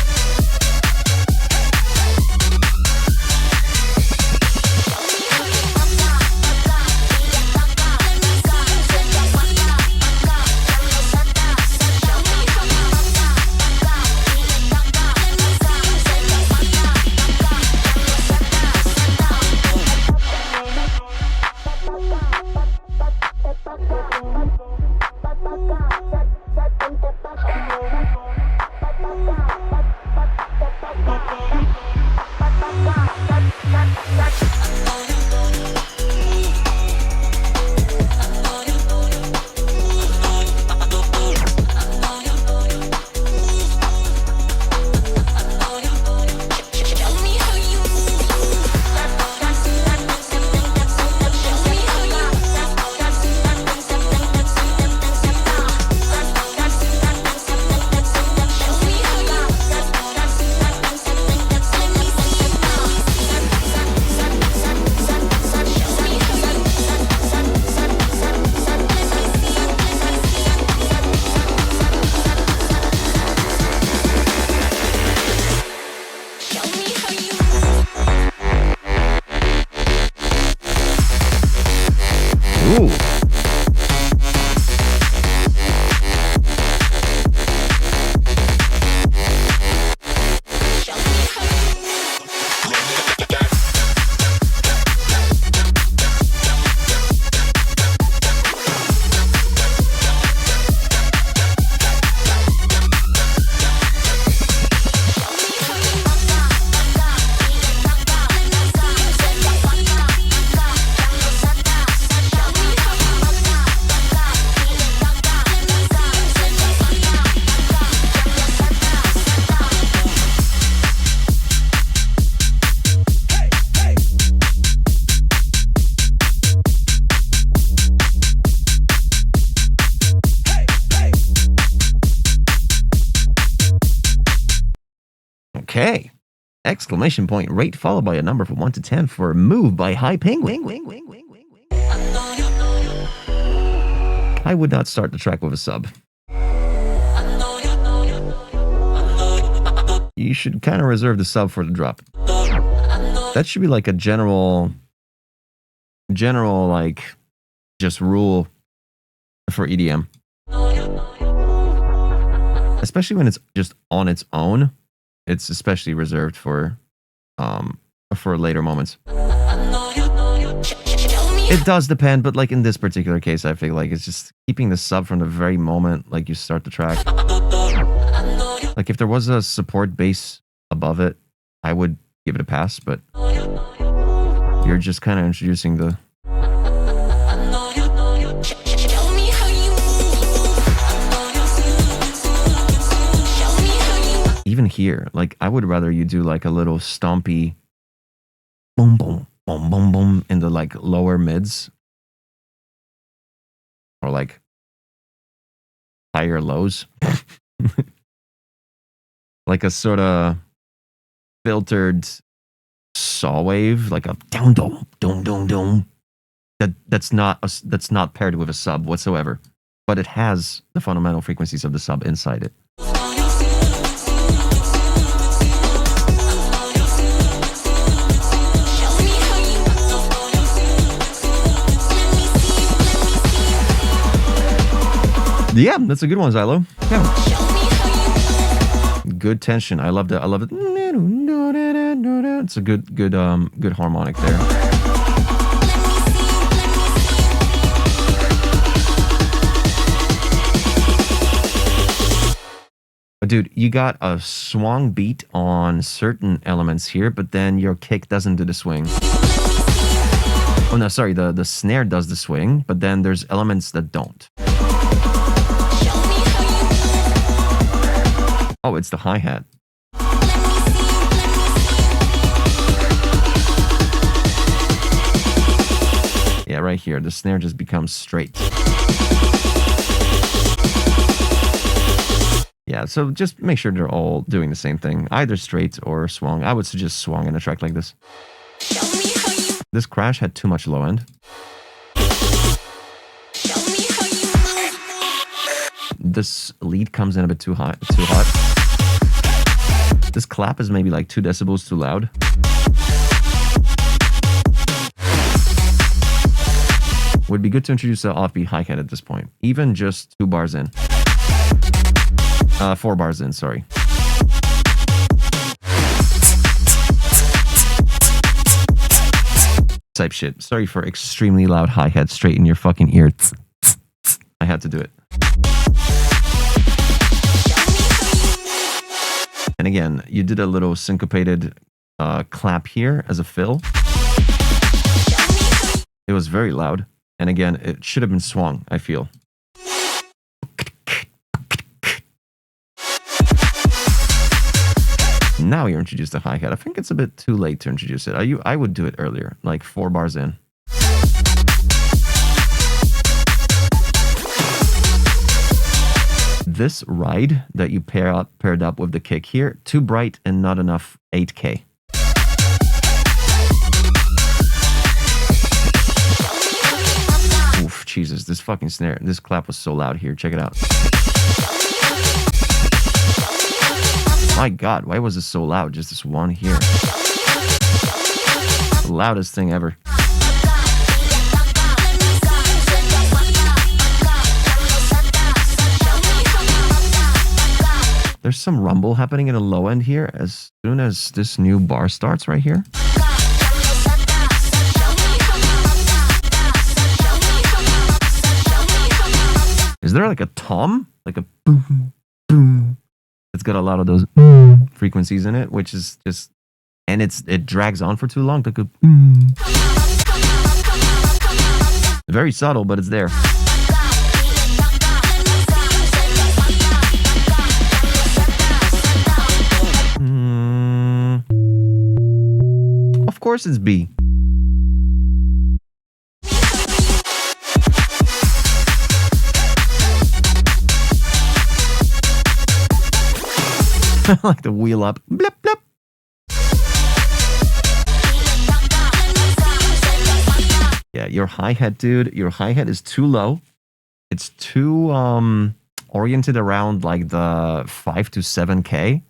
Okay. Exclamation point rate followed by a number from 1 to 10 for Move by High Penguin. I would not start the track with a sub. You should kind of reserve the sub for the drop. That should be like a general like just rule for EDM. Especially when it's just on its own. It's especially reserved for later moments. It does depend, but like in this particular case, I feel like it's just keeping the sub from the very moment like you start the track. Like if there was a support bass above it, I would give it a pass, but you're just kind of introducing the... Even here, like I would rather you do like a little stompy boom boom boom boom boom in the like lower mids, or like higher lows. Like a sort of filtered saw wave, like a down dome dome dome dome. That's not paired with a sub whatsoever, but it has the fundamental frequencies of the sub inside it. Yeah, that's a good one, Xylo. Yeah. Good tension. I love that. I love it. It's a good harmonic there. Dude, you got a swung beat on certain elements here, but then your kick doesn't do the swing. Oh no, sorry, the snare does the swing, but then there's elements that don't. Oh, it's the hi-hat. Yeah, right here. The snare just becomes straight. Yeah, so just make sure they're all doing the same thing. Either straight or swung. I would suggest swung in a track like this. This crash had too much low end. This lead comes in a bit too hot. This clap is maybe like 2 decibels too loud. Would be good to introduce the offbeat hi-hat at this point. Even just 2 bars in. 4 bars in, sorry. Type shit. Sorry for extremely loud hi-hat straight in your fucking ear. I had to do it. And again, you did a little syncopated clap here as a fill. It was very loud. And again, it should have been swung, I feel. Now you're introduced to hi-hat. I think it's a bit too late to introduce it. I would do it earlier, like 4 bars in. This ride that you paired up with the kick here, too bright and not enough 8K. Oof, Jesus, this fucking snare, this clap was so loud here. Check it out. My God, why was this so loud? Just this one here. The loudest thing ever. There's some rumble happening in the low end here as soon as this new bar starts right here. Is there like a tom? Like a boom, boom. It's got a lot of those frequencies in it, which is just, and it drags on for too long. Like a very subtle, but it's there. Of course it's B. I like the wheel up. Blip, blip. Yeah, your hi-hat, dude, your hi-hat is too low. It's too oriented around like the 5 to 7K.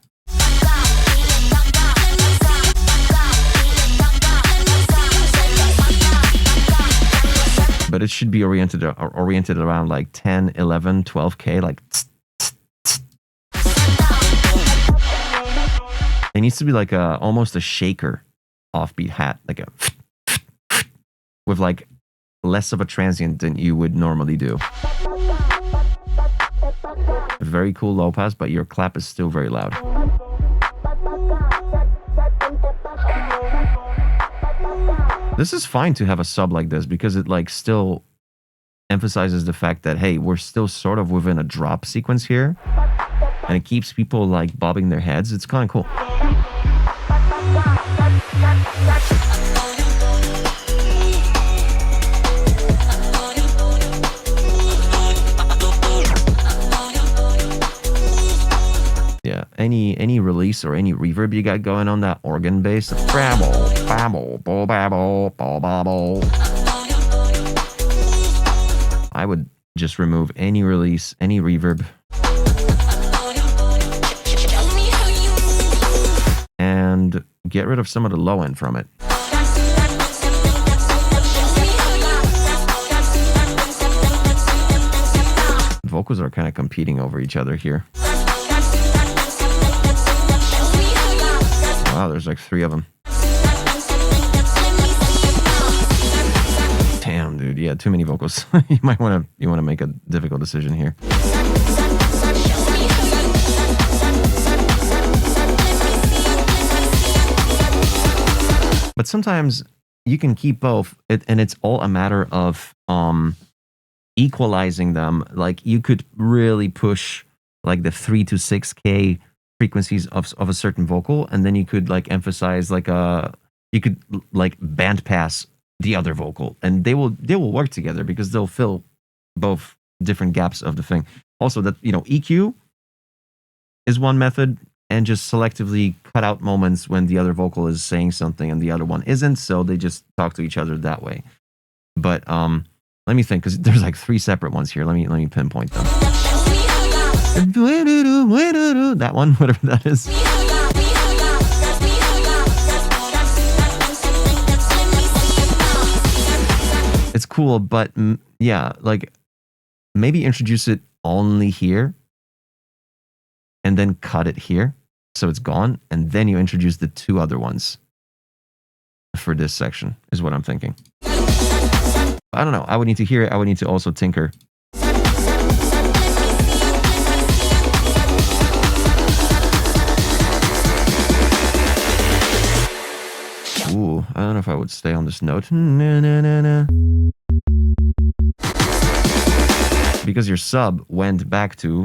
But it should be oriented around like 10, 11, 12K, like it needs to be like almost a shaker offbeat hat, like a with like less of a transient than you would normally do. Very cool low pass, but your clap is still very loud. This is fine to have a sub like this because it like still emphasizes the fact that, hey, we're still sort of within a drop sequence here. And it keeps people like bobbing their heads. It's kind of cool. Yeah, any release or any reverb you got going on that organ bass, babble, babble, bo babble, bo babble. I would just remove any release, any reverb. And get rid of some of the low end from it. Vocals are kind of competing over each other here. Wow, there's like 3 of them. Damn, dude. Yeah, too many vocals. you want to make a difficult decision here. But sometimes you can keep both, and it's all a matter of equalizing them. Like you could really push like the 3 to 6K frequencies of a certain vocal, and then you could like emphasize like you could like band pass the other vocal, and they will work together because they'll fill both different gaps of the thing. Also, that EQ is one method, and just selectively cut out moments when the other vocal is saying something and the other one isn't, so they just talk to each other that way. But let me think, because there's like 3 separate ones here. Let me pinpoint them. That one, whatever that is. It's cool, but yeah, like maybe introduce it only here and then cut it here so it's gone, and then you introduce the 2 other ones for this section is what I'm thinking. I don't know. I would need to hear it. I would need to also tinker. Ooh, I don't know if I would stay on this note. Because your sub went back to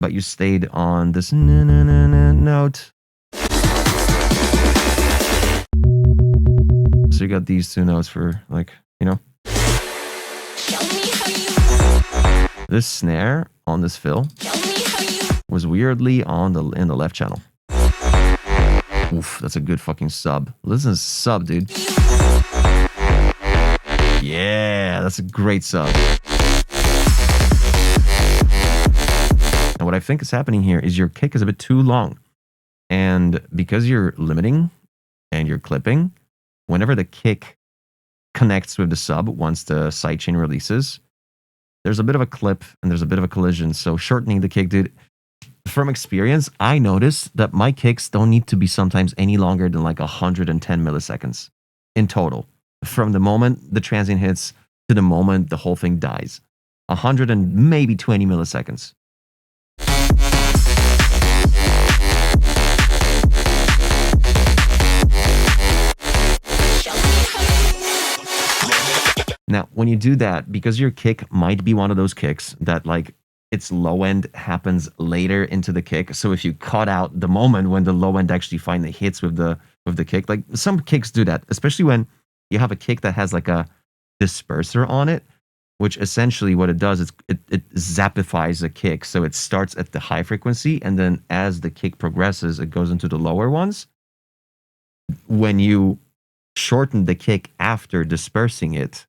but you stayed on this note. So you got these 2 notes for like, This snare on this fill was weirdly in the left channel. Oof, that's a good fucking sub. Listen to this sub, dude. Yeah, that's a great sub. And what I think is happening here is your kick is a bit too long. And because you're limiting and you're clipping, whenever the kick connects with the sub once the sidechain releases, there's a bit of a clip and there's a bit of a collision. So shortening the kick, dude, from experience, I noticed that my kicks don't need to be sometimes any longer than like 110 milliseconds in total. From the moment the transient hits to the moment the whole thing dies. 100 and maybe 20 milliseconds. Now, when you do that, because your kick might be one of those kicks that like its low end happens later into the kick. So if you cut out the moment when the low end actually finally hits with the kick, like some kicks do that, especially when you have a kick that has like a disperser on it, which essentially what it does is it zapifies the kick. So it starts at the high frequency, and then as the kick progresses, it goes into the lower ones. When you shorten the kick after dispersing it,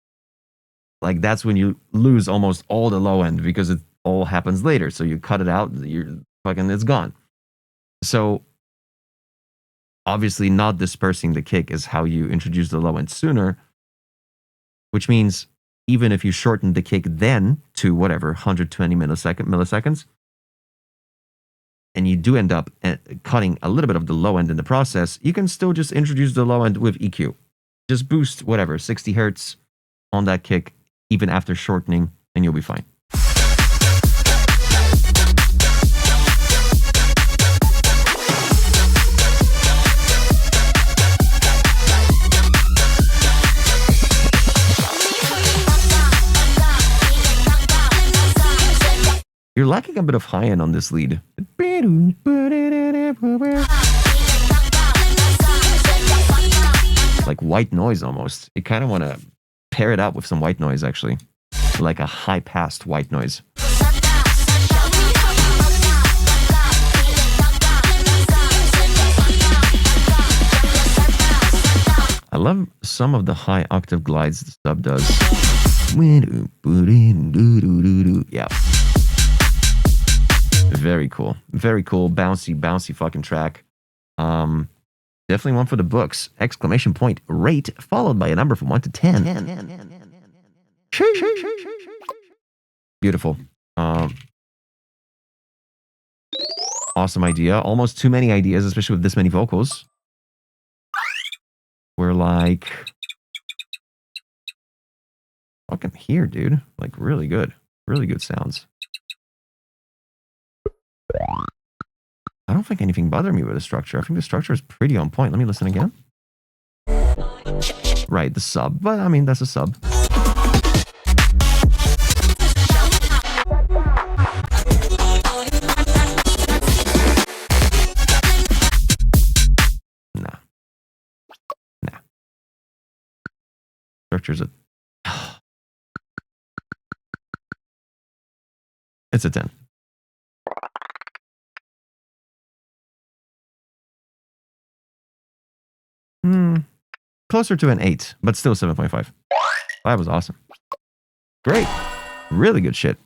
like that's when you lose almost all the low end because it all happens later. So you cut it out, you're fucking, it's gone. So obviously not dispersing the kick is how you introduce the low end sooner, which means even if you shorten the kick then to whatever 120 milliseconds, and you do end up cutting a little bit of the low end in the process, you can still just introduce the low end with EQ. Just boost whatever 60 hertz on that kick even after shortening, and you'll be fine. You're lacking a bit of high end on this lead. Like white noise almost. You kind of want to pair it up with some white noise actually. Like a high passed white noise. I love some of the high octave glides the sub does. Yeah. Very cool. Very cool. Bouncy fucking track. Definitely one for the books. Exclamation point rate followed by a number from 1 to 10. Beautiful. Awesome idea. Almost too many ideas, especially with this many vocals. We're like fucking here, dude. Like really good. Really good sounds. I don't think anything bothered me with the structure. I think the structure is pretty on point. Let me listen again. Right, the sub. But I mean, that's a sub. Nah. Structure's a... It's a 10. Closer to an 8, but still 7.5. That was awesome. Great. Really good shit.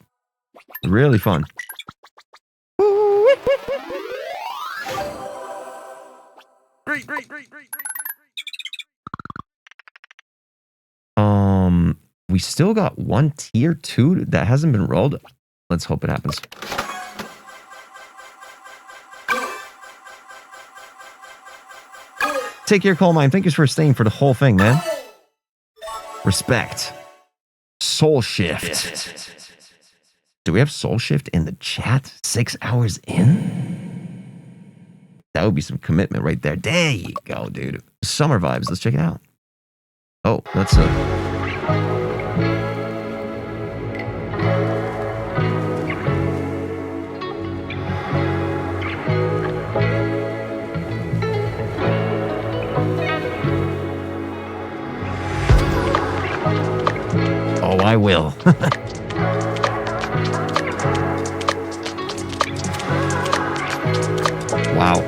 Really fun. We still got one tier 2 that hasn't been rolled. Let's hope it happens. Take your coal mine. Thank you for staying for the whole thing, man. Respect. Soul Shift. Do we have Soul Shift in the chat? 6 hours in? That would be some commitment right there. There you go, dude. Summer vibes. Let's check it out. Oh, that's Oh, I will. Wow.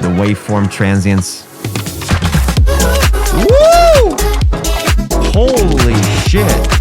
The waveform transients. Woo! Holy shit.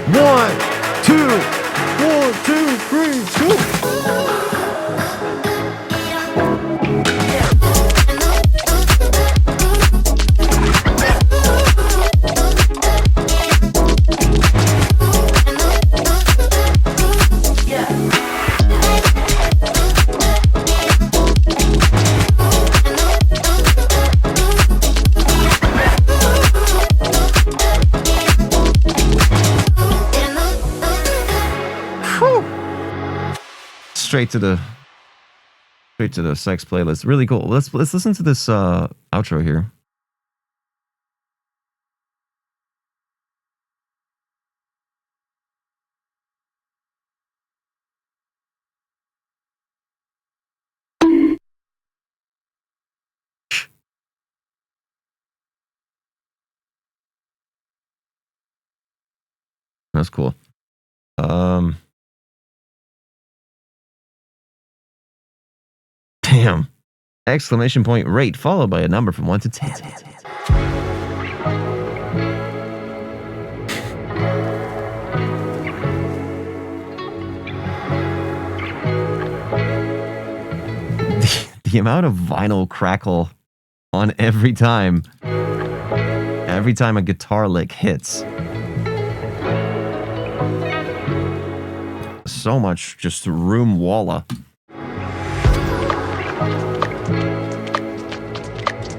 One, two, Straight to the sex playlist. Really cool. Let's listen to this outro here. That's cool. Damn. Exclamation point rate followed by a number from 1 to 10. The amount of vinyl crackle on every time a guitar lick hits. So much just room walla.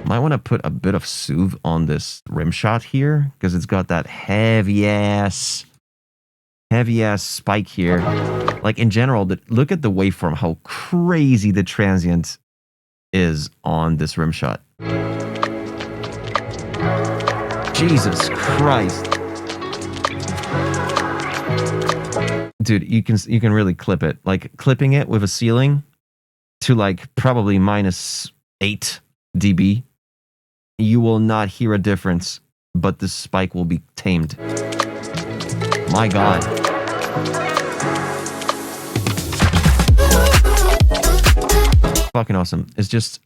Might want to put a bit of soothe on this rim shot here because it's got that heavy ass spike here. Like in general, look at the waveform, how crazy the transient is on this rim shot. Jesus Christ. Dude, you can really clip it. Like clipping it with a ceiling to like probably -8 dB. You will not hear a difference, but the spike will be tamed. My God. Fucking awesome. It's just,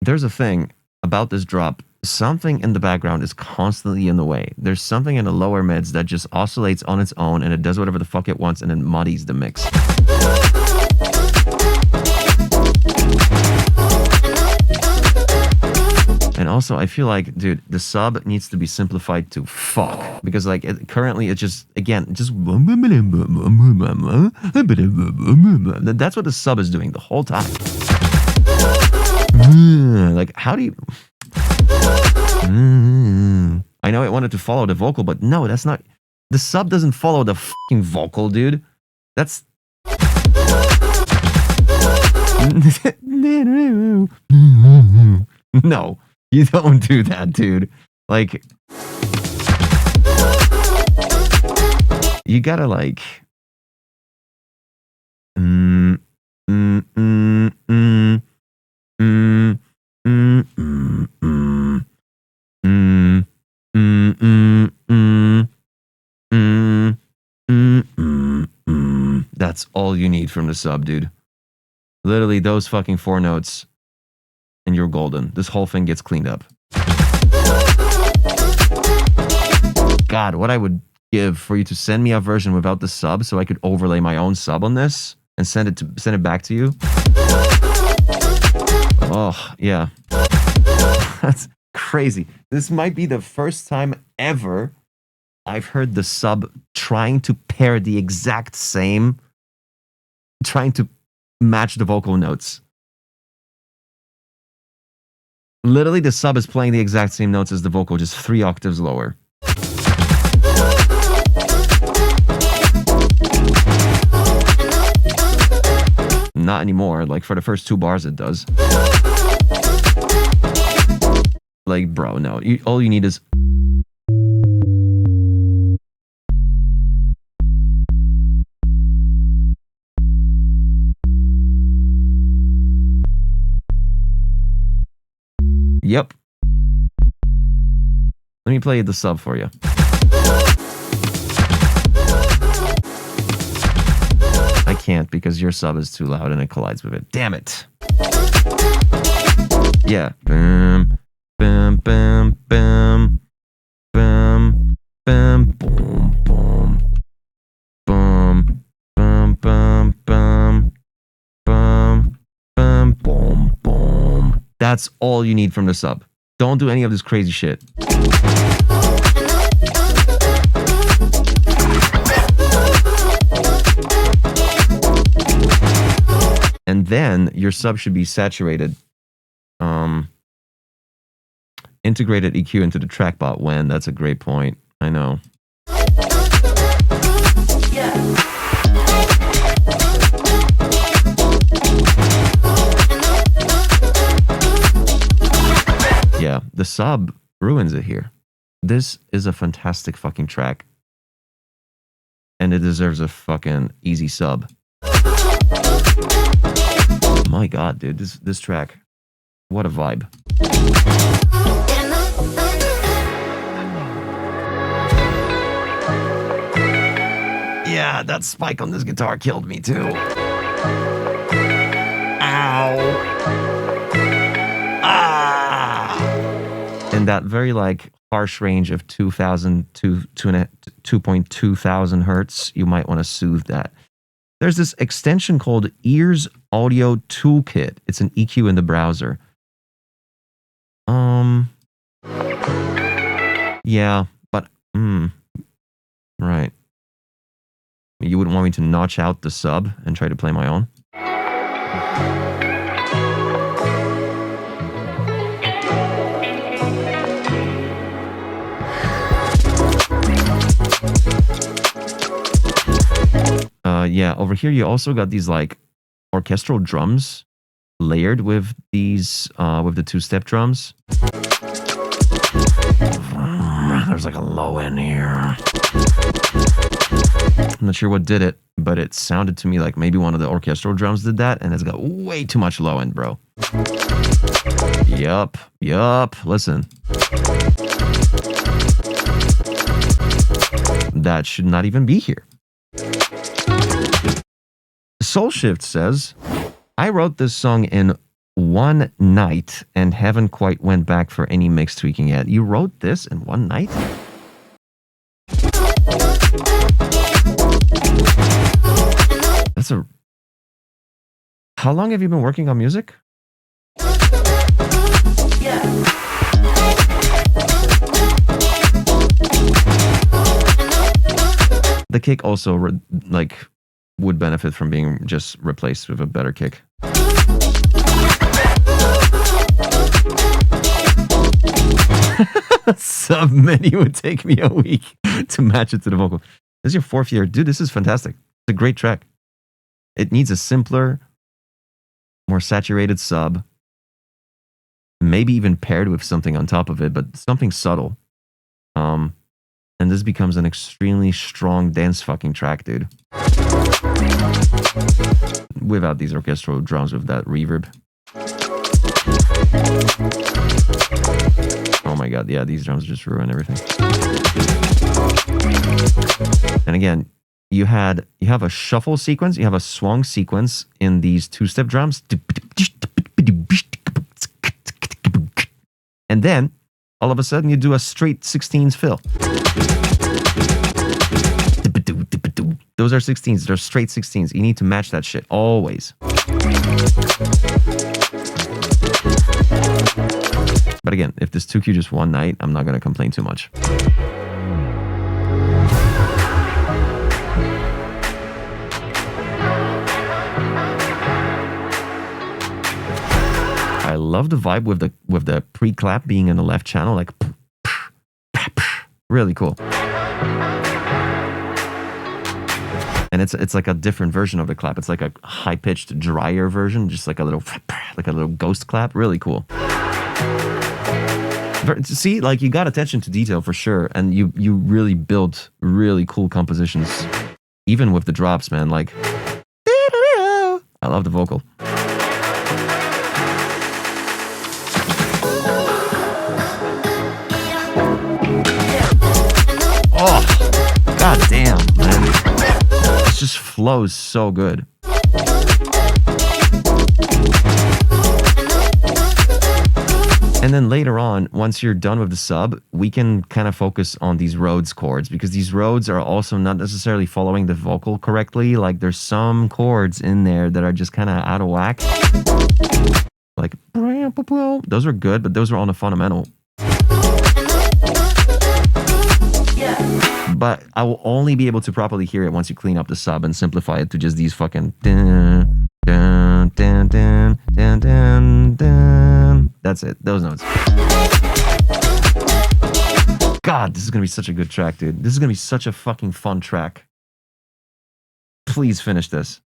there's a thing about this drop. Something in the background is constantly in the way. There's something in the lower mids that just oscillates on its own and it does whatever the fuck it wants and it muddies the mix. And also, I feel like, dude, the sub needs to be simplified to fuck. Because, like, currently it's just, again, just... That's what the sub is doing the whole time. Like, how do you... I know it wanted to follow the vocal, but no, that's not... The sub doesn't follow the fucking vocal, dude. That's... No. You don't do that, dude. Like, you gotta like, that's all you need from the sub, dude. Literally those fucking 4 notes. And you're golden. This whole thing gets cleaned up. God, what I would give for you to send me a version without the sub so I could overlay my own sub on this and send it back to you. Oh, yeah. That's crazy. This might be the first time ever I've heard the sub trying to pair the exact same, trying to match the vocal notes. Literally, the sub is playing the exact same notes as the vocal, just 3 octaves lower. Not anymore. Like, for the first 2 bars, it does. Like, bro, no. All you need is... Yep. Let me play the sub for you. I can't because your sub is too loud and it collides with it. Damn it. Yeah. Bam, bam, bam, bam, bam, bam, boom, boom, boom, That's all you need from the sub. Don't do any of this crazy shit. And then your sub should be saturated. Integrated EQ into the trackbot when. That's a great point. I know. Yeah, the sub ruins it here. This is a fantastic fucking track. And it deserves a fucking easy sub. My god, dude, this track. What a vibe. Yeah, that spike on this guitar killed me too. Ow. Ah. In that very like harsh range of 2,000 to 2.2 thousand hertz, you might want to soothe that. There's this extension called Ears Audio Toolkit. It's an EQ in the browser. Yeah, but right. You wouldn't want me to notch out the sub and try to play my own? Yeah, over here you also got these like orchestral drums layered with these with the two-step drums. There's like a low end here. I'm not sure what did it, but it sounded to me like maybe one of the orchestral drums did that, and it's got way too much low end, bro. Yup. Listen. That should not even be here. Soul Shift says, I wrote this song in one night and haven't quite went back for any mix tweaking yet. You wrote this in one night? That's a... How long have you been working on music? The kick also, like, would benefit from being just replaced with a better kick. Sub many would take me a week to match it to the vocal. This is your fourth year. Dude, this is fantastic. It's a great track. It needs a simpler, more saturated sub. Maybe even paired with something on top of it, but something subtle. And this becomes an extremely strong dance fucking track, dude. Without these orchestral drums with that reverb. Oh my god, yeah, these drums just ruin everything. And again, you have a shuffle sequence, you have a swung sequence in these two-step drums. And then, all of a sudden, you do a straight 16s fill. Those are 16s. They're straight 16s. You need to match that shit always. But again, if this took you just one night, I'm not going to complain too much. I love the vibe with the pre-clap being in the left channel, like really cool. And it's like a different version of the clap. It's like a high-pitched, drier version, just like a little ghost clap. Really cool. See, like you got attention to detail for sure, and you really built really cool compositions, even with the drops, man. Like, I love the vocal. Oh, god damn, man. It just flows so good. And then later on, once you're done with the sub, we can kind of focus on these Rhodes chords, because these Rhodes are also not necessarily following the vocal correctly. Like there's some chords in there that are just kind of out of whack. Like, those are good, but those are on a fundamental. But I will only be able to properly hear it once you clean up the sub and simplify it to just these fucking dun, dun, dun, dun, dun, dun, dun. That's it. Those notes. God, this is gonna be such a good track, dude. This is gonna be such a fucking fun track. Please finish this.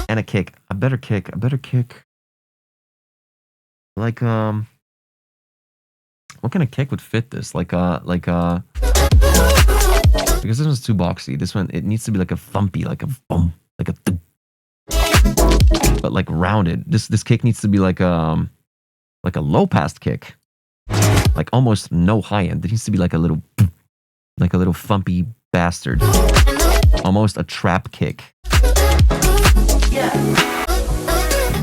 And a kick. A better kick. A better kick. Like, what kind of kick would fit this? Because this one's too boxy. This one, it needs to be like a thumpy, like a boom, like a thump. But like rounded. This kick needs to be like a low pass kick. Like almost no high end. It needs to be like a little thumpy bastard. Almost a trap kick.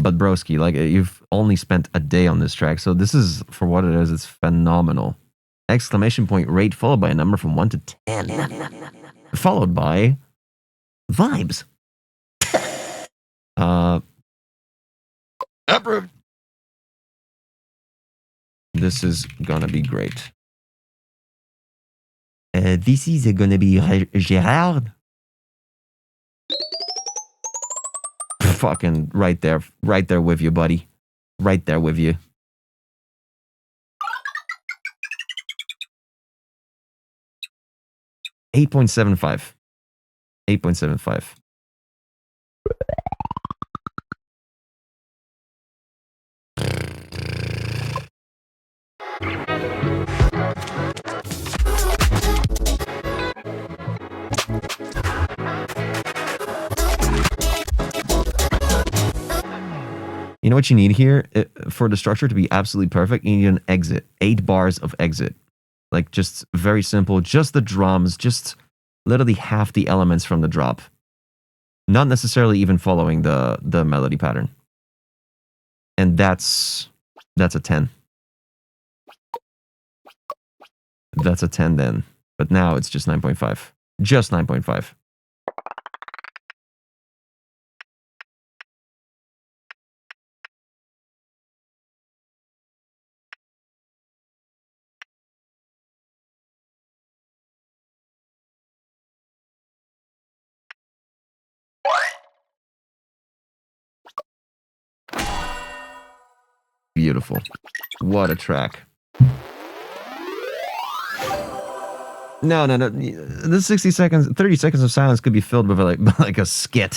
But broski, like you've only spent a day on this track, so this is, for what it is, it's phenomenal. Exclamation point rate followed by a number from 1 to 10. Followed by vibes. Approved. This is gonna be great. This is gonna be Gerard. Fucking right there with you, buddy. Right there with you. $8.75. 8.75. You know what you need here? For the structure to be absolutely perfect, you need an exit. 8 bars of exit. Like, just very simple. Just the drums. Just literally half the elements from the drop. Not necessarily even following the melody pattern. And that's a 10. That's a 10 then. But now it's just 9.5. Just 9.5. Beautiful. What a track. No. This 30 seconds of silence could be filled with like a skit.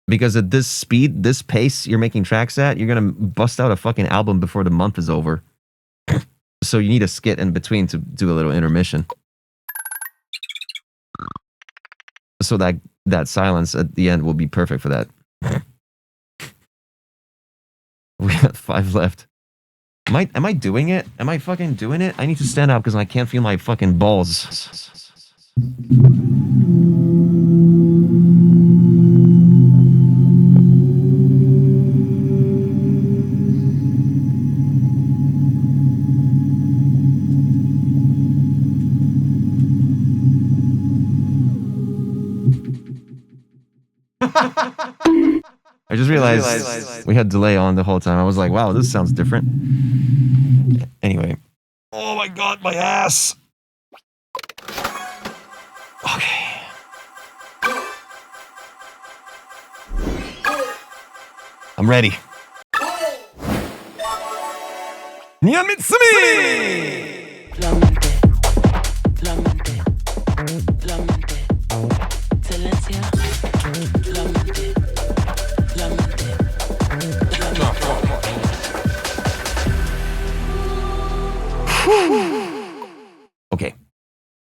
Because at this speed, this pace you're making tracks at, you're gonna bust out a fucking album before the month is over. So you need a skit in between to do a little intermission. So that silence at the end will be perfect for that. We got 5 left. Am I doing it? Am I fucking doing it? I need to stand up because I can't feel my fucking balls. I just realized we had delay on the whole time. I was like, wow, this sounds different. Anyway. Oh my god, my ass! Okay. I'm ready. Nyan Mitsumi! Okay.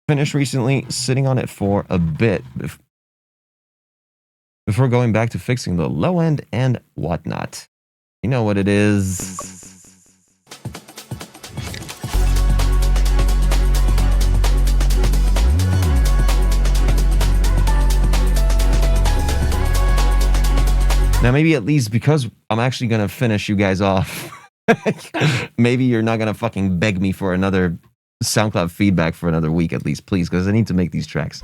Finished recently, sitting on it for a bit before going back to fixing the low end and whatnot. You know what it is. Now, maybe at least because I'm actually going to finish you guys off, maybe you're not going to fucking beg me for another SoundCloud feedback for another week at least, please, because I need to make these tracks.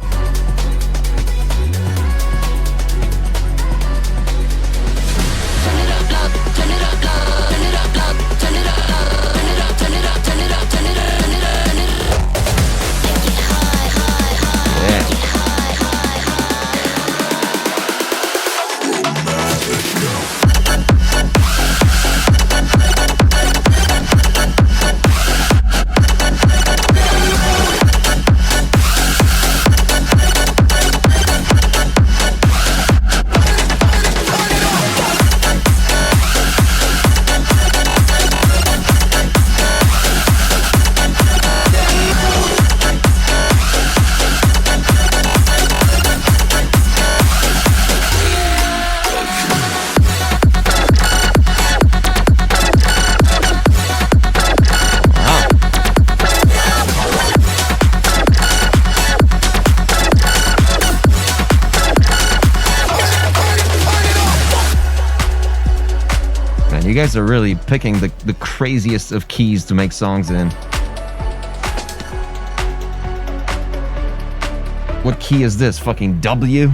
guys are really picking the craziest of keys to make songs in. What key is this? Fucking W?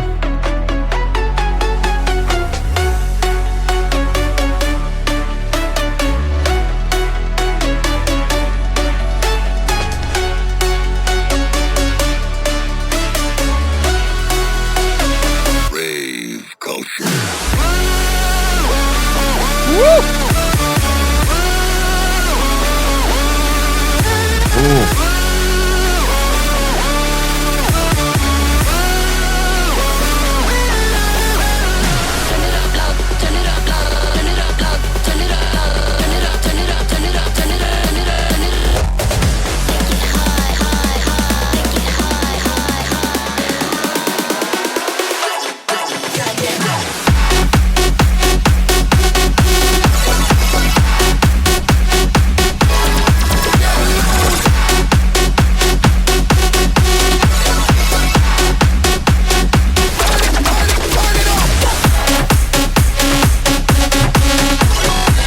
Rave culture. Ooh.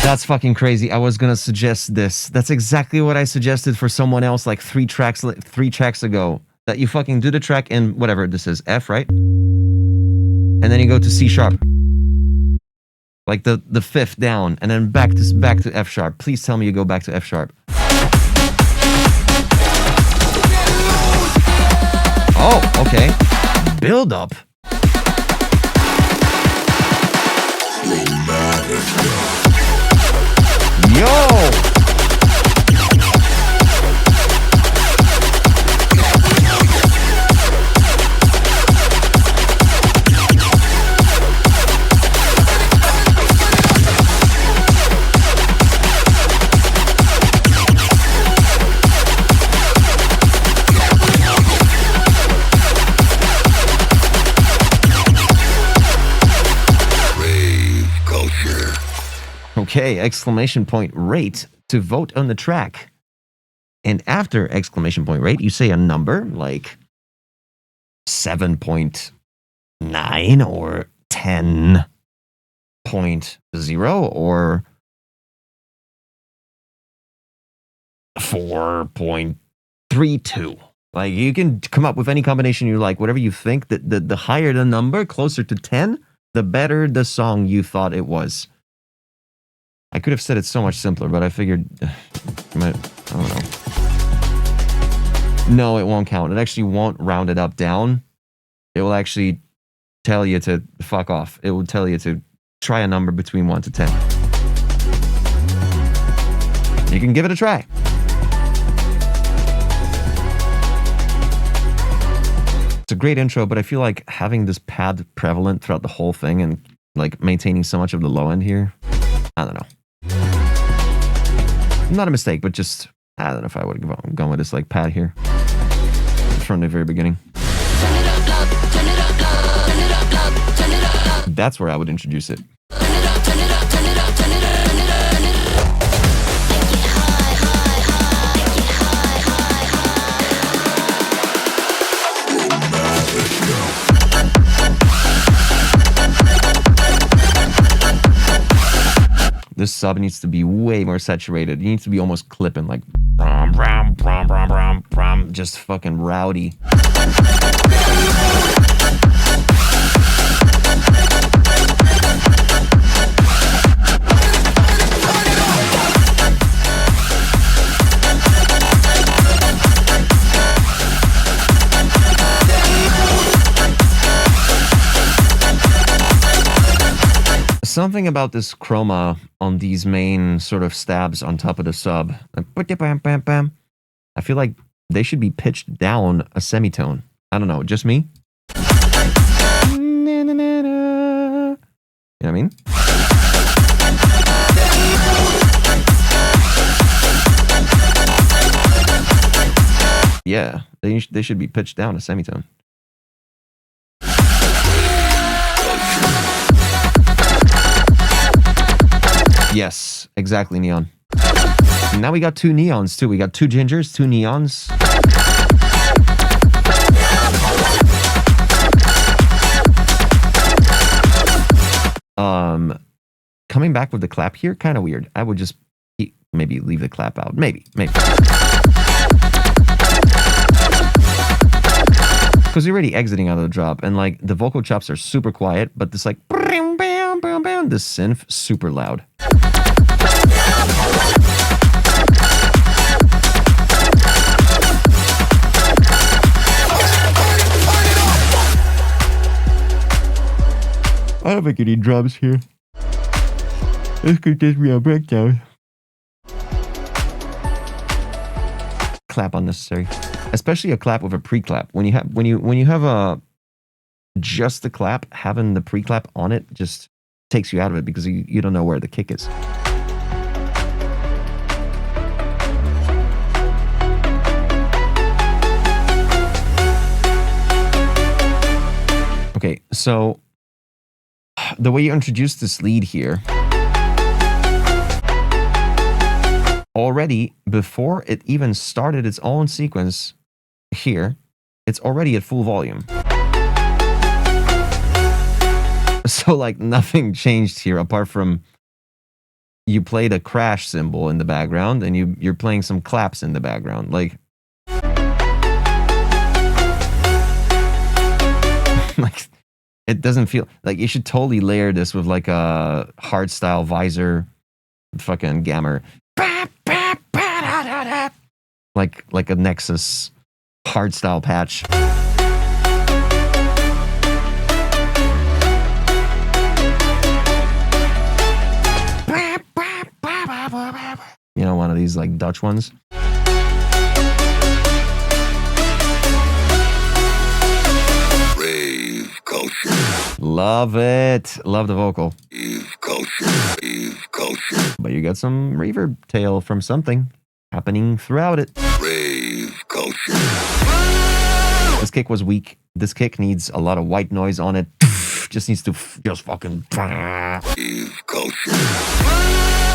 That's fucking crazy. I was gonna suggest this. That's exactly what I suggested for someone else like three tracks ago. That you fucking do the track in whatever this is, F, right? And then you go to C sharp. Like the fifth down, and then back to F sharp. Please tell me you go back to F sharp. Oh, okay. Build up. Yo! Okay, exclamation point rate to vote on the track. And after exclamation point rate, you say a number like 7.9 or 10.0 or 4.32. Like you can come up with any combination you like, whatever you think. The higher the number, closer to 10, the better the song you thought it was. I could have said it so much simpler, but I figured, I don't know. No, it won't count. It actually won't round it up down. It will actually tell you to fuck off. It will tell you to try a number between 1 to 10. You can give it a try. It's a great intro, but I feel like having this pad prevalent throughout the whole thing and like maintaining so much of the low end here, I don't know. Not a mistake, but just, I don't know if I would have gone with this like pad here from the very beginning. That's where I would introduce it. This sub needs to be way more saturated. It needs to be almost clipping, like brom, brom, brom, brom, brom, brom, just fucking rowdy. Something about this chroma on these main sort of stabs on top of the sub. I feel like they should be pitched down a semitone. I don't know, just me? You know what I mean? Yeah, they should be pitched down a semitone. Yes, exactly, Neon. And now we got two neons, too. We got two gingers, two neons. coming back with the clap here, kind of weird. I would just maybe leave the clap out. Maybe. Because you're already exiting out of the drop, and like the vocal chops are super quiet, but this like the synth super loud. I don't think you need drums here. This could just be a breakdown. Clap unnecessary, especially a clap with a pre-clap. When you have a just the clap, having the pre-clap on it just takes you out of it because you don't know where the kick is. Okay, so the way you introduce this lead here, already before it even started its own sequence here, it's already at full volume. So like nothing changed here apart from you played a crash cymbal in the background and you're playing some claps in the background. Like like it doesn't feel like you should totally layer this with like a hardstyle visor fucking gammer. Like a Nexus hardstyle patch. You know, one of these like Dutch ones. Rave culture. Love it. Love the vocal. Rave culture. Rave culture. But you got some reverb tail from something happening throughout it. Rave culture. This kick was weak. This kick needs a lot of white noise on it. Just needs to just fucking. Rave culture.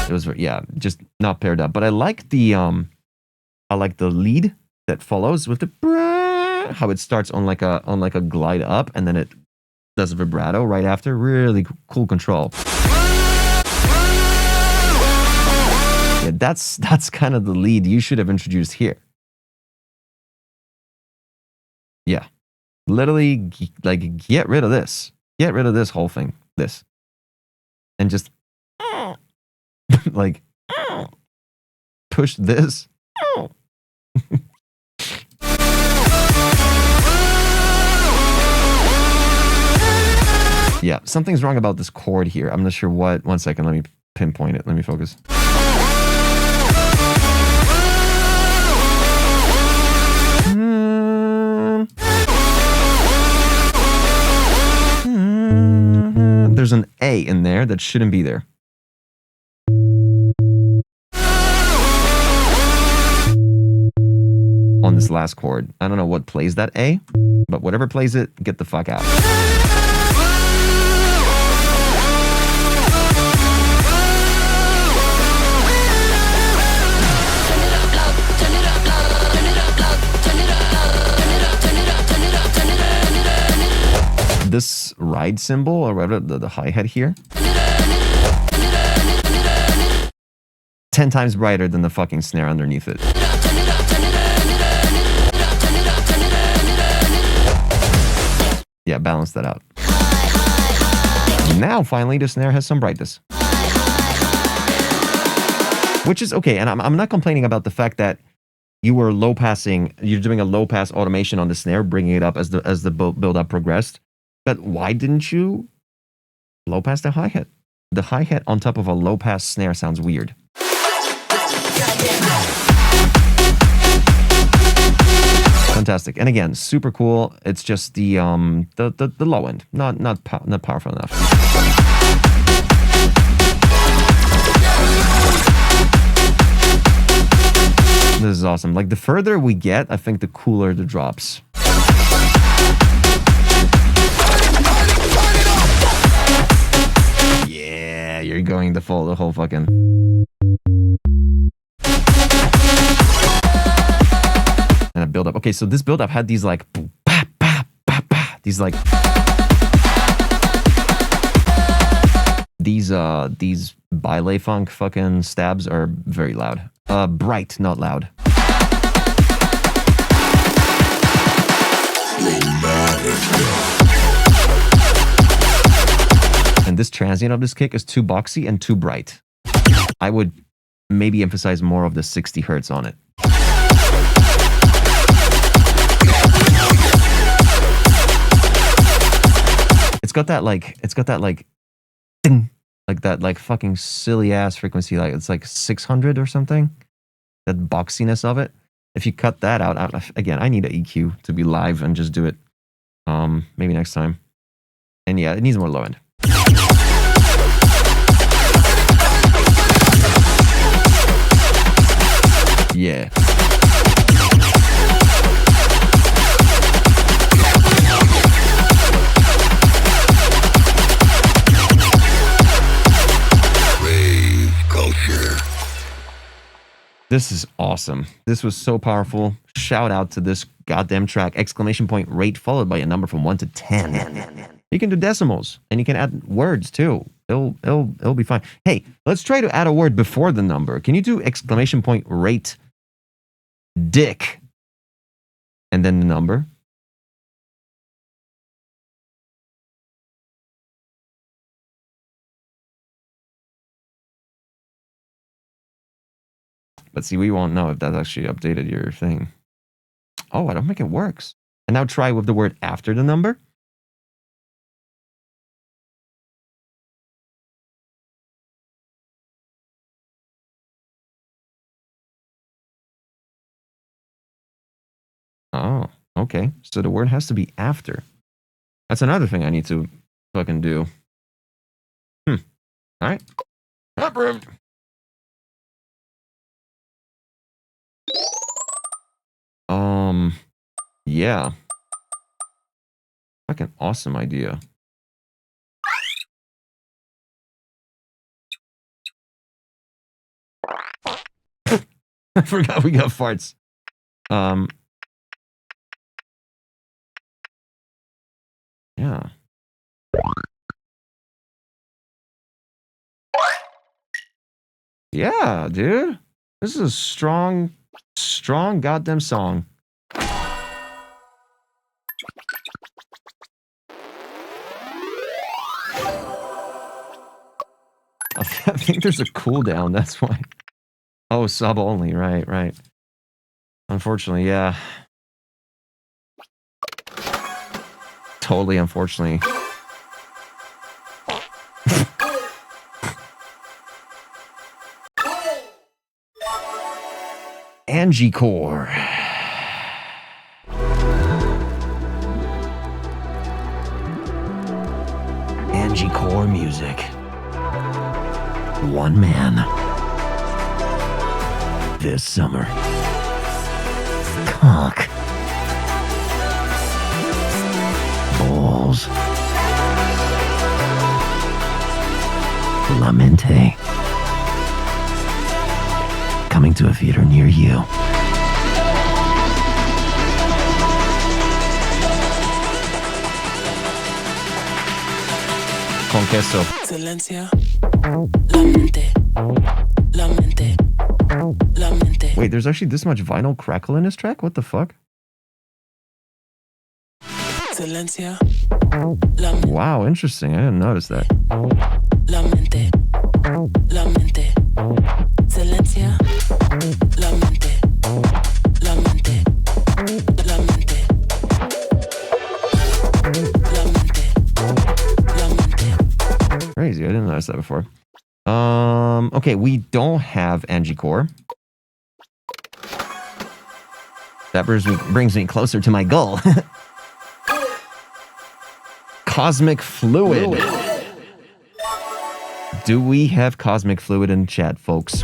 It was, yeah, just not paired up. But I like the lead that follows with the how it starts on like a glide up and then it does a vibrato right after. Really cool control. Yeah, that's kind of the lead you should have introduced here. Yeah, literally, like get rid of this. Get rid of this whole thing. This, and just like push this. Yeah, something's wrong about this chord here. I'm not sure what. One second, let me pinpoint it. Let me focus. There's an A in there that shouldn't be there. On this last chord. I don't know what plays that A, but whatever plays it, get the fuck out. This ride cymbal, or whatever, the hi-hat here, 10 times brighter than the fucking snare underneath it. Yeah, balance that out. Now, finally, the snare has some brightness. Which is okay, and I'm not complaining about the fact that you were low-passing, you're doing a low-pass automation on the snare, bringing it up as the build-up progressed. But why didn't you low-pass the hi-hat? The hi-hat on top of a low-pass snare sounds weird. Fantastic. And again, super cool. It's just the low end, not powerful enough. This is awesome. Like the further we get, I think the cooler the drops. Yeah, you're going the whole fucking. And a build up. Okay, so this build up had these like these like these baile funk fucking stabs are very loud. Bright, not loud. And this transient of this kick is too boxy and too bright. I would maybe emphasize more of the 60 hertz on it. It's got that like ding, like that like fucking silly ass frequency, like it's like 600 or something. That boxiness of it. If you cut that out, again, I need an EQ to be live and just do it. Maybe next time. And yeah, it needs more low end. Yeah. Rave culture. This is awesome. This was so powerful. Shout out to this goddamn track. Exclamation point rate followed by a number from 1 to 10. You can do decimals and you can add words too. It'll be fine. Hey, let's try to add a word before the number. Can you do exclamation point rate dick and then the number? But see, we won't know if that actually updated your thing. Oh, I don't think it works. And now try with the word after the number. Oh, okay. So the word has to be after. That's another thing I need to fucking do. All right. Approved. Yeah. Fucking awesome idea. I forgot we got farts. Yeah. Yeah, dude. This is a strong goddamn song. I think there's a cooldown, that's why. Oh, sub only, right. Unfortunately, yeah. Totally unfortunately. Angie Core. Angie Core music. One man. This summer. Cock. Balls. Lamente. Coming to a theater near you. Con queso. Silencia. Lamente. Lamente. Lamente. Wait, there's actually this much vinyl crackle in this track? What the fuck? Silencia. Wow, interesting. I didn't notice that. Lamente. Lamente. Silencia. Lamente. Lamente. Lamente. Crazy, I didn't notice that before. Okay, we don't have Angie Core. That brings me closer to my goal. Cosmic Fluid. Do we have Cosmic Fluid in chat, folks?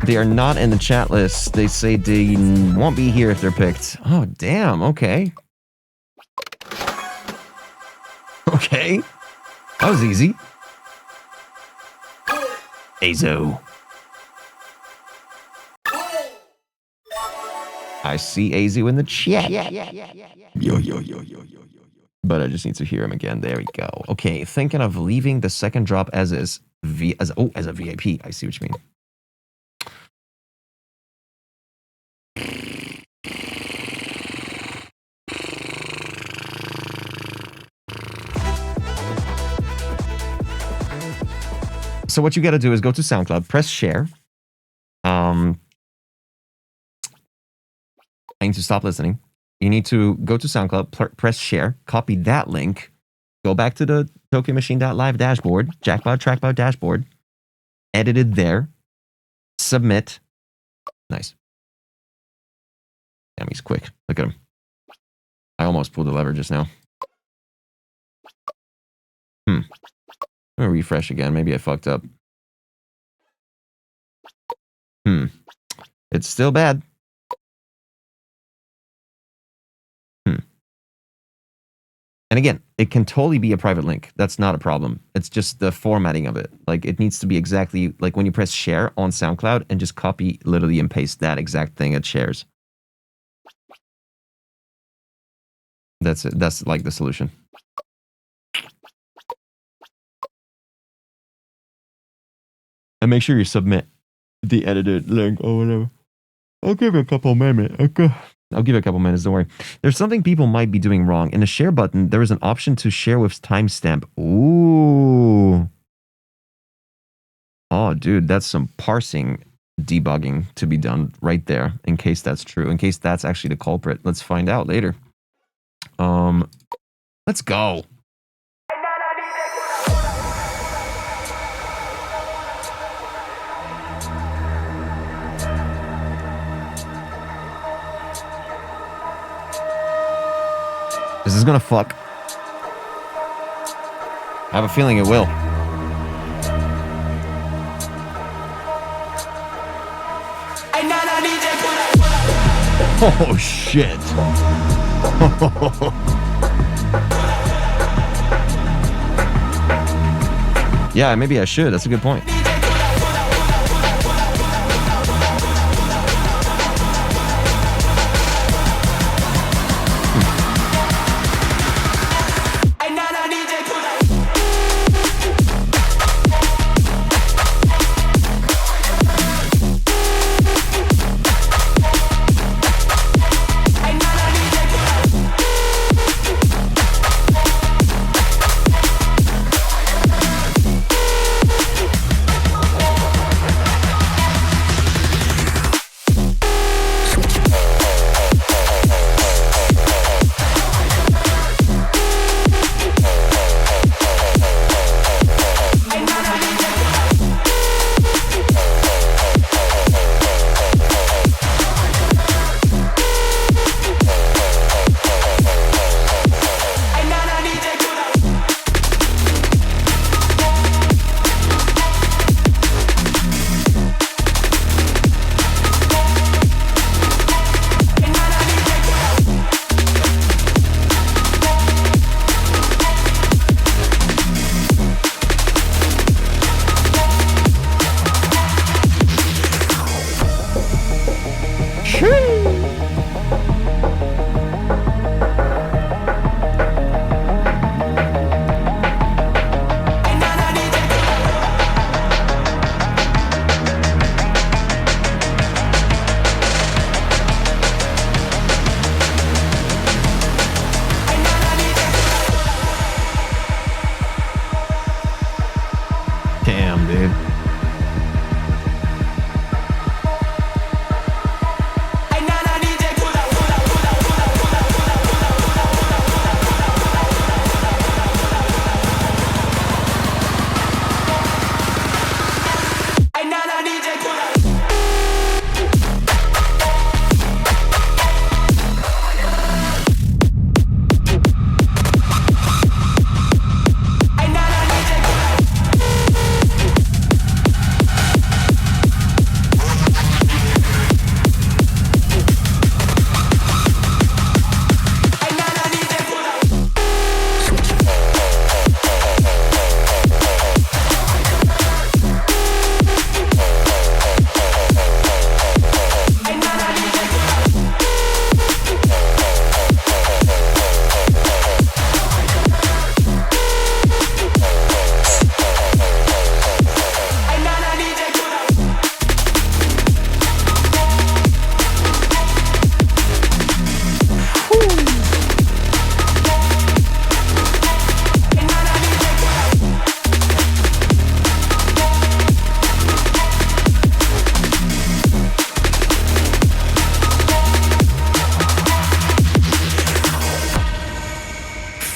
They are not in the chat list. They say they won't be here if they're picked. Oh, damn. Okay. Okay. That was easy. Azo. I see Azu in the chat. Yo. But I just need to hear him again. There we go. Okay, thinking of leaving the second drop as is. As a VIP. I see what you mean. So what you got to do is go to SoundCloud, press share. I need to stop listening. You need to go to SoundCloud, press share, copy that link, go back to the TokyoMachine.live dashboard, Jackpot Trackbot dashboard, edit it there, submit. Nice. Damn, he's quick. Look at him. I almost pulled the lever just now. I'm gonna refresh again. Maybe I fucked up. It's still bad. And again, it can totally be a private link. That's not a problem. It's just the formatting of it. Like, it needs to be exactly like when you press share on SoundCloud and just copy literally and paste that exact thing it shares. That's it. That's like the solution. And make sure you submit the edited link or whatever. I'll give it a couple minutes. Okay. I'll give it a couple minutes, don't worry. There's something people might be doing wrong. In the share button, there is an option to share with timestamp. Ooh. Oh, dude, that's some parsing debugging to be done right there, in case that's true, in case that's actually the culprit. Let's find out later. Let's go. This is gonna fuck. I have a feeling it will. Oh shit. Yeah, maybe I should. That's a good point.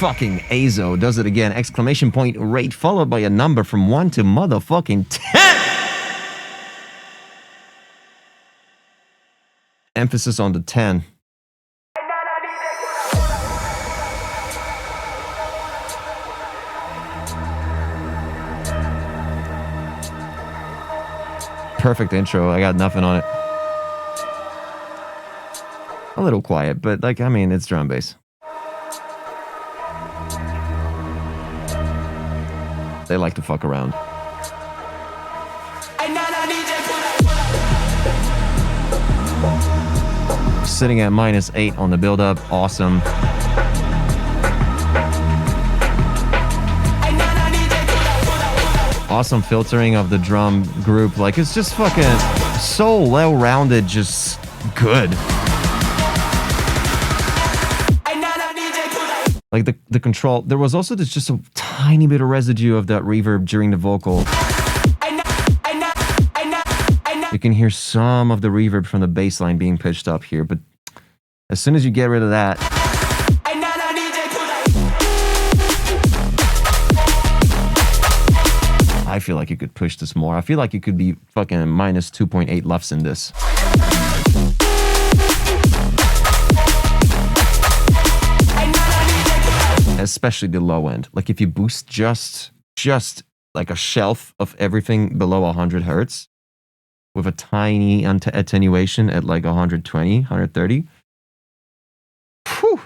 fucking Azo does it again. Exclamation point rate followed by a number from 1 to motherfucking 10. Emphasis on the 10. Perfect intro. I got nothing on it. A little quiet, but like, I mean, it's drum bass. They like to fuck around. Sitting at -8 on the build-up. Awesome. Awesome filtering of the drum group. Like, it's just fucking so well-rounded, just good. Like the control, there was also just a tiny bit of residue of that reverb during the vocal. You can hear some of the reverb from the bass line being pitched up here, but as soon as you get rid of that, I feel like you could push this more. I feel like you could be fucking -2.8 LUFS in this. Especially the low end. Like if you boost just like a shelf of everything below 100 hertz with a tiny attenuation at like 120, 130. Whew,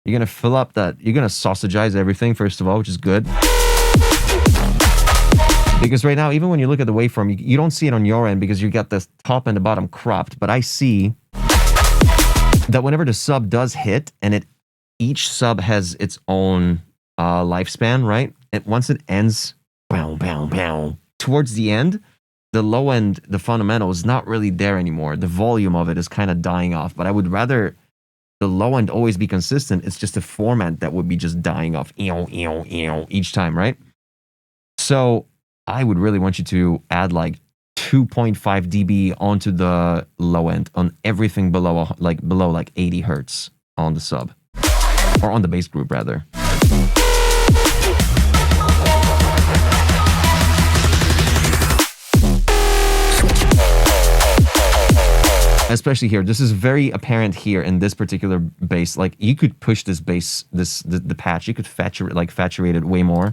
you're gonna fill up that. You're gonna sausagize everything first of all, which is good. Because right now, even when you look at the waveform, you don't see it on your end because you got the top and the bottom cropped. But I see that whenever the sub does hit, and each sub has its own lifespan, right? And once it ends, bow, bow, bow, towards the end, the low end, the fundamental is not really there anymore. The volume of it is kind of dying off. But I would rather the low end always be consistent. It's just a format that would be just dying off each time, right? So I would really want you to add like 2.5 dB onto the low end on everything below like 80 hertz on the sub, or on the bass group rather. Especially here, this is very apparent here in this particular bass. Like you could push this bass, the patch, you could saturate it way more.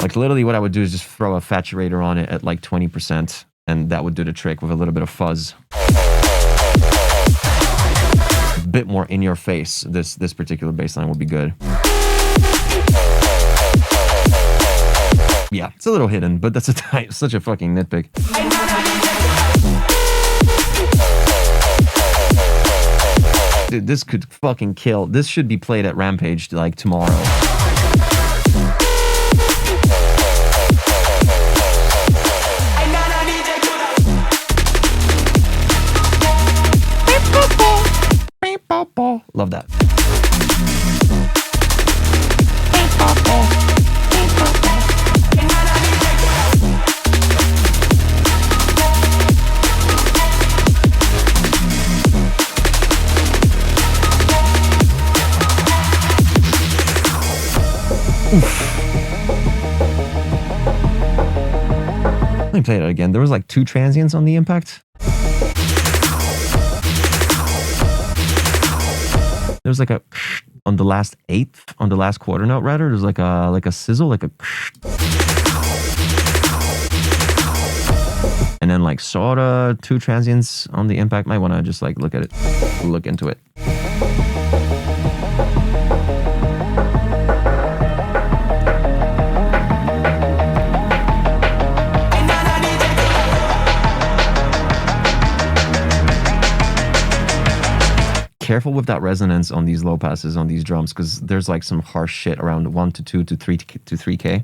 Like literally what I would do is just throw a saturator on it at like 20%, and that would do the trick with a little bit of fuzz. A bit more in your face, this particular bass line would be good. Yeah, it's a little hidden, but that's such a fucking nitpick. Dude, this could fucking kill. This should be played at Rampage like tomorrow. Love that. Let me play it again. There was like 2 transients on the impact. There's like a on the last eighth, on the last quarter note rather. There's like a sizzle, like a, and then like sorta 2 transients on the impact. Might want to just like look into it. Careful with that resonance on these low passes on these drums, because there's like some harsh shit around 1 to 2 to 3 to 3K.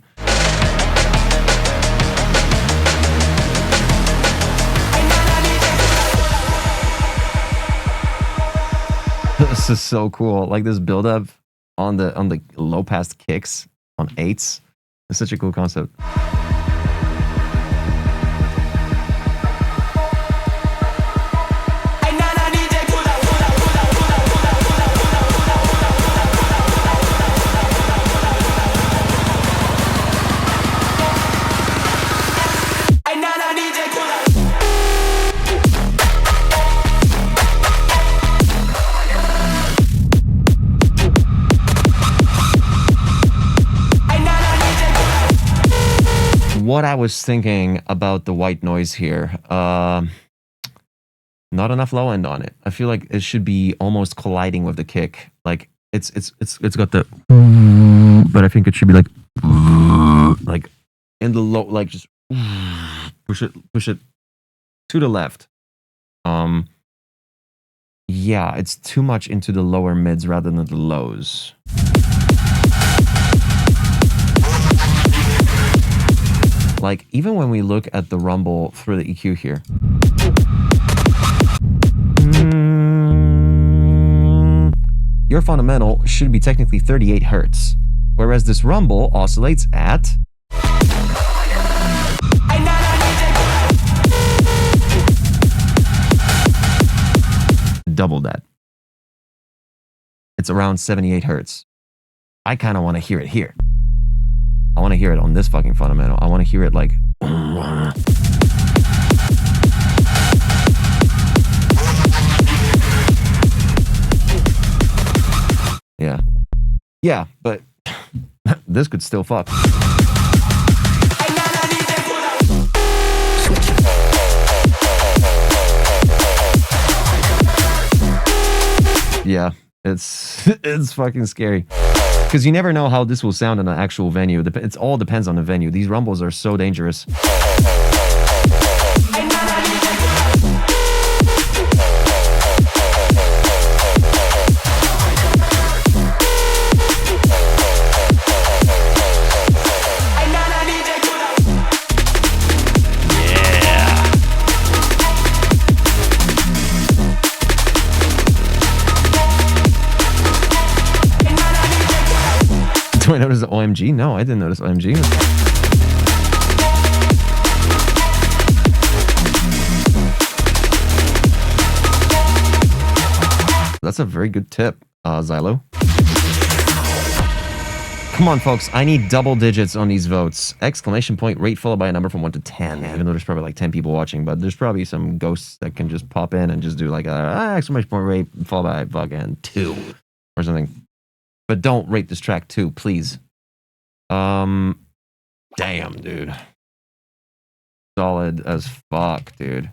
This is so cool. Like this build up on the low pass kicks on 8s. It's such a cool concept. what I was thinking about the white noise here. Not enough low end on it. I feel like it should be almost colliding with the kick. Like it's got the, but I think it should be like in the low, like just push it to the left. Yeah, it's too much into the lower mids rather than the lows. Like, even when we look at the rumble through the EQ here. Your fundamental should be technically 38 hertz, whereas this rumble oscillates at... double that. It's around 78 hertz. I kind of want to hear it here. I want to hear it on this fucking fundamental. I want to hear it like... Yeah. Yeah, but this could still fuck. Yeah, it's fucking scary. Because you never know how this will sound in an actual venue. It all depends on the venue. These rumbles are so dangerous. Do I notice the OMG? No, I didn't notice OMG. That's a very good tip, Xylo. Come on, folks. I need double digits on these votes. Exclamation point rate followed by a number from 1 to 10. Even though there's probably like 10 people watching, but there's probably some ghosts that can just pop in and just do like a exclamation point rate followed by fucking 2 or something. But don't rate this track 2, please. Damn, dude. Solid as fuck, dude.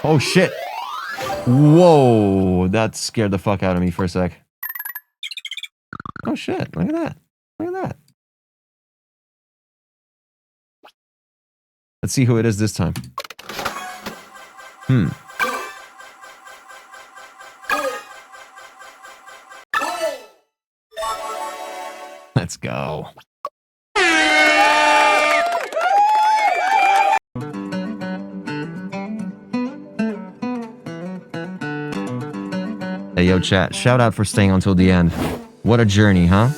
Oh shit. Whoa, that scared the fuck out of me for a sec. Oh shit, look at that. Look at that. Let's see who it is this time. Let's go. Hey, yo, chat. Shout out for staying until the end. What a journey, huh?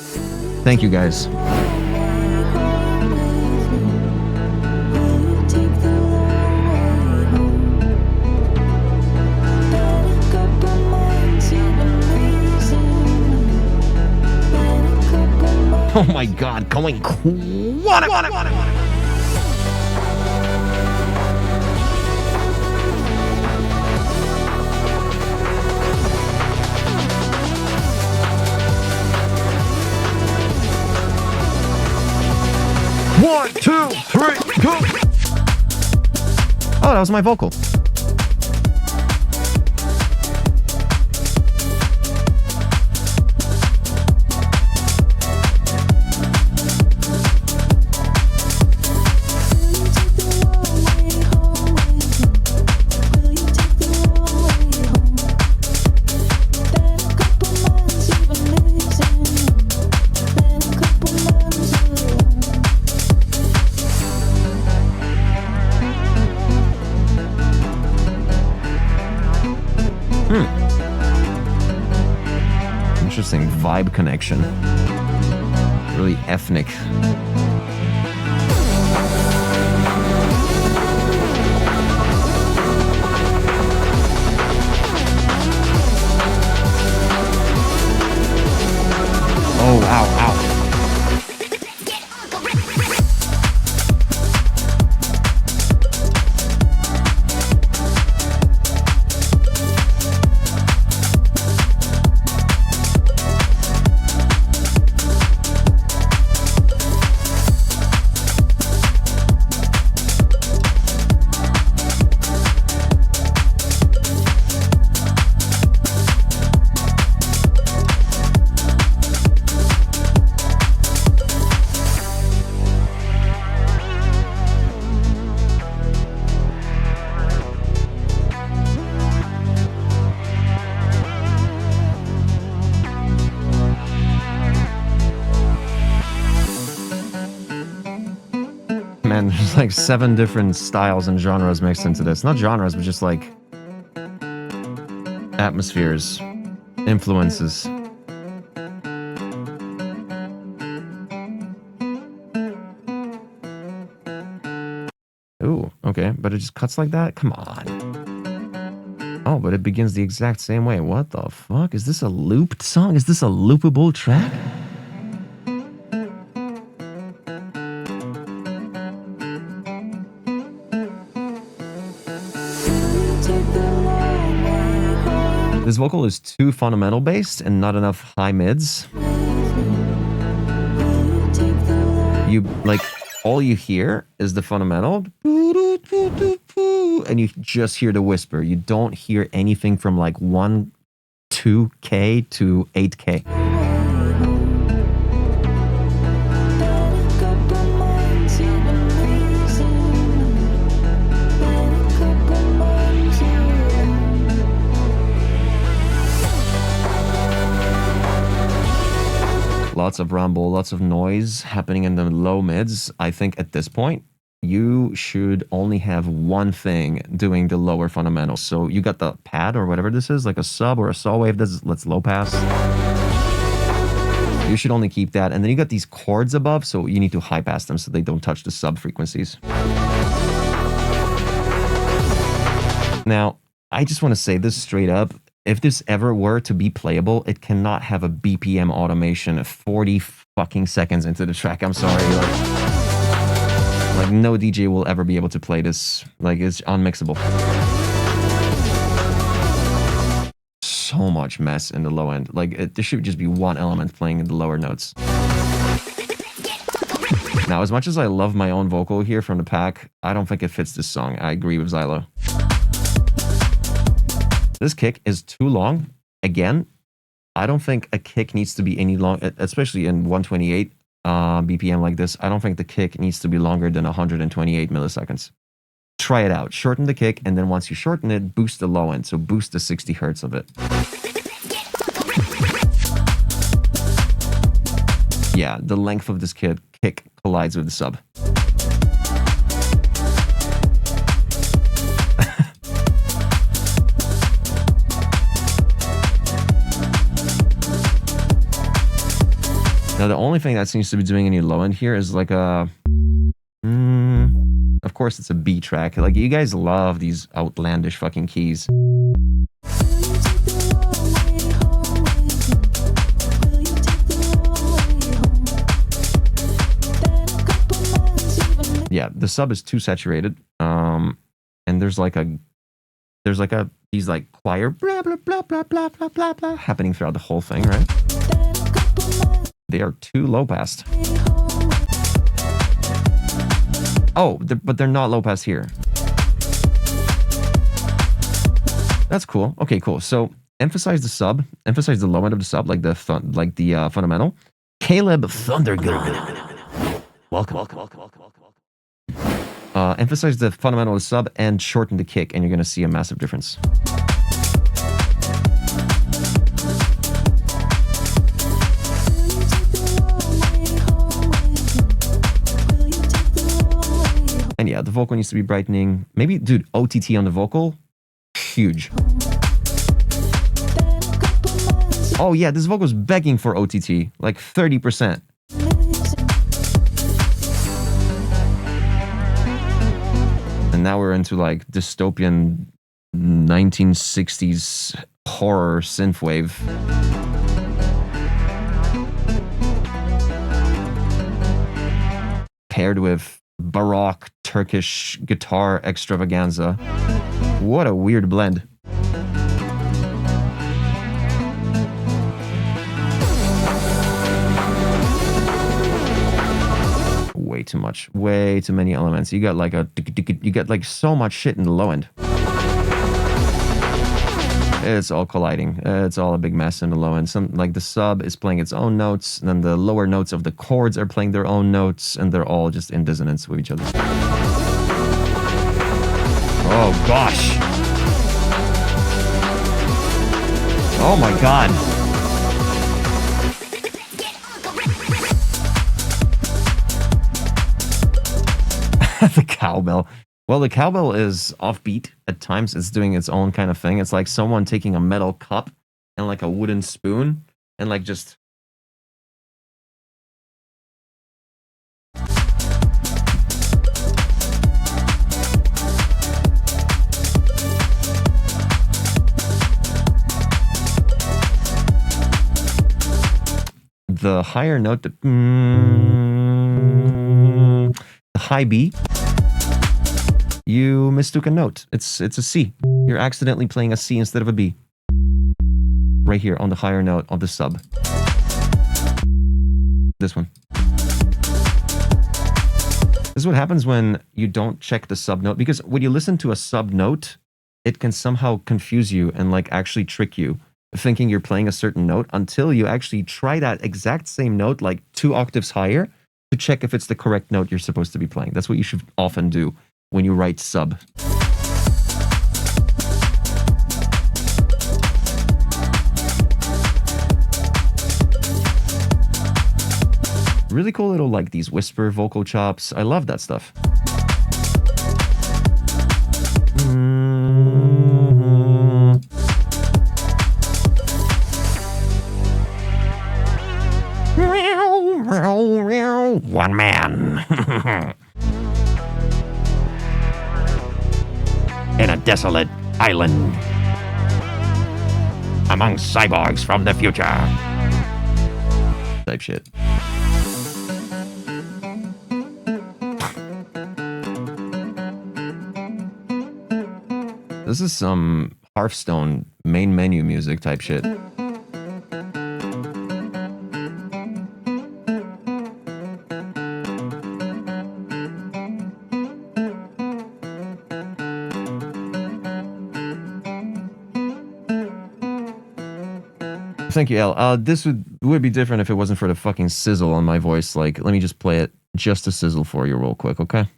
Thank you, guys. Oh my god, going One, two, three, go! Oh, that was my vocal. Interesting vibe connection. Really ethnic. like 7 different styles and genres mixed into this. Not genres, but just like atmospheres, influences. Ooh, okay, but it just cuts like that? Come on. Oh, but it begins the exact same way. What the fuck? Is this a looped song? Is this a loopable track? This vocal is too fundamental based and not enough high mids. You, like, all you hear is the fundamental, and you just hear the whisper. You don't hear anything from like 2K to 8K. Lots of rumble, lots of noise happening in the low mids. I think at this point, you should only have one thing doing the lower fundamentals. So you got the pad or whatever this is, like a sub or a saw wave that's low pass. You should only keep that. And then you got these chords above, so you need to high pass them so they don't touch the sub frequencies. Now, I just want to say this straight up. If this ever were to be playable, it cannot have a BPM automation 40 fucking seconds into the track. I'm sorry. Like no DJ will ever be able to play this. Like, it's unmixable. So much mess in the low end. Like, there should just be one element playing in the lower notes. Now, as much as I love my own vocal here from the pack, I don't think it fits this song. I agree with Xylo. This kick is too long. Again, I don't think a kick needs to be any long, especially in 128 BPM like this. I don't think the kick needs to be longer than 128 milliseconds. Try it out. Shorten the kick, and then once you shorten it, boost the low end. So boost the 60 hertz of it. Yeah, the length of this kick collides with the sub. Now, the only thing that seems to be doing any low end here is like a... of course, it's a B track. Like, you guys love these outlandish fucking keys. Yeah, the sub is too saturated. And there's like these like choir blah blah blah blah blah blah blah blah happening throughout the whole thing, right? They are too low passed. Oh, but they're not low pass here. That's cool. Okay, cool. So emphasize the sub. Emphasize the low end of the sub, like the fundamental. Caleb Thundergun. Welcome. Emphasize the fundamental of the sub and shorten the kick, and you're gonna see a massive difference. And yeah, the vocal needs to be brightening. Maybe, dude, OTT on the vocal, huge. Oh yeah, this vocal's begging for OTT, like 30%. And now we're into like dystopian 1960s horror synthwave. Paired with Baroque Turkish guitar extravaganza. What a weird blend. Way too much. Way too many elements. You got like so much shit in the low end. It's all colliding. It's all a big mess in the low end. Some, like, the sub is playing its own notes, and then the lower notes of the chords are playing their own notes, and they're all just in dissonance with each other. Oh gosh. Oh my god. The cowbell. Well, the cowbell is offbeat at times. It's doing its own kind of thing. It's like someone taking a metal cup and like a wooden spoon and like just... The higher note, the high B, you mistook a note. It's a C. You're accidentally playing a C instead of a B. Right here on the higher note of the sub. This one. This is what happens when you don't check the sub note, because when you listen to a sub note, it can somehow confuse you and like actually trick you, thinking you're playing a certain note until you actually try that exact same note like 2 octaves higher to check if it's the correct note you're supposed to be playing. That's what you should often do when you write sub. Really cool little like these whisper vocal chops. I love that stuff. One man in a desolate island among cyborgs from the future. Type shit. This is some Hearthstone main menu music type shit. Thank you, L. This would be different if it wasn't for the fucking sizzle on my voice. Like, let me just play it just to sizzle for you real quick, okay?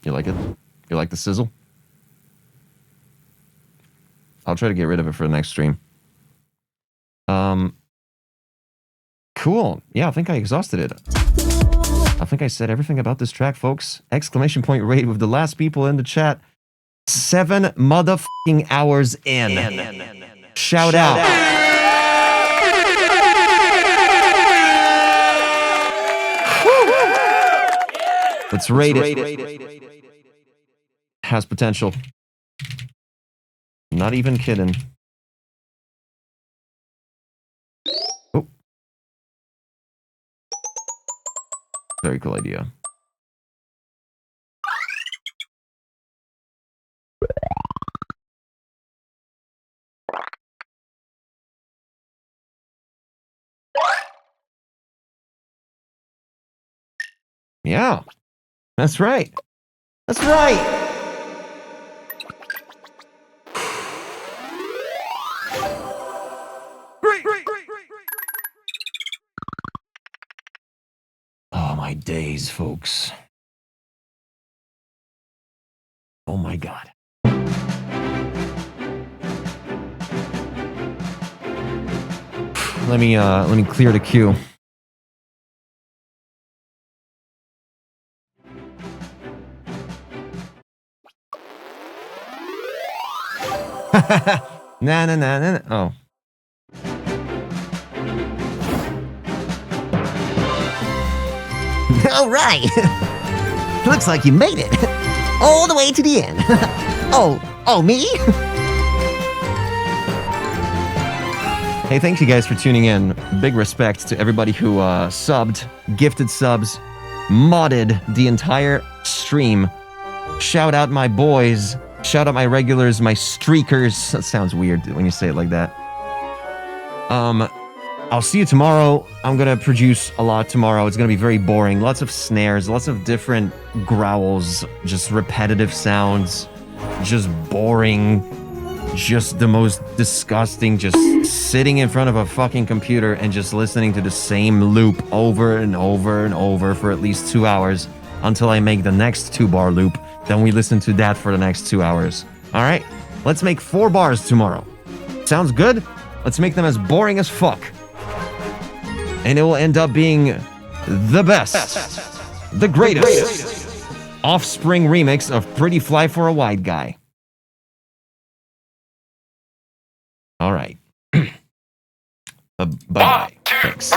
You like it? You like the sizzle? I'll try to get rid of it for the next stream. Cool. Yeah, I think I exhausted it. I think I said everything about this track, folks. Exclamation point raid with the last people in the chat. 7 motherfucking hours in. Shout out. Let's rate it. Has potential. Not even kidding. Oh. Very cool idea. Yeah, that's right. That's right. Oh, my days, folks. Oh, my God. Let me clear the queue. Nah. Oh. All right. Looks like you made it. All the way to the end. Oh, me? Hey, thank you guys for tuning in. Big respect to everybody who subbed, gifted subs, modded the entire stream. Shout out my boys. Shout out my regulars, my streakers. That sounds weird when you say it like that. I'll see you tomorrow. I'm gonna produce a lot tomorrow. It's gonna be very boring. Lots of snares, lots of different growls, just repetitive sounds, just boring, just the most disgusting, just sitting in front of a fucking computer and just listening to the same loop over and over and over for at least 2 hours until I make the next 2-bar loop. Then we listen to that for the next 2 hours. All right, let's make 4 bars tomorrow. Sounds good? Let's make them as boring as fuck. And it will end up being the best, the greatest Offspring remix of Pretty Fly for a White Guy. All right. Bye-bye. Thanks.